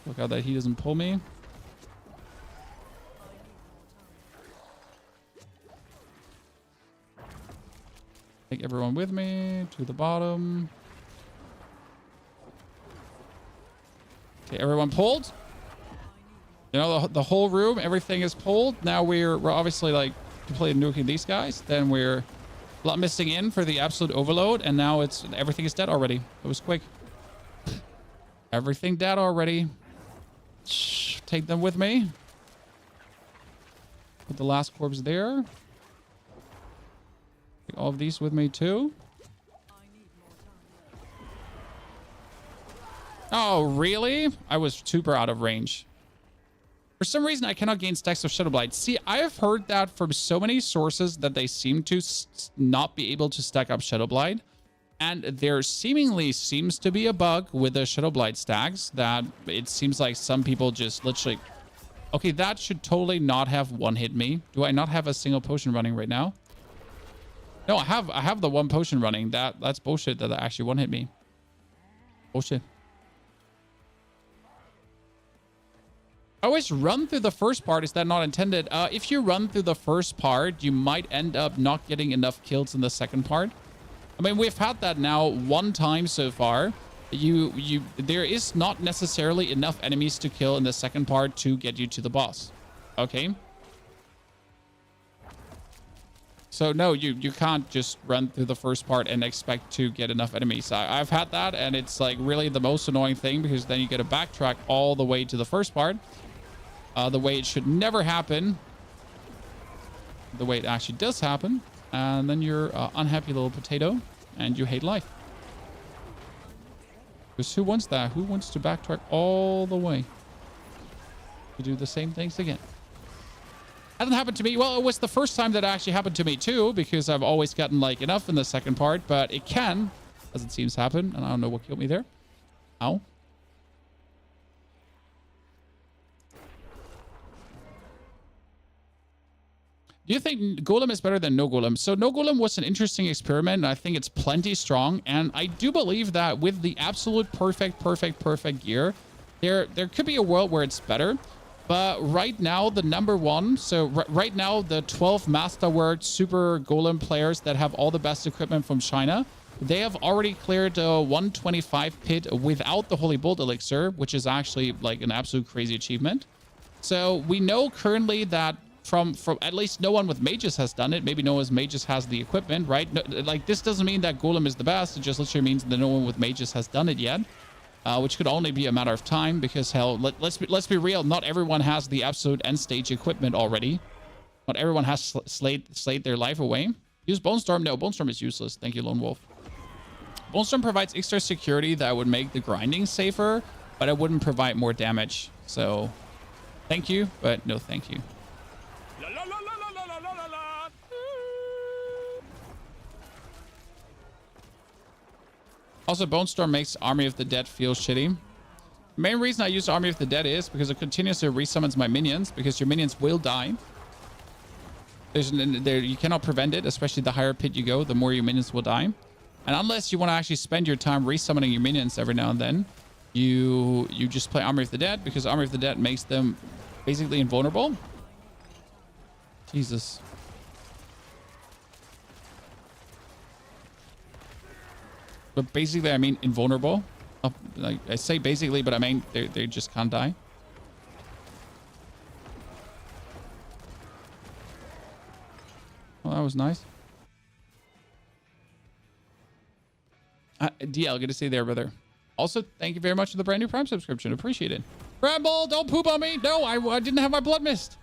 Look out that he doesn't pull me. Take everyone with me to the bottom. Okay, everyone pulled. You know, the whole room, everything is pulled. Now we're obviously like completely nuking these guys. Then we're blood misting in for the absolute overload, and now everything is dead already. It was quick. Everything dead already. Take them with me. Put the last corpse there. Take all of these with me too. Oh, really? I was super out of range. For some reason, I cannot gain stacks of Shadow Blight. See, I have heard that from so many sources that they seem to not be able to stack up Shadow Blight. And there seemingly seems to be a bug with the Shadow Blight stacks that it seems like some people just literally... Okay, that should totally not have one-hit me. Do I not have a single potion running right now? No, I have the one potion running. That's bullshit that actually one-hit me. Bullshit. I always run through the first part. Is that not intended? If you run through the first part, you might end up not getting enough kills in the second part. I mean, we've had that now one time so far. There is not necessarily enough enemies to kill in the second part to get you to the boss. Okay. So no, you can't just run through the first part and expect to get enough enemies. I've had that, and it's like really the most annoying thing, because then you get to backtrack all the way to the first part, the way it should never happen, the way it actually does happen, and then you're unhappy little potato, and you hate life. Because who wants that? Who wants to backtrack all the way to do the same things again? Hasn't happened to me. Well, it was the first time that actually happened to me too, because I've always gotten like enough in the second part, but it can, as it seems, happen. And I don't know what killed me there. Ow. Do you think Golem is better than no Golem? So no Golem was an interesting experiment, and I think it's plenty strong. And I do believe that with the absolute perfect gear, there could be a world where it's better. But right now, the number one, so right now, the 12 Masterwork Super Golem players that have all the best equipment from China, they have already cleared a 125 pit without the Holy Bolt Elixir, which is actually like an absolute crazy achievement. So we know currently that from at least no one with mages has done it. Maybe no one with mages has the equipment, right? No, like, this doesn't mean that Golem is the best. It just literally means that no one with mages has done it yet. Which could only be a matter of time, because hell, let's be real. Not everyone has the absolute end stage equipment already. Not everyone has slayed their life away. Use Bone Storm. No, Bone Storm is useless. Thank you, Lone Wolf. Bone Storm provides extra security that would make the grinding safer, but it wouldn't provide more damage. So, thank you, but no thank you. Also, Bone Storm makes Army of the Dead feel shitty. The main reason I use Army of the Dead is because it continuously resummons my minions, because your minions will die. You cannot prevent it, especially the higher pit you go, the more your minions will die. And unless you want to actually spend your time resummoning your minions every now and then, you just play Army of the Dead, because Army of the Dead makes them basically invulnerable. Jesus. But basically, I mean invulnerable. Like, I say basically, but I mean they just can't die. Well, that was nice. DL, good to see you there, brother. Also, thank you very much for the brand new Prime subscription. Appreciate it. Bramble, don't poop on me. No, I didn't have my blood mist.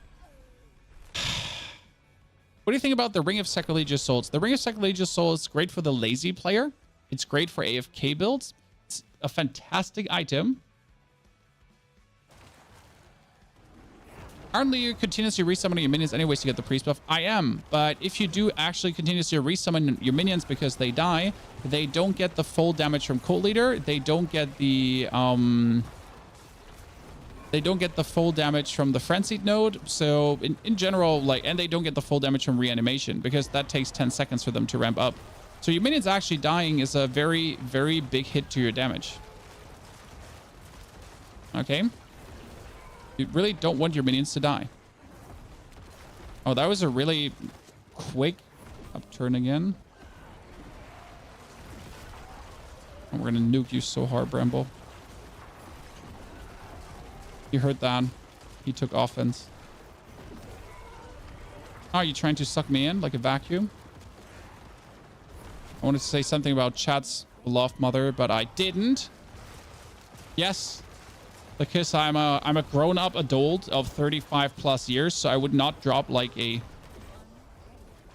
What do you think about the Ring of Sacrilegious Souls? The Ring of Sacrilegious Souls is great for the lazy player. It's great for AFK builds. It's a fantastic item. Aren't you continuously resummoning your minions anyways to get the priest buff? I am, but if you do actually continuously resummon your minions because they die, they don't get the full damage from Cult Leader. They don't get the full damage from the Frenzied node. So in general, like, and they don't get the full damage from reanimation, because that takes 10 seconds for them to ramp up. So your minions actually dying is a very, very big hit to your damage. Okay. You really don't want your minions to die. Oh, that was a really quick upturn again. And we're going to nuke you so hard, Bramble. You heard that. He took offense. Oh, are you trying to suck me in like a vacuum? I wanted to say something about chat's beloved mother, but I didn't. Yes, because I'm a grown-up adult of 35 plus years, so I would not drop like a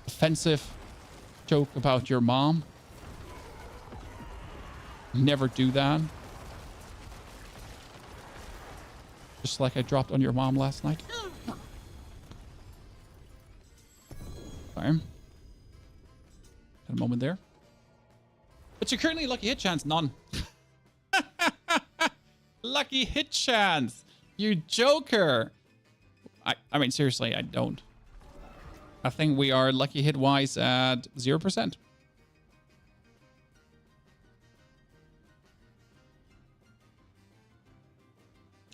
offensive joke about your mom. Never do that. Just like I dropped on your mom last night. Sorry. Had a moment there. But you're currently lucky hit chance, none. Lucky hit chance. You joker. I mean, seriously, I don't. I think we are lucky hit wise at 0%.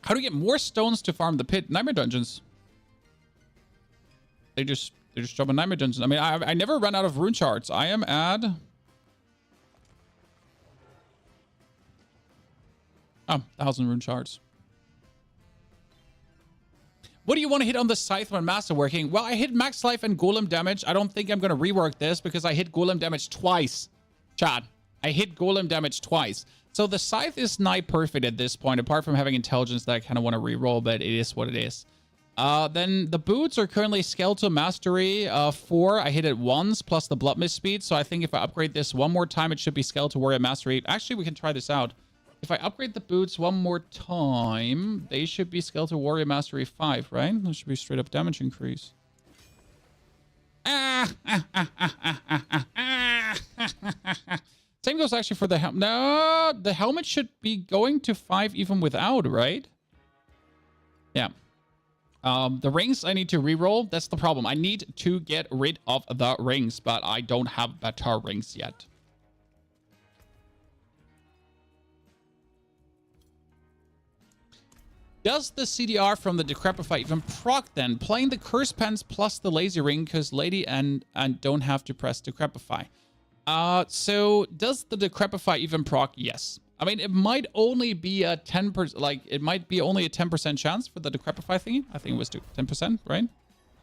How do you get more stones to farm the pit? Nightmare dungeons. They just drop in nightmare dungeons. I mean, I never run out of rune shards. I am at 1,000 rune shards. What do you want to hit on the Scythe when Master working? Well, I hit max life and Golem damage. I don't think I'm going to rework this because I hit Golem damage twice. Chat. I hit Golem damage twice. So the Scythe is nigh perfect at this point, apart from having intelligence that I kind of want to reroll, but it is what it is. Then the boots are currently Skeletal Mastery 4. I hit it once, plus the Blood Mist speed. So I think if I upgrade this one more time, it should be Skeletal Warrior Mastery. Actually, we can try this out. If I upgrade the boots one more time, they should be Skeletal Warrior Mastery 5, right? That should be straight up damage increase. Same goes actually for the helmet. No, the helmet should be going to 5 even without, right? Yeah. The rings I need to reroll. That's the problem. I need to get rid of the rings, but I don't have better rings yet. Does the CDR from the Decrepify even proc then? Playing the Curse Pens plus the Lazy Ring because Lady and don't have to press Decrepify. So does the Decrepify even proc? Yes. I mean, it might only be a 10%, like, it might be only a 10% chance for the Decrepify thingy. I think it was 10%, right?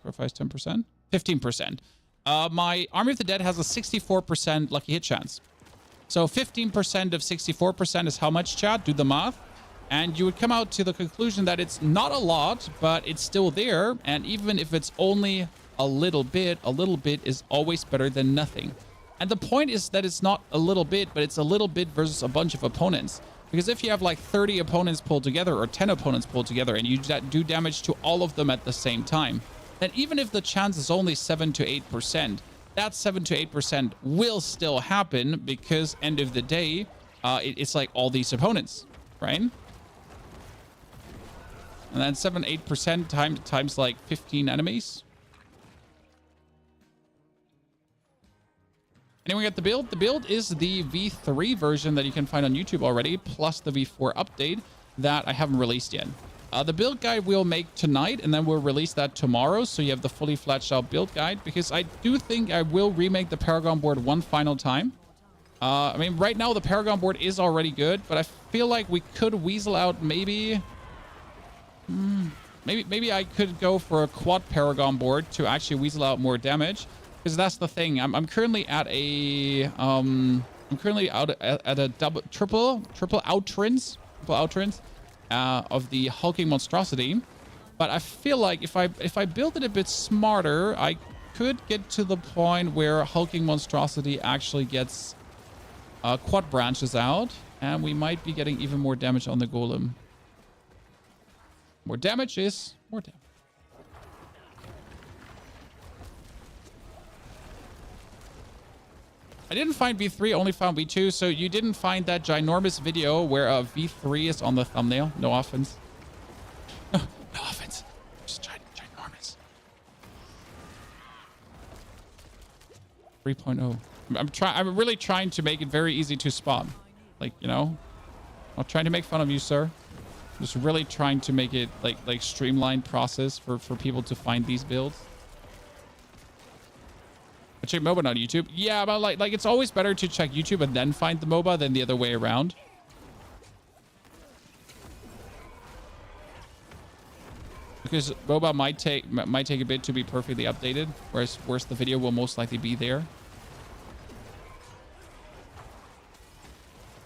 Decrepify is 10%? 15%. My Army of the Dead has a 64% lucky hit chance. So 15% of 64% is how much, chat? Do the math. And you would come out to the conclusion that it's not a lot, but it's still there. And even if it's only a little bit is always better than nothing. And the point is that it's not a little bit, but it's a little bit versus a bunch of opponents. Because if you have like 30 opponents pulled together or 10 opponents pulled together and you do damage to all of them at the same time, then even if the chance is only 7 to 8%, that 7 to 8% will still happen because end of the day, it's like all these opponents, right? And then 7-8% times like 15 enemies. Anyone get the build? The build is the V3 version that you can find on YouTube already, plus the V4 update that I haven't released yet. The build guide we'll make tonight, and then we'll release that tomorrow, so you have the fully fledged out build guide, because I do think I will remake the Paragon board one final time. I mean, right now the Paragon board is already good, but I feel like we could weasel out maybe... Maybe I could go for a quad Paragon board to actually weasel out more damage. Because that's the thing. I'm currently at a at a triple outrins of the hulking monstrosity. But I feel like if I build it a bit smarter, I could get to the point where hulking monstrosity actually gets quad branches out, and we might be getting even more damage on the golem. More damage is more damage. I didn't find V3, only found V2. So you didn't find that ginormous video where V3 is on the thumbnail. No offense. No offense. Just ginormous. 3.0. I'm really trying to make it very easy to spot. Like, you know, I'm not trying to make fun of you, sir. I'm just really trying to make it like streamlined process for people to find these builds. Check MOBA on YouTube. Yeah, but like it's always better to check YouTube and then find the MOBA than the other way around. Because MOBA might take a bit to be perfectly updated, whereas the video will most likely be there.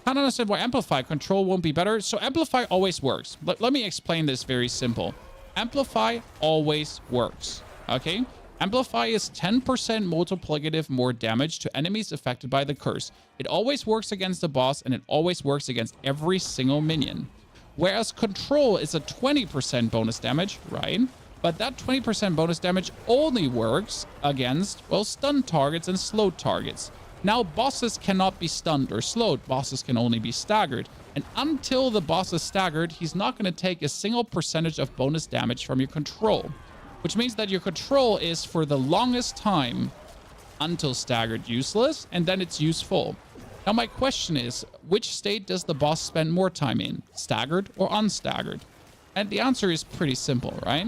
I don't understand why Amplify control won't be better. So Amplify always works. Let me explain this very simple. Amplify always works. Okay? Amplify is 10% multiplicative more damage to enemies affected by the curse. It always works against the boss, and it always works against every single minion. Whereas Control is a 20% bonus damage, right? But that 20% bonus damage only works against, well, stunned targets and slowed targets. Now, bosses cannot be stunned or slowed. Bosses can only be staggered. And until the boss is staggered, he's not going to take a single percentage of bonus damage from your Control. Which means that your Control is, for the longest time, until staggered, useless, and then it's useful. Now, my question is, which state does the boss spend more time in? Staggered or unstaggered? And the answer is pretty simple, right?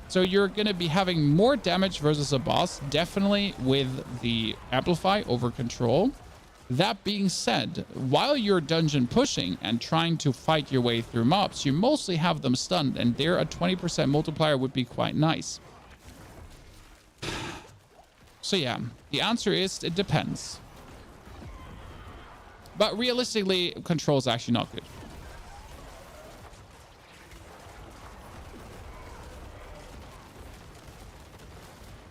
So you're going to be having more damage versus a boss, definitely with the Amplify over Control. That being said, while you're dungeon pushing and trying to fight your way through mobs, you mostly have them stunned, and there a 20% multiplier would be quite nice. So yeah, the answer is it depends. But realistically, control is actually not good.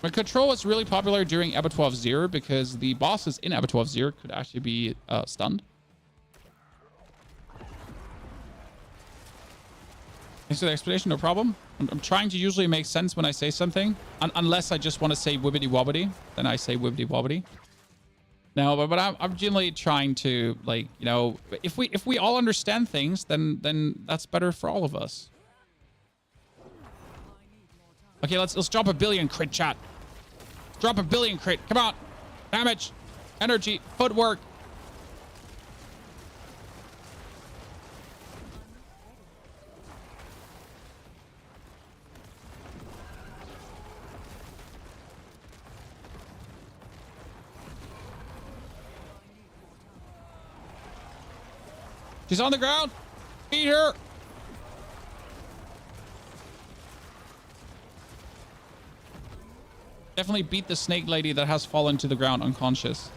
But control was really popular during Abattoir 0 because the bosses in Abattoir 0 could actually be stunned. Thanks for the explanation, no problem. I'm trying to usually make sense when I say something. Unless I just want to say wibbity wobbity, then I say wibbity wobbity. No, but I'm generally trying to, like, you know, if we all understand things, then that's better for all of us. Okay, let's drop a billion crit, chat. Drop a billion crit. Come on. Damage, energy, footwork. She's on the ground. Beat her. Definitely beat the snake lady that has fallen to the ground unconscious.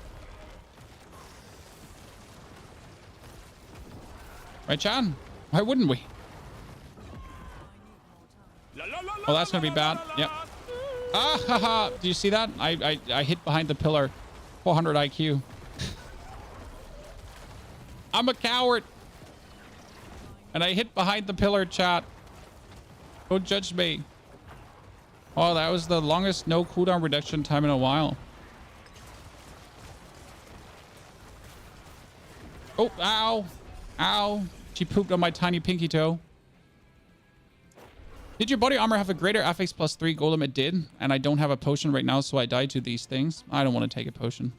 Right, Chan? Why wouldn't we? Oh, that's gonna be bad. Yep. Ah, haha. Do you see that? I hit behind the pillar. 400 IQ. I'm a coward. And I hit behind the pillar, chat. Don't judge me. Oh, that was the longest no cooldown reduction time in a while. Oh, ow. Ow. She pooped on my tiny pinky toe. Did your body armor have a greater affix +3 golem? It did. And I don't have a potion right now, so I died to these things. I don't want to take a potion.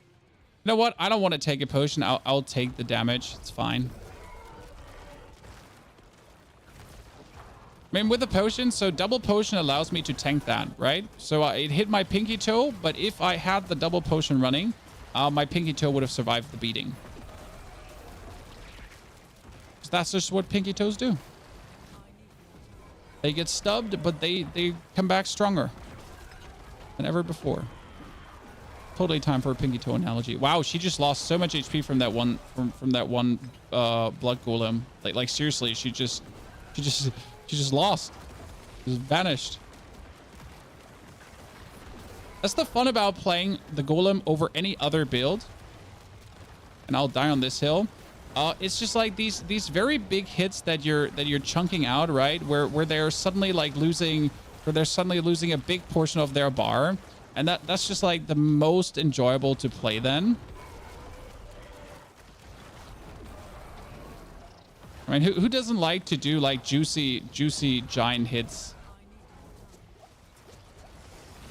You know what? I don't want to take a potion. I'll take the damage. It's fine. I mean, with a potion, so double potion allows me to tank that, right? So it hit my pinky toe, but if I had the double potion running, my pinky toe would have survived the beating. So that's just what pinky toes do. They get stubbed, but they come back stronger than ever before. Totally time for a pinky toe analogy. Wow, she just lost so much HP from that one blood golem. Like seriously, she just lost. Just vanished. That's the fun about playing the golem over any other build. And I'll die on this hill. It's just like these very big hits that you're chunking out, right? Where they're suddenly like losing a big portion of their bar. And that's just like the most enjoyable to play then. I mean, who doesn't like to do like juicy giant hits?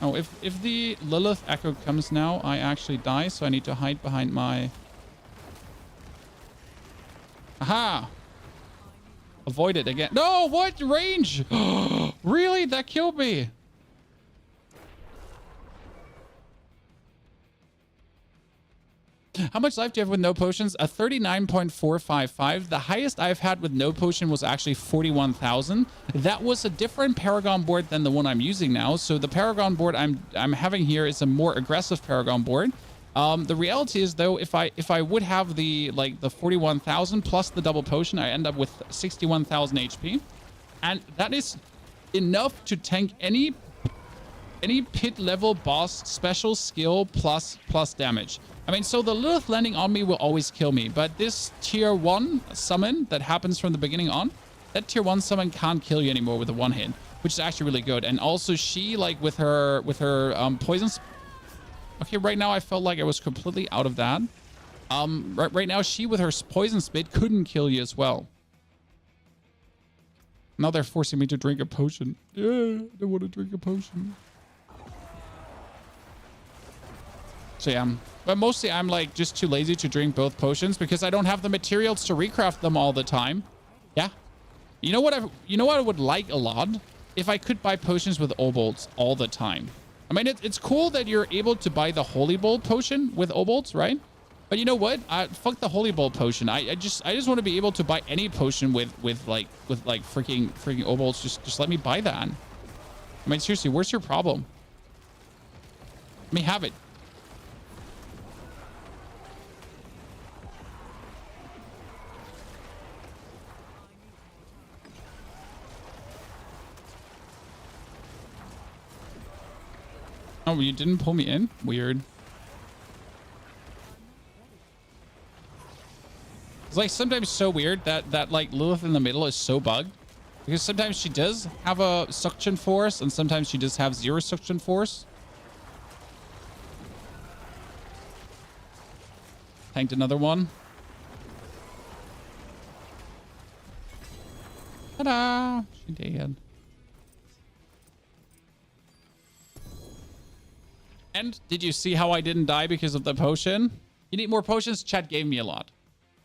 Oh, if the Lilith Echo comes now, I actually die, so I need to hide behind my... Aha! Avoid it again. No, what range? Really? That killed me. How much life do you have with no potions? A 39.455. The highest I've had with no potion was actually 41,000. That was a different Paragon board than the one I'm using now. So the Paragon board I'm having here is a more aggressive Paragon board. The reality is though, if I would have the 41,000 plus the double potion, I end up with 61,000 HP, and that is enough to tank any pit level boss special skill plus damage. I mean, so the Lilith landing on me will always kill me, but this tier 1 summon that happens from the beginning on, that tier 1 summon can't kill you anymore with a one hit, which is actually really good. And also she, like with her poisons. Okay, right now I felt like I was completely out of that. Right now she with her poison spit couldn't kill you as well. Now they're forcing me to drink a potion. Yeah, I don't want to drink a potion. So yeah, but mostly I'm like just too lazy to drink both potions because I don't have the materials to recraft them all the time. Yeah. You know what I would like a lot? If I could buy potions with obolts all the time. I mean, it's cool that you're able to buy the Holy Bolt potion with obolts, right? But you know what? Fuck the Holy Bolt potion. I just want to be able to buy any potion with freaking obolts. Just let me buy that. I mean, seriously, where's your problem? Let me have it. Oh, you didn't pull me in? Weird. It's like sometimes so weird that like Lilith in the middle is so bugged. Because sometimes she does have a suction force and sometimes she does have 0 suction force. Tanked another one. Ta-da! She did. And did you see how I didn't die because of the potion? You need more potions? Chat gave me a lot.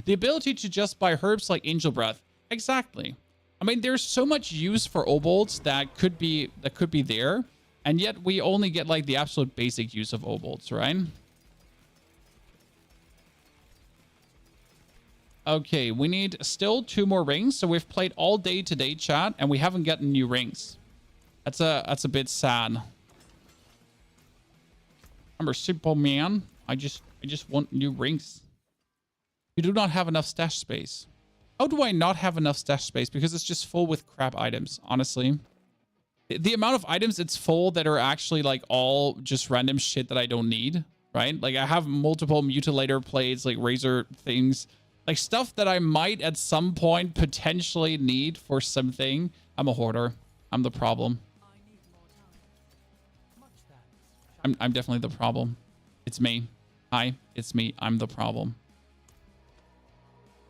The ability to just buy herbs like Angel Breath. Exactly. I mean, there's so much use for obolts that could be there, and yet we only get like the absolute basic use of obolts, right? Okay, we need still 2 more rings. So we've played all day today, chat, and we haven't gotten new rings. That's a bit sad. I'm a simple man. I just want new rings. You do not have enough stash space. How do I not have enough stash space? Because it's just full with crap items, honestly. The amount of items it's full that are actually like all just random shit that I don't need, right? Like I have multiple mutilator plates, like razor things, like stuff that I might at some point potentially need for something. I'm a hoarder. I'm the problem. I'm definitely the problem. It's me. Hi, it's me. I'm the problem.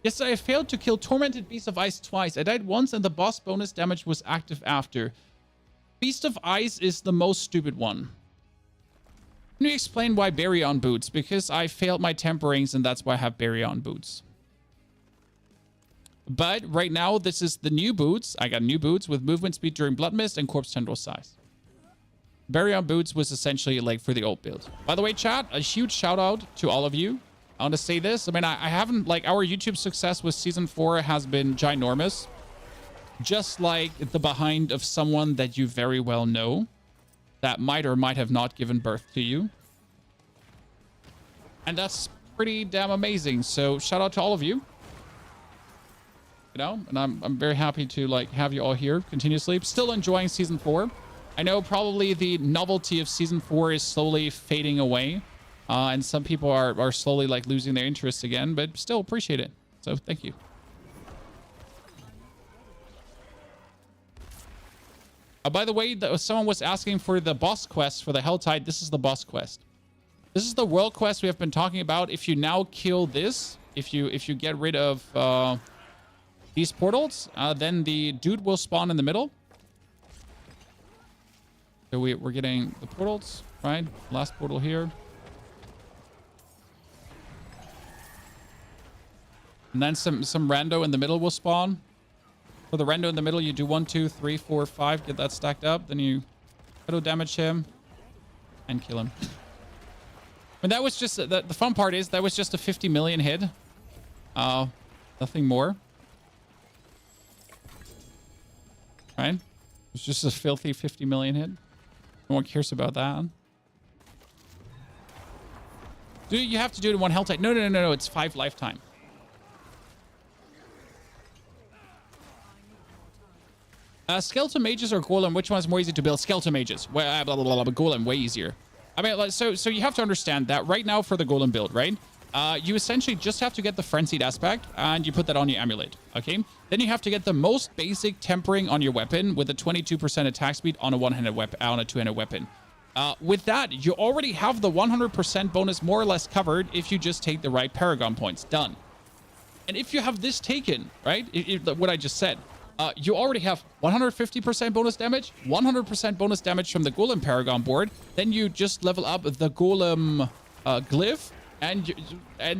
Yes, I failed to kill Tormented Beast of Ice twice. I died once and the boss bonus damage was active after. Beast of Ice is the most stupid one. Can you explain why Baryon boots? Because I failed my temperings and that's why I have Baryon boots. But right now, this is the new boots. I got new boots with movement speed during Blood Mist and Corpse Tendril size. Baryon boots was essentially like for the old build. By the way, chat, a huge shout out to all of you. I want to say this. I mean, I haven't, like, our YouTube success with season 4 has been ginormous. Just like the behind of someone that you very well know that might or might have not given birth to you. And that's pretty damn amazing. So shout out to all of you. You know, and I'm very happy to like have you all here continuously. Still enjoying season 4. I know probably the novelty of season 4 is slowly fading away. And some people are slowly like losing their interest again, but still appreciate it. So thank you. By the way, someone was asking for the boss quest for the Helltide. This is the boss quest. This is the world quest we have been talking about. If you now kill this, if you get rid of these portals, then the dude will spawn in the middle. So we're getting the portals, right? Last portal here. And then some rando in the middle will spawn. For the rando in the middle, you do 1, 2, 3, 4, 5. Get that stacked up. Then you auto damage him and kill him. And that was just the fun part is that was just a 50 million hit. Nothing more. Right? It's just a filthy 50 million hit. No one cares about that. Do you have to do it in one Helltide? No. It's 5 lifetime. Skeleton mages or golem? Which one's more easy to build? Skeleton mages. Well, blah, blah, blah, blah, golem way easier. I mean, so you have to understand that right now for the golem build, right? You essentially just have to get the frenzied aspect and you put that on your amulet. Okay. Then you have to get the most basic tempering on your weapon with a 22% attack speed on a one-handed weapon, on a two-handed weapon. With that, you already have the 100% bonus more or less covered if you just take the right Paragon points. Done. And if you have this taken, right? What I just said. You already have 150% bonus damage, 100% bonus damage from the Golem Paragon board. Then you just level up the Golem glyph, and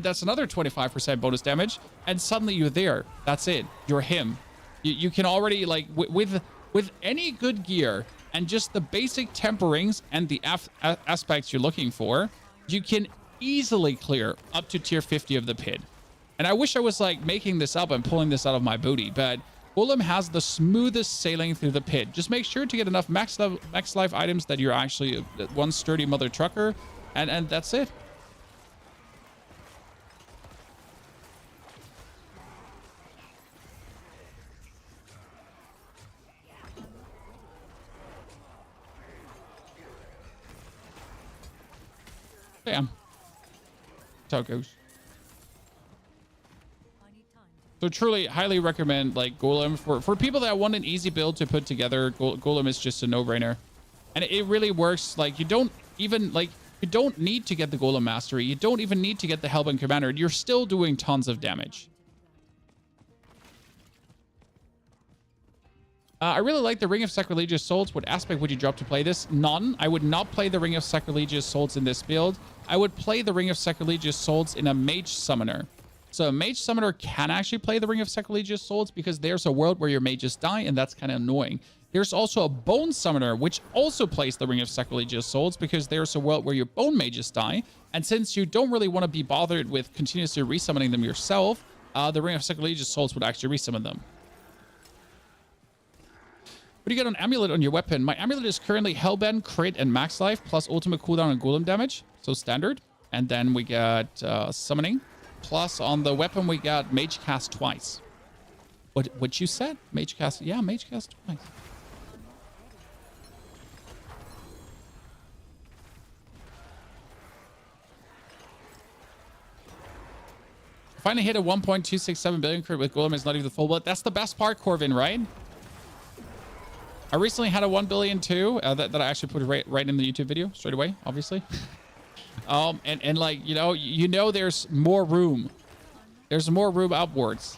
that's another 25% bonus damage. And suddenly you're there. That's it. You're him. You can already, like, with any good gear and just the basic temperings and the aspects you're looking for, you can easily clear up to tier 50 of the pit. And I wish I was like making this up and pulling this out of my booty, but Golem has the smoothest sailing through the pit. Just make sure to get enough max life items that you're actually one sturdy mother trucker, and that's it. Damn. That's how it goes. So truly, highly recommend like Golem for people that want an easy build to put together. Golem is just a no-brainer, and it really works. Like you don't need to get the Golem mastery. You don't even need to get the Hellbound Commander. You're still doing tons of damage. I really like the Ring of Sacrilegious Souls. What aspect would you drop to play this? None. I would not play the Ring of Sacrilegious Souls in this build. I would play the Ring of Sacrilegious Souls in a Mage Summoner. So a Mage Summoner can actually play the Ring of Sacrilegious Souls because there's a world where your mages die, and that's kind of annoying. There's also a Bone Summoner, which also plays the Ring of Sacrilegious Souls because there's a world where your Bone mages die. And since you don't really want to be bothered with continuously resummoning them yourself, the Ring of Sacrilegious Souls would actually resummon them. What do you get on Amulet on your weapon? My Amulet is currently Hellbend, Crit, and Max Life, plus Ultimate Cooldown and Golem damage. So standard. And then we get Summoning. Plus on the weapon, we got Mage Cast twice. What you said? Mage Cast. Yeah, Mage Cast twice. Finally hit a 1.267 billion crit with Golem is not even the full blood. That's the best part, Corvin, right? I recently had a 1 billion too, that I actually put right in the YouTube video straight away, obviously. And like, you know, there's more room. There's more room upwards.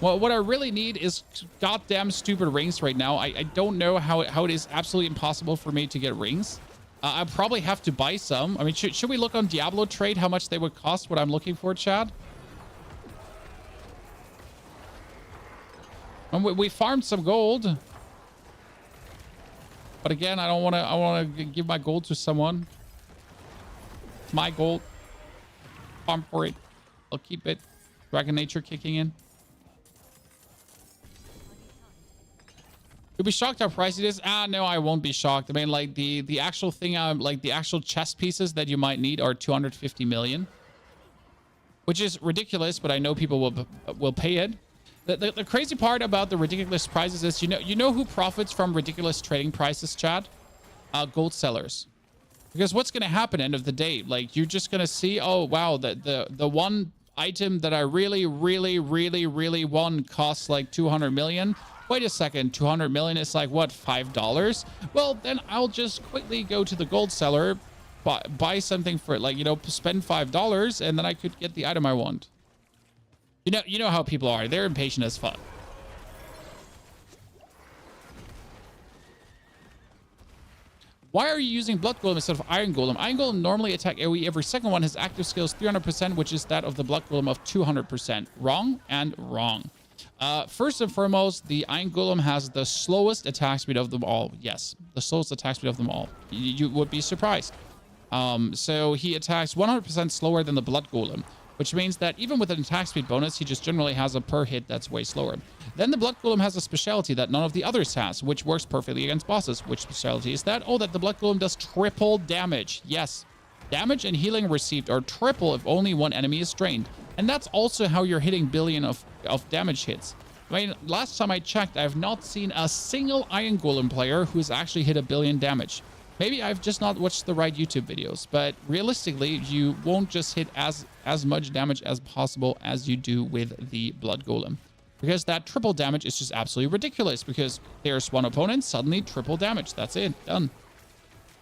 Well, what I really need is goddamn stupid rings right now. I don't know how it is absolutely impossible for me to get rings. I probably have to buy some. I mean, should we look on Diablo trade how much they would cost, what I'm looking for, Chad? And we farmed some gold. But again, I want to give my gold to someone. It's my gold. Farm for it. I'll keep it. Dragon Nature kicking in. You'll be shocked how pricey it is. No, I won't be shocked. I mean, like the actual thing, like the actual chest pieces that you might need are 250 million, which is ridiculous. But I know people will pay it. The crazy part about the ridiculous prices is, you know who profits from ridiculous trading prices, Chad? Gold sellers. Because what's going to happen end of the day? Like, you're just going to see, oh, wow, the one item that I really want costs like 200 million. Wait a second, 200 million is like, what, $5? Well, then I'll just quickly go to the gold seller, buy something for it, like, spend $5, and then I could get the item I want. You know how people are. They're impatient as fuck. Why are you using Blood Golem instead of Iron Golem? Iron Golem normally attack AoE. Every second one has active skills 300%, which is that of the Blood Golem of 200%. Wrong and wrong. First and foremost, the Iron Golem has the slowest attack speed of them all. Yes, the slowest attack speed of them all. You would be surprised. So he attacks 100% slower than the Blood Golem, which means that even with an attack speed bonus, he just generally has a per hit that's way slower. Then the Blood Golem has a specialty that none of the others has, which works perfectly against bosses. Which specialty is that? Oh, that the Blood Golem does triple damage. Yes. Damage and healing received are triple if only one enemy is drained. And that's also how you're hitting billion of damage hits. I mean, last time I checked, I have not seen a single Iron Golem player who's actually hit 1 billion damage. Maybe I've just not watched the right YouTube videos, but realistically, you won't just hit as much damage as possible as you do with the Blood Golem. Because that triple damage is just absolutely ridiculous, because there's one opponent, suddenly triple damage. That's it. Done.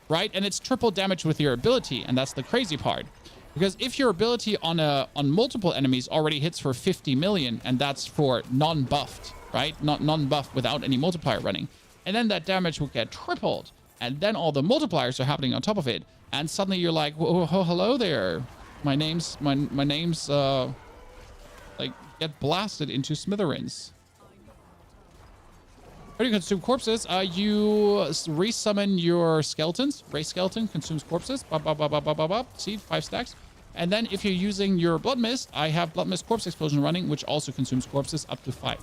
Right? And it's triple damage with your ability, and that's the crazy part. Because if your ability on multiple enemies already hits for 50 million, and that's for non-buffed, right? Not non-buffed without any multiplier running. And then that damage will get tripled. And then all the multipliers are happening on top of it. And suddenly you're like, whoa, hello there. My name's, like, get blasted into smithereens. How do you consume corpses? You resummon your skeletons. Ray skeleton consumes corpses. See, 5 stacks. And then if you're using your Blood Mist, I have Blood Mist Corpse Explosion running, which also consumes corpses up to 5.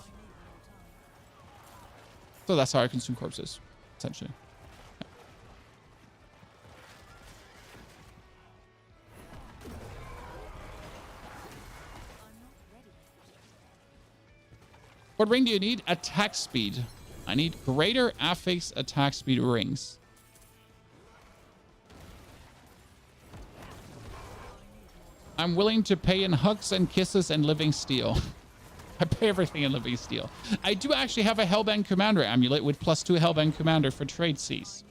So that's how I consume corpses, essentially. What ring do you need? Attack speed. I need greater affix attack speed rings. I'm willing to pay in hugs and kisses and living steel. I pay everything in living steel. I do actually have a Hellbent Commander amulet with +2 Hellbent Commander for trade seas.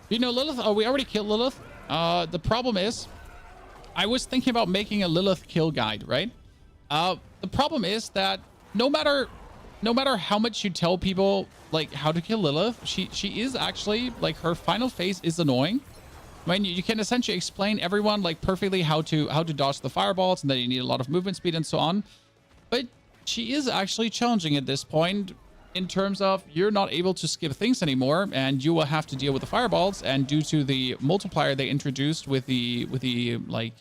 You know Lilith? Oh, we already killed Lilith. The problem is, I was thinking about making a Lilith kill guide, right? The problem is that no matter how much you tell people like how to kill Lilith, she is actually like her final phase is annoying. I mean, you can essentially explain everyone like perfectly how to dodge the fireballs and that you need a lot of movement speed and so on. But she is actually challenging at this point in terms of you're not able to skip things anymore and you will have to deal with the fireballs, and due to the multiplier they introduced with the like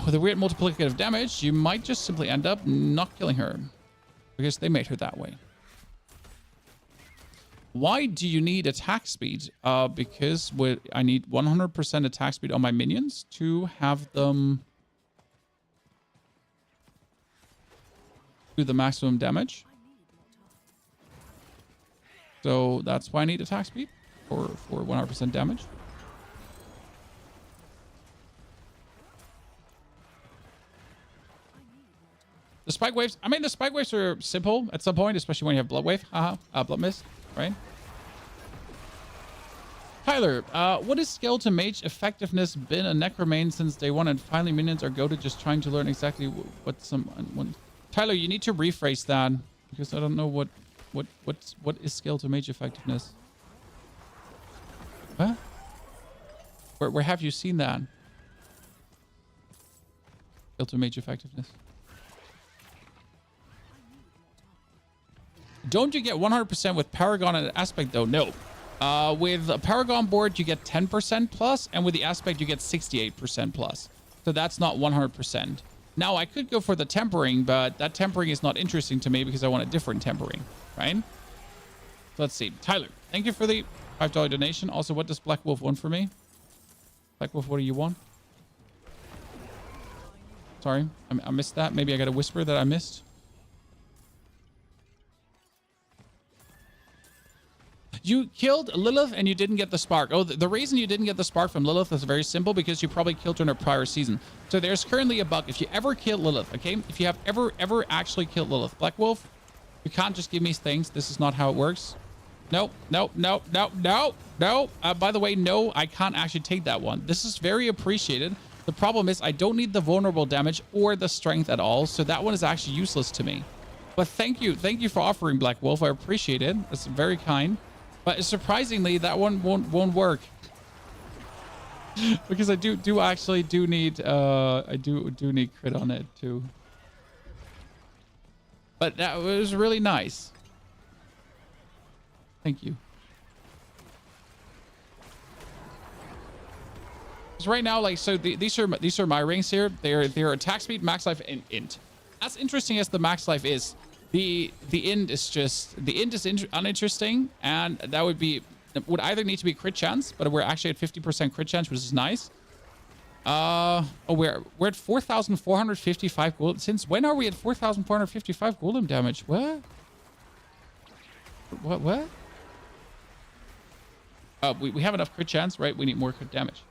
with a weird multiplicative damage, you might just simply end up not killing her because they made her that way. Why do you need attack speed? Because I need 100% attack speed on my minions to have them do the maximum damage. So that's why I need attack speed for 100% damage. The spike waves, I mean, the spike waves are simple at some point, especially when you have blood wave. Blood mist, right? Tyler, what has Skeleton Mage effectiveness been a Necromain since day one, and finally minions are goated just trying to learn exactly what some... Tyler, you need to rephrase that because I don't know what is Skeleton Mage effectiveness. What? Where have you seen that? Skeleton Mage effectiveness. Don't you get 100% with Paragon and Aspect though? No. With a Paragon board, you get 10% plus, and with the Aspect, you get 68% plus. So that's not 100%. Now, I could go for the Tempering, but that Tempering is not interesting to me because I want a different Tempering, right? So let's see. Tyler, thank you for the $5 donation. Also, what does Black Wolf want for me? Black Wolf, what do you want? Sorry, I missed that. Maybe I got a whisper that I missed. You killed Lilith and you didn't get the spark. Oh, the reason you didn't get the spark from Lilith is very simple, because you probably killed her in a prior season. So there's currently a bug. If you ever kill Lilith, okay? If you have ever actually killed Lilith, Black Wolf, you can't just give me things. This is not how it works. No. By the way, no, I can't actually take that one. This is very appreciated. The problem is I don't need the vulnerable damage or the strength at all. So that one is actually useless to me. But thank you. Thank you for offering, Black Wolf. I appreciate it. It's very kind. But surprisingly, that one won't work because I do need I do need crit on it too. But that was really nice. Thank you. Because right now, like, so these are my rings here. They're attack speed, max life, and int. As interesting as the max life is, the int is uninteresting, and that would either need to be crit chance, but we're actually at 50% crit chance, which is nice. We're at 4,455 golem. Since when are we at 4,455 golem damage? What? We have enough crit chance, right? We need more crit damage.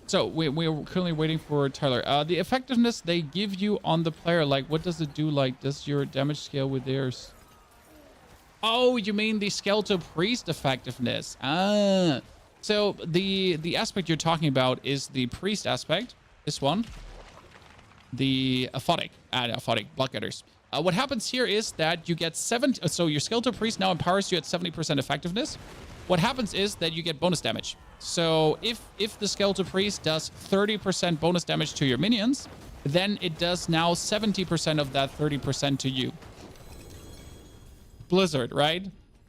So we're currently waiting for Tyler. The effectiveness they give you on the player, like, what does it do? Like, does your damage scale with theirs? Oh, you mean the Skeletal Priest effectiveness? So the aspect you're talking about is the Priest aspect. This one, the Aphotic Blockgetters. What happens here is that you get 70. So your Skeletal Priest now empowers you at 70% effectiveness. What happens is that you get bonus damage. So if the Skeletal Priest does 30% bonus damage to your minions, then it does now 70% of that 30% to you. Blizzard, right?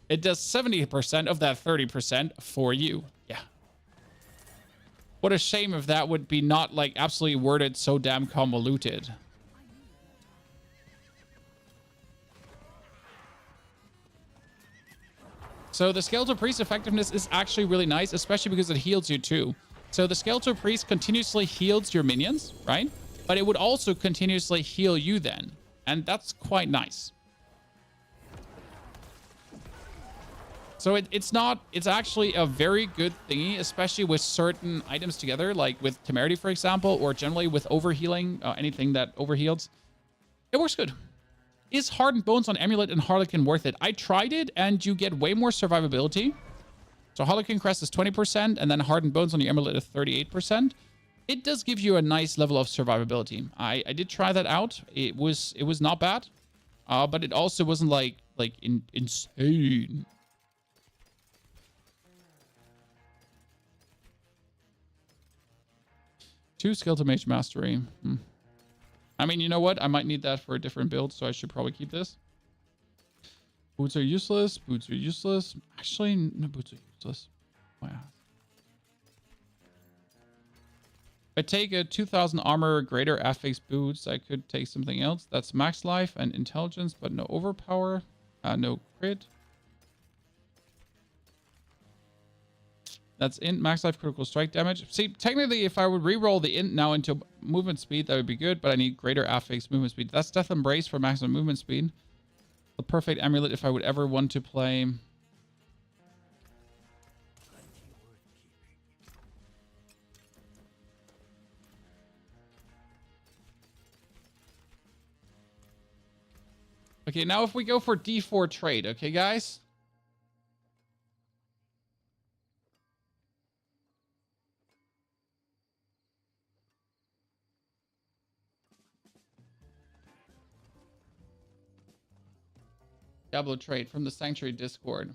It does 70% of that 30% for you. Yeah. What a shame if that would be not like absolutely worded so damn convoluted. So the Skeletal Priest effectiveness is actually really nice, especially because it heals you too. So the Skeletal Priest continuously heals your minions, right? But it would also continuously heal you then. And that's quite nice. So it's actually a very good thingy, especially with certain items together, like with Temerity, for example, or generally with overhealing, anything that overheals. It works good. Is Hardened Bones on Amulet and Harlequin worth it? I tried it, and you get way more survivability. So Harlequin Crest is 20%, and then Hardened Bones on your Amulet is 38%. It does give you a nice level of survivability. I did try that out. It was not bad, but it also wasn't like insane. Two Skeletal Mage Mastery. I mean, you know what? I might need that for a different build, so I should probably keep this. Boots are useless. Boots are useless. Actually, no, boots are useless. Wow. If I take a 2000 armor greater affix boots, I could take something else. That's max life and intelligence, but no overpower. No crit. That's int, max life, critical strike damage. See, technically, if I would reroll the int now into movement speed, that would be good, but I need greater affix movement speed. That's Death Embrace for maximum movement speed. The perfect amulet if I would ever want to play. Okay, now if we go for D4 trade, okay, guys? Diablo trade from the Sanctuary Discord.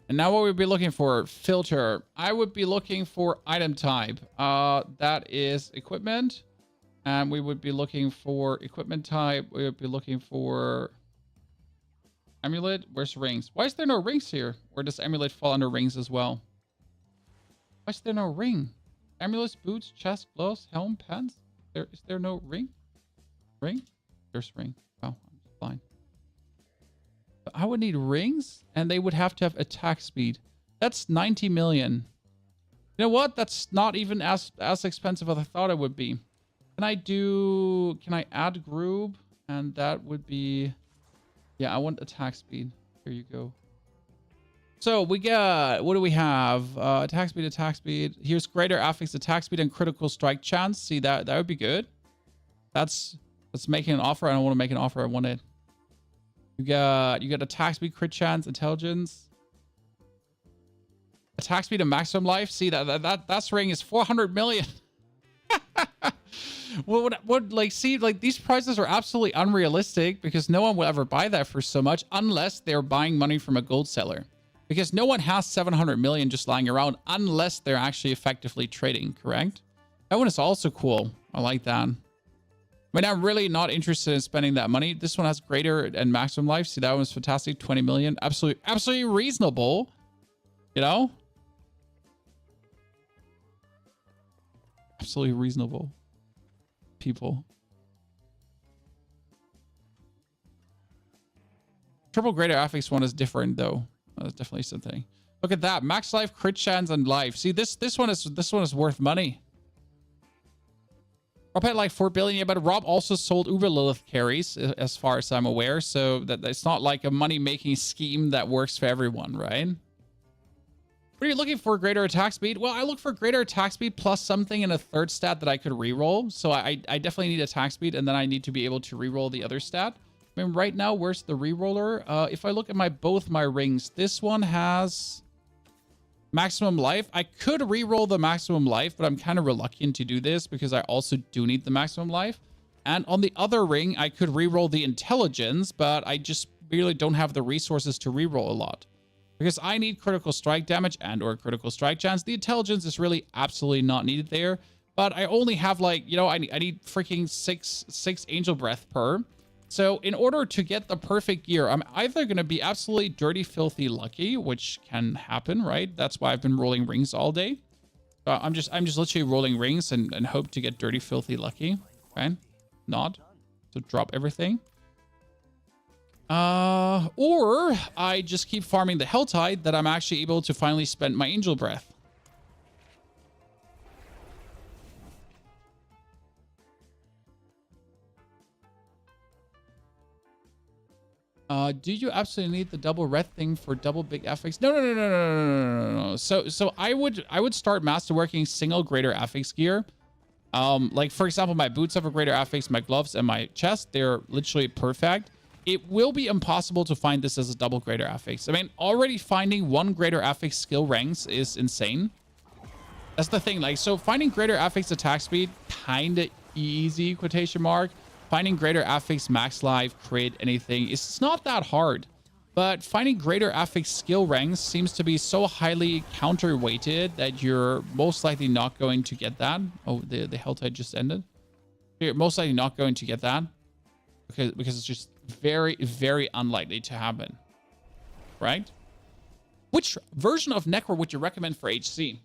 And now what we'd be looking for, filter. I would be looking for item type. That is equipment. And we would be looking for equipment type. We would be looking for amulet. Where's rings? Why is there no rings here? Or does amulet fall under rings as well? Why is there no ring? Amulets, boots, chest, gloves, helm, pants. Is there no ring? Ring? There's ring. Oh, I'm blind. I would need rings, and they would have to have attack speed. That's 90 million. You know what? That's not even as expensive as I thought it would be. Can I add group? And that would be... Yeah, I want attack speed. Here you go. So we got... What do we have? Attack speed, attack speed. Here's greater affix attack speed and critical strike chance. See, that would be good. That's making an offer. I don't want to make an offer. I want it. You got attack speed, crit chance, intelligence, attack speed, and maximum life. See that's ring is 400 million. Like these prices are absolutely unrealistic because no one will ever buy that for so much unless they're buying money from a gold seller. Because no one has 700 million just lying around unless they're actually effectively trading. Correct? That one is also cool. I like that. I mean, I'm really not interested in spending that money. This one has greater and maximum life. See, that one's fantastic. 20 million. Absolutely reasonable. You know? Absolutely reasonable. People. Triple greater affix one is different, though. That's definitely something. Look at that. Max life, crit chance, and life. See, this one is worth money. Rob had like 4 billion, yeah, but Rob also sold Uber Lilith carries, as far as I'm aware. So that it's not like a money-making scheme that works for everyone, right? What are you looking for? Greater attack speed? Well, I look for greater attack speed plus something in a third stat that I could reroll. So I definitely need attack speed, and then I need to be able to reroll the other stat. I mean, right now, where's the reroller? If I look at both my rings, this one has... maximum life. I could reroll the maximum life, but I'm kind of reluctant to do this because I also do need the maximum life. And on the other ring, I could reroll the intelligence, but I just really don't have the resources to reroll a lot. Because I need critical strike damage and or critical strike chance. The intelligence is really absolutely not needed there. but I only have like, you know, I need freaking six angel breath per. So in order to get the perfect gear, I'm either going to be absolutely dirty, filthy lucky, which can happen, right? That's why I've been rolling rings all day. I'm just literally rolling rings and hope to get dirty, filthy lucky. Okay, not. So drop everything. Or I just keep farming the Hell Tide that I'm actually able to finally spend my angel breath. Do you absolutely need the double red thing for double big affix? No. So I would start masterworking single greater affix gear. Like for example, my boots have a greater affix, my gloves and my chest, they're literally perfect. It will be impossible to find this as a double greater affix. I mean, already finding one greater affix skill ranks is insane. That's the thing. Like, so finding greater affix attack speed, kind of easy, quotation mark. Finding greater affix max life, crit, anything, it's not that hard. But finding greater affix skill ranks seems to be so highly counterweighted that you're most likely not going to get that. Oh, the Hell Tide just ended. You're most likely not going to get that because it's just very, very unlikely to happen. Right? Which version of Necro would you recommend for HC?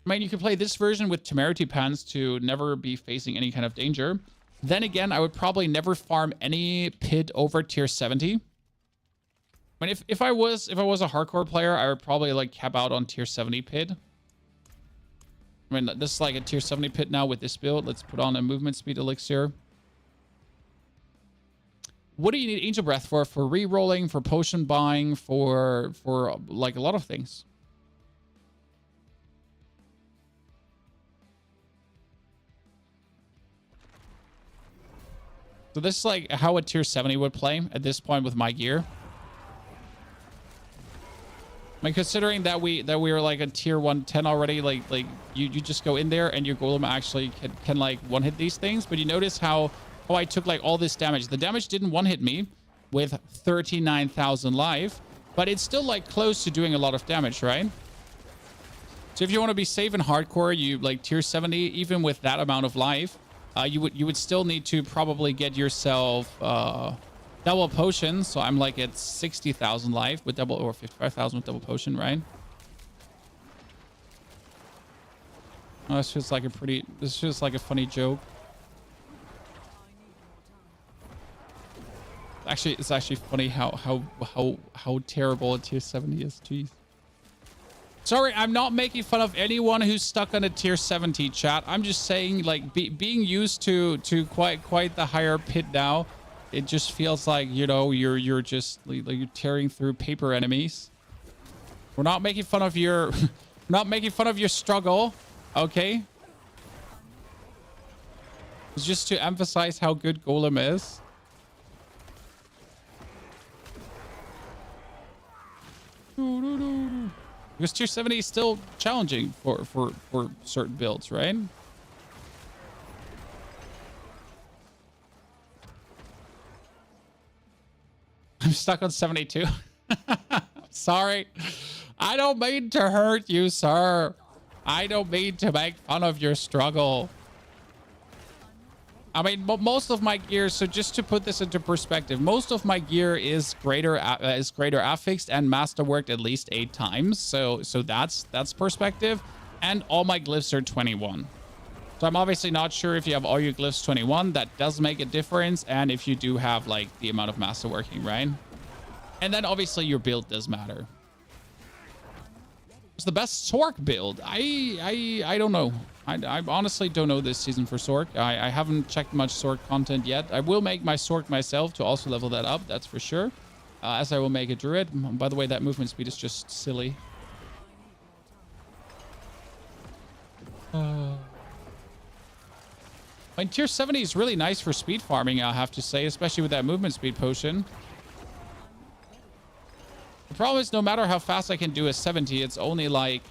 I mean, you could play this version with Temerity Pants to never be facing any kind of danger. Then again, I would probably never farm any pit over tier 70. I mean, if I was a hardcore player, I would probably like cap out on tier 70 pit. I mean, this is like a tier 70 pit now with this build. Let's put on a movement speed elixir. What do you need Angel Breath for? For re-rolling, for potion buying, for like a lot of things. So this is like how a tier 70 would play at this point with my gear. I mean, considering that we were like a tier 110 already, like you just go in there and your golem actually can like one hit these things. But you notice how I took like all this damage. The damage didn't one hit me with 39,000 life, but it's still like close to doing a lot of damage, right? So if you want to be safe in hardcore, you like tier 70, even with that amount of life. You would still need to probably get yourself double potion. So I'm like at 60,000 life with double, or 55,000 with double potion, right? Oh, this feels like a funny joke. Actually, it's actually funny how terrible a tier 70 is. Jeez. Sorry, I'm not making fun of anyone who's stuck on a tier 70 chat. I'm just saying, like, being used to quite the higher pit now, it just feels like, you know, you're just like you're tearing through paper enemies. We're not making fun of your struggle, okay? It's just to emphasize how good Golem is. Because tier 70 is still challenging for certain builds, right? I'm stuck on 72. Sorry. I don't mean to hurt you, sir. I don't mean to make fun of your struggle. I mean, most of my gear, so just to put this into perspective, most of my gear is greater affixed and masterworked at least 8 times. So that's perspective. And all my glyphs are 21. So I'm obviously not sure if you have all your glyphs 21. That does make a difference. And if you do have like the amount of masterworking, right? And then obviously your build does matter. It's the best Sork build. I don't know. I honestly don't know this season for Sork. I haven't checked much Sork content yet. I will make my Sork myself to also level that up. That's for sure. As I will make a druid. By the way, that movement speed is just silly. I mean, tier 70 is really nice for speed farming, I have to say, especially with that movement speed potion. The problem is, no matter how fast I can do a 70, it's only like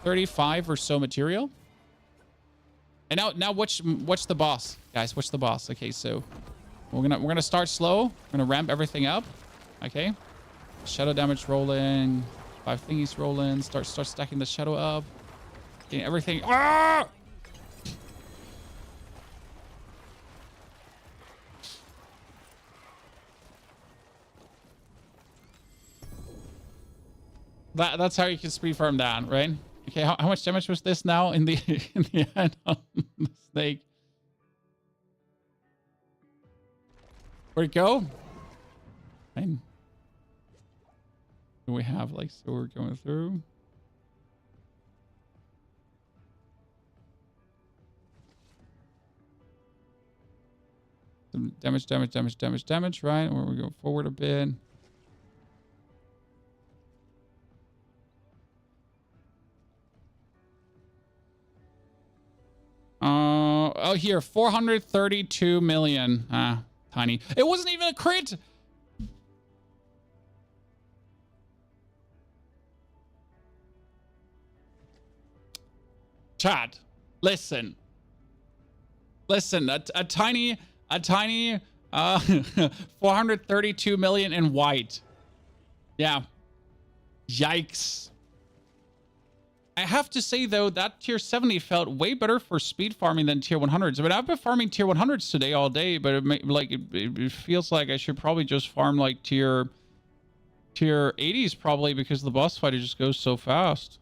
35 or so material. And now watch the boss, guys. Watch the boss. Okay, so we're gonna start slow. We're gonna ramp everything up. Okay, shadow damage rolling. 5 thingies roll in. Start stacking the shadow up. Getting everything. Ah! That's how you can speed farm down, right? Okay, how much damage was this now in the in the end on the snake? Where'd it go? Fine. Do we have like, so we're going through? Some damage, right? Or we go forward a bit. Oh, here, 432 million. Ah, tiny. It wasn't even a crit. Chat, listen. Listen, a tiny 432 million in white. Yeah. Yikes. I have to say, though, that tier 70 felt way better for speed farming than tier 100s. I mean, I've been farming tier 100s today all day, but it feels like I should probably just farm like tier 80s probably, because the boss fight just goes so fast.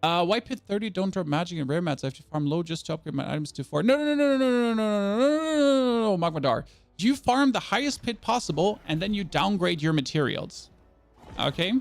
White Pit 30 don't drop magic and rare mats. I have to farm low just to upgrade my items to 4. No, Magmadar. You farm the highest pit possible, and then you downgrade your materials. Okay?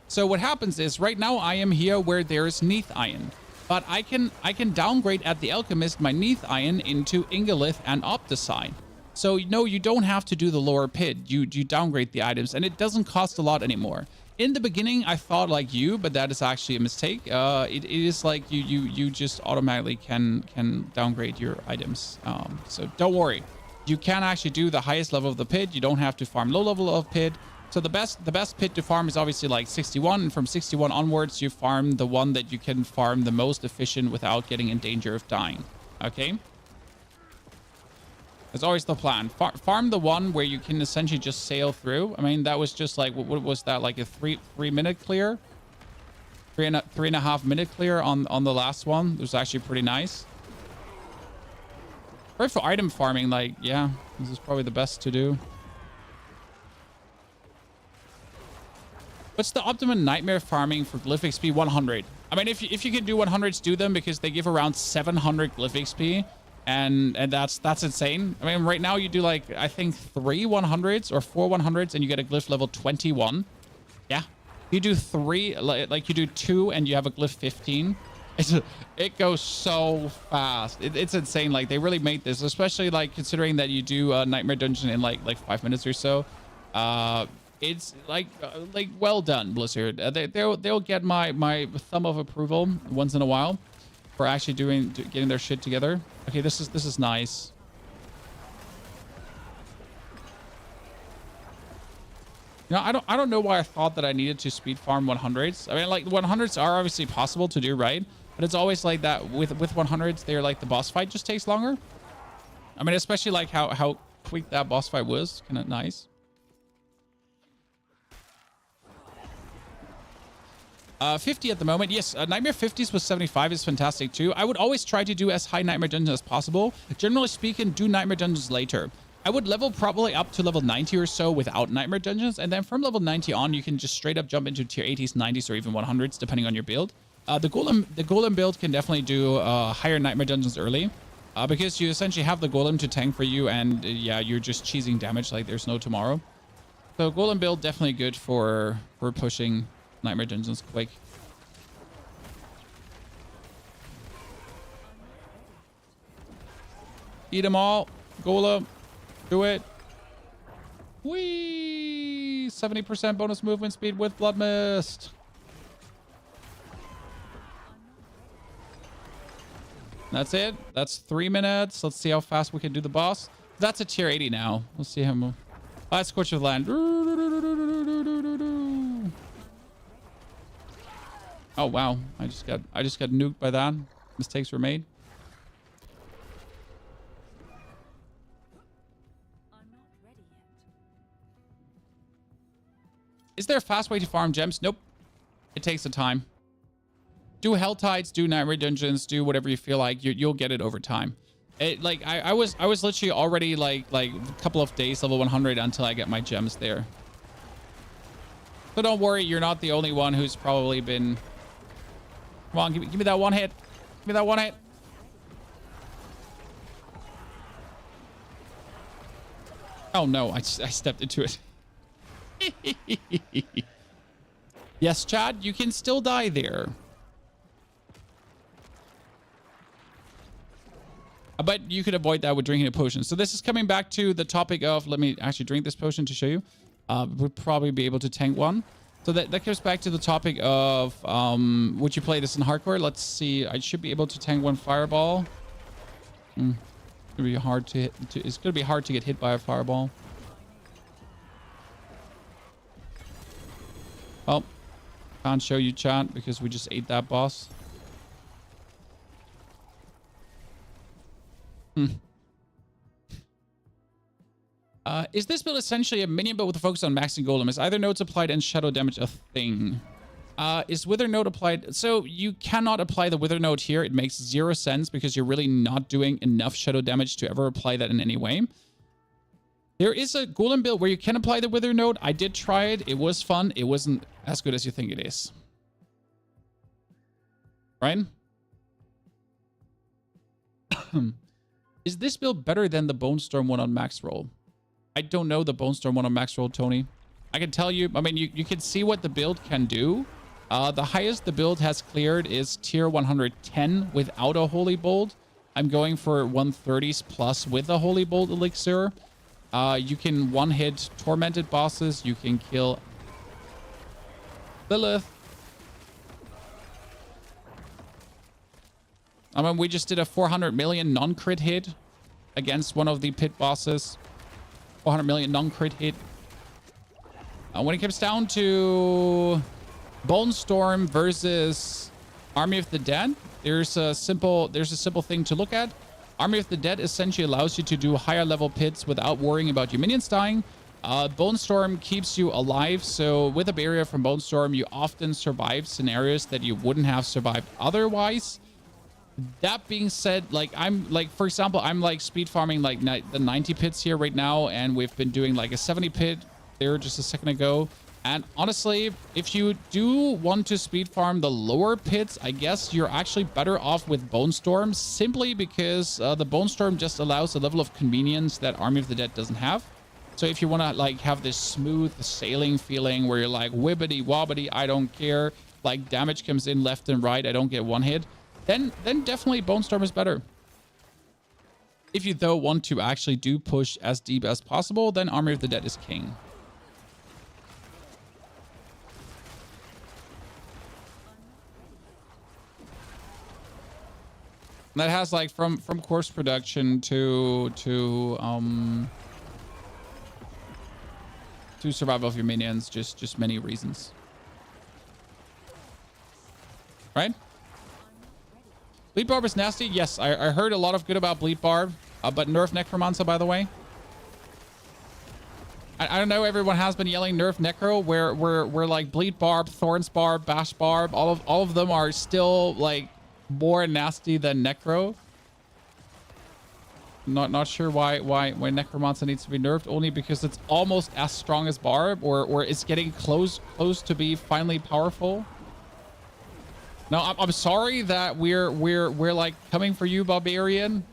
So what happens is, right now I am here where there's Neath Iron. But I can downgrade at the Alchemist my Neath Iron into Ingolith and Opticine. So no, you don't have to do the lower pit. You downgrade the items, and it doesn't cost a lot anymore. In the beginning, I thought like you, but that is actually a mistake. It is like you just automatically can downgrade your items. So don't worry. You can actually do the highest level of the pit. You don't have to farm low level of pit. So the best pit to farm is obviously like 61, and from 61 onwards, you farm the one that you can farm the most efficient without getting in danger of dying. Okay? That's always the plan. Farm the one where you can essentially just sail through. I mean, that was just like, what was that? Like a three minute clear? Three and a half minute clear on the last one. It was actually pretty nice. Or for item farming, like, yeah, this is probably the best to do. What's the optimum nightmare farming for glyph XP? 100. I mean, if you can do 100s, do them, because they give around 700 glyph XP, and that's insane. I mean, right now you do like, I think 3 100s or 4 100s, and you get a glyph level 21. Yeah, you do 3, like you do 2, and you have a glyph 15. It goes so fast. It's insane. Like, they really made this, especially like considering that you do a nightmare dungeon in like 5 minutes or so. It's like well done, Blizzard. They'll get my thumb of approval once in a while for actually getting their shit together. Okay, this is nice. You know, I don't know why I thought that I needed to speed farm 100s. I mean, like, 100s are obviously possible to do, right? But it's always like that with 100s. They're like, the boss fight just takes longer. I mean, especially like how quick that boss fight was. Kind of nice. 50 at the moment. Yes, Nightmare 50s with 75 is fantastic too. I would always try to do as high Nightmare dungeons as possible. Generally speaking, do Nightmare dungeons later. I would level probably up to level 90 or so without Nightmare dungeons, and then from level 90 on, you can just straight up jump into tier 80s, 90s, or even 100s, depending on your build. The Golem build can definitely do higher Nightmare dungeons early, because you essentially have the Golem to tank for you, and yeah, you're just cheesing damage like there's no tomorrow. So Golem build definitely good for pushing Nightmare dungeons quick. Eat them all, Golem. Do it. Whee! 70% bonus movement speed with Blood Mist. That's it. That's 3 minutes. Let's see how fast we can do the boss. That's a tier 80 now. Let's see how much. Oh, that's Scorch of Land. Oh wow! I just got nuked by that. Mistakes were made. Is there a fast way to farm gems? Nope. It takes the time. Do hell tides, do nightmare dungeons, do whatever you feel like. You'll get it over time. I was literally already like a couple of days level 100 until I get my gems there. So don't worry, you're not the only one who's probably been. Come on, give me that one hit. Give me that one hit. Oh no, I stepped into it. Yes, Chad, you can still die there. But you could avoid that with drinking a potion. So this is coming back to the topic of, let me actually drink this potion to show you. We'll probably be able to tank one. So that comes back to the topic of, would you play this in hardcore? Let's see. I should be able to tank one fireball. It's gonna be hard to hit. It's gonna be hard to get hit by a fireball. Oh, can't show you, chat, because we just ate that boss. Is this build essentially a minion build with a focus on maxing golem? Is either nodes applied and shadow damage a thing? Is wither node applied? So you cannot apply the wither node here. It makes 0 sense because you're really not doing enough shadow damage to ever apply that in any way. There is a golem build where you can apply the wither node. I did try it. It was fun. It wasn't as good as you think it is. Right? Is this build better than the Bone Storm one on max roll? I don't know the Bone Storm one on max roll, Tony. I can tell you, I mean, you can see what the build can do. The highest the build has cleared is tier 110 without a Holy Bolt. I'm going for 130s plus with a Holy Bolt elixir. You can one-hit Tormented bosses. You can kill Lilith. I mean, we just did a 400 million non-crit hit against one of the pit bosses. 400 million non-crit hit. When it comes down to Bone Storm versus Army of the Dead, there's a simple thing to look at. Army of the Dead essentially allows you to do higher level pits without worrying about your minions dying. Bone Storm keeps you alive, so with a barrier from Bone Storm, you often survive scenarios that you wouldn't have survived otherwise. That being said, for example, I'm like speed farming like the 90 pits here right now, and we've been doing like a 70 pit there just a second ago. And honestly, if you do want to speed farm the lower pits, I guess you're actually better off with Bone Storm, simply because the Bone Storm just allows a level of convenience that Army of the Dead doesn't have. So if you want to like have this smooth sailing feeling where you're like wibbity wobbity, I don't care, like damage comes in left and right, I don't get one hit, then definitely Bone Storm is better. If you though want to actually do push as deep as possible, then Army of the Dead is king. That has like from course production to survival of your minions, just many reasons. Right? Bleed Barb is nasty. Yes, I heard a lot of good about Bleed Barb, but nerf Necromancer, by the way. I don't know, everyone has been yelling nerf Necro, where like Bleed Barb, Thorns Barb, Bash Barb, all of them are still like more nasty than Necro. Not sure why Necromancer needs to be nerfed, only because it's almost as strong as Barb, or it's getting close to be finally powerful. No, I'm sorry that we're like coming for you, Barbarian.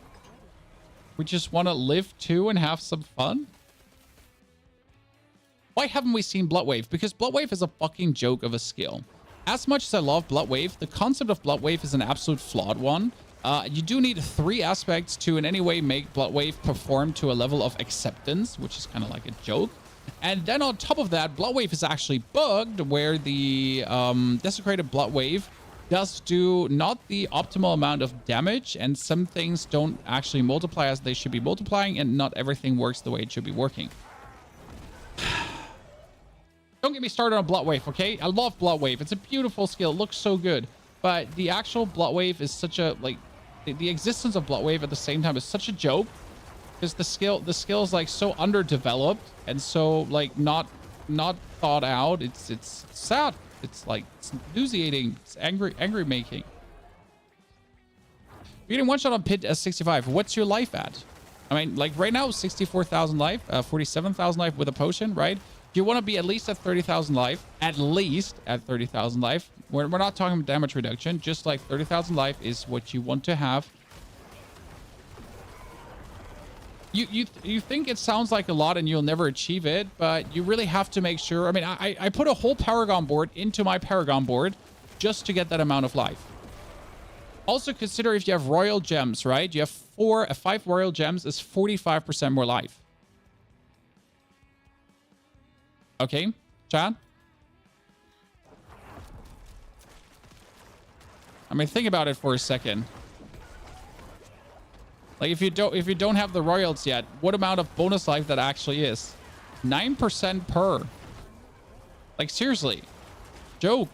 We just want to live too and have some fun. Why haven't we seen Bloodwave? Because Bloodwave is a fucking joke of a skill. As much as I love Bloodwave, the concept of Bloodwave is an absolute flawed one. You do need 3 aspects to in any way make Bloodwave perform to a level of acceptance, which is kind of like a joke. And then on top of that, Bloodwave is actually bugged, where the Desecrated Bloodwave does do not the optimal amount of damage, and some things don't actually multiply as they should be multiplying, and not everything works the way it should be working. Don't get me started on Bloodwave, okay? I love Bloodwave. It's a beautiful skill. It looks so good. But the actual Bloodwave is such a, like, the existence of Bloodwave at the same time is such a joke. Because the skill is, like, so underdeveloped and so, like, not not thought out. It's sad. It's like, it's nauseating. It's angry making. You're getting one shot on Pit S65. What's your life at? I mean, like right now, 64,000 life, 47,000 life with a potion, right? You want to be at least at 30,000 life, at least at 30,000 life. We're not talking damage reduction, just like 30,000 life is what you want to have. You think it sounds like a lot and you'll never achieve it, but you really have to make sure. I mean, I put a whole Paragon board into my Paragon board just to get that amount of life. Also consider if you have royal gems, right? You have 5 royal gems is 45% more life. Okay, Chad? I mean, think about it for a second. Like if you don't have the royals yet, what amount of bonus life that actually is? 9% per. Like seriously. Joke.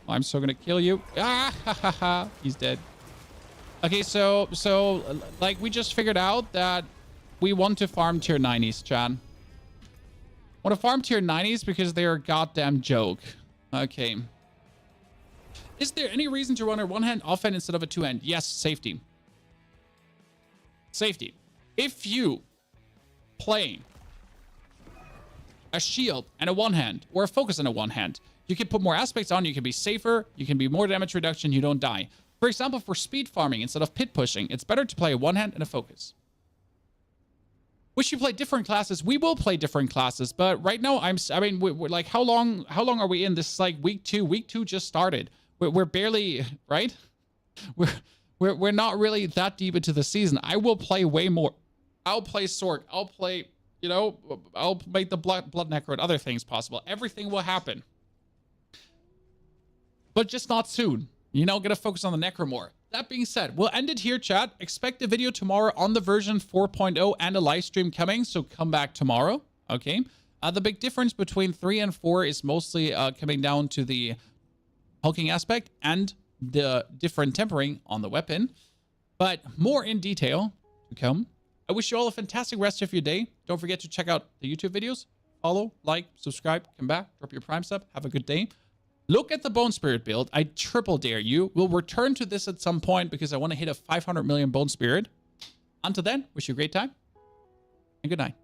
I'm still gonna kill you. Ah, ha, ha, ha. He's dead. Okay, so like we just figured out that we want to farm tier 90s, Chan. Want to farm tier 90s because they're a goddamn joke. Okay. Is there any reason to run a one-hand offhand instead of a two-hand? Yes, safety. Safety. If you play a shield and a one-hand or a focus and a one-hand, you can put more aspects on, you can be safer, you can be more damage reduction, you don't die. For example, for speed farming instead of pit pushing, it's better to play a one-hand and a focus. Wish you play different classes. We will play different classes, but right now we're like, how long are we in? This is like week 2. Week 2 just started. We're barely, right? We're not really that deep into the season. I will play way more. I'll play Sork. I'll play, you know, I'll make the blood necro and other things possible. Everything will happen. But just not soon. You know, gonna focus on the necro more. That being said, we'll end it here, chat. Expect a video tomorrow on the version 4.0 and a live stream coming, so come back tomorrow, okay? The big difference between 3 and 4 is mostly coming down to the hulking aspect and the different tempering on the weapon, but more in detail to come. I wish you all a fantastic rest of your day. Don't forget to check out the YouTube videos. Follow, like, subscribe, come back, drop your prime sub. Have a good day. Look at the Bone Spirit build. I triple dare you. We'll return to this at some point because I want to hit a 500 million Bone Spirit. Until then, wish you a great time and good night.